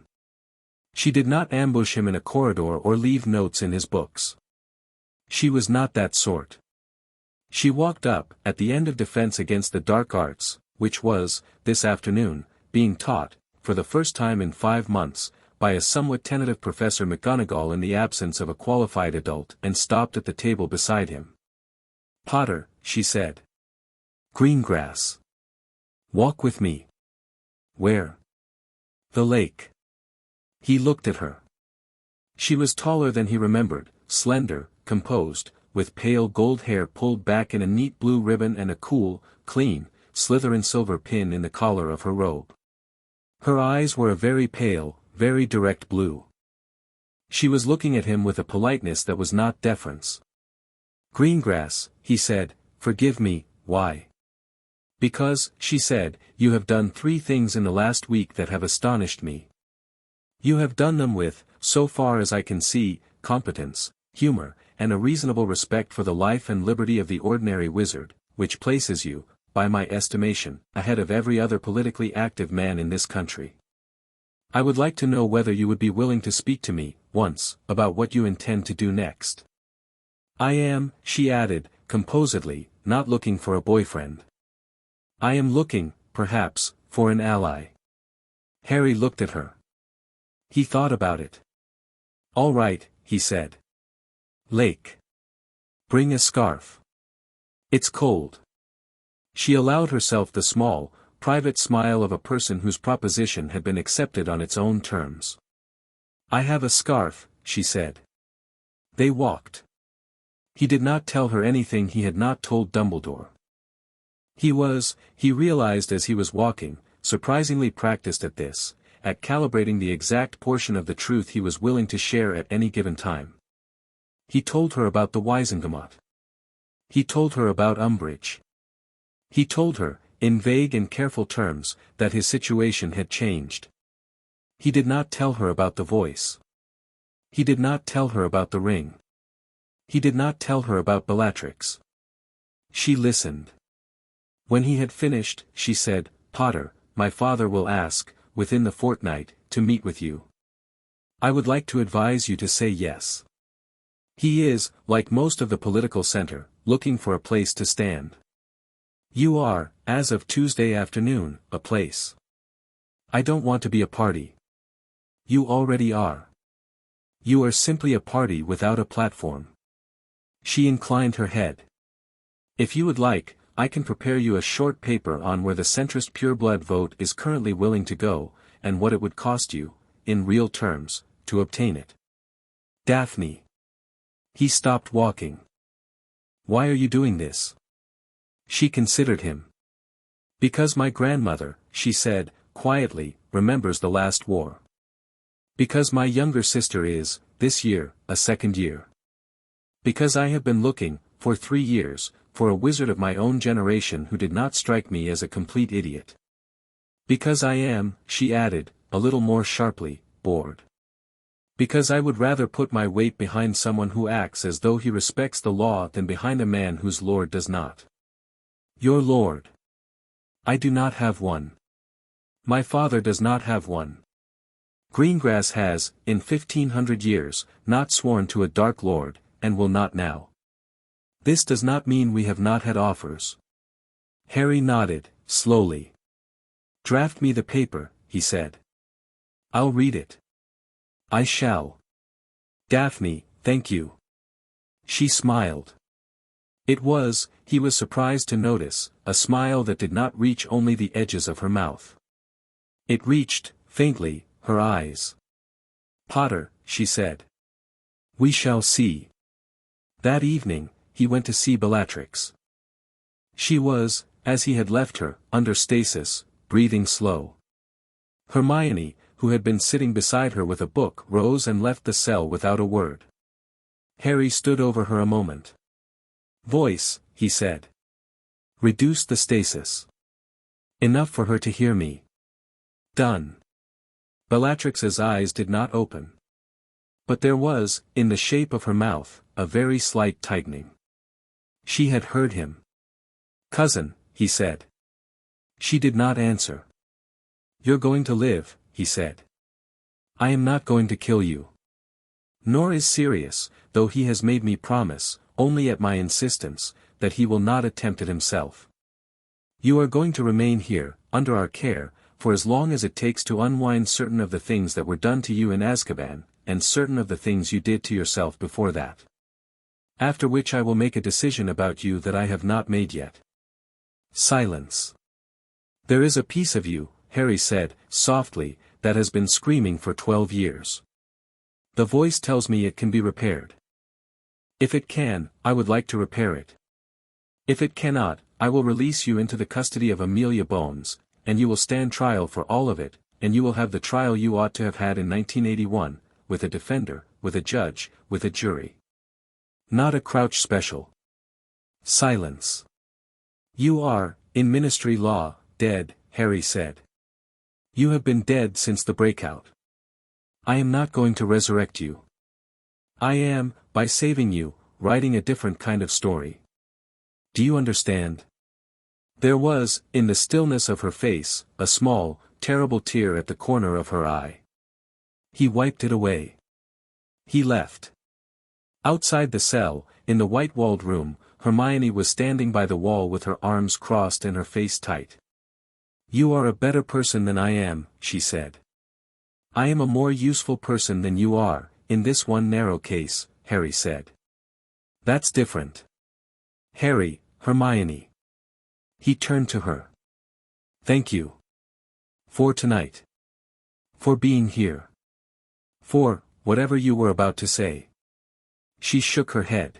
She did not ambush him in a corridor or leave notes in his books. She was not that sort. She walked up, at the end of Defense Against the Dark Arts, which was, this afternoon, being taught, for the first time in 5 months, by a somewhat tentative Professor McGonagall in the absence of a qualified adult, and stopped at the table beside him. Potter, she said. Greengrass. Walk with me. Where? The lake. He looked at her. She was taller than he remembered, slender, composed, with pale gold hair pulled back in a neat blue ribbon and a cool, clean, Slytherin silver pin in the collar of her robe. Her eyes were a very pale, very direct blue. She was looking at him with a politeness that was not deference. Greengrass, he said, forgive me, why? Because, she said, you have done 3 things in the last week that have astonished me. You have done them with, so far as I can see, competence, humor, and a reasonable respect for the life and liberty of the ordinary wizard, which places you, by my estimation, ahead of every other politically active man in this country. I would like to know whether you would be willing to speak to me, once, about what you intend to do next. I am, she added, composedly, not looking for a boyfriend. I am looking, perhaps, for an ally. Harry looked at her. He thought about it. All right, he said. Lake. Bring a scarf. It's cold. She allowed herself the small, private smile of a person whose proposition had been accepted on its own terms. I have a scarf, she said. They walked. He did not tell her anything he had not told Dumbledore. He realized as he was walking, surprisingly practiced at this, at calibrating the exact portion of the truth he was willing to share at any given time. He told her about the Wizengamot. He told her about Umbridge. He told her, in vague and careful terms, that his situation had changed. He did not tell her about the voice. He did not tell her about the ring. He did not tell her about Bellatrix. She listened. When he had finished, she said, Potter, my father will ask, within the fortnight, to meet with you. I would like to advise you to say yes. He is, like most of the political center, looking for a place to stand. You are, as of Tuesday afternoon, a place. I don't want to be a party. You already are. You are simply a party without a platform. She inclined her head. If you would like, I can prepare you a short paper on where the centrist pureblood vote is currently willing to go, and what it would cost you, in real terms, to obtain it. Daphne. He stopped walking. Why are you doing this? She considered him. Because my grandmother, she said, quietly, remembers the last war. Because my younger sister is, this year, a second year. Because I have been looking, for 3 years, for a wizard of my own generation who did not strike me as a complete idiot. Because I am, she added, a little more sharply, bored. Because I would rather put my weight behind someone who acts as though he respects the law than behind a man whose lord does not. Your lord. I do not have one. My father does not have one. Greengrass has, in 1500 years, not sworn to a dark lord, and will not now. This does not mean we have not had offers. Harry nodded, slowly. Draft me the paper, he said. I'll read it. I shall. Daphne, thank you. She smiled. It was, he was surprised to notice, a smile that did not reach only the edges of her mouth. It reached, faintly, her eyes. Potter, she said. We shall see. That evening, he went to see Bellatrix. She was, as he had left her, under stasis, breathing slow. Hermione, who had been sitting beside her with a book, rose and left the cell without a word. Harry stood over her a moment. Voice, he said. Reduce the stasis. Enough for her to hear me. Done. Bellatrix's eyes did not open. But there was, in the shape of her mouth, a very slight tightening. She had heard him. Cousin, he said. She did not answer. You're going to live, he said. I am not going to kill you. Nor is Sirius, though he has made me promise, only at my insistence, that he will not attempt it himself. You are going to remain here, under our care, for as long as it takes to unwind certain of the things that were done to you in Azkaban, and certain of the things you did to yourself before that. After which I will make a decision about you that I have not made yet. Silence. There is a piece of you, Harry said, softly, that has been screaming for 12 years. The voice tells me it can be repaired. If it can, I would like to repair it. If it cannot, I will release you into the custody of Amelia Bones, and you will stand trial for all of it, and you will have the trial you ought to have had in 1981, with a defender, with a judge, with a jury. Not a Crouch special. Silence. You are, in ministry law, dead, Harry said. You have been dead since the breakout. I am not going to resurrect you. I am, by saving you, writing a different kind of story. Do you understand? There was, in the stillness of her face, a small, terrible tear at the corner of her eye. He wiped it away. He left. Outside the cell, in the white-walled room, Hermione was standing by the wall with her arms crossed and her face tight. You are a better person than I am, she said. I am a more useful person than you are, in this one narrow case, Harry said. That's different. Harry, Hermione. He turned to her. Thank you. For tonight. For being here. For, whatever you were about to say. She shook her head.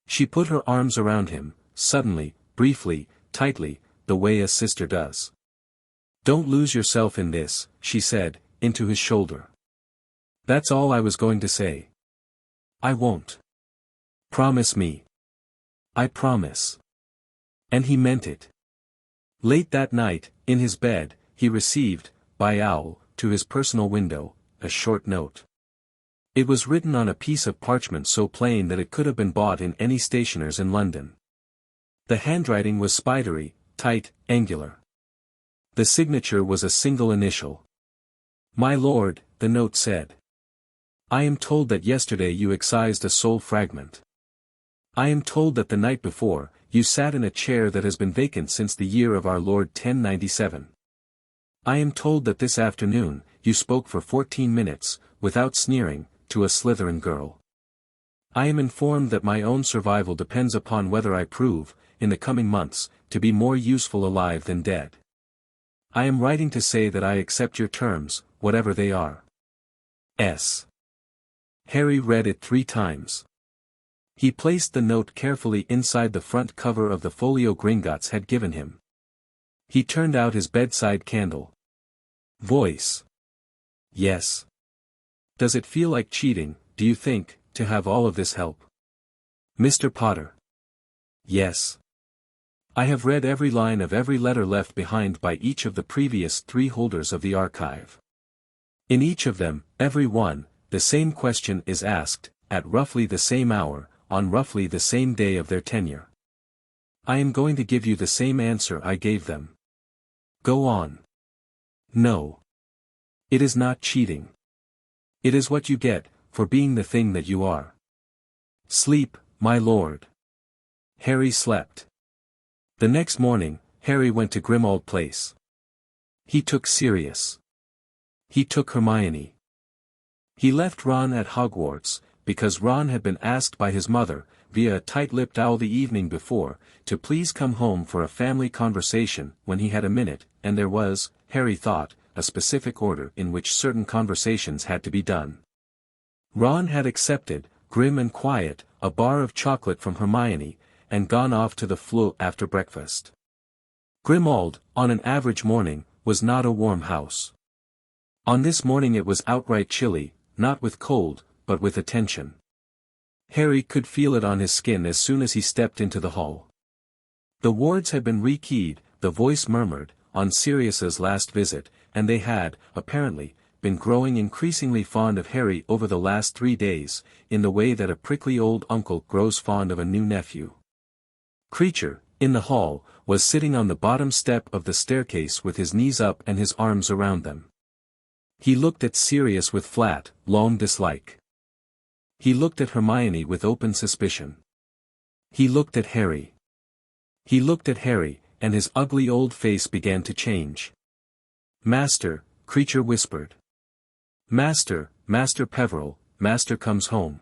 She put her arms around him, suddenly, briefly, tightly, the way a sister does. Don't lose yourself in this, she said, into his shoulder. That's all I was going to say. I won't. Promise me. I promise. And he meant it. Late that night, in his bed, he received, by owl, to his personal window, a short note. It was written on a piece of parchment so plain that it could have been bought in any stationer's in London. The handwriting was spidery, tight, angular. The signature was a single initial. My lord, the note said. I am told that yesterday you excised a soul fragment. I am told that the night before, you sat in a chair that has been vacant since the year of our Lord 1097. I am told that this afternoon, you spoke for 14 minutes, without sneering, to a Slytherin girl. I am informed that my own survival depends upon whether I prove, in the coming months, to be more useful alive than dead. I am writing to say that I accept your terms, whatever they are. S. Harry read it 3 times. He placed the note carefully inside the front cover of the folio Gringotts had given him. He turned out his bedside candle. Voice. Yes. Does it feel like cheating, do you think, to have all of this help? Mr. Potter. Yes. I have read every line of every letter left behind by each of the previous 3 holders of the archive. In each of them, every one, the same question is asked, at roughly the same hour, on roughly the same day of their tenure. I am going to give you the same answer I gave them. Go on. No. It is not cheating. It is what you get, for being the thing that you are. Sleep, my lord. Harry slept. The next morning, Harry went to Grimmauld Place. He took Sirius. He took Hermione. He left Ron at Hogwarts, because Ron had been asked by his mother, via a tight-lipped owl the evening before, to please come home for a family conversation when he had a minute, and there was, Harry thought, a specific order in which certain conversations had to be done. Ron had accepted, grim and quiet, a bar of chocolate from Hermione, and gone off to the flue after breakfast. Grimmauld, on an average morning, was not a warm house. On this morning it was outright chilly, not with cold, but with attention. Harry could feel it on his skin as soon as he stepped into the hall. The wards had been rekeyed, the voice murmured, on Sirius's last visit, and they had, apparently, been growing increasingly fond of Harry over the last 3 days, in the way that a prickly old uncle grows fond of a new nephew. Kreacher, in the hall, was sitting on the bottom step of the staircase with his knees up and his arms around them. He looked at Sirius with flat, long dislike. He looked at Hermione with open suspicion. He looked at Harry. He looked at Harry, and his ugly old face began to change. "Master," Kreacher whispered. "Master, Master Peveril, Master comes home."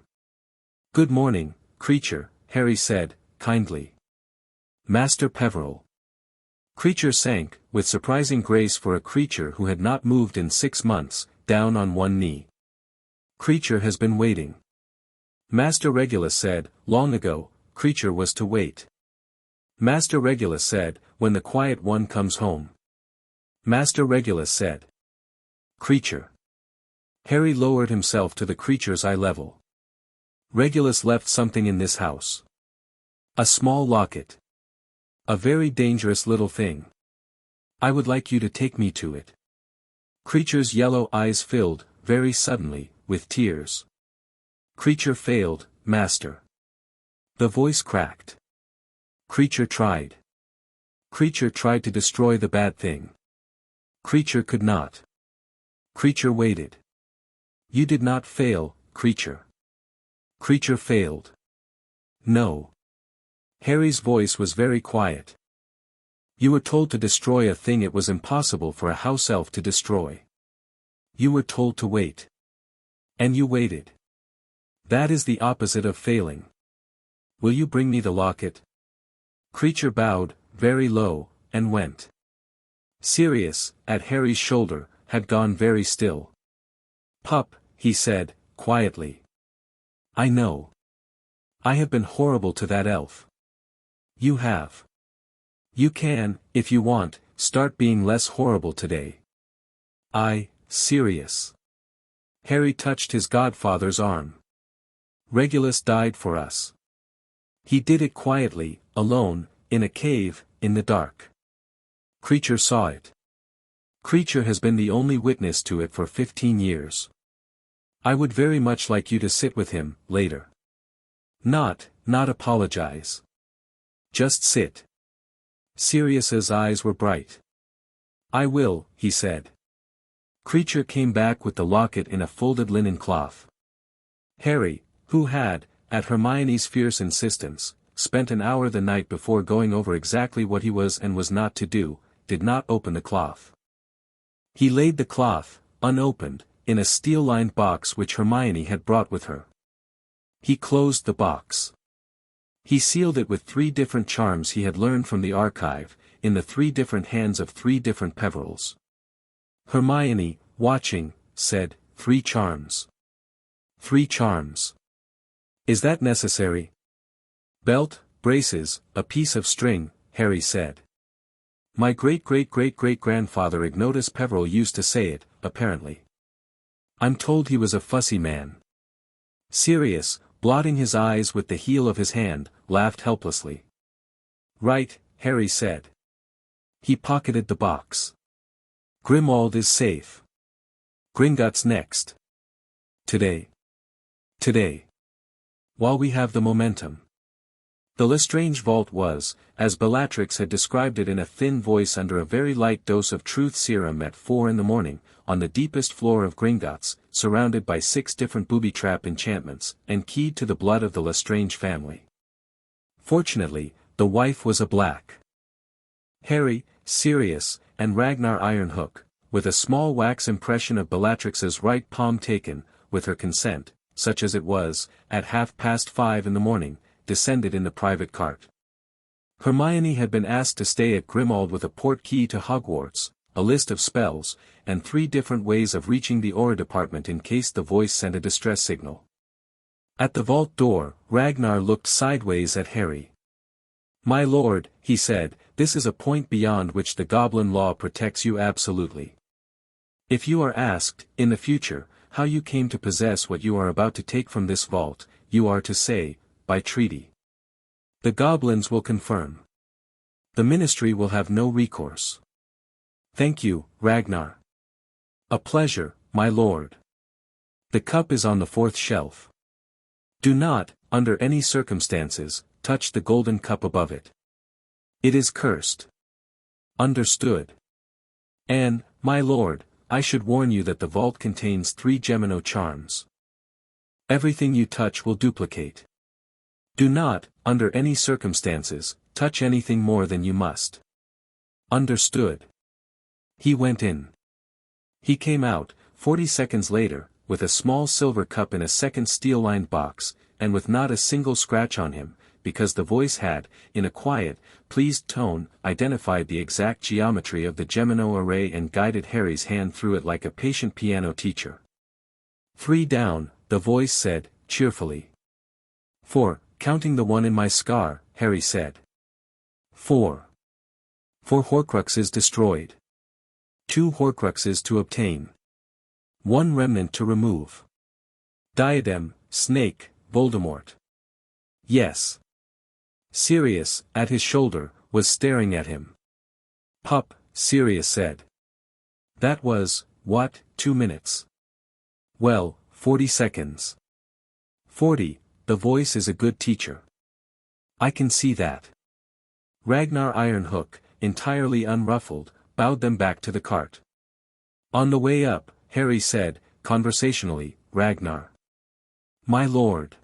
"Good morning, Kreacher," Harry said, kindly. "Master Peveril." Kreacher sank, with surprising grace for a creature who had not moved in 6 months, down on one knee. "Kreacher has been waiting." Master Regulus said, long ago, Kreacher was to wait. Master Regulus said, when the quiet one comes home. Master Regulus said. Kreacher. Harry lowered himself to the creature's eye level. Regulus left something in this house. A small locket. A very dangerous little thing. I would like you to take me to it. Kreacher's yellow eyes filled, very suddenly, with tears. Kreacher failed, Master. The voice cracked. Kreacher tried. Kreacher tried to destroy the bad thing. Kreacher could not. Kreacher waited. You did not fail, Kreacher. Kreacher failed. No. Harry's voice was very quiet. You were told to destroy a thing it was impossible for a house elf to destroy. You were told to wait. And you waited. That is the opposite of failing. Will you bring me the locket? Kreacher bowed, very low, and went. Sirius, at Harry's shoulder, had gone very still. Pup, he said, quietly. I know. I have been horrible to that elf. You have. You can, if you want, start being less horrible today. Sirius. Harry touched his godfather's arm. Regulus died for us. He did it quietly, alone, in a cave, in the dark. Kreacher saw it. Kreacher has been the only witness to it for 15 years. I would very much like you to sit with him, later. Not apologize. Just sit. Sirius's eyes were bright. I will, he said. Kreacher came back with the locket in a folded linen cloth. Harry, who had, at Hermione's fierce insistence, spent an hour the night before going over exactly what he was and was not to do, did not open the cloth. He laid the cloth, unopened, in a steel-lined box which Hermione had brought with her. He closed the box. He sealed it with 3 different charms he had learned from the archive, in the 3 different hands of 3 different Peverils. Hermione, watching, said, 3 charms. 3 charms. Is that necessary? Belt, braces, a piece of string, Harry said. My great-great-great-great-grandfather Ignotus Peveril used to say it, apparently. I'm told he was a fussy man. Sirius, blotting his eyes with the heel of his hand, laughed helplessly. Right, Harry said. He pocketed the box. Grimmauld is safe. Gringotts next. Today. Today. While we have the momentum. The Lestrange vault was, as Bellatrix had described it in a thin voice under a very light dose of truth serum at 4 a.m, on the deepest floor of Gringotts, surrounded by 6 different booby-trap enchantments, and keyed to the blood of the Lestrange family. Fortunately, the wife was a black. Harry, Sirius, and Ragnar Ironhook, with a small wax impression of Bellatrix's right palm taken, with her consent, such as it was, at 5:30 a.m, descended in the private cart. Hermione had been asked to stay at Grimmauld with a port key to Hogwarts, a list of spells, and 3 different ways of reaching the Aura department in case the voice sent a distress signal. At the vault door, Ragnar looked sideways at Harry. "My lord," he said, "this is a point beyond which the Goblin law protects you absolutely. If you are asked, in the future, how you came to possess what you are about to take from this vault, you are to say, by treaty. The Goblins will confirm. The Ministry will have no recourse." "Thank you, Ragnar." "A pleasure, my lord. The cup is on the 4th shelf. Do not, under any circumstances, touch the golden cup above it. It is cursed." "Understood. And, my lord, I should warn you that the vault contains 3 Gemino charms. Everything you touch will duplicate. Do not, under any circumstances, touch anything more than you must." "Understood." He went in. He came out, 40 seconds later, with a small silver cup in a second steel-lined box, and with not a single scratch on him, because the voice had, in a quiet, pleased tone, identified the exact geometry of the Gemino array and guided Harry's hand through it like a patient piano teacher. 3 down, the voice said, cheerfully. 4, counting the one in my scar, Harry said. 4. 4 Horcruxes destroyed. 2 Horcruxes to obtain. 1 remnant to remove. Diadem, Snake, Voldemort. Yes. Sirius, at his shoulder, was staring at him. "Pup," Sirius said. "That was, what, 2 minutes?" "Well, 40 seconds. 40, the voice is a good teacher." "I can see that." Ragnar Ironhook, entirely unruffled, bowed them back to the cart. On the way up, Harry said, conversationally, "Ragnar. My lord.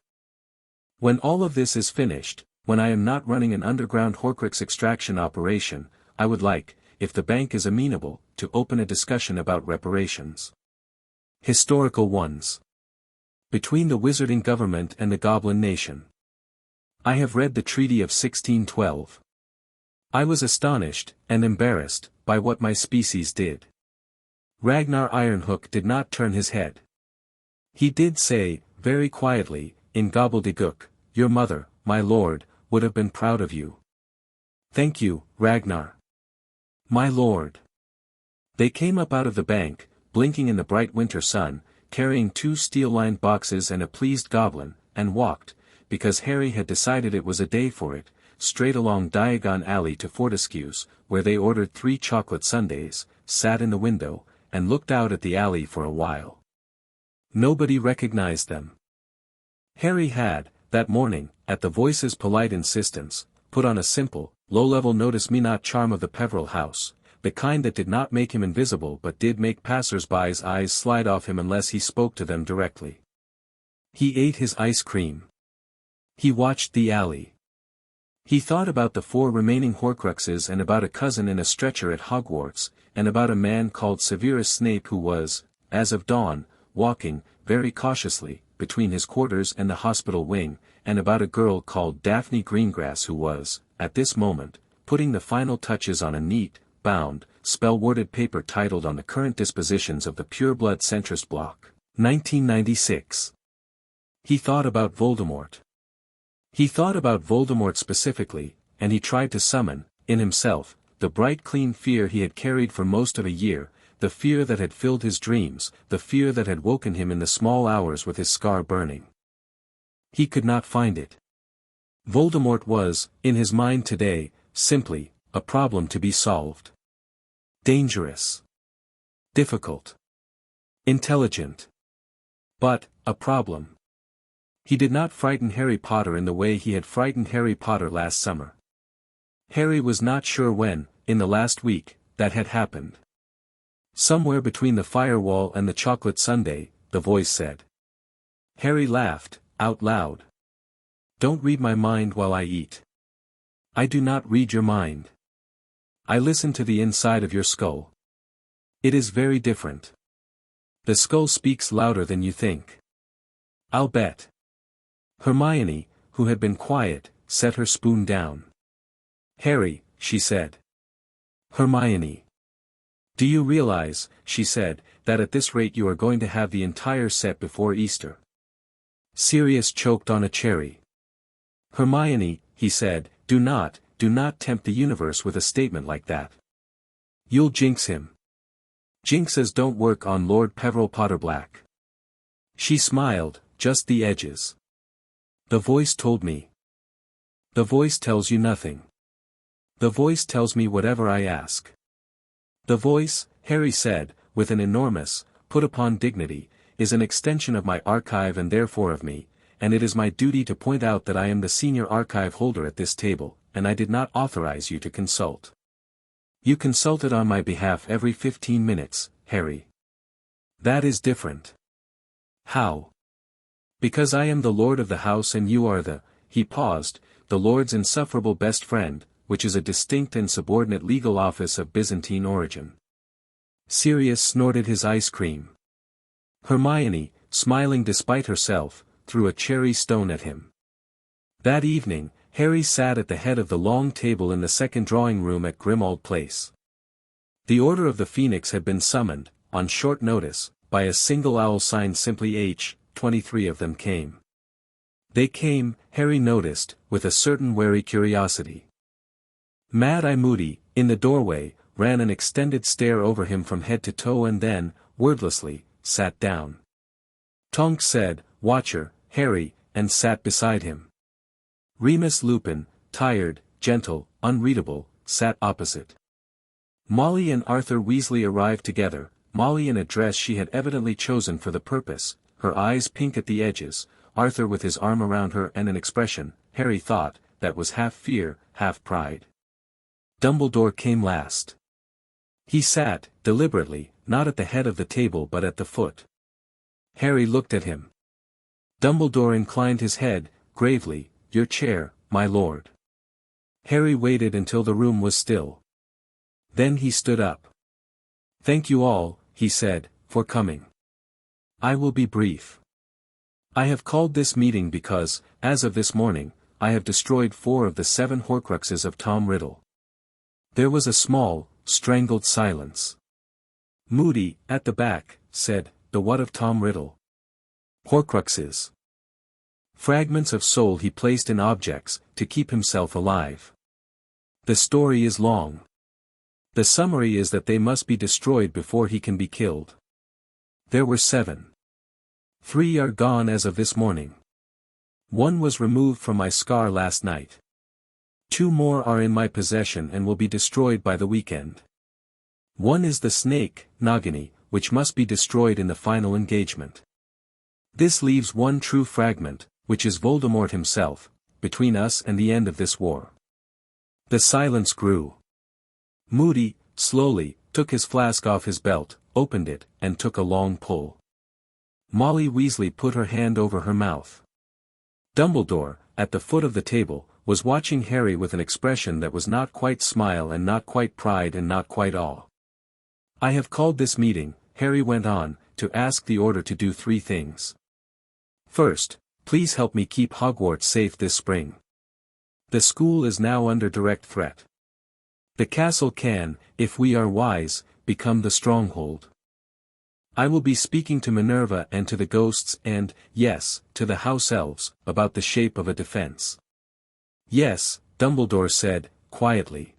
When all of this is finished, when I am not running an underground Horcrux extraction operation, I would like, if the bank is amenable, to open a discussion about reparations. Historical ones. Between the wizarding government and the Goblin nation. I have read the Treaty of 1612. I was astonished, and embarrassed, by what my species did." Ragnar Ironhook did not turn his head. He did say, very quietly, in gobbledygook, "Your mother, my lord, would have been proud of you." "Thank you, Ragnar." "My lord." They came up out of the bank, blinking in the bright winter sun, carrying 2 steel-lined boxes and a pleased goblin, and walked, because Harry had decided it was a day for it, straight along Diagon Alley to Fortescue's, where they ordered 3 chocolate sundaes, sat in the window, and looked out at the alley for a while. Nobody recognized them. Harry had, that morning, at the voice's polite insistence, put on a simple, low-level notice-me-not charm of the Peveril house, the kind that did not make him invisible but did make passers-by's eyes slide off him unless he spoke to them directly. He ate his ice cream. He watched the alley. He thought about the 4 remaining Horcruxes and about a cousin in a stretcher at Hogwarts, and about a man called Severus Snape who was, as of dawn, walking, very cautiously, between his quarters and the hospital wing, and about a girl called Daphne Greengrass who was, at this moment, putting the final touches on a neat, bound, spell-worded paper titled On the Current Dispositions of the Pureblood Centrist Bloc, 1996. He thought about Voldemort. He thought about Voldemort specifically, and he tried to summon, in himself, the bright clean fear he had carried for most of a year, the fear that had filled his dreams, the fear that had woken him in the small hours with his scar burning. He could not find it. Voldemort was, in his mind today, simply, a problem to be solved. Dangerous. Difficult. Intelligent. But, a problem. He did not frighten Harry Potter in the way he had frightened Harry Potter last summer. Harry was not sure when, in the last week, that had happened. Somewhere between the Firewall and the chocolate sundae, the voice said. Harry laughed, out loud. Don't read my mind while I eat. I do not read your mind. I listen to the inside of your skull. It is very different. The skull speaks louder than you think. I'll bet. Hermione, who had been quiet, set her spoon down. Harry, she said. Hermione. Do you realize, she said, that at this rate you are going to have the entire set before Easter? Sirius choked on a cherry. Hermione, he said, do not tempt the universe with a statement like that. You'll jinx him. Jinxes don't work on Lord Peveril Potterblack. She smiled, just the edges. The voice told me. The voice tells you nothing. The voice tells me whatever I ask. The voice, Harry said, with an enormous, put-upon dignity, is an extension of my archive and therefore of me, and it is my duty to point out that I am the senior archive holder at this table, and I did not authorize you to consult. You consulted on my behalf every 15 minutes, Harry. That is different. How? Because I am the lord of the house and you are he paused, the lord's insufferable best friend, which is a distinct and subordinate legal office of Byzantine origin. Sirius snorted his ice cream. Hermione, smiling despite herself, threw a cherry stone at him. That evening, Harry sat at the head of the long table in the second drawing room at Grimmauld Place. The Order of the Phoenix had been summoned, on short notice, by a single owl signed simply H. 23 of them came. They came, Harry noticed, with a certain wary curiosity. Mad-Eye Moody, in the doorway, ran an extended stare over him from head to toe and then, wordlessly, sat down. Tonks said, "Watcher, Harry," and sat beside him. Remus Lupin, tired, gentle, unreadable, sat opposite. Molly and Arthur Weasley arrived together, Molly in a dress she had evidently chosen for the purpose, her eyes pink at the edges, Arthur with his arm around her and an expression, Harry thought, that was half fear, half pride. Dumbledore came last. He sat, deliberately, not at the head of the table but at the foot. Harry looked at him. Dumbledore inclined his head, gravely, "Your chair, my lord." Harry waited until the room was still. Then he stood up. "Thank you all," he said, "for coming. I will be brief. I have called this meeting because, as of this morning, I have destroyed 4 of the 7 Horcruxes of Tom Riddle." There was a small, strangled silence. Moody, at the back, said, "The what of Tom Riddle?" "Horcruxes. Fragments of soul he placed in objects, to keep himself alive. The story is long. The summary is that they must be destroyed before he can be killed. There were 7. 3 are gone as of this morning. 1 was removed from my scar last night. 2 more are in my possession and will be destroyed by the weekend. 1 is the snake, Nagini, which must be destroyed in the final engagement. This leaves 1 true fragment, which is Voldemort himself, between us and the end of this war." The silence grew. Moody, slowly, took his flask off his belt, opened it, and took a long pull. Molly Weasley put her hand over her mouth. Dumbledore, at the foot of the table, was watching Harry with an expression that was not quite smile and not quite pride and not quite awe. "I have called this meeting," Harry went on, "to ask the Order to do 3 things. First, please help me keep Hogwarts safe this spring. The school is now under direct threat. The castle can, if we are wise, become the stronghold. I will be speaking to Minerva and to the ghosts and, yes, to the house elves, about the shape of a defense." "Yes," Dumbledore said, quietly.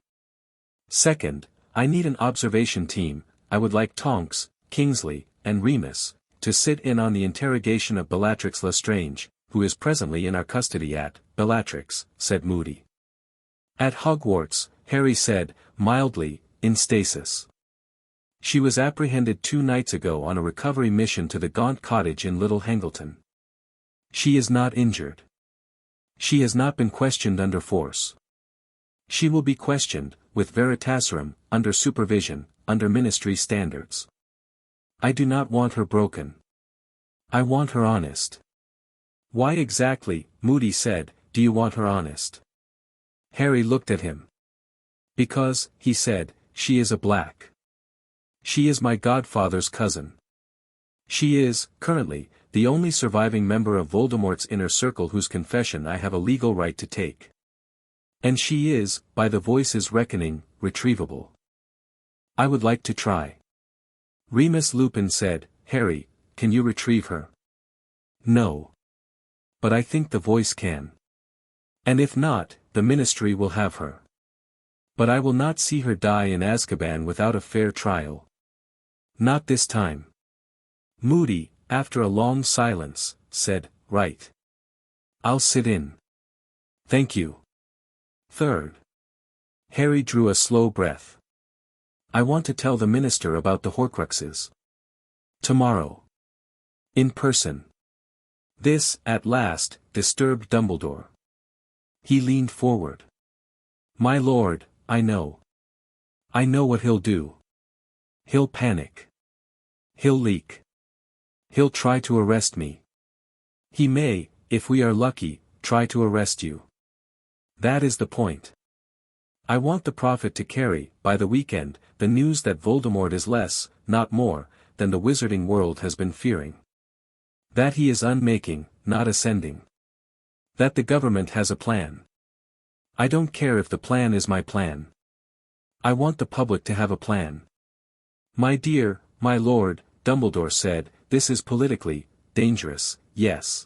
"Second, I need an observation team. I would like Tonks, Kingsley, and Remus, to sit in on the interrogation of Bellatrix Lestrange, who is presently in our custody at Bellatrix," said Moody. At Hogwarts, Harry said, mildly, in stasis. She was apprehended 2 nights ago on a recovery mission to the Gaunt Cottage in Little Hangleton. She is not injured. She has not been questioned under force. She will be questioned, with Veritaserum, under supervision, under ministry standards. I do not want her broken. I want her honest. Why exactly, Moody said, do you want her honest? Harry looked at him. Because, he said, she is a black. She is my godfather's cousin. She is, currently, the only surviving member of Voldemort's inner circle whose confession I have a legal right to take. And she is, by the Voice's reckoning, retrievable. I would like to try. Remus Lupin said, Harry, can you retrieve her? No. But I think the Voice can. And if not, the Ministry will have her. But I will not see her die in Azkaban without a fair trial. Not this time. Moody, after a long silence, said, right. I'll sit in. Thank you. Third. Harry drew a slow breath. I want to tell the minister about the Horcruxes. Tomorrow. In person. This, at last, disturbed Dumbledore. He leaned forward. My lord, I know. I know what he'll do. He'll panic. He'll leak. He'll try to arrest me. He may, if we are lucky, try to arrest you. That is the point. I want the prophet to carry, by the weekend, the news that Voldemort is less, not more, than the wizarding world has been fearing. That he is unmaking, not ascending. That the government has a plan. I don't care if the plan is my plan. I want the public to have a plan. My dear, my lord, Dumbledore said, this is politically dangerous, yes.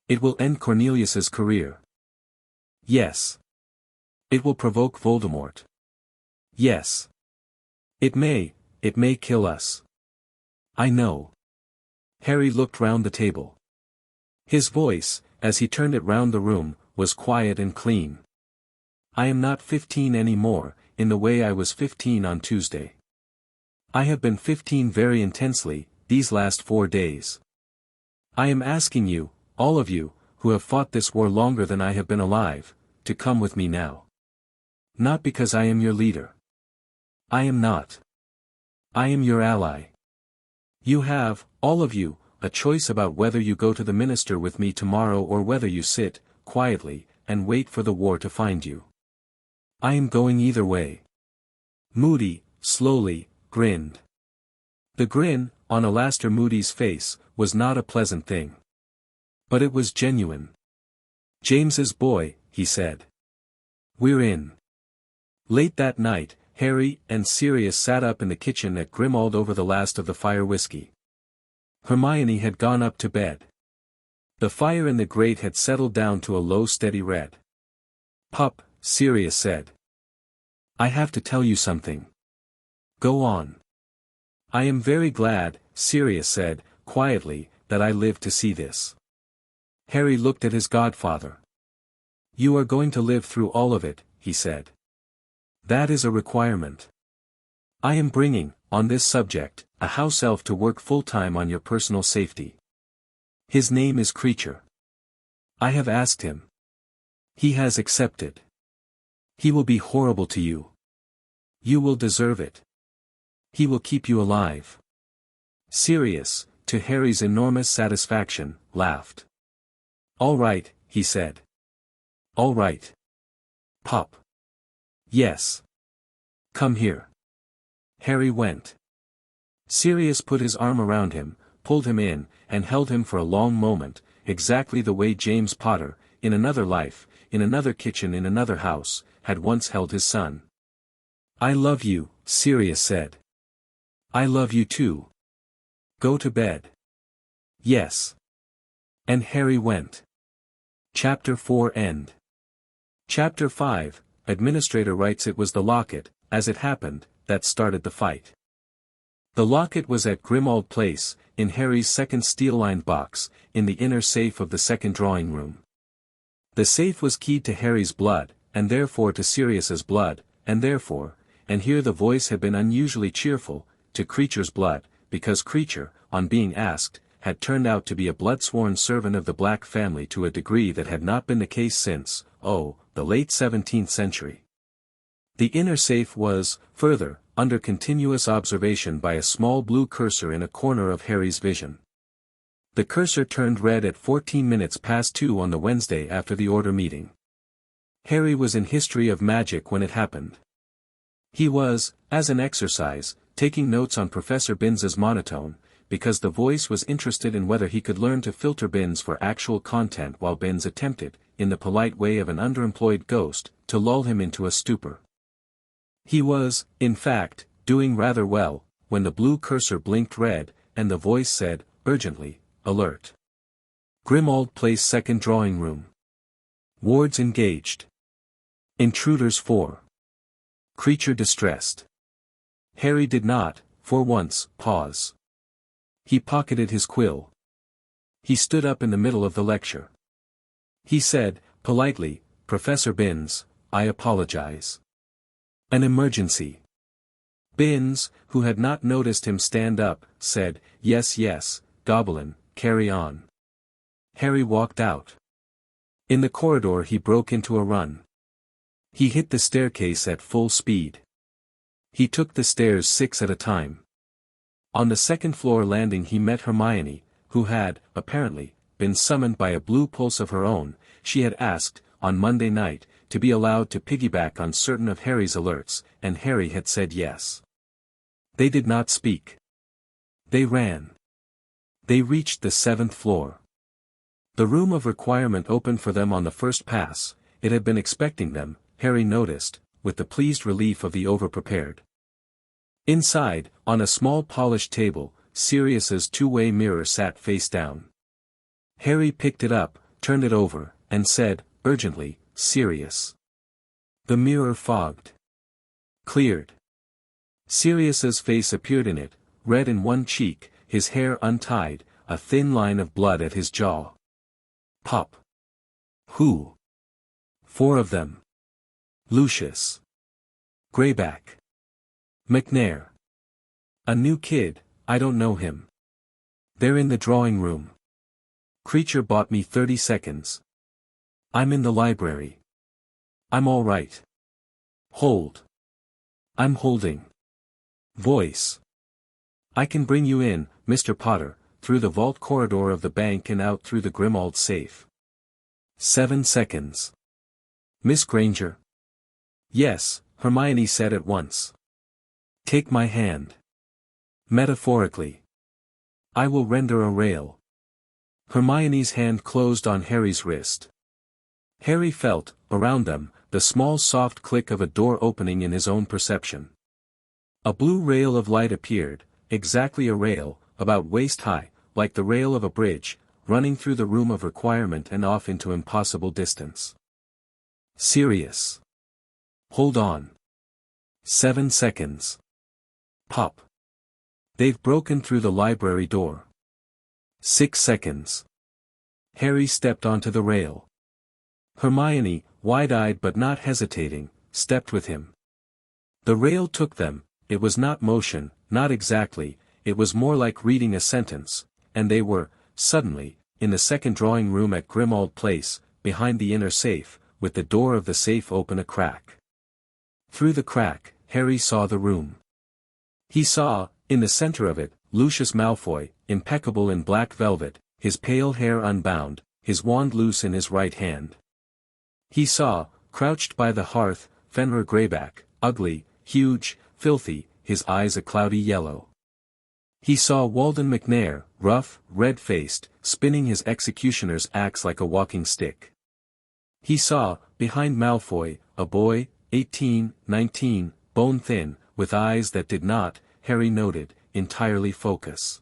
It will end Cornelius's career. Yes. It will provoke Voldemort. Yes. It may kill us. I know. Harry looked round the table. His voice, as he turned it round the room, was quiet and clean. I am not 15 any more, in the way I was 15 on Tuesday. I have been 15 very intensely, these last 4 days. I am asking you, all of you, who have fought this war longer than I have been alive, to come with me now. Not because I am your leader. I am not. I am your ally. You have, all of you, a choice about whether you go to the minister with me tomorrow or whether you sit, quietly, and wait for the war to find you. I am going either way. Moody, slowly, grinned. The grin, on Alastor Moody's face, was not a pleasant thing. But it was genuine. James's boy, he said. We're in. Late that night, Harry and Sirius sat up in the kitchen at Grimmauld over the last of the fire whiskey. Hermione had gone up to bed. The fire in the grate had settled down to a low steady red. Pup, Sirius said. I have to tell you something. Go on. I am very glad, Sirius said, quietly, that I lived to see this. Harry looked at his godfather. You are going to live through all of it, he said. That is a requirement. I am bringing, on this subject, a house elf to work full-time on your personal safety. His name is Creature. I have asked him. He has accepted. He will be horrible to you. You will deserve it. He will keep you alive. Sirius, to Harry's enormous satisfaction, laughed. All right, he said. All right. Pup. Yes. Come here. Harry went. Sirius put his arm around him, pulled him in, and held him for a long moment, exactly the way James Potter, in another life, in another kitchen in another house, had once held his son. I love you, Sirius said. I love you too. Go to bed. Yes. And Harry went. Chapter 4 End. Chapter 5, Administrator writes it was the locket, as it happened, that started the fight. The locket was at Grimmauld Place, in Harry's second steel-lined box, in the inner safe of the second drawing room. The safe was keyed to Harry's blood, and therefore to Sirius's blood, and therefore, and here the voice had been unusually cheerful, to Creature's blood, because Creature, on being asked, had turned out to be a blood-sworn servant of the Black family to a degree that had not been the case since, the late 17th century. The inner safe was, further, under continuous observation by a small blue cursor in a corner of Harry's vision. The cursor turned red at 14 minutes past 2 on the Wednesday after the order meeting. Harry was in History of Magic when it happened. He was, as an exercise, taking notes on Professor Binns's monotone, because the voice was interested in whether he could learn to filter Binns for actual content while Binns attempted, in the polite way of an underemployed ghost, to lull him into a stupor. He was, in fact, doing rather well, when the blue cursor blinked red, and the voice said, urgently, alert. Grimmauld Place second drawing room. Wards engaged. Intruders 4. Creature distressed. Harry did not, for once, pause. He pocketed his quill. He stood up in the middle of the lecture. He said, politely, Professor Binns, I apologize. An emergency. Binns, who had not noticed him stand up, said, yes, Goblin, carry on. Harry walked out. In the corridor he broke into a run. He hit the staircase at full speed. He took the stairs 6 at a time. On the second-floor landing he met Hermione, who had, apparently, been summoned by a blue pulse of her own. She had asked, on Monday night, to be allowed to piggyback on certain of Harry's alerts, and Harry had said yes. They did not speak. They ran. They reached the 7th floor. The room of requirement opened for them on the first pass. It had been expecting them, Harry noticed, with the pleased relief of the over-prepared. Inside, on a small polished table, Sirius's two-way mirror sat face down. Harry picked it up, turned it over, and said, urgently, Sirius. The mirror fogged. Cleared. Sirius's face appeared in it, red in one cheek, his hair untied, a thin line of blood at his jaw. Pop. Who? 4 of them. Lucius. Greyback. McNair. A new kid, I don't know him. They're in the drawing room. Creature bought me 30 seconds. I'm in the library. I'm all right. Hold. I'm holding. Voice. I can bring you in, Mr. Potter, through the vault corridor of the bank and out through the Grimmauld safe. 7 seconds. Miss Granger? Yes, Hermione said at once. Take my hand. Metaphorically. I will render a rail. Hermione's hand closed on Harry's wrist. Harry felt, around them, the small soft click of a door opening in his own perception. A blue rail of light appeared, exactly a rail, about waist-high, like the rail of a bridge, running through the room of requirement and off into impossible distance. Sirius. Hold on. 7 seconds. Pop. They've broken through the library door. 6 seconds. Harry stepped onto the rail. Hermione, wide-eyed but not hesitating, stepped with him. The rail took them. It was not motion, not exactly, it was more like reading a sentence, and they were, suddenly, in the second drawing room at Grimmauld Place, behind the inner safe, with the door of the safe open a crack. Through the crack, Harry saw the room. He saw, in the center of it, Lucius Malfoy, impeccable in black velvet, his pale hair unbound, his wand loose in his right hand. He saw, crouched by the hearth, Fenrir Greyback, ugly, huge, filthy, his eyes a cloudy yellow. He saw Walden McNair, rough, red-faced, spinning his executioner's axe like a walking stick. He saw, behind Malfoy, a boy, 18, 19, bone-thin, with eyes that did not, Harry noted, entirely focus.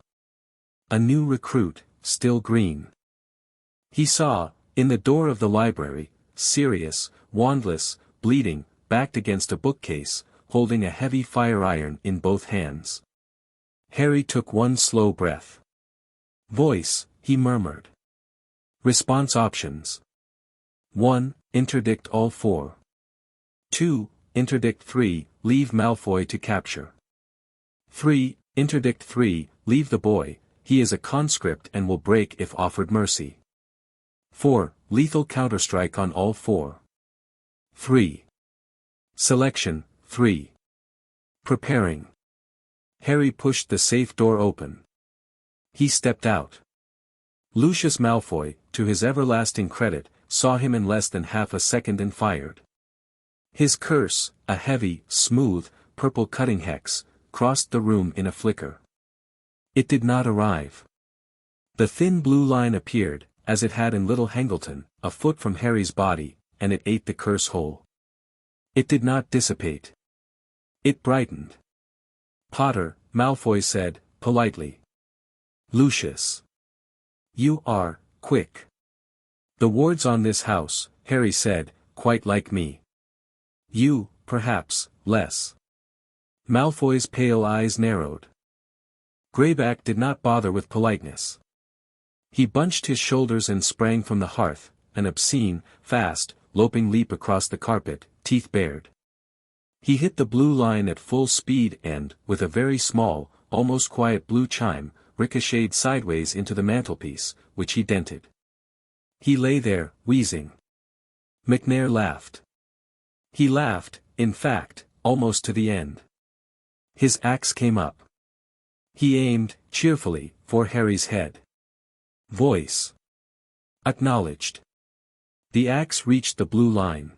A new recruit, still green. He saw, in the door of the library, Sirius, wandless, bleeding, backed against a bookcase, holding a heavy fire iron in both hands. Harry took one slow breath. Voice, he murmured. Response options. 1. Interdict all 4. 2. Interdict 3, leave Malfoy to capture. 3. Interdict 3, leave the boy, he is a conscript and will break if offered mercy. 4. Lethal counterstrike on all 4. 3. Selection, 3. Preparing. Harry pushed the safe door open. He stepped out. Lucius Malfoy, to his everlasting credit, saw him in less than half a second and fired. His curse, a heavy, smooth, purple cutting hex, crossed the room in a flicker. It did not arrive. The thin blue line appeared, as it had in Little Hangleton, a foot from Harry's body, and it ate the curse whole. It did not dissipate. It brightened. Potter, Malfoy said, politely. Lucius. You are, quick. The wards on this house, Harry said, quite like me. You, perhaps, less. Malfoy's pale eyes narrowed. Greyback did not bother with politeness. He bunched his shoulders and sprang from the hearth, an obscene, fast, loping leap across the carpet, teeth bared. He hit the blue line at full speed and, with a very small, almost quiet blue chime, ricocheted sideways into the mantelpiece, which he dented. He lay there, wheezing. McNair laughed. He laughed, in fact, almost to the end. His axe came up. He aimed, cheerfully, for Harry's head. Voice. Acknowledged. The axe reached the blue line.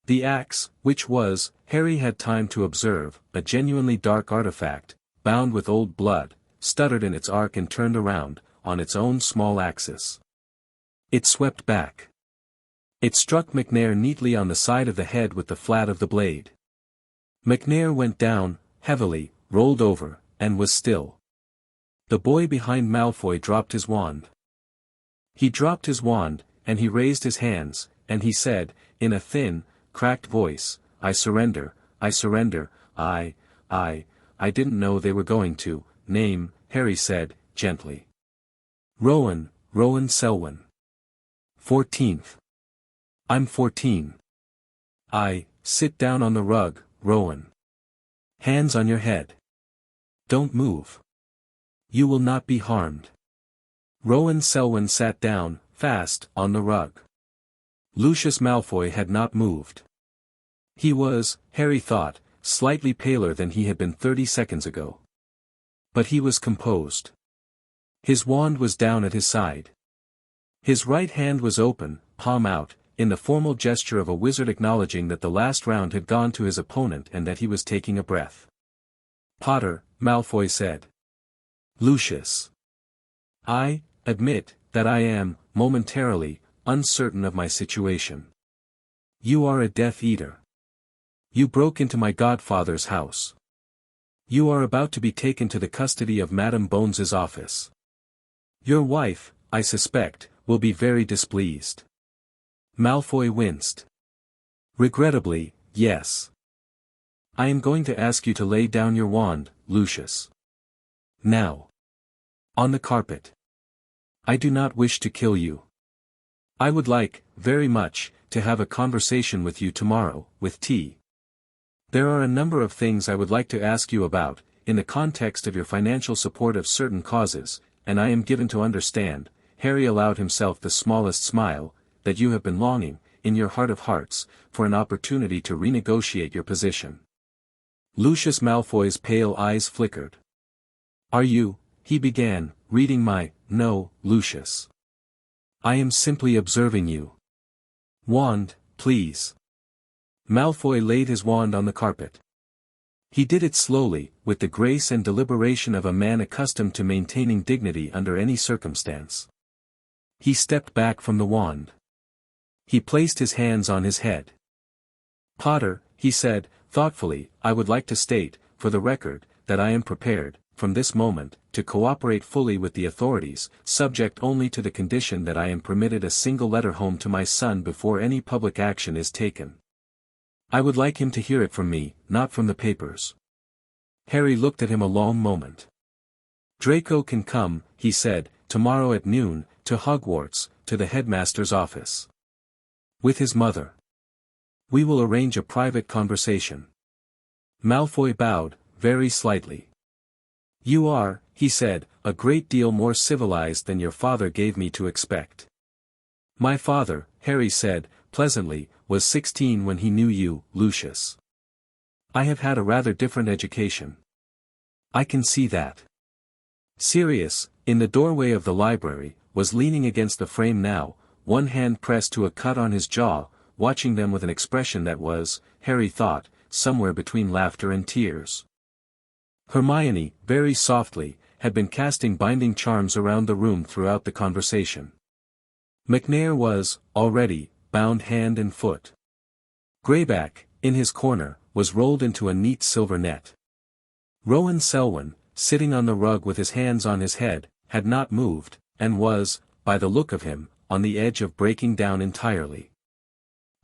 The axe, which was, Harry had time to observe, a genuinely dark artifact, bound with old blood, stuttered in its arc and turned around, on its own small axis. It swept back. It struck McNair neatly on the side of the head with the flat of the blade. McNair went down, heavily, rolled over, and was still. The boy behind Malfoy dropped his wand. He dropped his wand, and he raised his hands, and he said, in a thin, cracked voice, I surrender, I didn't know they were going to, name, Harry said, gently. Rowan Selwyn. 14th. I'm 14. Sit down on the rug, Rowan. Hands on your head. Don't move. You will not be harmed. Rowan Selwyn sat down, fast, on the rug. Lucius Malfoy had not moved. He was, Harry thought, slightly paler than he had been 30 seconds ago. But he was composed. His wand was down at his side. His right hand was open, palm out, in the formal gesture of a wizard acknowledging that the last round had gone to his opponent and that he was taking a breath. Potter, Malfoy said. Lucius. I admit that I am, momentarily, uncertain of my situation. You are a Death Eater. You broke into my godfather's house. You are about to be taken to the custody of Madame Bones's office. Your wife, I suspect, will be very displeased. Malfoy winced. Regrettably, yes. I am going to ask you to lay down your wand, Lucius. Now. On the carpet. I do not wish to kill you. I would like, very much, to have a conversation with you tomorrow, with tea. There are a number of things I would like to ask you about, in the context of your financial support of certain causes, and I am given to understand, Harry allowed himself the smallest smile, that you have been longing, in your heart of hearts, for an opportunity to renegotiate your position. Lucius Malfoy's pale eyes flickered. Are you, he began, reading my, no, Lucius. I am simply observing you. Wand, please. Malfoy laid his wand on the carpet. He did it slowly, with the grace and deliberation of a man accustomed to maintaining dignity under any circumstance. He stepped back from the wand. He placed his hands on his head. Potter, he said, thoughtfully, I would like to state, for the record, that I am prepared, from this moment, to cooperate fully with the authorities, subject only to the condition that I am permitted a single letter home to my son before any public action is taken. I would like him to hear it from me, not from the papers. Harry looked at him a long moment. Draco can come, he said, tomorrow at noon, to Hogwarts, to the headmaster's office. With his mother. We will arrange a private conversation. Malfoy bowed, very slightly. You are, he said, a great deal more civilized than your father gave me to expect. My father, Harry said, pleasantly, was 16 when he knew you, Lucius. I have had a rather different education. I can see that. Sirius, in the doorway of the library, was leaning against the frame now, one hand pressed to a cut on his jaw, watching them with an expression that was, Harry thought, somewhere between laughter and tears. Hermione, very softly, had been casting binding charms around the room throughout the conversation. McNair was, already, bound hand and foot. Greyback, in his corner, was rolled into a neat silver net. Rowan Selwyn, sitting on the rug with his hands on his head, had not moved, and was, by the look of him, on the edge of breaking down entirely.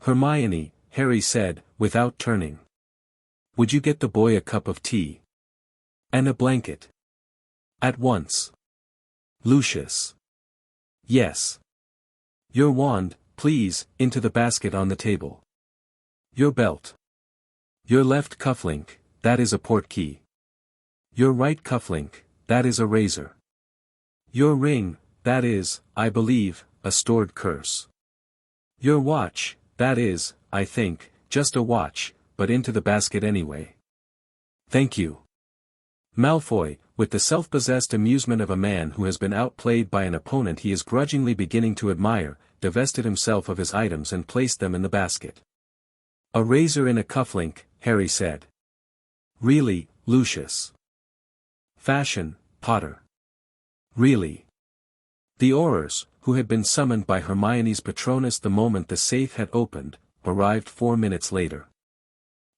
Hermione, Harry said, without turning. Would you get the boy a cup of tea? And a blanket? At once. Lucius. Yes. Your wand, please, into the basket on the table. Your belt. Your left cufflink, that is a portkey. Your right cufflink, that is a razor. Your ring, that is, I believe, a stored curse. Your watch, that is, I think, just a watch, but into the basket anyway. Thank you. Malfoy, with the self-possessed amusement of a man who has been outplayed by an opponent he is grudgingly beginning to admire, divested himself of his items and placed them in the basket. A razor in a cufflink, Harry said. Really, Lucius? Fashion, Potter. Really? The Aurors, who had been summoned by Hermione's Patronus the moment the safe had opened, arrived 4 minutes later.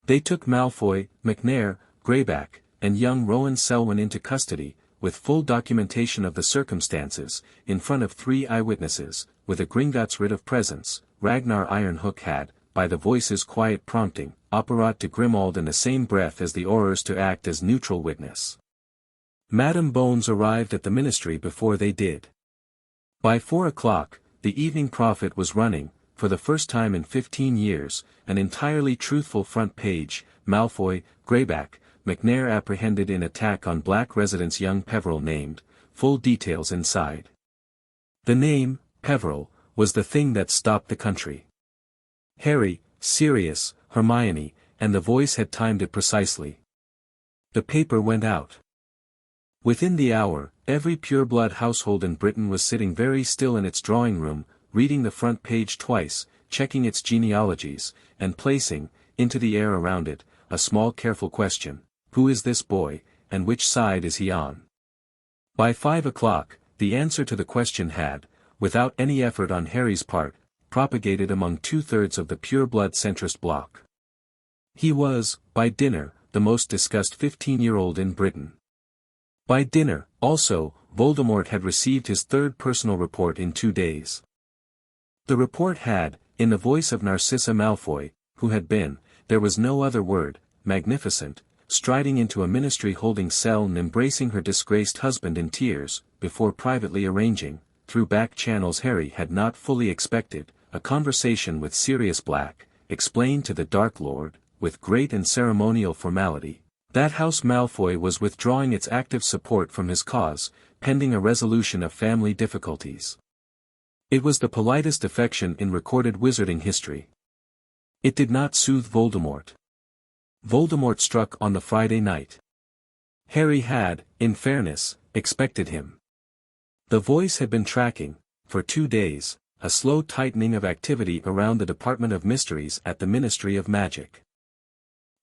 They took Malfoy, McNair, Greyback, and young Rowan Selwyn into custody, with full documentation of the circumstances, in front of 3 eyewitnesses, with a Gringotts writ of presence. Ragnar Ironhook had, by the voice's quiet prompting, apparat to Grimmauld in the same breath as the Aurors to act as neutral witness. Madame Bones arrived at the ministry before they did. By 4 o'clock, the Evening Prophet was running, for the first time in 15 years, an entirely truthful front page. Malfoy, Greyback, McNair apprehended in attack on black residents young Peveril named, full details inside. The name, Peveril, was the thing that stopped the country. Harry, Sirius, Hermione, and the voice had timed it precisely. The paper went out. Within the hour, every pureblood household in Britain was sitting very still in its drawing room, reading the front page twice, checking its genealogies, and placing, into the air around it, a small careful question: who is this boy, and which side is he on? By 5 o'clock, the answer to the question had, without any effort on Harry's part, propagated among 2/3 of the pureblood centrist bloc. He was, by dinner, the most discussed 15-year-old in Britain. By dinner, also, Voldemort had received his 3rd personal report in 2 days. The report had, in the voice of Narcissa Malfoy, who had been, there was no other word, magnificent, striding into a ministry-holding cell and embracing her disgraced husband in tears, before privately arranging, through back channels Harry had not fully expected, a conversation with Sirius Black, explained to the Dark Lord, with great and ceremonial formality, that House Malfoy was withdrawing its active support from his cause, pending a resolution of family difficulties. It was the politest affection in recorded wizarding history. It did not soothe Voldemort. Voldemort struck on the Friday night. Harry had, in fairness, expected him. The voice had been tracking, for 2 days, a slow tightening of activity around the Department of Mysteries at the Ministry of Magic.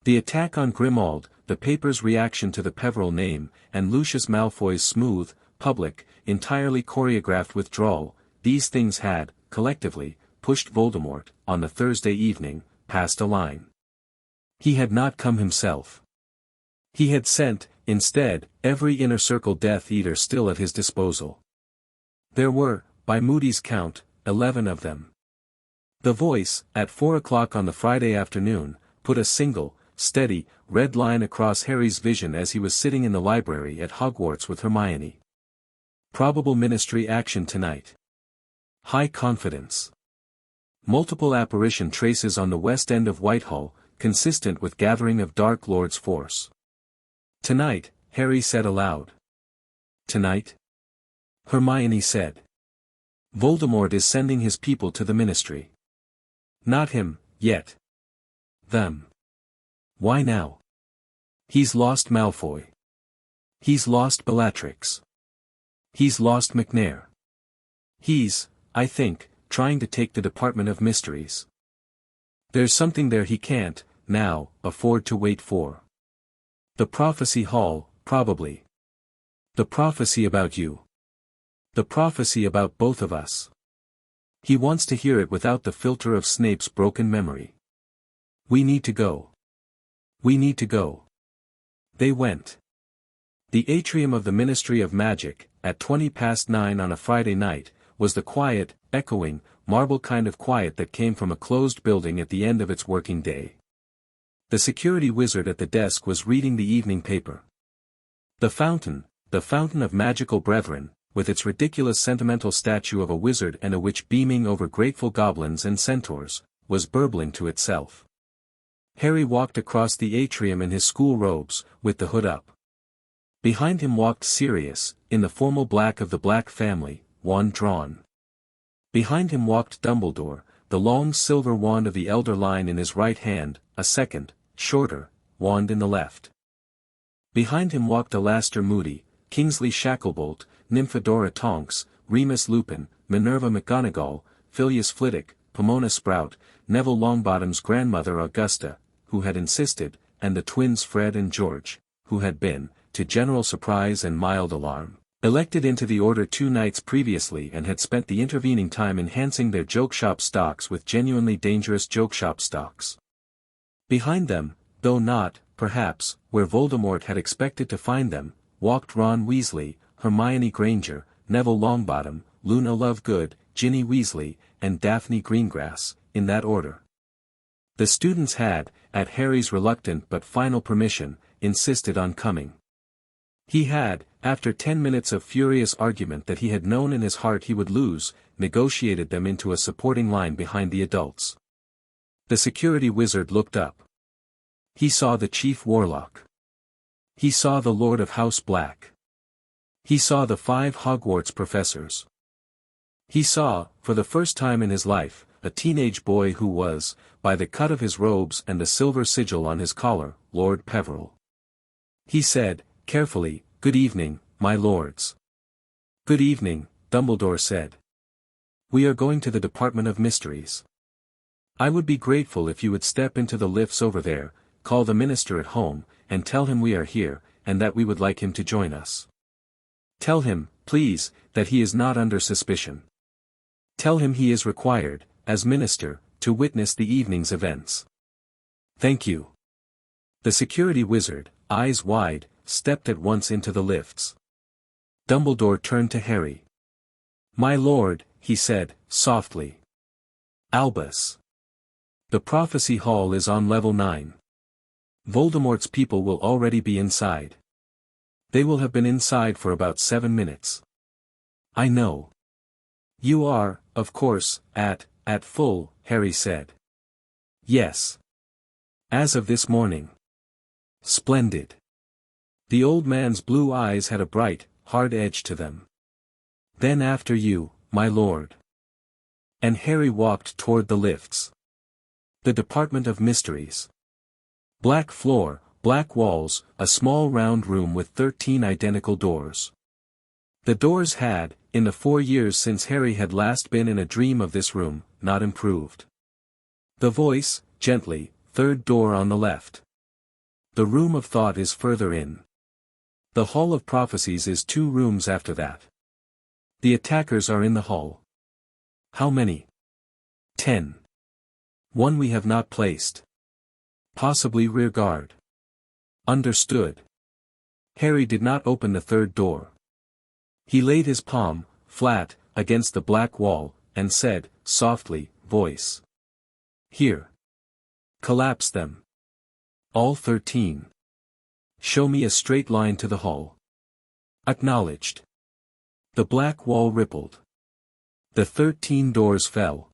The attack on Grimmauld, the paper's reaction to the Peveril name, and Lucius Malfoy's smooth, public, entirely choreographed withdrawal, these things had, collectively, pushed Voldemort, on the Thursday evening, past a line. He had not come himself. He had sent, instead, every Inner Circle Death Eater still at his disposal. There were, by Moody's count, 11 of them. The voice, at 4 o'clock on the Friday afternoon, put a single, steady, red line across Harry's vision as he was sitting in the library at Hogwarts with Hermione. Probable ministry action tonight. High confidence. Multiple apparition traces on the west end of Whitehall, consistent with gathering of Dark Lord's force. Tonight, Harry said aloud. Tonight? Hermione said. Voldemort is sending his people to the Ministry. Not him, yet. Them. Why now? He's lost Malfoy. He's lost Bellatrix. He's lost McNair. He's, I think, trying to take the Department of Mysteries. There's something there he can't, now, afford to wait for. The Prophecy Hall, probably. The prophecy about you. The prophecy about both of us. He wants to hear it without the filter of Snape's broken memory. We need to go. We need to go. They went. The atrium of the Ministry of Magic, at 9:20 on a Friday night, was the quiet, echoing, marble kind of quiet that came from a closed building at the end of its working day. The security wizard at the desk was reading the evening paper. The fountain of magical brethren, with its ridiculous sentimental statue of a wizard and a witch beaming over grateful goblins and centaurs, was burbling to itself. Harry walked across the atrium in his school robes, with the hood up. Behind him walked Sirius, in the formal black of the Black family, wand drawn. Behind him walked Dumbledore, the long silver wand of the elder line in his right hand, a second, shorter, wand in the left. Behind him walked Alastor Moody, Kingsley Shacklebolt, Nymphadora Tonks, Remus Lupin, Minerva McGonagall, Filius Flitwick, Pomona Sprout, Neville Longbottom's grandmother Augusta, who had insisted, and the twins Fred and George, who had been, to general surprise and mild alarm, elected into the order 2 nights previously and had spent the intervening time enhancing their joke shop stocks with genuinely dangerous joke shop stocks. Behind them, though not, perhaps, where Voldemort had expected to find them, walked Ron Weasley, Hermione Granger, Neville Longbottom, Luna Lovegood, Ginny Weasley, and Daphne Greengrass, in that order. The students had, at Harry's reluctant but final permission, insisted on coming. He had, after 10 minutes of furious argument that he had known in his heart he would lose, negotiated them into a supporting line behind the adults. The security wizard looked up. He saw the chief warlock. He saw the Lord of House Black. He saw the 5 Hogwarts professors. He saw, for the first time in his life, a teenage boy who was, by the cut of his robes and the silver sigil on his collar, Lord Peverell. He said, carefully, "Good evening, my lords." "Good evening," Dumbledore said. "We are going to the Department of Mysteries. I would be grateful if you would step into the lifts over there, call the minister at home, and tell him we are here, and that we would like him to join us. Tell him, please, that he is not under suspicion. Tell him he is required, as minister, to witness the evening's events. Thank you." The security wizard, eyes wide, stepped at once into the lifts. Dumbledore turned to Harry. "My lord," he said, softly. "Albus. The Prophecy Hall is on level 9. Voldemort's people will already be inside. They will have been inside for about 7 minutes. I know. You are, of course, at full," Harry said. "Yes. As of this morning." "Splendid." The old man's blue eyes had a bright, hard edge to them. "Then after you, my lord." And Harry walked toward the lifts. The Department of Mysteries. Black floor, black walls, a small round room with 13 identical doors. The doors had, in the 4 years since Harry had last been in a dream of this room, not improved. The voice, gently, "Third door on the left. The room of thought is further in. The Hall of Prophecies is 2 rooms after that. The attackers are in the hall." "How many?" 10. "One we have not placed. Possibly rear guard." "Understood." Harry did not open the 3rd door. He laid his palm, flat, against the black wall, and said, softly, voice. "Here. Collapse them. All 13. Show me a straight line to the hall." "Acknowledged." The black wall rippled. The 13 doors fell.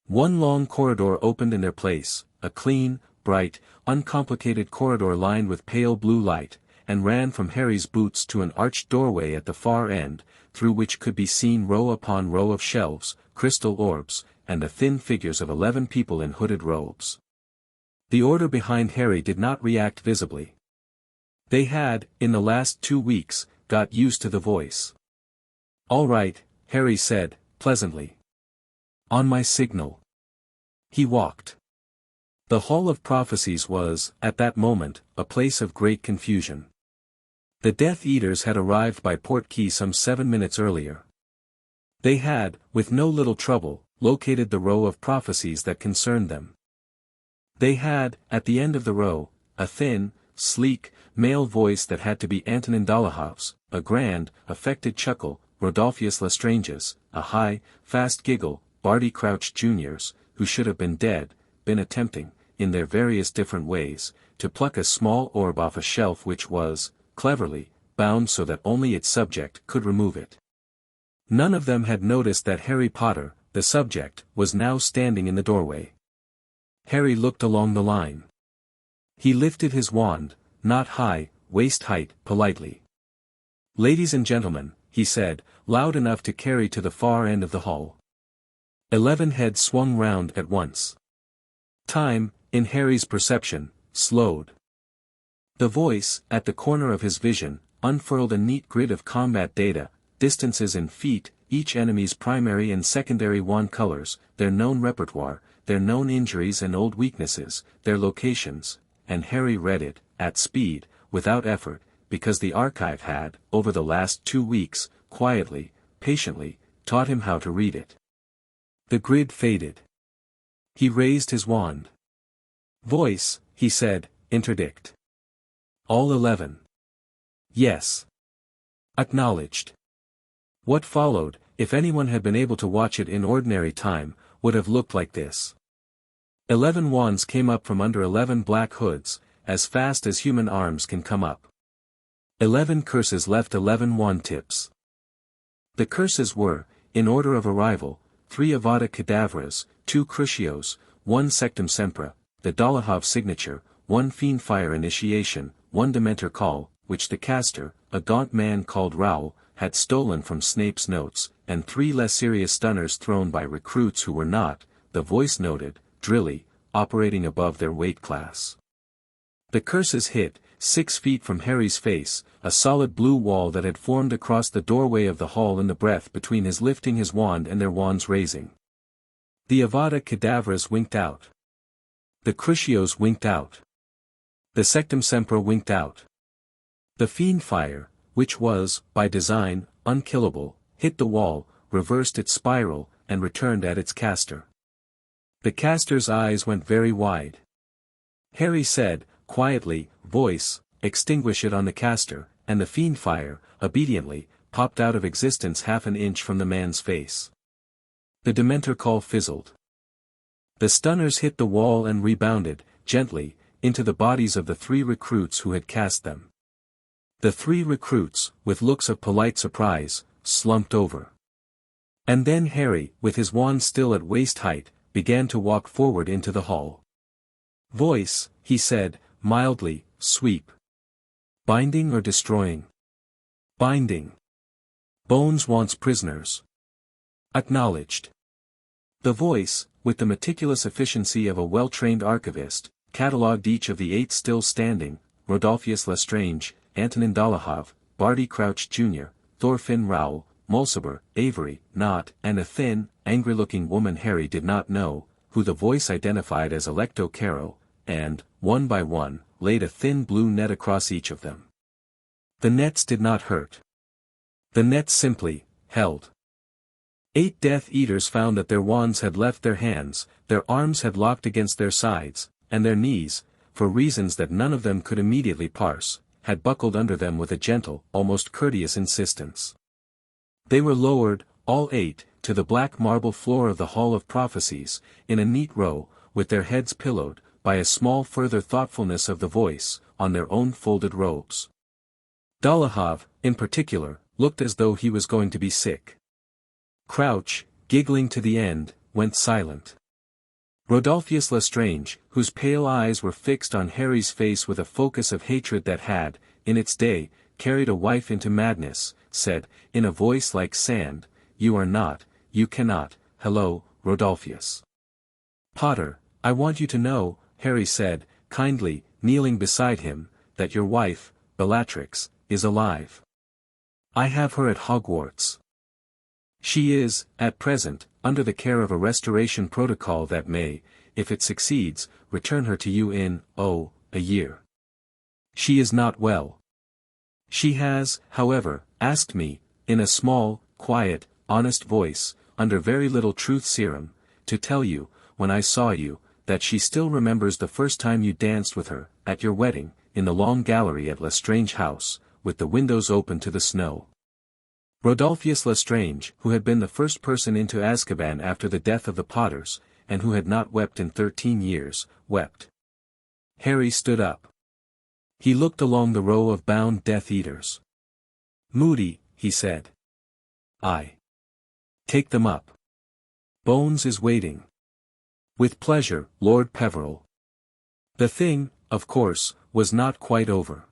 One long corridor opened in their place, a clean, bright, uncomplicated corridor lined with pale blue light, and ran from Harry's boots to an arched doorway at the far end, through which could be seen row upon row of shelves, crystal orbs, and the thin figures of 11 people in hooded robes. The order behind Harry did not react visibly. They had, in the last 2 weeks, got used to the voice. "All right," Harry said, pleasantly. "On my signal." He walked. The Hall of Prophecies was, at that moment, a place of great confusion. The Death Eaters had arrived by Portkey some 7 minutes earlier. They had, with no little trouble, located the row of prophecies that concerned them. They had, at the end of the row, a thin, sleek, male voice that had to be Antonin Dolahov's, a grand, affected chuckle, Rodolphus Lestrange's, a high, fast giggle, Barty Crouch Jr.'s, who should have been dead, been attempting, in their various different ways, to pluck a small orb off a shelf which was, cleverly, bound so that only its subject could remove it. None of them had noticed that Harry Potter, the subject, was now standing in the doorway. Harry looked along the line. He lifted his wand, not high, waist height, politely. "Ladies and gentlemen," he said, loud enough to carry to the far end of the hall. 11 heads swung round at once. Time, in Harry's perception, slowed. The voice, at the corner of his vision, unfurled a neat grid of combat data, distances in feet, each enemy's primary and secondary wand colors, their known repertoire, their known injuries and old weaknesses, their locations, and Harry read it, at speed, without effort, because the archive had, over the last 2 weeks, quietly, patiently, taught him how to read it. The grid faded. He raised his wand. "Voice," he said, "interdict." "All 11. "Yes." "Acknowledged." What followed, if anyone had been able to watch it in ordinary time, would have looked like this. 11 wands came up from under 11 black hoods, as fast as human arms can come up. 11 curses left 11 wand tips. The curses were, in order of arrival, 3 Avada Kedavras, 2 Crucios, 1 Sectum Sempra, the Dolohov signature, 1 Fiendfire initiation, 1 Dementor call, which the caster, a gaunt man called Raoul, had stolen from Snape's notes, and 3 less serious stunners thrown by recruits who were not, the voice noted, drilly, operating above their weight class. The curses hit, 6 feet from Harry's face, a solid blue wall that had formed across the doorway of the hall in the breath between his lifting his wand and their wands raising. The Avada Kedavras winked out. The Crucios winked out. The Sectum Sempra winked out. The Fiendfire, which was, by design, unkillable, hit the wall, reversed its spiral, and returned at its caster. The caster's eyes went very wide. Harry said, quietly, "Voice, extinguish it on the caster," and the Fiendfire, obediently, popped out of existence half an inch from the man's face. The Dementor call fizzled. The stunners hit the wall and rebounded, gently, into the bodies of the 3 recruits who had cast them. The 3 recruits, with looks of polite surprise, slumped over. And then Harry, with his wand still at waist height, began to walk forward into the hall. "Voice," he said, mildly, "sweep. Binding or destroying?" "Binding. Bones wants prisoners." "Acknowledged." The voice, with the meticulous efficiency of a well-trained archivist, catalogued each of the 8 still standing, Rodolphus Lestrange, Antonin Dolohov, Barty Crouch Jr., Thorfinn Raoul, Mulciber, Avery, Knott, and a thin, angry-looking woman Harry did not know, who the voice identified as Electo Caro, and, one by one, laid a thin blue net across each of them. The nets did not hurt. The nets simply, held. 8 Death Eaters found that their wands had left their hands, their arms had locked against their sides, and their knees, for reasons that none of them could immediately parse, had buckled under them with a gentle, almost courteous insistence. They were lowered, all 8, to the black marble floor of the Hall of Prophecies, in a neat row, with their heads pillowed, by a small further thoughtfulness of the voice, on their own folded robes. Dolohov, in particular, looked as though he was going to be sick. Crouch, giggling to the end, went silent. Rodolphus Lestrange, whose pale eyes were fixed on Harry's face with a focus of hatred that had, in its day, carried a wife into madness, said, in a voice like sand, you cannot, hello, Rodolphus. Potter, I want you to know, Harry said, kindly, kneeling beside him, that your wife, Bellatrix, is alive. I have her at Hogwarts. She is, at present, under the care of a restoration protocol that may, if it succeeds, return her to you in, a year. She is not well. She has, however, asked me, in a small, quiet, honest voice, under very little truth serum, to tell you, when I saw you, that she still remembers the first time you danced with her, at your wedding, in the long gallery at Lestrange House, with the windows open to the snow. Rodolphus Lestrange, who had been the first person into Azkaban after the death of the Potters, and who had not wept in 13 years, wept. Harry stood up. He looked along the row of bound Death Eaters. Moody, he said. Take them up. Bones is waiting. With pleasure, Lord Peveril. The thing, of course, was not quite over.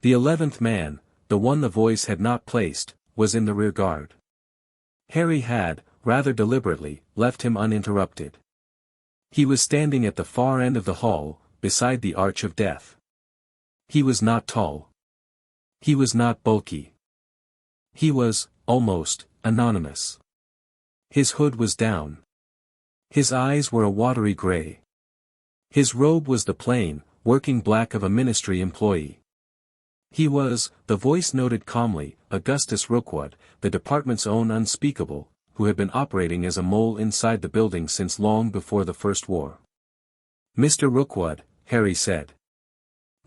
The 11th man, the one the voice had not placed, was in the rear guard. Harry had, rather deliberately, left him uninterrupted. He was standing at the far end of the hall, beside the Arch of Death. He was not tall. He was not bulky. He was, almost, anonymous. His hood was down. His eyes were a watery gray. His robe was the plain, working black of a ministry employee. He was, the voice noted calmly, Augustus Rookwood, the department's own unspeakable, who had been operating as a mole inside the building since long before the First War. Mr. Rookwood, Harry said.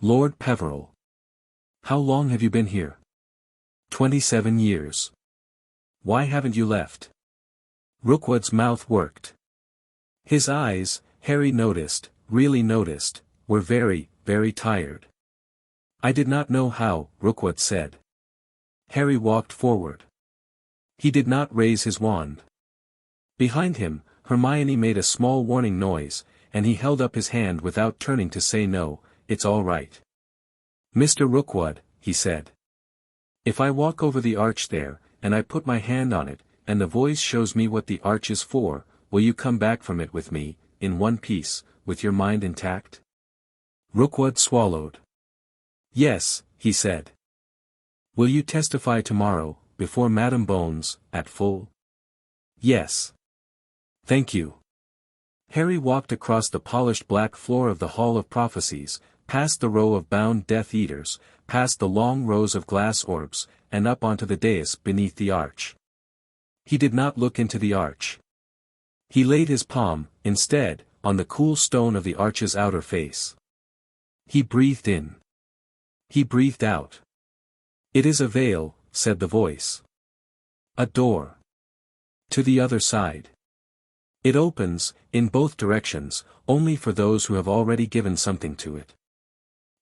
Lord Peveril. How long have you been here? 27 years. Why haven't you left? Rookwood's mouth worked. His eyes, Harry noticed, really noticed, were very, very tired. I did not know how, Rookwood said. Harry walked forward. He did not raise his wand. Behind him, Hermione made a small warning noise, and he held up his hand without turning to say no, it's all right. Mr. Rookwood, he said. If I walk over the arch there, and I put my hand on it, and the voice shows me what the arch is for, will you come back from it with me, in one piece, with your mind intact? Rookwood swallowed. Yes, he said. Will you testify tomorrow, before Madame Bones, at full? Yes. Thank you. Harry walked across the polished black floor of the Hall of Prophecies, past the row of bound Death Eaters, past the long rows of glass orbs, and up onto the dais beneath the arch. He did not look into the arch. He laid his palm, instead, on the cool stone of the arch's outer face. He breathed in. He breathed out. It is a veil, said the voice. A door. To the other side. It opens, in both directions, only for those who have already given something to it.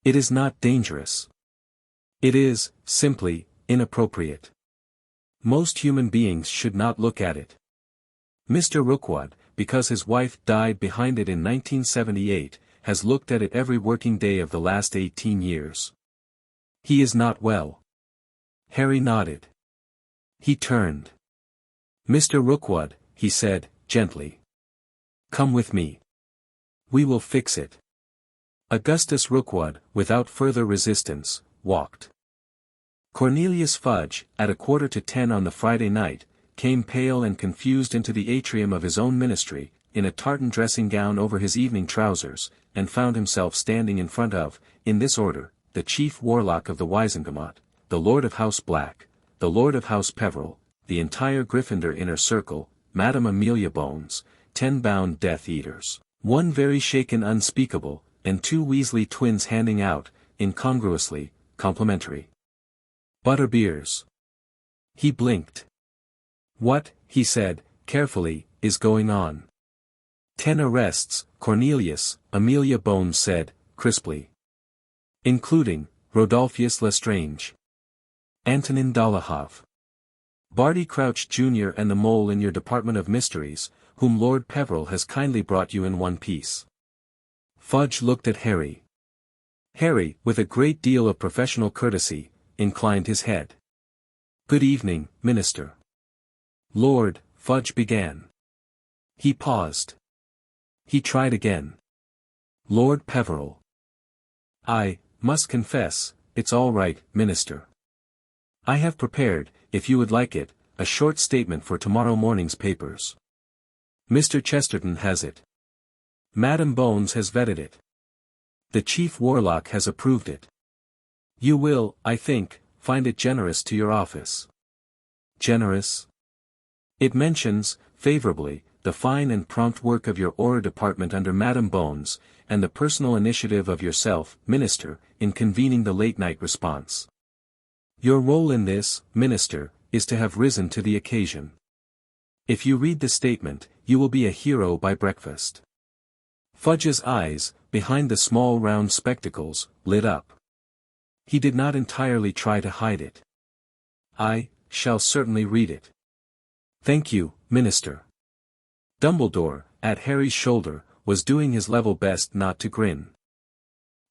It is not dangerous. It is, simply, inappropriate. Most human beings should not look at it. Mr. Rookwood, because his wife died behind it in 1978, has looked at it every working day of the last 18 years. He is not well. Harry nodded. He turned. Mr. Rookwood, he said, gently. Come with me. We will fix it. Augustus Rookwood, without further resistance, walked. Cornelius Fudge, at 9:45 on the Friday night, came pale and confused into the atrium of his own ministry, in a tartan dressing gown over his evening trousers, and found himself standing in front of, in this order, the chief warlock of the Wizengamot, the Lord of House Black, the Lord of House Peveril, the entire Gryffindor inner circle, Madame Amelia Bones, 10 bound Death Eaters, 1 very shaken unspeakable, and 2 Weasley twins handing out, incongruously, complimentary butterbeers. He blinked. What, he said, carefully, is going on? 10 arrests, Cornelius, Amelia Bones said, crisply. Including, Rodolphus Lestrange. Antonin Dolohov. Barty Crouch Jr. and the mole in your Department of Mysteries, whom Lord Peveril has kindly brought you in one piece. Fudge looked at Harry. Harry, with a great deal of professional courtesy, inclined his head. Good evening, Minister. Lord, Fudge began. He paused. He tried again. Lord Peveril. I must confess, it's all right, Minister. I have prepared, if you would like it, a short statement for tomorrow morning's papers. Mr. Chesterton has it. Madam Bones has vetted it. The Chief Warlock has approved it. You will, I think, find it generous to your office. Generous? It mentions, favorably, the fine and prompt work of your Aura Department under Madam Bones, and the personal initiative of yourself, Minister, in convening the late-night response. Your role in this, Minister, is to have risen to the occasion. If you read the statement, you will be a hero by breakfast. Fudge's eyes, behind the small round spectacles, lit up. He did not entirely try to hide it. I shall certainly read it. Thank you, Minister. Dumbledore, at Harry's shoulder, was doing his level best not to grin.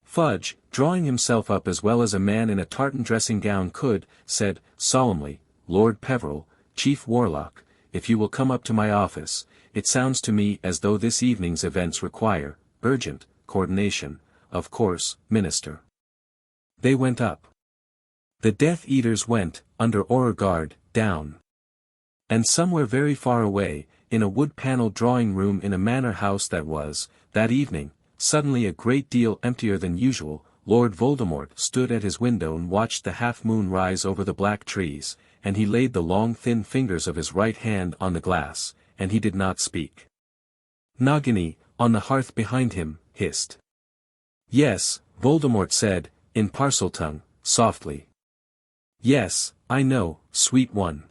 Fudge, drawing himself up as well as a man in a tartan dressing-gown could, said, solemnly, Lord Peveril, Chief Warlock, if you will come up to my office, it sounds to me as though this evening's events require, urgent, coordination, of course, Minister. They went up. The Death Eaters went, under Aura Guard, down. And somewhere very far away, in a wood-paneled drawing-room in a manor house that was, that evening, suddenly a great deal emptier than usual, Lord Voldemort stood at his window and watched the half-moon rise over the black trees, and he laid the long thin fingers of his right hand on the glass, and he did not speak. Nagini, on the hearth behind him, hissed. Yes, Voldemort said, in Parseltongue, softly. Yes, I know, sweet one.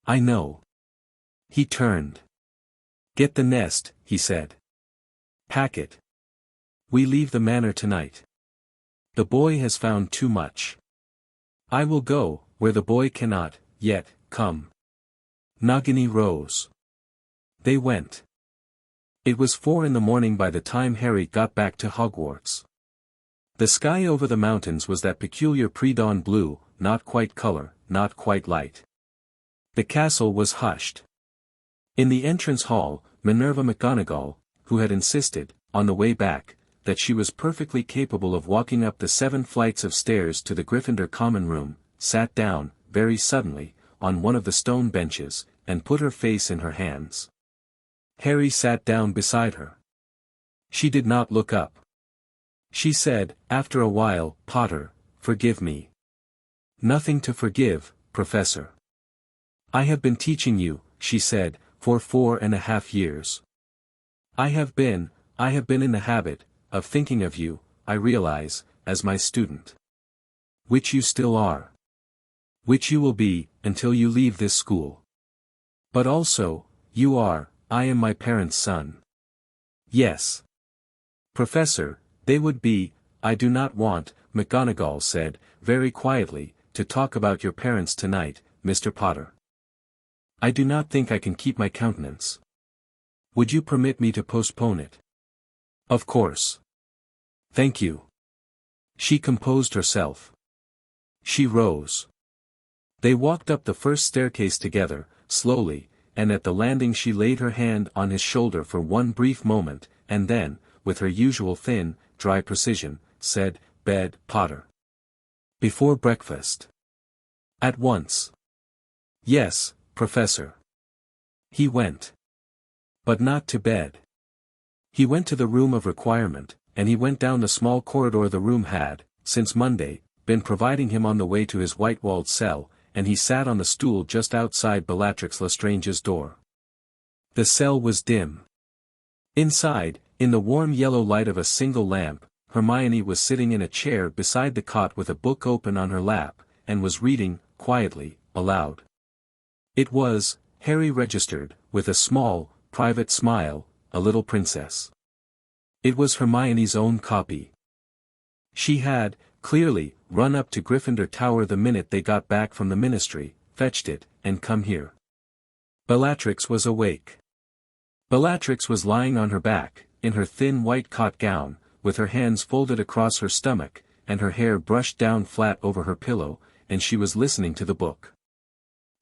I know. He turned. Get the nest, he said. Pack it. We leave the manor tonight. The boy has found too much. I will go, where the boy cannot, yet, come. Nagini rose. They went. It was 4 a.m. by the time Harry got back to Hogwarts. The sky over the mountains was that peculiar pre-dawn blue, not quite color, not quite light. The castle was hushed. In the entrance hall, Minerva McGonagall, who had insisted, on the way back, that she was perfectly capable of walking up the 7 flights of stairs to the Gryffindor common room, sat down, very suddenly, on one of the stone benches, and put her face in her hands. Harry sat down beside her. She did not look up. She said, after a while, Potter, forgive me. Nothing to forgive, Professor. I have been teaching you, she said, for 4.5 years. I have been in the habit, of thinking of you, I realize, as my student. Which you still are. Which you will be, until you leave this school. But also, I am my parents' son. Yes. Professor, they would be, I do not want, McGonagall said, very quietly, to talk about your parents tonight, Mr. Potter. I do not think I can keep my countenance. Would you permit me to postpone it? Of course. Thank you. She composed herself. She rose. They walked up the first staircase together, slowly, and at the landing she laid her hand on his shoulder for one brief moment, and then, with her usual thin, dry precision, said, Bed, Potter. Before breakfast. At once. Yes, Professor. He went. But not to bed. He went to the room of requirement, and he went down the small corridor the room had, since Monday, been providing him on the way to his white-walled cell, and he sat on the stool just outside Bellatrix Lestrange's door. The cell was dim. Inside, in the warm yellow light of a single lamp, Hermione was sitting in a chair beside the cot with a book open on her lap, and was reading, quietly, aloud. It was, Harry registered, with a small, private smile, A Little Princess. It was Hermione's own copy. She had, clearly, run up to Gryffindor Tower the minute they got back from the Ministry, fetched it, and come here." Bellatrix was awake. Bellatrix was lying on her back, in her thin white cot gown, with her hands folded across her stomach, and her hair brushed down flat over her pillow, and she was listening to the book.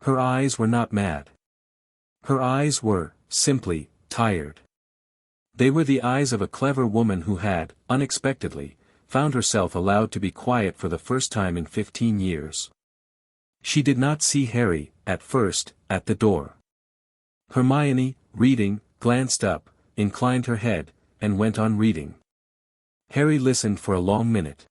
Her eyes were not mad. Her eyes were, simply, tired. They were the eyes of a clever woman who had, unexpectedly, found herself allowed to be quiet for the first time in 15 years. She did not see Harry, at first, at the door. Hermione, reading, glanced up, inclined her head, and went on reading. Harry listened for a long minute.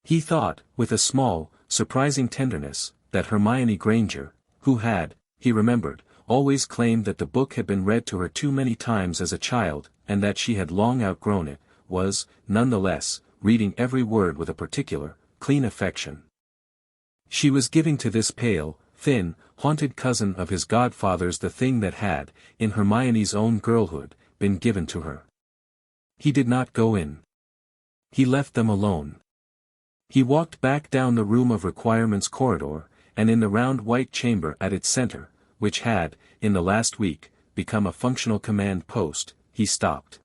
He thought, with a small, surprising tenderness, that Hermione Granger, who had, he remembered, always claimed that the book had been read to her too many times as a child, and that she had long outgrown it, was, nonetheless, reading every word with a particular, clean affection. She was giving to this pale, thin, haunted cousin of his godfather's the thing that had, in Hermione's own girlhood, been given to her. He did not go in. He left them alone. He walked back down the room of requirements corridor, and in the round white chamber at its center, which had, in the last week, become a functional command post, he stopped.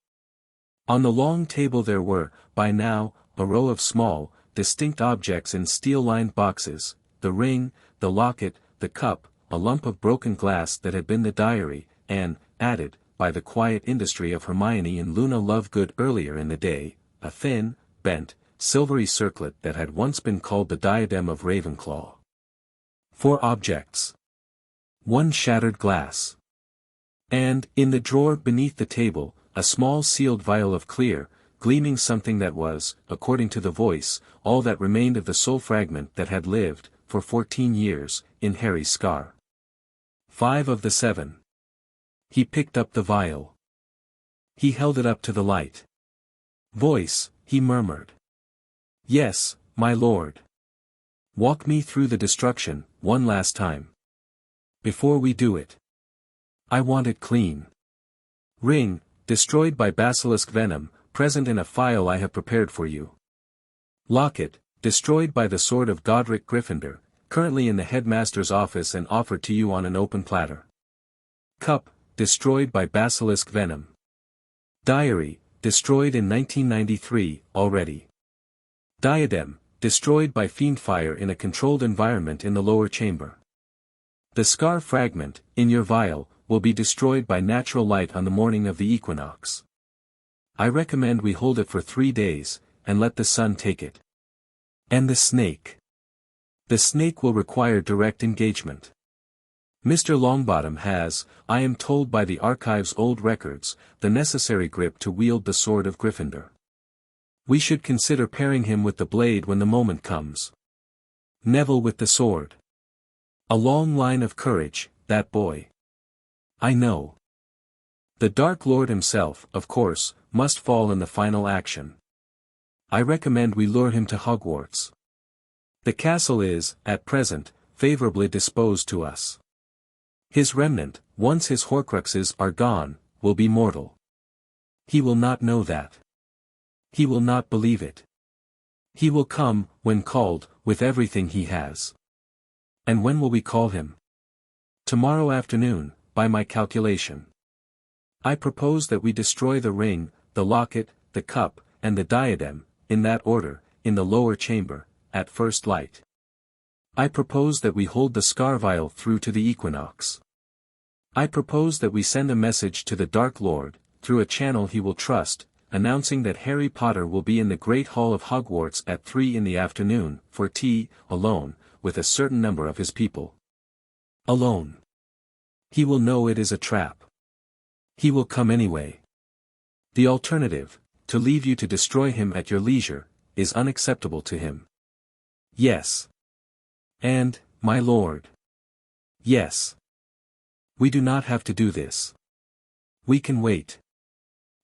On the long table there were, by now, a row of small, distinct objects in steel-lined boxes, the ring, the locket, the cup, a lump of broken glass that had been the diary, and, added, by the quiet industry of Hermione and Luna Lovegood earlier in the day, a thin, bent, silvery circlet that had once been called the diadem of Ravenclaw. 4 objects. 1 shattered glass. And, in the drawer beneath the table, a small sealed vial of clear, gleaming something that was, according to the voice, all that remained of the soul fragment that had lived, for 14 years, in Harry's scar. 5 of the 7. He picked up the vial. He held it up to the light. "Voice," he murmured. "Yes, my lord. Walk me through the destruction, one last time. Before we do it. I want it clean. Ring, destroyed by basilisk venom, present in a phial I have prepared for you. Locket, destroyed by the sword of Godric Gryffindor, currently in the headmaster's office and offered to you on an open platter. Cup, destroyed by basilisk venom. Diary, destroyed in 1993, already. Diadem, destroyed by fiendfire in a controlled environment in the lower chamber. The scar fragment, in your vial, will be destroyed by natural light on the morning of the equinox. I recommend we hold it for 3 days, and let the sun take it. And the snake. The snake will require direct engagement. Mr. Longbottom has, I am told by the archive's old records, the necessary grip to wield the sword of Gryffindor. We should consider pairing him with the blade when the moment comes. Neville with the sword. A long line of courage, that boy. I know. The Dark Lord himself, of course, must fall in the final action. I recommend we lure him to Hogwarts. The castle is, at present, favorably disposed to us. His remnant, once his Horcruxes are gone, will be mortal. He will not know that. He will not believe it. He will come, when called, with everything he has. And when will we call him? Tomorrow afternoon, by my calculation. I propose that we destroy the ring, the locket, the cup, and the diadem, in that order, in the lower chamber, at first light. I propose that we hold the scar vial through to the equinox. I propose that we send a message to the Dark Lord, through a channel he will trust, announcing that Harry Potter will be in the Great Hall of Hogwarts at 3 in the afternoon, for tea, alone, with a certain number of his people. Alone. He will know it is a trap. He will come anyway. The alternative, to leave you to destroy him at your leisure, is unacceptable to him. Yes. And, my lord. Yes. We do not have to do this. We can wait.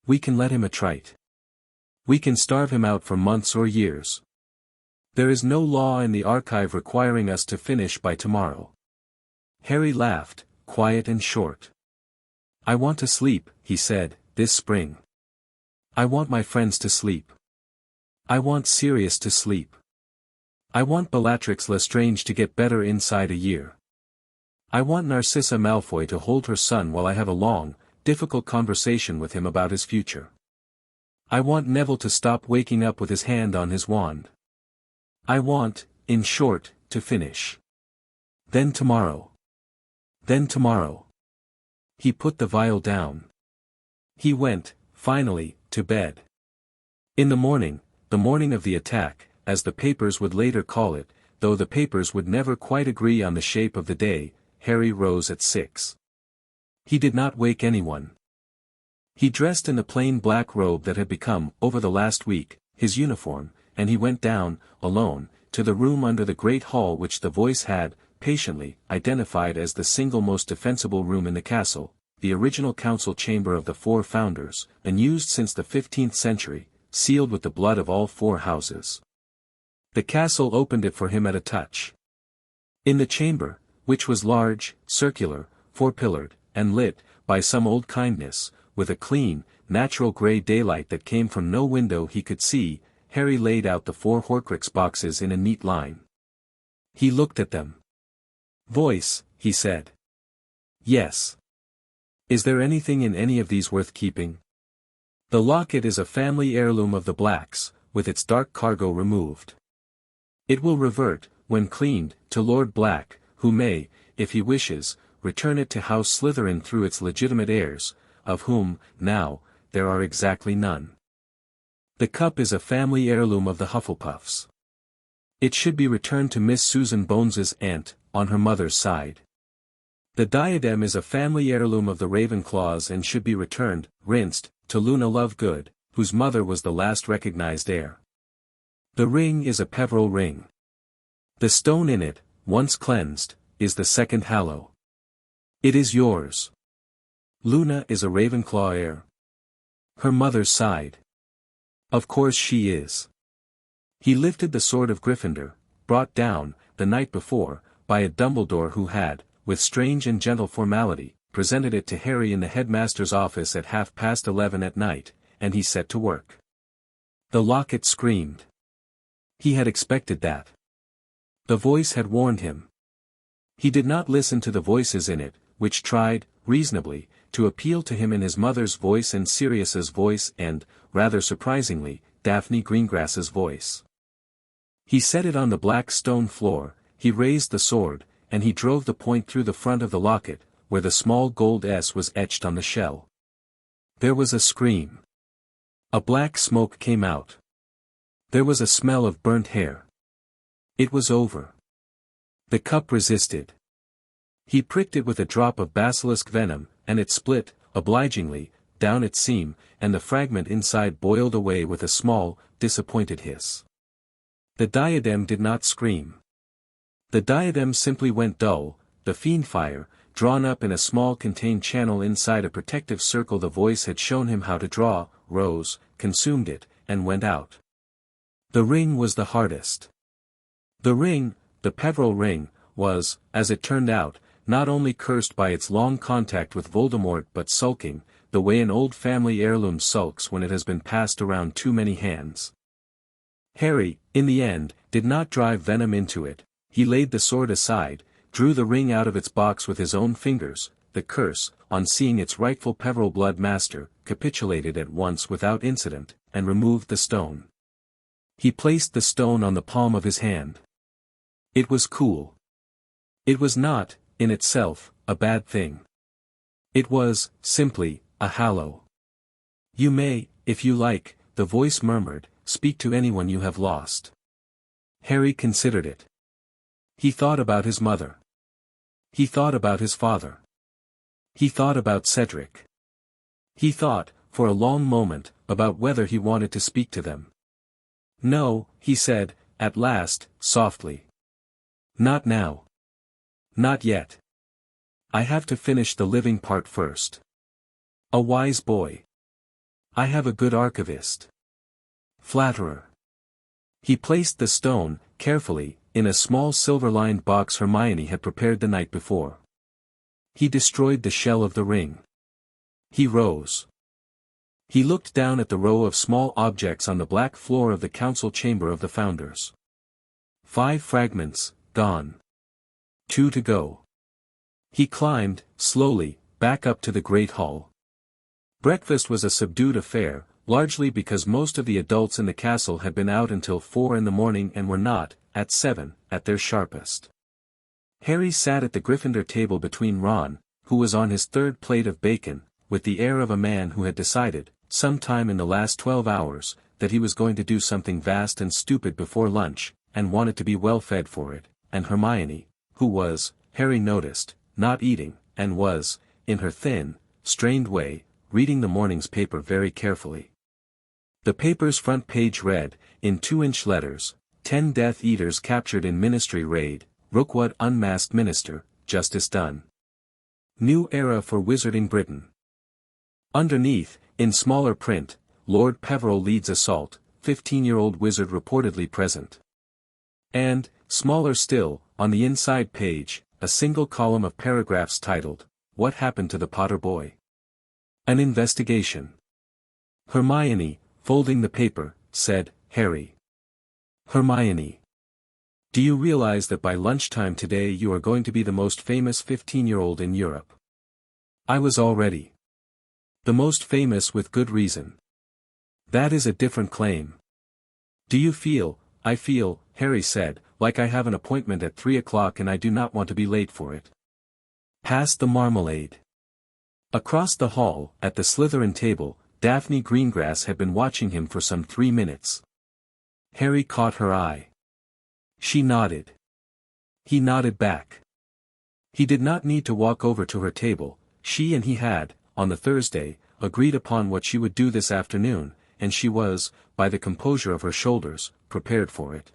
We can let him attrite. We can starve him out for months or years. There is no law in the archive requiring us to finish by tomorrow. Harry laughed, quiet and short. I want to sleep, he said, this spring. I want my friends to sleep. I want Sirius to sleep. I want Bellatrix Lestrange to get better inside a year. I want Narcissa Malfoy to hold her son while I have a long, difficult conversation with him about his future. I want Neville to stop waking up with his hand on his wand. I want, in short, to finish. Then tomorrow. Then tomorrow. He put the vial down. He went, finally, to bed. In the morning of the attack, as the papers would later call it, though the papers would never quite agree on the shape of the day, Harry rose at 6. He did not wake anyone. He dressed in the plain black robe that had become, over the last week, his uniform, and he went down, alone, to the room under the great hall which the voice had, patiently, identified as the single most defensible room in the castle, the original council chamber of the 4 founders, unused since the 15th century, sealed with the blood of all 4 houses. The castle opened it for him at a touch. In the chamber, which was large, circular, 4-pillared, and lit, by some old kindness, with a clean, natural grey daylight that came from no window he could see, Harry laid out the 4 Horcrux boxes in a neat line. He looked at them. Voice, he said. Yes. Is there anything in any of these worth keeping? The locket is a family heirloom of the Blacks, with its dark cargo removed. It will revert, when cleaned, to Lord Black, who may, if he wishes, return it to House Slytherin through its legitimate heirs, of whom, now, there are exactly none. The cup is a family heirloom of the Hufflepuffs. It should be returned to Miss Susan Bones's aunt, on her mother's side. The diadem is a family heirloom of the Ravenclaws and should be returned, rinsed, to Luna Lovegood, whose mother was the last recognized heir. The ring is a Peverell ring. The stone in it, once cleansed, is the second hallow. It is yours. Luna is a Ravenclaw heir. Her mother's side. Of course she is. He lifted the sword of Gryffindor, brought down, the night before, by a Dumbledore who had, with strange and gentle formality, presented it to Harry in the headmaster's office at 11:30 at night, and he set to work. The locket screamed. He had expected that. The voice had warned him. He did not listen to the voices in it, which tried, reasonably, to appeal to him in his mother's voice and Sirius's voice and, rather surprisingly, Daphne Greengrass's voice. He set it on the black stone floor, he raised the sword, and he drove the point through the front of the locket, where the small gold S was etched on the shell. There was a scream. A black smoke came out. There was a smell of burnt hair. It was over. The cup resisted. He pricked it with a drop of basilisk venom, and it split, obligingly, down its seam, and the fragment inside boiled away with a small, disappointed hiss. The diadem did not scream. The diadem simply went dull, the fiend fire, drawn up in a small contained channel inside a protective circle the voice had shown him how to draw, rose, consumed it, and went out. The ring was the hardest. The ring, the Peverell ring, was, as it turned out, not only cursed by its long contact with Voldemort but sulking, the way an old family heirloom sulks when it has been passed around too many hands. Harry, in the end, did not drive venom into it. He laid the sword aside, drew the ring out of its box with his own fingers. The curse, on seeing its rightful Peverell blood master, capitulated at once without incident, and removed the stone. He placed the stone on the palm of his hand. It was cool. It was not, in itself, a bad thing. It was, simply, a hallow. You may, if you like, the voice murmured, speak to anyone you have lost. Harry considered it. He thought about his mother. He thought about his father. He thought about Cedric. He thought, for a long moment, about whether he wanted to speak to them. No, he said, at last, softly. Not now. Not yet. I have to finish the living part first. A wise boy. I have a good archivist. Flatterer. He placed the stone, carefully, in a small silver-lined box Hermione had prepared the night before. He destroyed the shell of the ring. He rose. He looked down at the row of small objects on the black floor of the council chamber of the founders. 5 fragments, gone. 2 to go. He climbed, slowly, back up to the great hall. Breakfast was a subdued affair, largely because most of the adults in the castle had been out until 4 in the morning and were not, at 7, at their sharpest. Harry sat at the Gryffindor table between Ron, who was on his third plate of bacon, with the air of a man who had decided, sometime in the last 12 hours, that he was going to do something vast and stupid before lunch, and wanted to be well fed for it, and Hermione, who was, Harry noticed, not eating, and was, in her thin, strained way, reading the morning's paper very carefully. The paper's front page read, in 2-inch letters, 10 Death Eaters captured in Ministry Raid, Rookwood unmasked Minister, Justice done. New era for Wizarding Britain. Underneath, in smaller print, Lord Peveril leads assault, 15-year-old wizard reportedly present. And, smaller still, on the inside page, a single column of paragraphs titled, What Happened to the Potter Boy? An Investigation. Hermione, folding the paper, said, Harry. Hermione. Do you realize that by lunchtime today you are going to be the most famous 15-year-old in Europe? I was already. The most famous with good reason. That is a different claim. Do you feel, I feel, Harry said, like I have an appointment at 3 o'clock and I do not want to be late for it. Pass the marmalade. Across the hall, at the Slytherin table, Daphne Greengrass had been watching him for some 3 minutes. Harry caught her eye. She nodded. He nodded back. He did not need to walk over to her table, she and he had, on the Thursday, agreed upon what she would do this afternoon, and she was, by the composure of her shoulders, prepared for it.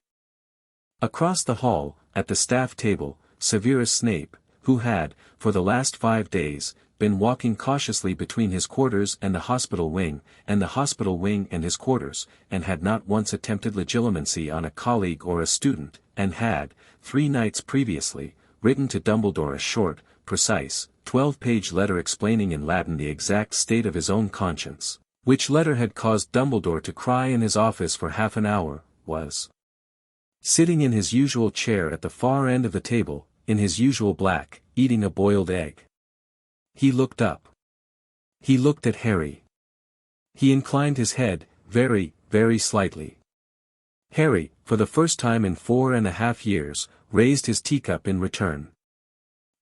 Across the hall, at the staff table, Severus Snape, who had, for the last 5 days, been walking cautiously between his quarters and the hospital wing and his quarters, and had not once attempted legilimency on a colleague or a student, and had, 3 nights previously, written to Dumbledore a short, precise, 12-page letter explaining in Latin the exact state of his own conscience, which letter had caused Dumbledore to cry in his office for half an hour, was sitting in his usual chair at the far end of the table, in his usual black, eating a boiled egg. He looked up. He looked at Harry. He inclined his head, very, very slightly. Harry, for the first time in 4.5 years, raised his teacup in return.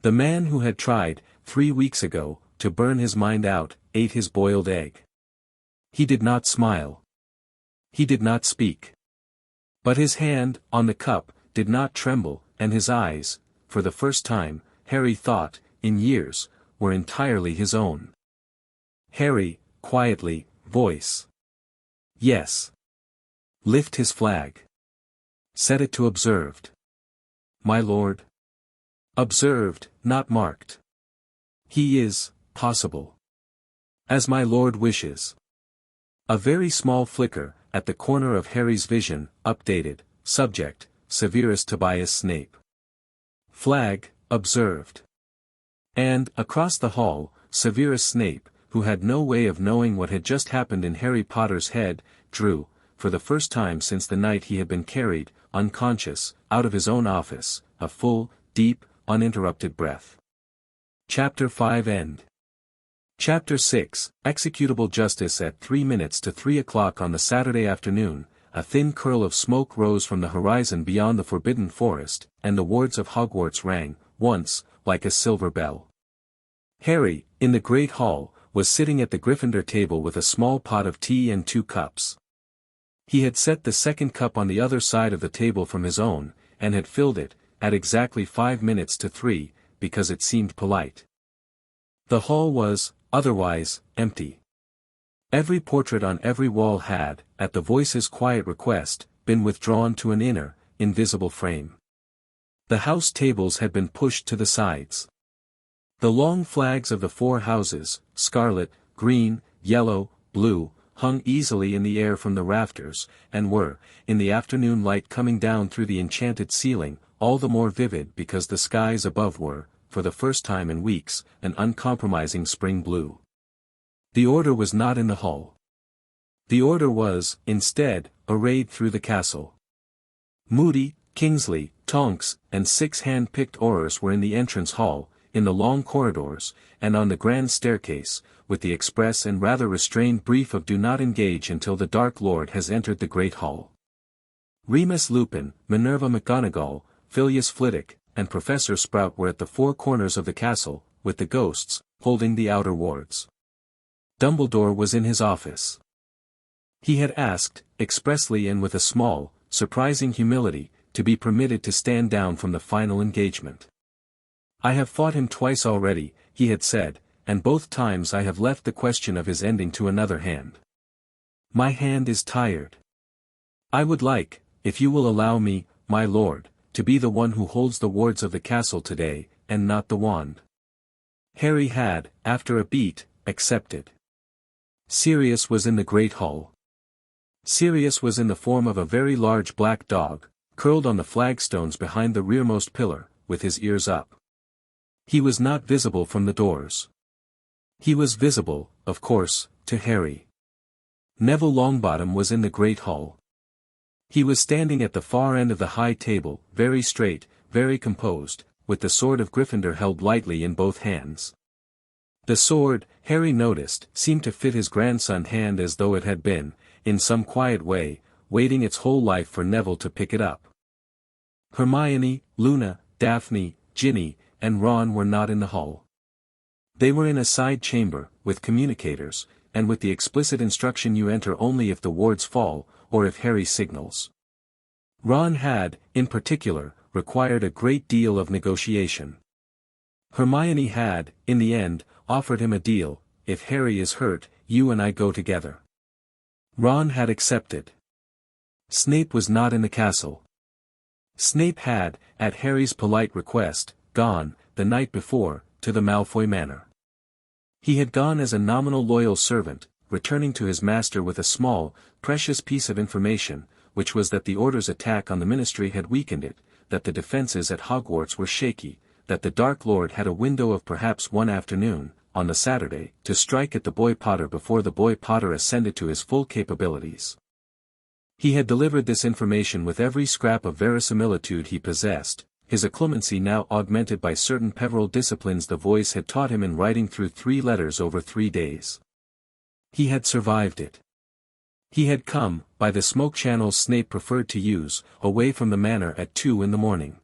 The man who had tried, 3 weeks ago, to burn his mind out, ate his boiled egg. He did not smile. He did not speak. But his hand, on the cup, did not tremble, and his eyes, for the first time, Harry thought, in years, were entirely his own. Harry, quietly, voice. Yes. Lift his flag. Set it to observed. My lord. Observed, not marked. He is, possible. As my lord wishes. A very small flicker, at the corner of Harry's vision, updated, subject, Severus Tobias Snape. Flag, observed. And, across the hall, Severus Snape, who had no way of knowing what had just happened in Harry Potter's head, drew, for the first time since the night he had been carried, unconscious, out of his own office, a full, deep, uninterrupted breath. Chapter 5 End. Chapter 6, Executable Justice. At 3 minutes to 3 o'clock on the Saturday afternoon, a thin curl of smoke rose from the horizon beyond the Forbidden Forest, and the wards of Hogwarts rang, once, like a silver bell. Harry, in the great hall, was sitting at the Gryffindor table with a small pot of tea and 2 cups. He had set the second cup on the other side of the table from his own, and had filled it, at exactly 5 minutes to 3, because it seemed polite. The hall was, otherwise, empty. Every portrait on every wall had, at the voice's quiet request, been withdrawn to an inner, invisible frame. The house tables had been pushed to the sides. The long flags of the 4 houses, scarlet, green, yellow, blue, hung easily in the air from the rafters, and were, in the afternoon light coming down through the enchanted ceiling, all the more vivid because the skies above were, for the first time in weeks, an uncompromising spring blue. The order was not in the hall. The order was, instead, arrayed through the castle. Moody, Kingsley, Tonks, and 6 hand-picked Aurors were in the entrance hall, in the long corridors, and on the grand staircase, with the express and rather restrained brief of do not engage until the Dark Lord has entered the Great Hall. Remus Lupin, Minerva McGonagall, Phileas Flitwick, and Professor Sprout were at the four corners of the castle, with the ghosts, holding the outer wards. Dumbledore was in his office. He had asked, expressly and with a small, surprising humility, to be permitted to stand down from the final engagement. "I have fought him twice already," he had said, "and both times I have left the question of his ending to another hand. My hand is tired. I would like, if you will allow me, my lord, to be the one who holds the wards of the castle today, and not the wand." Harry had, after a beat, accepted. Sirius was in the Great Hall. Sirius was in the form of a very large black dog, curled on the flagstones behind the rearmost pillar, with his ears up. He was not visible from the doors. He was visible, of course, to Harry. Neville Longbottom was in the Great Hall. He was standing at the far end of the high table, very straight, very composed, with the sword of Gryffindor held lightly in both hands. The sword, Harry noticed, seemed to fit his grandson's hand as though it had been, in some quiet way, waiting its whole life for Neville to pick it up. Hermione, Luna, Daphne, Ginny, and Ron were not in the hall. They were in a side chamber, with communicators, and with the explicit instruction you enter only if the wards fall, or if Harry signals. Ron had, in particular, required a great deal of negotiation. Hermione had, in the end, offered him a deal: "If Harry is hurt, you and I go together." Ron had accepted. Snape was not in the castle. Snape had, at Harry's polite request, gone, the night before, to the Malfoy Manor. He had gone as a nominal loyal servant, returning to his master with a small, precious piece of information, which was that the Order's attack on the Ministry had weakened it, that the defenses at Hogwarts were shaky, that the Dark Lord had a window of perhaps one afternoon, on the Saturday, to strike at the Boy Potter before the Boy Potter ascended to his full capabilities. He had delivered this information with every scrap of verisimilitude he possessed, his occlumency now augmented by certain Peverell disciplines the voice had taught him in writing through 3 letters over 3 days. He had survived it. He had come, by the smoke channels Snape preferred to use, away from the manor at 2 in the morning.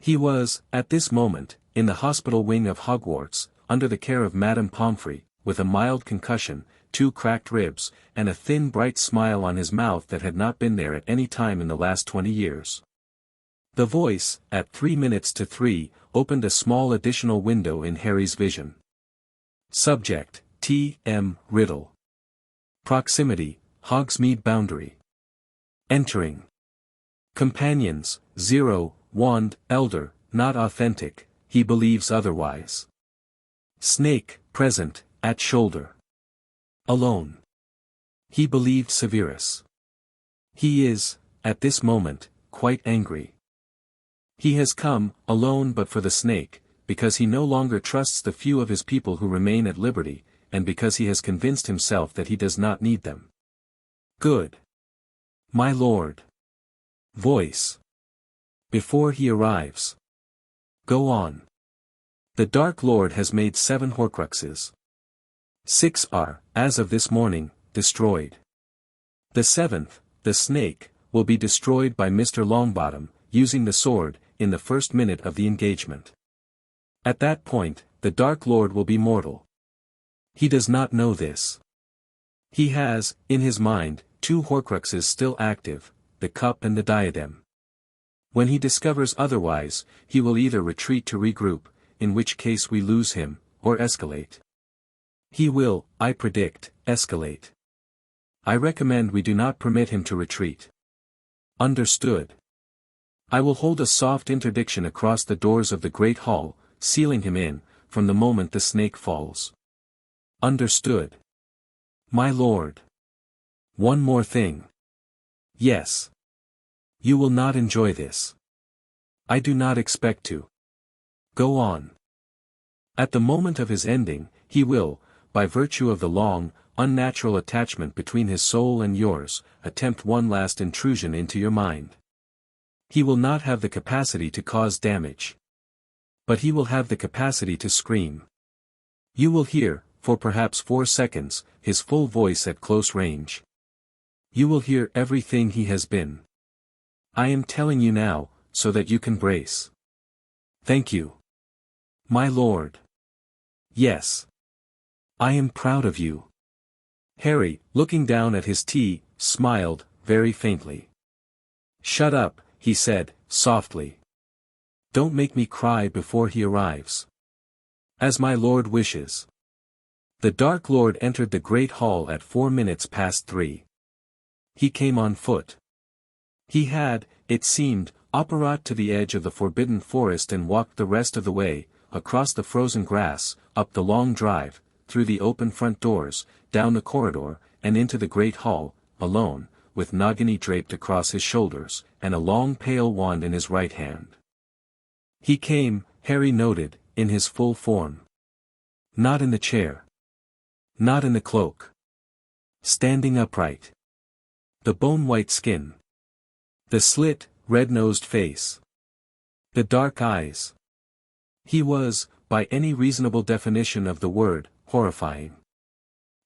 He was, at this moment, in the hospital wing of Hogwarts, under the care of Madame Pomfrey, with a mild concussion, 2 cracked ribs, and a thin bright smile on his mouth that had not been there at any time in the last 20 years. The voice, at 3 minutes to 3, opened a small additional window in Harry's vision. Subject, T.M. Riddle. Proximity, Hogsmeade boundary. Entering. Companions, 0, Wand, Elder, not authentic, he believes otherwise. Snake, present, at shoulder. Alone. He believed Severus. He is, at this moment, quite angry. He has come, alone but for the snake, because he no longer trusts the few of his people who remain at liberty, and because he has convinced himself that he does not need them. Good. My lord. Voice. Before he arrives. Go on. The Dark Lord has made 7 Horcruxes. 6 are, as of this morning, destroyed. The 7th, the snake, will be destroyed by Mr. Longbottom, using the sword, in the first minute of the engagement. At that point, the Dark Lord will be mortal. He does not know this. He has, in his mind, 2 Horcruxes still active, the cup and the diadem. When he discovers otherwise, he will either retreat to regroup, in which case we lose him, or escalate. He will, I predict, escalate. I recommend we do not permit him to retreat. Understood. I will hold a soft interdiction across the doors of the Great Hall, sealing him in, from the moment the snake falls. Understood. My lord. One more thing. Yes. You will not enjoy this. I do not expect to. Go on. At the moment of his ending, he will, by virtue of the long, unnatural attachment between his soul and yours, attempt one last intrusion into your mind. He will not have the capacity to cause damage. But he will have the capacity to scream. You will hear, for perhaps 4 seconds, his full voice at close range. You will hear everything he has been. I am telling you now, so that you can brace. Thank you. My lord. Yes. I am proud of you. Harry, looking down at his tea, smiled, very faintly. Shut up, he said, softly. Don't make me cry before he arrives. As my lord wishes. The Dark Lord entered the Great Hall at 3:04. He came on foot. He had, it seemed, apparat to the edge of the forbidden forest and walked the rest of the way, across the frozen grass, up the long drive, through the open front doors, down the corridor, and into the Great Hall, alone, with Nagini draped across his shoulders, and a long pale wand in his right hand. He came, Harry noted, in his full form. Not in the chair. Not in the cloak. Standing upright. The bone-white skin. The slit, red-nosed face. The dark eyes. He was, by any reasonable definition of the word, horrifying.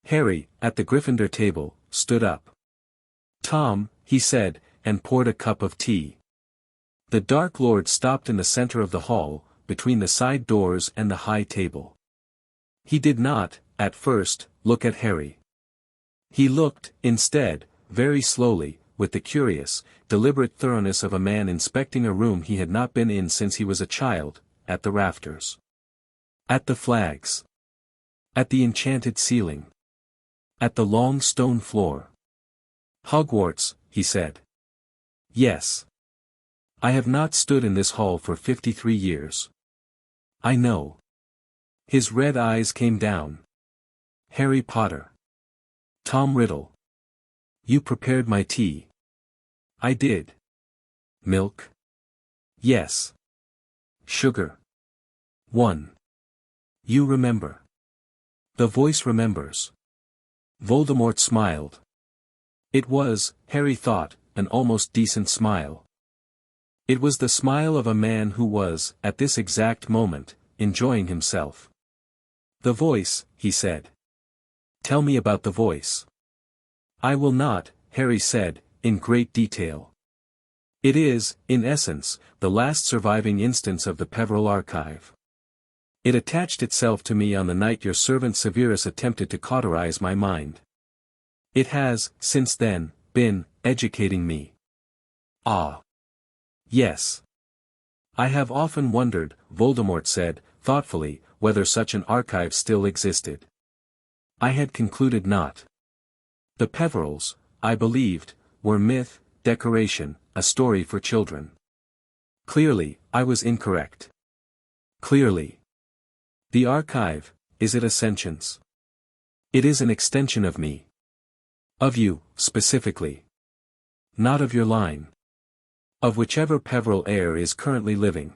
Harry, at the Gryffindor table, stood up. Tom, he said, and poured a cup of tea. The Dark Lord stopped in the center of the hall, between the side doors and the high table. He did not, at first, look at Harry. He looked, instead, very slowly, with the curious, deliberate thoroughness of a man inspecting a room he had not been in since he was a child, at the rafters. At the flags. At the enchanted ceiling. At the long stone floor. Hogwarts, he said. Yes. I have not stood in this hall for 53 years. I know. His red eyes came down. Harry Potter. Tom Riddle. You prepared my tea. I did. Milk? Yes. Sugar? 1. You remember. The voice remembers. Voldemort smiled. It was, Harry thought, an almost decent smile. It was the smile of a man who was, at this exact moment, enjoying himself. The voice, he said. Tell me about the voice. I will not, Harry said, in great detail. It is, in essence, the last surviving instance of the Peveril archive. It attached itself to me on the night your servant Severus attempted to cauterize my mind. It has, since then, been, educating me. Ah. Yes. I have often wondered, Voldemort said, thoughtfully, whether such an archive still existed. I had concluded not. The Peverils, I believed, were myth, decoration, a story for children. Clearly, I was incorrect. Clearly. The archive, is it a sentience? It is an extension of me. Of you, specifically. Not of your line. Of whichever Peveril heir is currently living.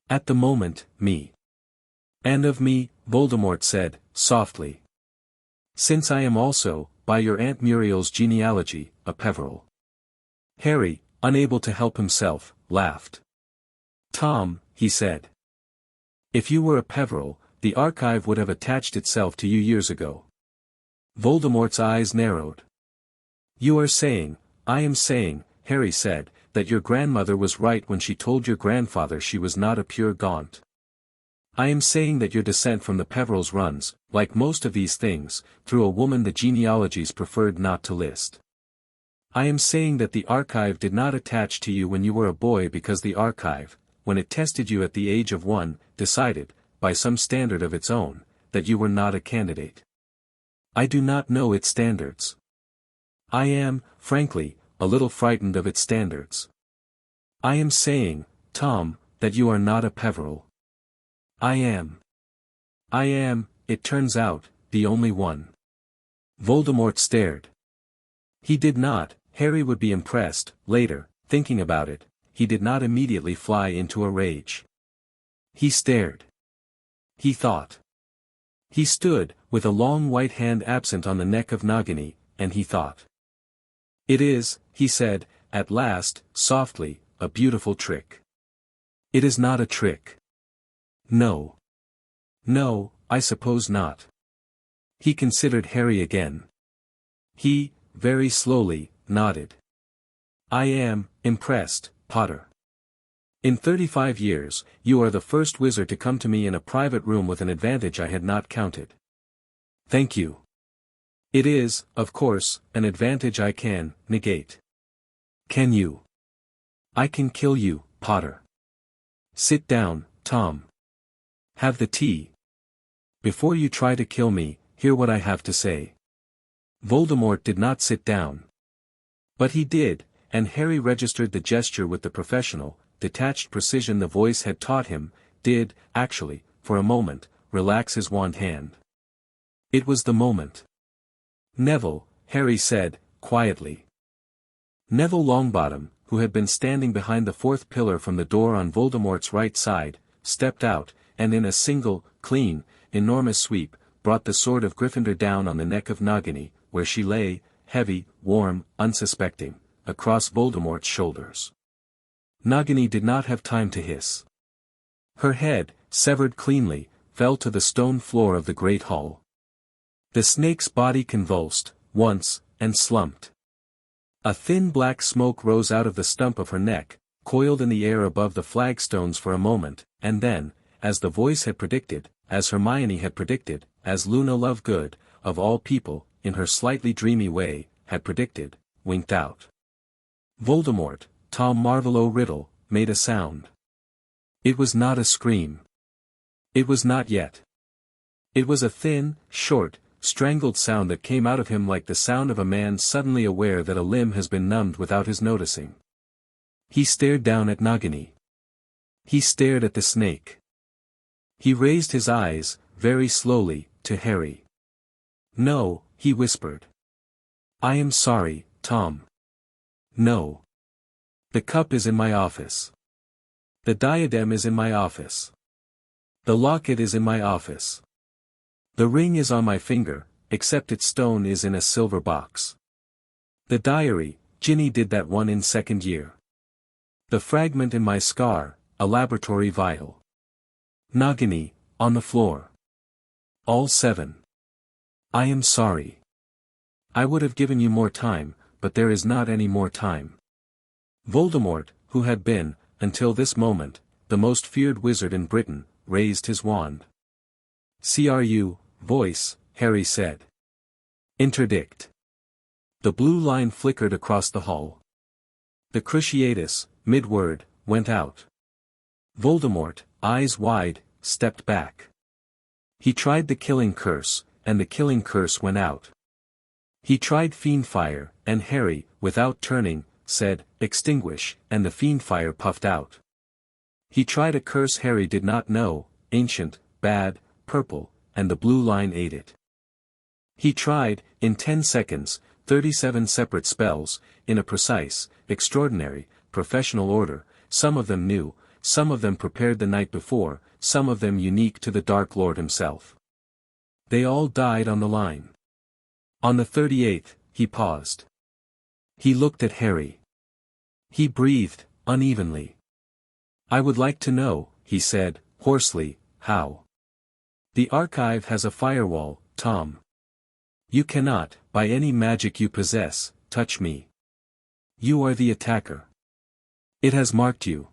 At the moment, me. And of me, Voldemort said, softly. Since I am also, by your Aunt Muriel's genealogy, a Peveril. Harry, unable to help himself, laughed. Tom, he said. If you were a Peveril, the archive would have attached itself to you years ago. Voldemort's eyes narrowed. You are saying, I am saying, Harry said, that your grandmother was right when she told your grandfather she was not a pure Gaunt. I am saying that your descent from the Peverils runs, like most of these things, through a woman the genealogies preferred not to list. I am saying that the archive did not attach to you when you were a boy because the archive, when it tested you at the age of 1, decided, by some standard of its own, that you were not a candidate. I do not know its standards. I am, frankly, a little frightened of its standards. I am saying, Tom, that you are not a Peveril. I am. I am, it turns out, the only one. Voldemort stared. He did not, Harry would be impressed, later, thinking about it, he did not immediately fly into a rage. He stared. He thought. He stood, with a long white hand absent on the neck of Nagini, and he thought. It is, he said, at last, softly, a beautiful trick. It is not a trick. No. No, I suppose not. He considered Harry again. He, very slowly, nodded. I am impressed, Potter. In 35 years, you are the first wizard to come to me in a private room with an advantage I had not counted. Thank you. It is, of course, an advantage I can negate. Can you? I can kill you, Potter. Sit down, Tom. Have the tea. Before you try to kill me, hear what I have to say. Voldemort did not sit down. But he did, and Harry registered the gesture with the professional, detached precision the voice had taught him, did, actually, for a moment, relax his wand hand. It was the moment. Neville, Harry said, quietly. Neville Longbottom, who had been standing behind the fourth pillar from the door on Voldemort's right side, stepped out, and in a single, clean, enormous sweep, brought the sword of Gryffindor down on the neck of Nagini, where she lay, heavy, warm, unsuspecting, across Voldemort's shoulders. Nagini did not have time to hiss. Her head, severed cleanly, fell to the stone floor of the great hall. The snake's body convulsed, once, and slumped. A thin black smoke rose out of the stump of her neck, coiled in the air above the flagstones for a moment, and then, as the voice had predicted, as Hermione had predicted, as Luna Lovegood, of all people, in her slightly dreamy way, had predicted, winked out. Voldemort, Tom Marvolo Riddle, made a sound. It was not a scream. It was not yet. It was a thin, short, strangled sound that came out of him like the sound of a man suddenly aware that a limb has been numbed without his noticing. He stared down at Nagini. He stared at the snake. He raised his eyes, very slowly, to Harry. No, he whispered. I am sorry, Tom. No. The cup is in my office. The diadem is in my office. The locket is in my office. The ring is on my finger, except its stone is in a silver box. The diary, Ginny did that one in second year. The fragment in my scar, a laboratory vial. Nagini, on the floor. All 7. I am sorry. I would have given you more time, but there is not any more time. Voldemort, who had been, until this moment, the most feared wizard in Britain, raised his wand. "CRU, voice," Harry said. "Interdict." The blue line flickered across the hall. The Cruciatus, mid-word, went out. Voldemort, eyes wide, stepped back. He tried the killing curse, and the killing curse went out. He tried fiend fire, and Harry, without turning, said, "Extinguish," and the fiend fire puffed out. He tried a curse Harry did not know, ancient, bad, purple, and the blue line ate it. He tried, in 10 seconds, 37 separate spells, in a precise, extraordinary, professional order, some of them new, some of them prepared the night before, some of them unique to the Dark Lord himself. They all died on the line. On the 38th, he paused. He looked at Harry. He breathed, unevenly. "I would like to know," he said, hoarsely, "how? The archive has a firewall, Tom. You cannot, by any magic you possess, touch me. You are the attacker. It has marked you.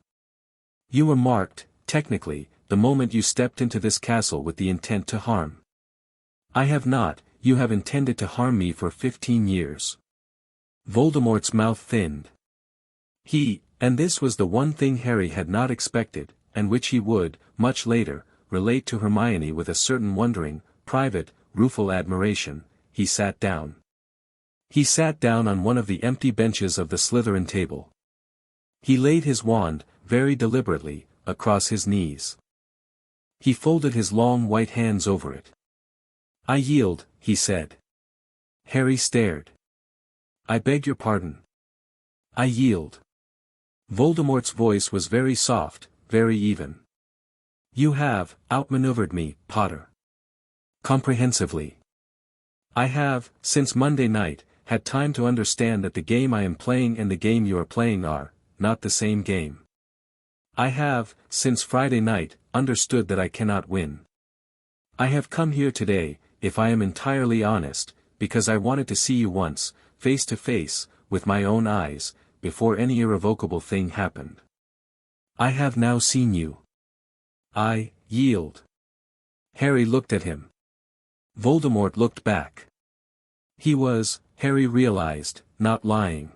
You were marked, technically, the moment you stepped into this castle with the intent to harm. I have not, you have intended to harm me for 15 years. Voldemort's mouth thinned. And this was the one thing Harry had not expected, and which he would, much later, relate to Hermione with a certain wondering, private, rueful admiration. He sat down. He sat down on one of the empty benches of the Slytherin table. He laid his wand, very deliberately, across his knees. He folded his long white hands over it. "I yield," he said. Harry stared. "I beg your pardon." "I yield." Voldemort's voice was very soft, very even. "You have outmaneuvered me, Potter. Comprehensively. I have, since Monday night, had time to understand that the game I am playing and the game you are playing are, not the same game. I have, since Friday night, understood that I cannot win. I have come here today, if I am entirely honest, because I wanted to see you once, face to face, with my own eyes, before any irrevocable thing happened. I have now seen you. I yield. Harry looked at him. Voldemort looked back. He was, Harry realized, not lying.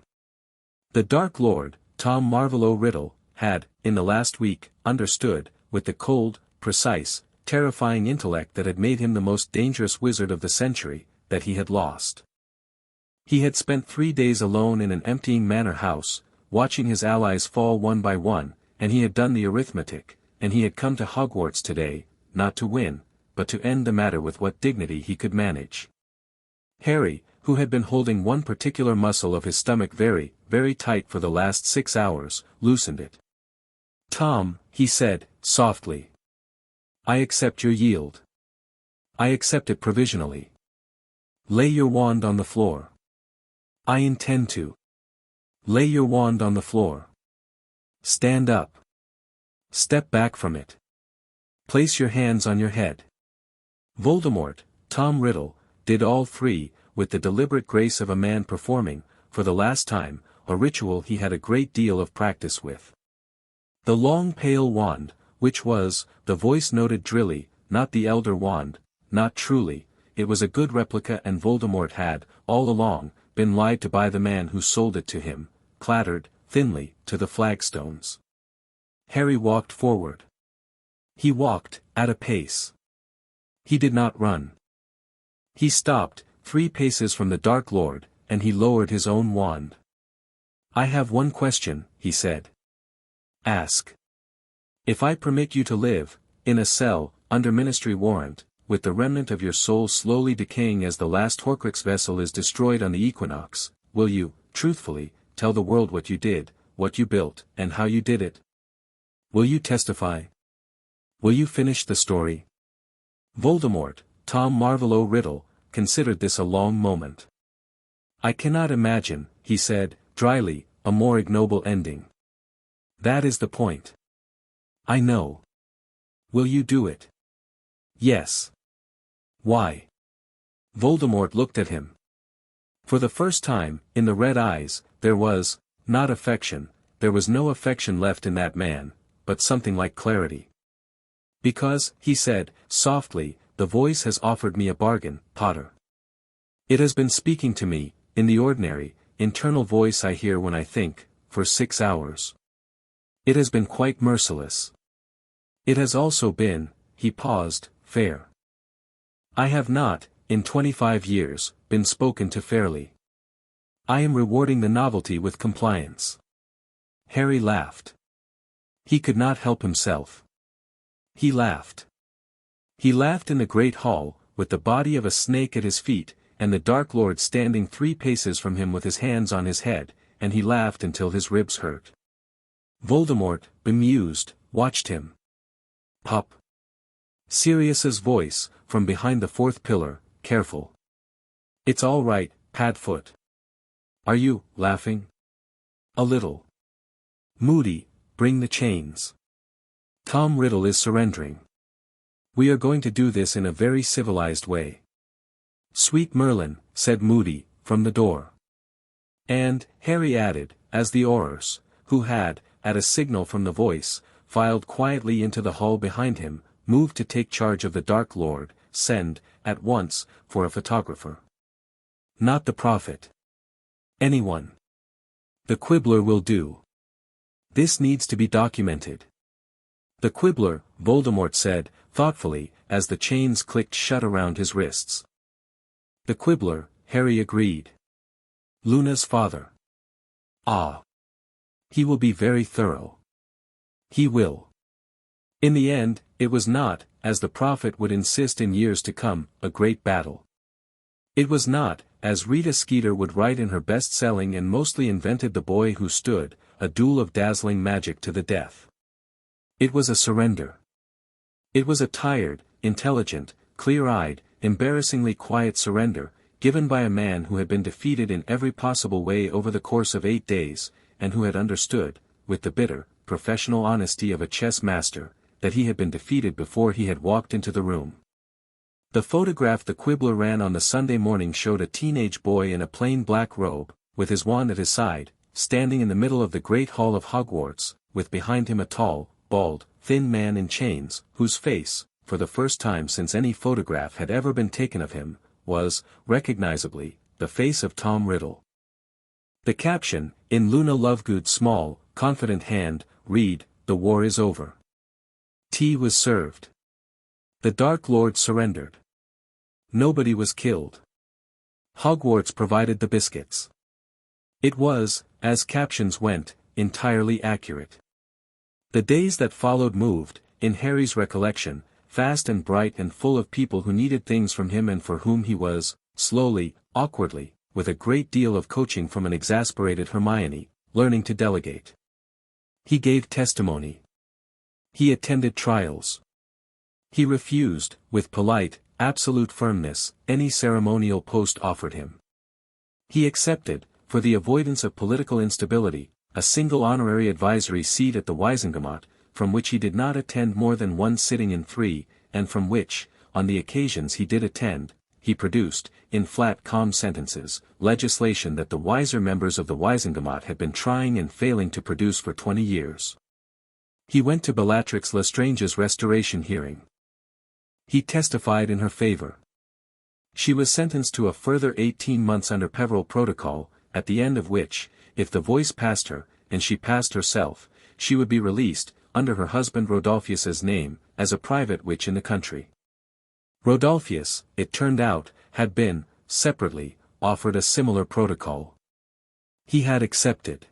The Dark Lord, Tom Marvolo Riddle, had, in the last week, understood, with the cold, precise, terrifying intellect that had made him the most dangerous wizard of the century, that he had lost. He had spent 3 days alone in an emptying manor house, watching his allies fall one by one, and he had done the arithmetic, and he had come to Hogwarts today, not to win, but to end the matter with what dignity he could manage. Harry, who had been holding one particular muscle of his stomach very, very tight for the last 6 hours, loosened it. "Tom," he said, softly. "I accept your yield. I accept it provisionally. Lay your wand on the floor." "I intend to." "Lay your wand on the floor. Stand up. Step back from it. Place your hands on your head." Voldemort, Tom Riddle, did all three, with the deliberate grace of a man performing, for the last time, a ritual he had a great deal of practice with. The long pale wand, which was, the voice noted drily, not the elder wand, not truly, it was a good replica, and Voldemort had, all along, been lied to by the man who sold it to him, clattered, thinly, to the flagstones. Harry walked forward. He walked, at a pace. He did not run. He stopped, 3 paces from the Dark Lord, and he lowered his own wand. "I have one question," he said. "Ask. If I permit you to live, in a cell, under ministry warrant, with the remnant of your soul slowly decaying as the last Horcrux vessel is destroyed on the equinox, will you, truthfully, tell the world what you did, what you built, and how you did it? Will you testify? Will you finish the story?" Voldemort, Tom Marvolo Riddle, considered this a long moment. "I cannot imagine," he said, dryly, "a more ignoble ending. That is the point. I know. Will you do it?" "Yes." "Why?" Voldemort looked at him. For the first time, in the red eyes, there was, not affection, there was no affection left in that man, but something like clarity. "Because," he said, softly, "the voice has offered me a bargain, Potter. It has been speaking to me, in the ordinary, internal voice I hear when I think, for 6 hours. It has been quite merciless. It has also been," he paused, "fair. I have not, in 25 years, been spoken to fairly. I am rewarding the novelty with compliance." Harry laughed. He could not help himself. He laughed. He laughed in the great hall, with the body of a snake at his feet, and the Dark Lord standing 3 paces from him with his hands on his head, and he laughed until his ribs hurt. Voldemort, bemused, watched him. "Pup." Sirius's voice, from behind the 4th pillar, careful. "It's all right, Padfoot. Are you, laughing?" "A little." "Moody, bring the chains. Tom Riddle is surrendering. We are going to do this in a very civilized way." "Sweet Merlin," said Moody, from the door. And, Harry added, as the Aurors, who had, at a signal from the voice, filed quietly into the hall behind him, moved to take charge of the Dark Lord, "send, at once, for a photographer. Not the Prophet. Anyone. The Quibbler will do. This needs to be documented." "The Quibbler," Voldemort said, thoughtfully, as the chains clicked shut around his wrists. "The Quibbler," Harry agreed. "Luna's father. Ah. He will be very thorough. He will." In the end, it was not, as the Prophet would insist in years to come, a great battle. It was not, as Rita Skeeter would write in her best-selling and mostly invented The Boy Who Stood, a duel of dazzling magic to the death. It was a surrender. It was a tired, intelligent, clear-eyed, embarrassingly quiet surrender, given by a man who had been defeated in every possible way over the course of 8 days, and who had understood, with the bitter, professional honesty of a chess master, that he had been defeated before he had walked into the room. The photograph the Quibbler ran on the Sunday morning showed a teenage boy in a plain black robe, with his wand at his side, standing in the middle of the great hall of Hogwarts, with behind him a tall, bald, thin man in chains, whose face, for the first time since any photograph had ever been taken of him, was, recognizably, the face of Tom Riddle. The caption, in Luna Lovegood's small, confident hand, read, "The war is over." Tea was served. The Dark Lord surrendered. Nobody was killed. Hogwarts provided the biscuits. It was, as captions went, entirely accurate. The days that followed moved, in Harry's recollection, fast and bright and full of people who needed things from him and for whom he was, slowly, awkwardly, with a great deal of coaching from an exasperated Hermione, learning to delegate. He gave testimony. He attended trials. He refused, with polite, absolute firmness, any ceremonial post offered him. He accepted, for the avoidance of political instability, a single honorary advisory seat at the Wizengamot, from which he did not attend more than one sitting in 3, and from which, on the occasions he did attend, he produced, in flat calm sentences, legislation that the wiser members of the Wizengamot had been trying and failing to produce for 20 years. He went to Bellatrix Lestrange's restoration hearing. He testified in her favor. She was sentenced to a further 18 months under Peveril Protocol, at the end of which, if the voice passed her, and she passed herself, she would be released, under her husband Rodolphus's name, as a private witch in the country. Rodolphus, it turned out, had been, separately, offered a similar protocol. He had accepted.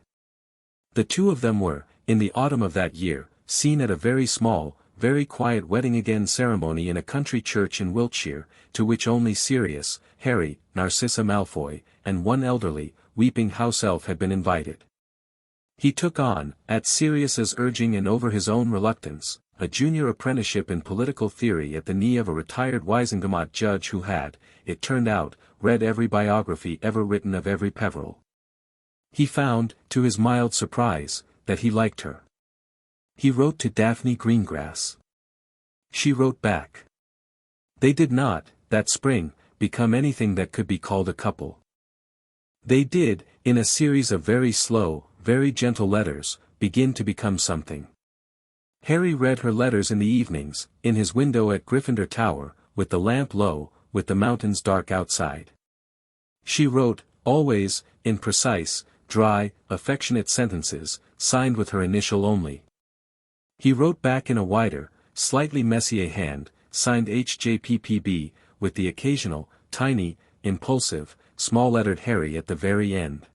The two of them were, in the autumn of that year, seen at a very small, very quiet wedding-again ceremony in a country church in Wiltshire, to which only Sirius, Harry, Narcissa Malfoy, and one elderly, weeping house-elf had been invited. He took on, at Sirius's urging and over his own reluctance, a junior apprenticeship in political theory at the knee of a retired Wizengamot judge who had, it turned out, read every biography ever written of every Peveril. He found, to his mild surprise, that he liked her. He wrote to Daphne Greengrass. She wrote back. They did not, that spring, become anything that could be called a couple. They did, in a series of very slow, very gentle letters, begin to become something. Harry read her letters in the evenings, in his window at Gryffindor Tower, with the lamp low, with the mountains dark outside. She wrote, always, in precise, dry, affectionate sentences, signed with her initial only. He wrote back in a wider, slightly messier hand, signed HJPPB, with the occasional, tiny, impulsive, small-lettered Harry at the very end.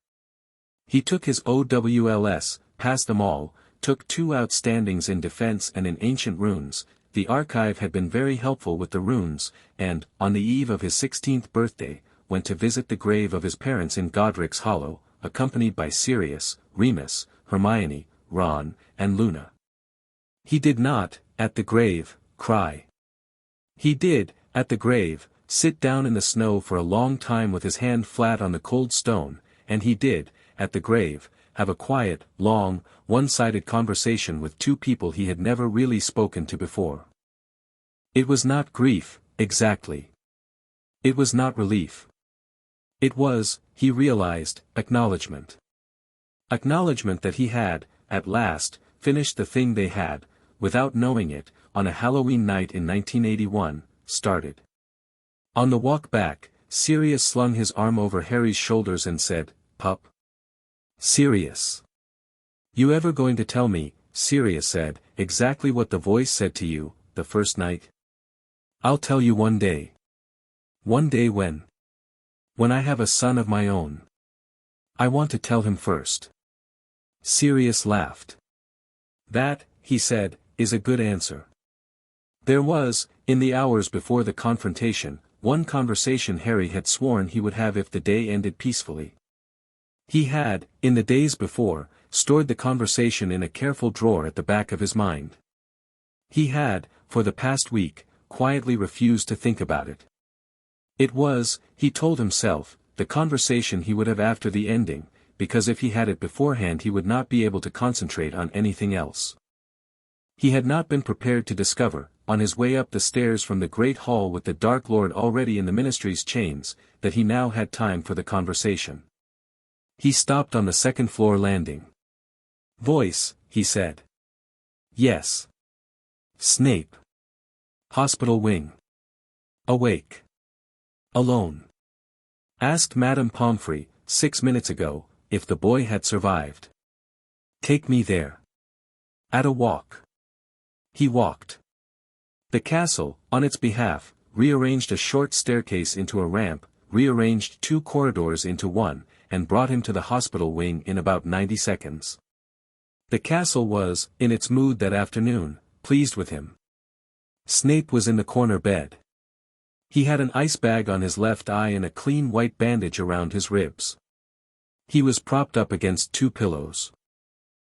He took his OWLS, passed them all, took 2 outstandings in defense and in ancient runes. The archive had been very helpful with the runes, and, on the eve of his 16th birthday, went to visit the grave of his parents in Godric's Hollow, accompanied by Sirius, Remus, Hermione, Ron, and Luna. He did not, at the grave, cry. He did, at the grave, sit down in the snow for a long time with his hand flat on the cold stone, and he did, at the grave, have a quiet, long, one-sided conversation with 2 people he had never really spoken to before. It was not grief, exactly. It was not relief. It was, he realized, acknowledgement. Acknowledgement that he had, at last, finished the thing they had, without knowing it, on a Halloween night in 1981, started. On the walk back, Sirius slung his arm over Harry's shoulders and said, "Pup." Sirius. "You ever going to tell me," Sirius said, "exactly what the voice said to you, the first night?" "I'll tell you one day." "One day when?" "When I have a son of my own. I want to tell him first." Sirius laughed. "That," he said, "is a good answer." There was, in the hours before the confrontation, one conversation Harry had sworn he would have if the day ended peacefully. He had, in the days before, stored the conversation in a careful drawer at the back of his mind. He had, for the past week, quietly refused to think about it. It was, he told himself, the conversation he would have after the ending, because if he had it beforehand he would not be able to concentrate on anything else. He had not been prepared to discover, on his way up the stairs from the great hall with the Dark Lord already in the Ministry's chains, that he now had time for the conversation. He stopped on the second-floor landing. "Voice," he said. "Yes." "Snape. Hospital wing. Awake. Alone. Asked Madame Pomfrey, 6 minutes ago, if the boy had survived. Take me there." At a walk. He walked. The castle, on its behalf, rearranged a short staircase into a ramp, rearranged 2 corridors into one, and brought him to the hospital wing in about 90 seconds. The castle was, in its mood that afternoon, pleased with him. Snape was in the corner bed. He had an ice bag on his left eye and a clean white bandage around his ribs. He was propped up against 2 pillows.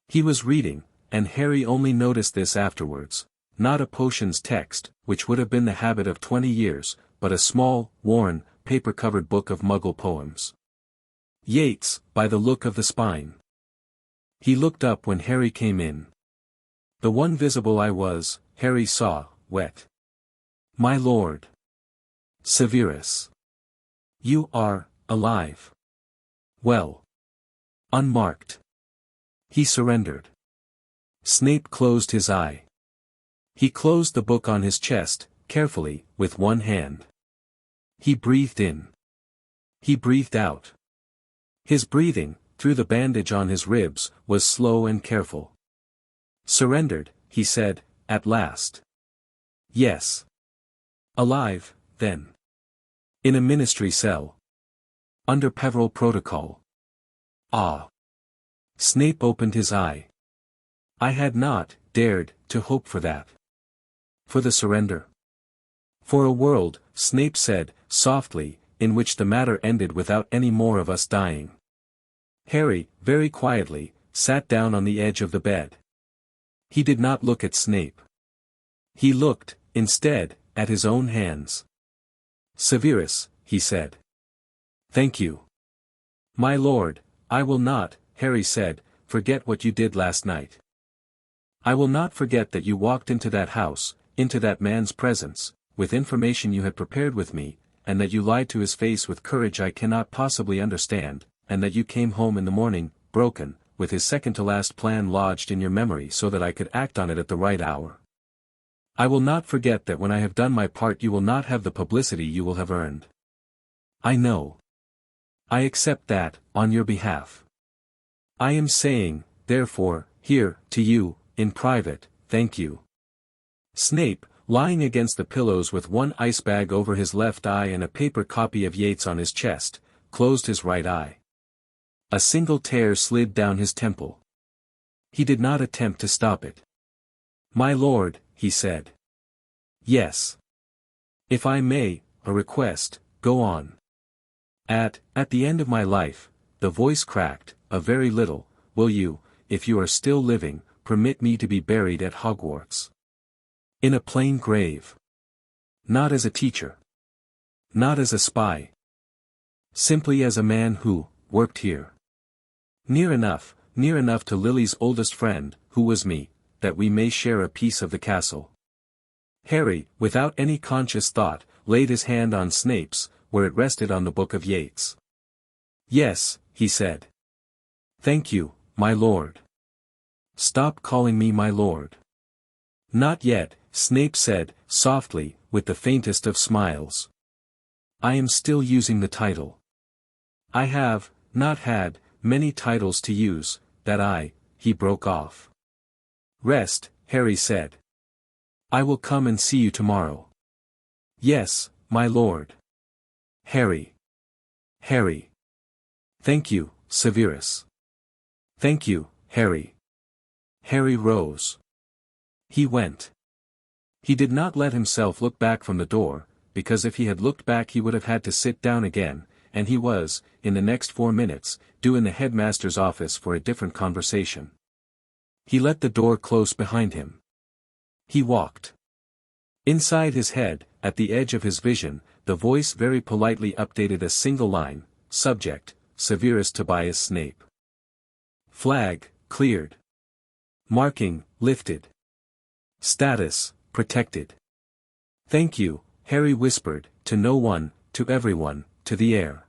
He was reading, and Harry only noticed this afterwards, not a potions text, which would have been the habit of 20 years, but a small, worn, paper-covered book of Muggle poems. Yeats, by the look of the spine. He looked up when Harry came in. The one visible eye was, Harry saw, wet. "My lord. Severus. You are, alive. Well. Unmarked." He surrendered. Snape closed his eye. He closed the book on his chest, carefully, with one hand. He breathed in. He breathed out. His breathing, through the bandage on his ribs, was slow and careful. "Surrendered," he said, at last. "Yes. Alive, then. In a ministry cell. Under Peveril protocol." "Ah." Snape opened his eye. "I had not dared to hope for that." "For the surrender?" "For a world," Snape said, softly, "in which the matter ended without any more of us dying." Harry, very quietly, sat down on the edge of the bed. He did not look at Snape. He looked, instead, at his own hands. "Severus," he said. "Thank you." "My lord, I will not," Harry said, "forget what you did last night. I will not forget that you walked into that house, into that man's presence, with information you had prepared with me, and that you lied to his face with courage I cannot possibly understand, and that you came home in the morning, broken, with his second-to-last plan lodged in your memory so that I could act on it at the right hour. I will not forget that when I have done my part you will not have the publicity you will have earned. I know. I accept that, on your behalf. I am saying, therefore, here, to you, in private, thank you." Snape, lying against the pillows with one ice bag over his left eye and a paper copy of Yeats on his chest, closed his right eye. A single tear slid down his temple. He did not attempt to stop it. "My lord," he said. "Yes. If I may, a request, go on. At the end of my life," the voice cracked, a very little, "will you, if you are still living, permit me to be buried at Hogwarts? In a plain grave. Not as a teacher. Not as a spy. Simply as a man who, worked here. Near enough to Lily's oldest friend, who was me, that we may share a piece of the castle." Harry, without any conscious thought, laid his hand on Snape's, where it rested on the book of Yeats. "Yes," he said. "Thank you, my lord." "Stop calling me my lord." "Not yet," Snape said, softly, with the faintest of smiles. "I am still using the title. I have, not had, many titles to use, he broke off. "Rest," Harry said. "I will come and see you tomorrow." "Yes, my lord." Harry. "Thank you, Severus." "Thank you, Harry." Harry rose. He went. He did not let himself look back from the door, because if he had looked back he would have had to sit down again, and he was, in the next 4 minutes, due in the headmaster's office for a different conversation. He let the door close behind him. He walked. Inside his head, at the edge of his vision, the voice very politely updated a single line, subject, Severus Tobias Snape. Flag, cleared. Marking, lifted. Status, protected. Thank you, Harry whispered, to no one, to everyone, to the heir.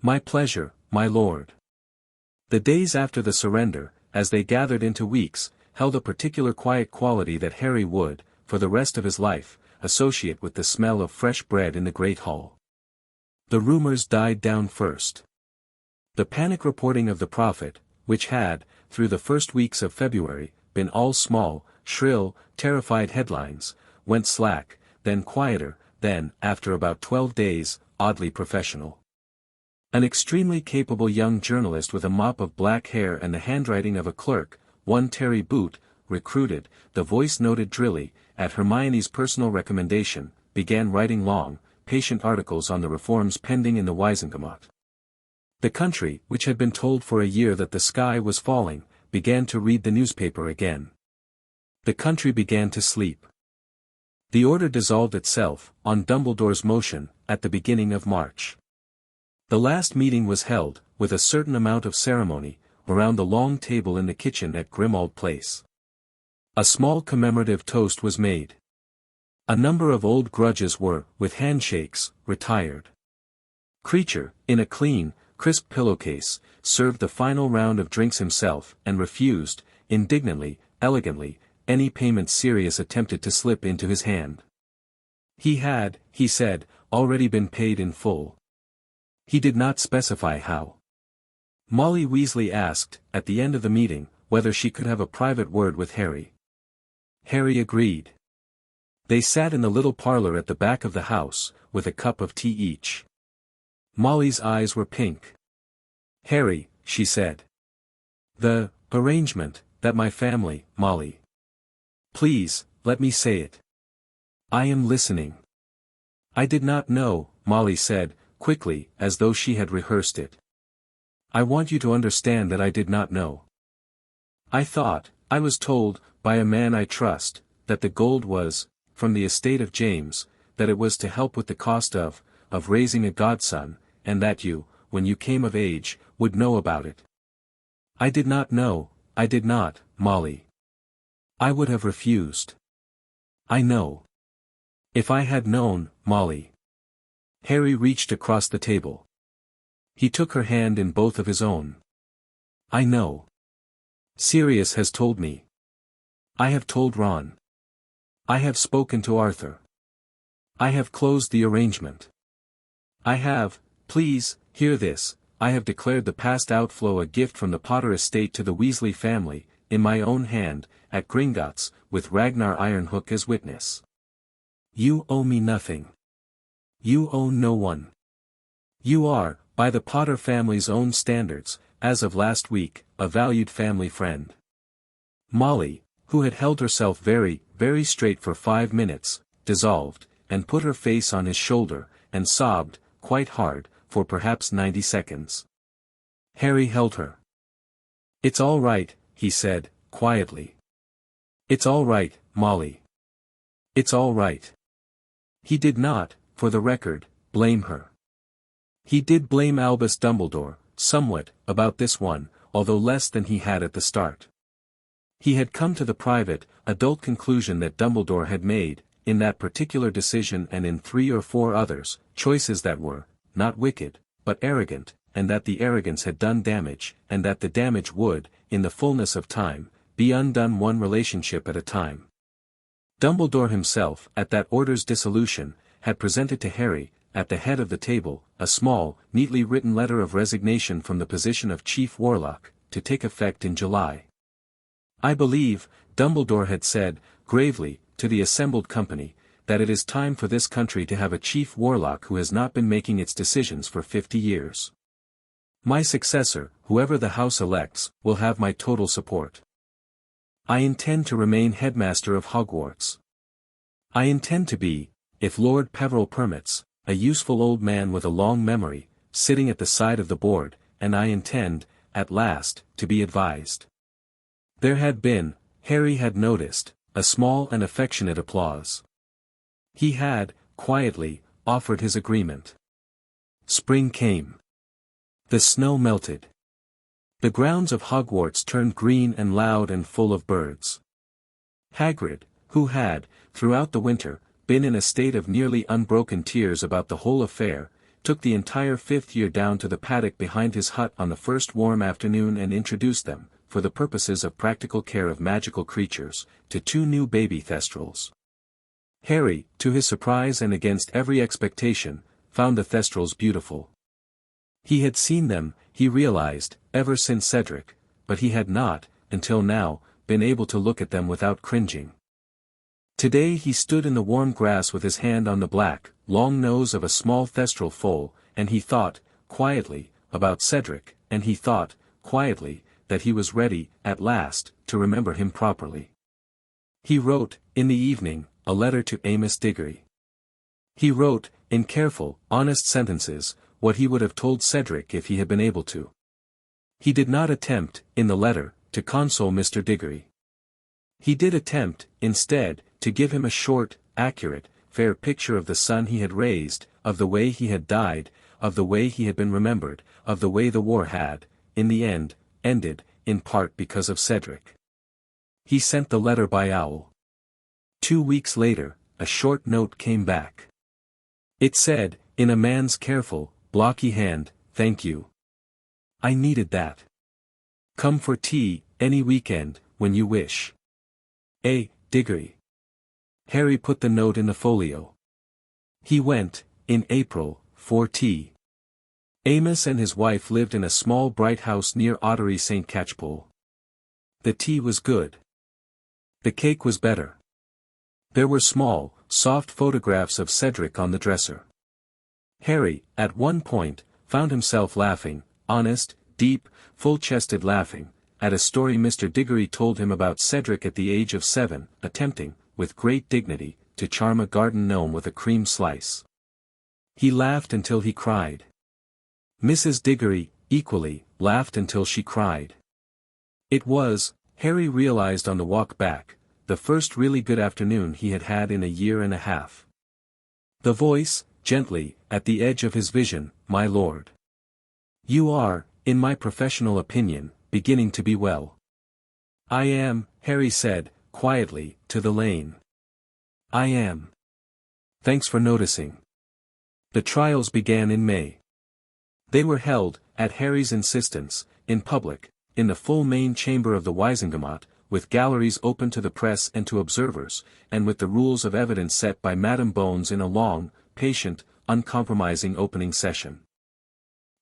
My pleasure, my lord. The days after the surrender, as they gathered into weeks, held a particular quiet quality that Harry would, for the rest of his life, associate with the smell of fresh bread in the Great Hall. The rumors died down first. The panic reporting of the Prophet, which had, through the first weeks of February, been all small, shrill, terrified headlines, went slack, then quieter, then, after about 12 days, oddly professional. An extremely capable young journalist with a mop of black hair and the handwriting of a clerk, one Terry Boot, recruited, the voice noted drilly, at Hermione's personal recommendation, began writing long, patient articles on the reforms pending in the Wizengamot. The country, which had been told for a year that the sky was falling, began to read the newspaper again. The country began to sleep. The order dissolved itself, on Dumbledore's motion, at the beginning of March. The last meeting was held, with a certain amount of ceremony, around the long table in the kitchen at Grimmauld Place. A small commemorative toast was made. A number of old grudges were, with handshakes, retired. Creature, in a clean, crisp pillowcase, served the final round of drinks himself and refused, indignantly, elegantly, any payment Sirius attempted to slip into his hand. He had, he said, already been paid in full. He did not specify how. Molly Weasley asked, at the end of the meeting, whether she could have a private word with Harry. Harry agreed. They sat in the little parlor at the back of the house, with a cup of tea each. Molly's eyes were pink. Harry, she said. The arrangement, that my family, Molly. Please, let me say it. I am listening. I did not know, Molly said, quickly, as though she had rehearsed it. I want you to understand that I did not know. I thought, I was told, by a man I trust, that the gold was, from the estate of James, that it was to help with the cost of raising a godson, and that you, when you came of age, would know about it. I did not know, I did not, Molly. I would have refused. I know. If I had known, Molly. Harry reached across the table. He took her hand in both of his own. I know. Sirius has told me. I have told Ron. I have spoken to Arthur. I have closed the arrangement. I have, please, hear this, I have declared the past outflow a gift from the Potter estate to the Weasley family, in my own hand, at Gringotts, with Ragnar Ironhook as witness. You owe me nothing. You owe no one. You are, by the Potter family's own standards, as of last week, a valued family friend. Molly, who had held herself very, very straight for 5 minutes, dissolved, and put her face on his shoulder, and sobbed, quite hard, for perhaps 90 seconds. Harry held her. It's all right, he said, quietly. It's all right, Molly. It's all right. He did not, for the record, blame her. He did blame Albus Dumbledore, somewhat, about this one, although less than he had at the start. He had come to the private, adult conclusion that Dumbledore had made, in that particular decision and in 3 or 4 others, choices that were, not wicked, but arrogant, and that the arrogance had done damage, and that the damage would, in the fullness of time, be undone one relationship at a time. Dumbledore himself, at that order's dissolution, had presented to Harry, at the head of the table, a small, neatly written letter of resignation from the position of Chief Warlock, to take effect in July. I believe, Dumbledore had said, gravely, to the assembled company, that it is time for this country to have a Chief Warlock who has not been making its decisions for 50 years. My successor, whoever the House elects, will have my total support. I intend to remain headmaster of Hogwarts. I intend to be, if Lord Peverell permits, a useful old man with a long memory, sitting at the side of the board, and I intend, at last, to be advised. There had been, Harry had noticed, a small and affectionate applause. He had, quietly, offered his agreement. Spring came. The snow melted. The grounds of Hogwarts turned green and loud and full of birds. Hagrid, who had, throughout the winter, been in a state of nearly unbroken tears about the whole affair, took the entire 5th year down to the paddock behind his hut on the first warm afternoon and introduced them, for the purposes of practical care of magical creatures, to 2 new baby thestrals. Harry, to his surprise and against every expectation, found the thestrals beautiful. He had seen them, he realized, ever since Cedric, but he had not, until now, been able to look at them without cringing. Today he stood in the warm grass with his hand on the black, long nose of a small thestral foal, and he thought, quietly, about Cedric, and he thought, quietly, that he was ready, at last, to remember him properly. He wrote, in the evening, a letter to Amos Diggory. He wrote, in careful, honest sentences, what he would have told Cedric if he had been able to. He did not attempt, in the letter, to console Mr. Diggory. He did attempt, instead, to give him a short, accurate, fair picture of the son he had raised, of the way he had died, of the way he had been remembered, of the way the war had, in the end, ended, in part because of Cedric. He sent the letter by owl. 2 weeks later, a short note came back. It said, in a man's careful, blocky hand, "Thank you. I needed that. Come for tea, any weekend, when you wish. A. Diggory." Harry put the note in the folio. He went, in April, for tea. Amos and his wife lived in a small bright house near Ottery St. Catchpole. The tea was good. The cake was better. There were small, soft photographs of Cedric on the dresser. Harry, at one point, found himself laughing, honest, deep, full-chested laughing, at a story Mr. Diggory told him about Cedric at the age of 7, attempting, with great dignity, to charm a garden gnome with a cream slice. He laughed until he cried. Mrs. Diggory, equally, laughed until she cried. It was, Harry realized on the walk back, the first really good afternoon he had had in a year and a half. The voice, gently, at the edge of his vision, "My lord. You are, in my professional opinion, beginning to be well." "I am," Harry said, quietly, to the lane. "I am. Thanks for noticing." The trials began in May. They were held, at Harry's insistence, in public, in the full main chamber of the Wizengamot, with galleries open to the press and to observers, and with the rules of evidence set by Madame Bones in a long, patient, uncompromising opening session.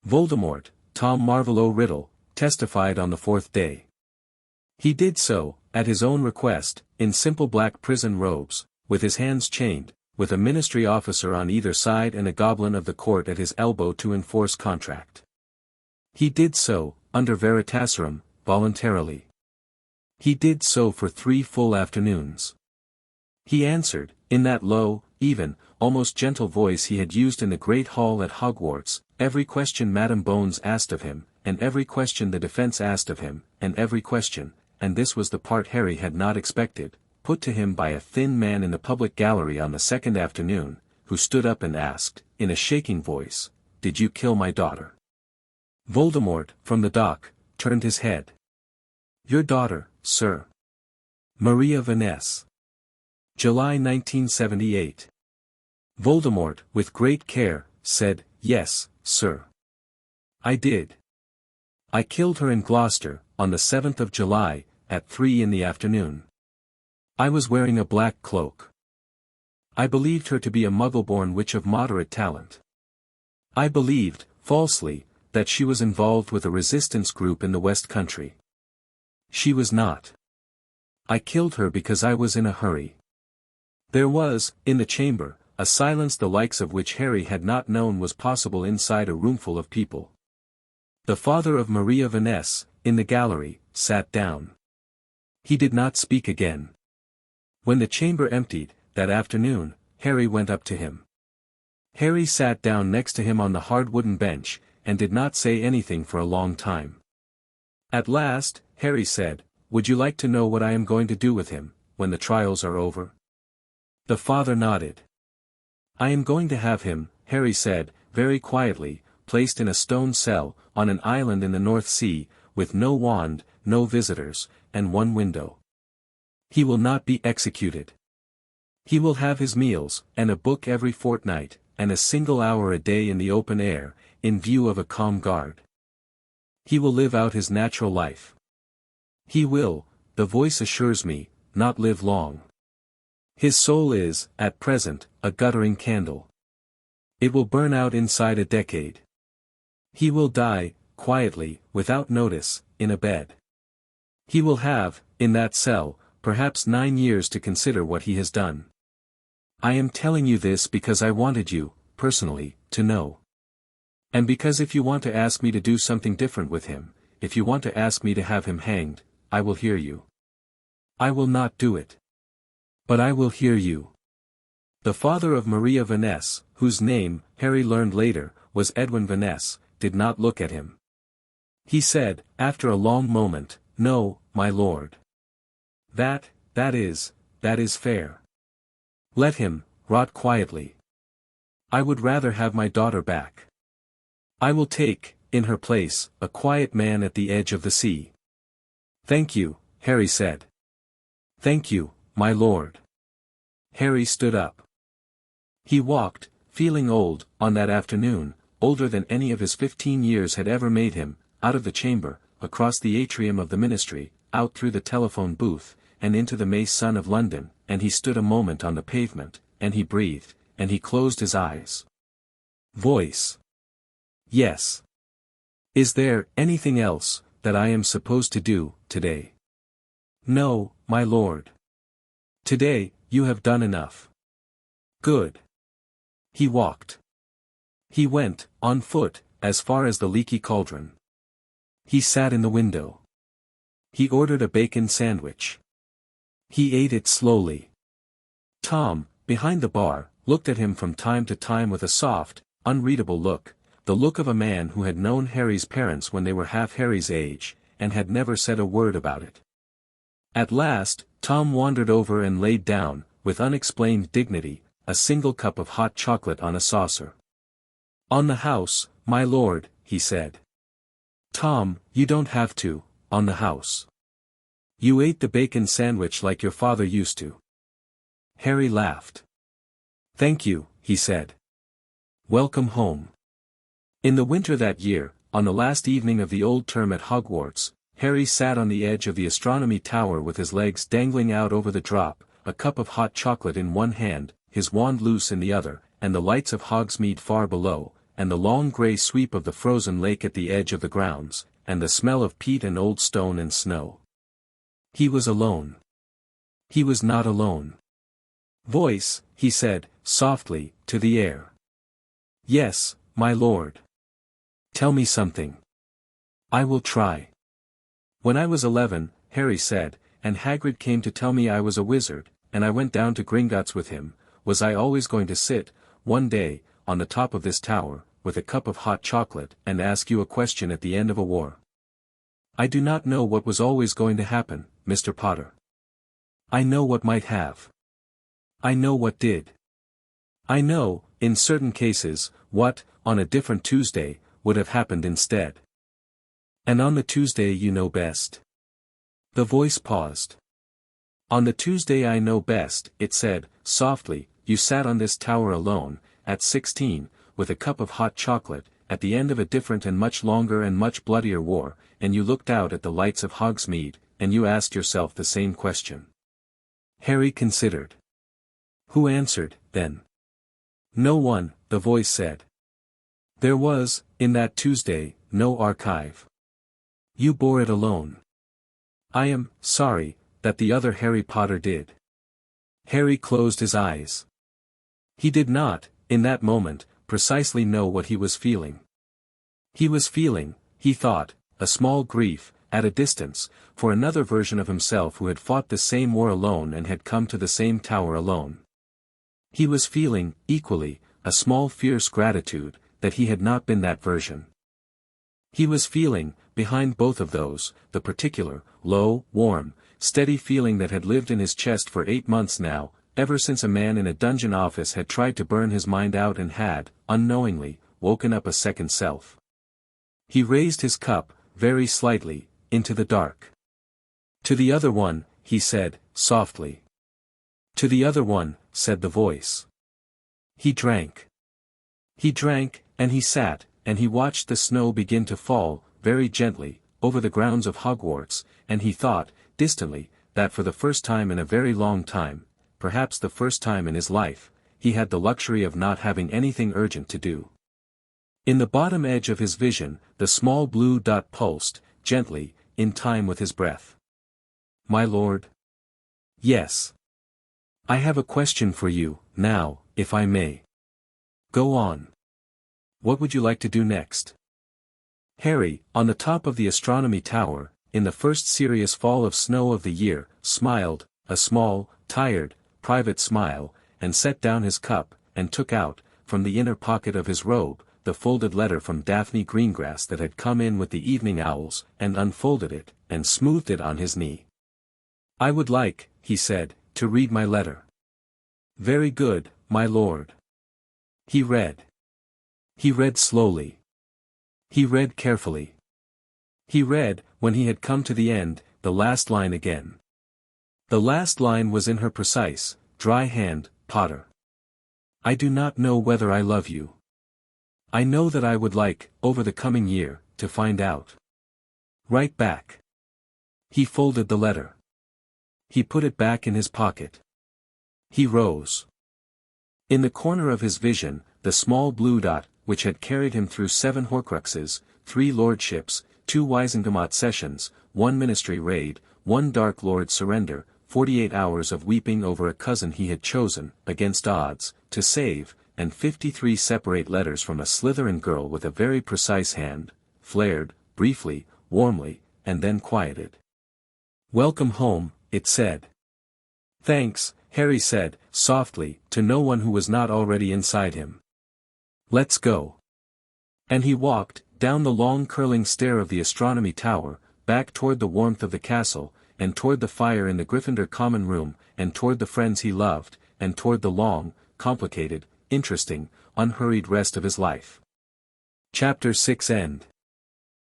Voldemort, Tom Marvolo Riddle, testified on the 4th day. He did so, at his own request, in simple black prison robes, with his hands chained, with a ministry officer on either side and a goblin of the court at his elbow to enforce contract. He did so, under veritaserum, voluntarily. He did so for 3 full afternoons. He answered, in that low, even, almost gentle voice he had used in the great hall at Hogwarts, every question Madame Bones asked of him, and every question the defense asked of him, and every question, and this was the part Harry had not expected, put to him by a thin man in the public gallery on the 2nd afternoon, who stood up and asked, in a shaking voice, "Did you kill my daughter?" Voldemort, from the dock, turned his head. "Your daughter, sir. Maria Vanessa. July 1978. Voldemort, with great care, said, "Yes, sir. I did. I killed her in Gloucester, on the 7th of July, at 3 in the afternoon. I was wearing a black cloak. I believed her to be a muggle-born witch of moderate talent. I believed, falsely, that she was involved with a resistance group in the West Country. She was not. I killed her because I was in a hurry." There was, in the chamber, a silence the likes of which Harry had not known was possible inside a roomful of people. The father of Maria Vanessa, in the gallery, sat down. He did not speak again. When the chamber emptied, that afternoon, Harry went up to him. Harry sat down next to him on the hard wooden bench, and did not say anything for a long time. At last, Harry said, "Would you like to know what I am going to do with him, when the trials are over?" The father nodded. "I am going to have him," Harry said, very quietly, "placed in a stone cell, on an island in the North Sea, with no wand, no visitors, and one window. He will not be executed. He will have his meals, and a book every fortnight, and a single hour a day in the open air, in view of a calm guard. He will live out his natural life. He will, the voice assures me, not live long. His soul is, at present, a guttering candle. It will burn out inside a decade. He will die, quietly, without notice, in a bed. He will have, in that cell, perhaps 9 years to consider what he has done. I am telling you this because I wanted you, personally, to know. And because if you want to ask me to do something different with him, if you want to ask me to have him hanged, I will hear you. I will not do it. But I will hear you. The father of Maria Vaness, whose name, Harry learned later, was Edwin Vaness, did not look at him. He said, after a long moment, "No, my lord. That is fair. Let him, rot quietly. I would rather have my daughter back. I will take, in her place, a quiet man at the edge of the sea." "Thank you," Harry said. "Thank you, my lord." Harry stood up. He walked, feeling old, on that afternoon, older than any of his 15 years had ever made him, out of the chamber, across the atrium of the ministry, out through the telephone booth, and into the May sun of London, and he stood a moment on the pavement, and he breathed, and he closed his eyes. Voice. Yes. Is there anything else that I am supposed to do today? No, my lord. Today, you have done enough. Good. He walked. He went, on foot, as far as the leaky cauldron. He sat in the window. He ordered a bacon sandwich. He ate it slowly. Tom, behind the bar, looked at him from time to time with a soft, unreadable look, the look of a man who had known Harry's parents when they were half Harry's age, and had never said a word about it. At last, Tom wandered over and laid down, with unexplained dignity, a single cup of hot chocolate on a saucer. "On the house, my lord," he said. "Tom, you don't have to, on the house. You ate the bacon sandwich like your father used to." Harry laughed. "Thank you," he said. "Welcome home." In the winter that year, on the last evening of the old term at Hogwarts, Harry sat on the edge of the astronomy tower with his legs dangling out over the drop, a cup of hot chocolate in one hand, his wand loose in the other, and the lights of Hogsmeade far below, and the long grey sweep of the frozen lake at the edge of the grounds, and the smell of peat and old stone and snow. He was alone. He was not alone. "Voice," he said, softly, to the air. "Yes, my lord. Tell me something. I will try." "When I was 11, Harry said, and Hagrid came to tell me I was a wizard, and I went down to Gringotts with him, was I always going to sit, one day, on the top of this tower, with a cup of hot chocolate, and ask you a question at the end of a war? I do not know what was always going to happen, Mr. Potter. I know what might have. I know what did. I know, in certain cases, what, on a different Tuesday, would have happened instead. And on the Tuesday you know best." The voice paused. "On the Tuesday I know best," it said, softly, "you sat on this tower alone, at 16, with a cup of hot chocolate, at the end of a different and much longer and much bloodier war, and you looked out at the lights of Hogsmeade, and you asked yourself the same question." Harry considered. "Who answered, then?" "No one," the voice said. "There was, in that Tuesday, no archive. You bore it alone. I am sorry that the other Harry Potter did." Harry closed his eyes. He did not, in that moment, precisely know what he was feeling. He was feeling, he thought, a small grief, at a distance, for another version of himself who had fought the same war alone and had come to the same tower alone. He was feeling, equally, a small fierce gratitude, that he had not been that version. He was feeling, behind both of those, the particular, low, warm, steady feeling that had lived in his chest for 8 months now, ever since a man in a dungeon office had tried to burn his mind out and had, unknowingly, woken up a second self. He raised his cup, very slightly, into the dark. "To the other one," he said, softly. "To the other one, said the voice. He drank. He drank, and he sat, and he watched the snow begin to fall, very gently, over the grounds of Hogwarts, and he thought, distantly, that for the first time in a very long time, perhaps the first time in his life, he had the luxury of not having anything urgent to do. In the bottom edge of his vision, the small blue dot pulsed, gently, in time with his breath. My lord? Yes. I have a question for you, now, if I may. Go on. What would you like to do next? Harry, on the top of the astronomy tower, in the first serious fall of snow of the year, smiled, a small, tired, private smile, and set down his cup, and took out, from the inner pocket of his robe, the folded letter from Daphne Greengrass that had come in with the evening owls, and unfolded it, and smoothed it on his knee. I would like, he said, to read my letter. Very good, my lord. He read. He read slowly. He read carefully. He read, when he had come to the end, the last line again. The last line was in her precise, dry hand, Potter. I do not know whether I love you. I know that I would like, over the coming year, to find out. Write back. He folded the letter. He put it back in his pocket. He rose. In the corner of his vision, the small blue dot, which had carried him through 7 Horcruxes, 3 lordships, 2 Wizengamot sessions, 1 ministry raid, 1 Dark Lord surrender, 48 hours of weeping over a cousin he had chosen, against odds, to save, and 53 separate letters from a Slytherin girl with a very precise hand, flared, briefly, warmly, and then quieted. Welcome home, it said. Thanks, Harry said, softly, to no one who was not already inside him. Let's go. And he walked, down the long curling stair of the astronomy tower, back toward the warmth of the castle, and toward the fire in the Gryffindor common room, and toward the friends he loved, and toward the long, complicated, interesting, unhurried rest of his life. Chapter 6 End.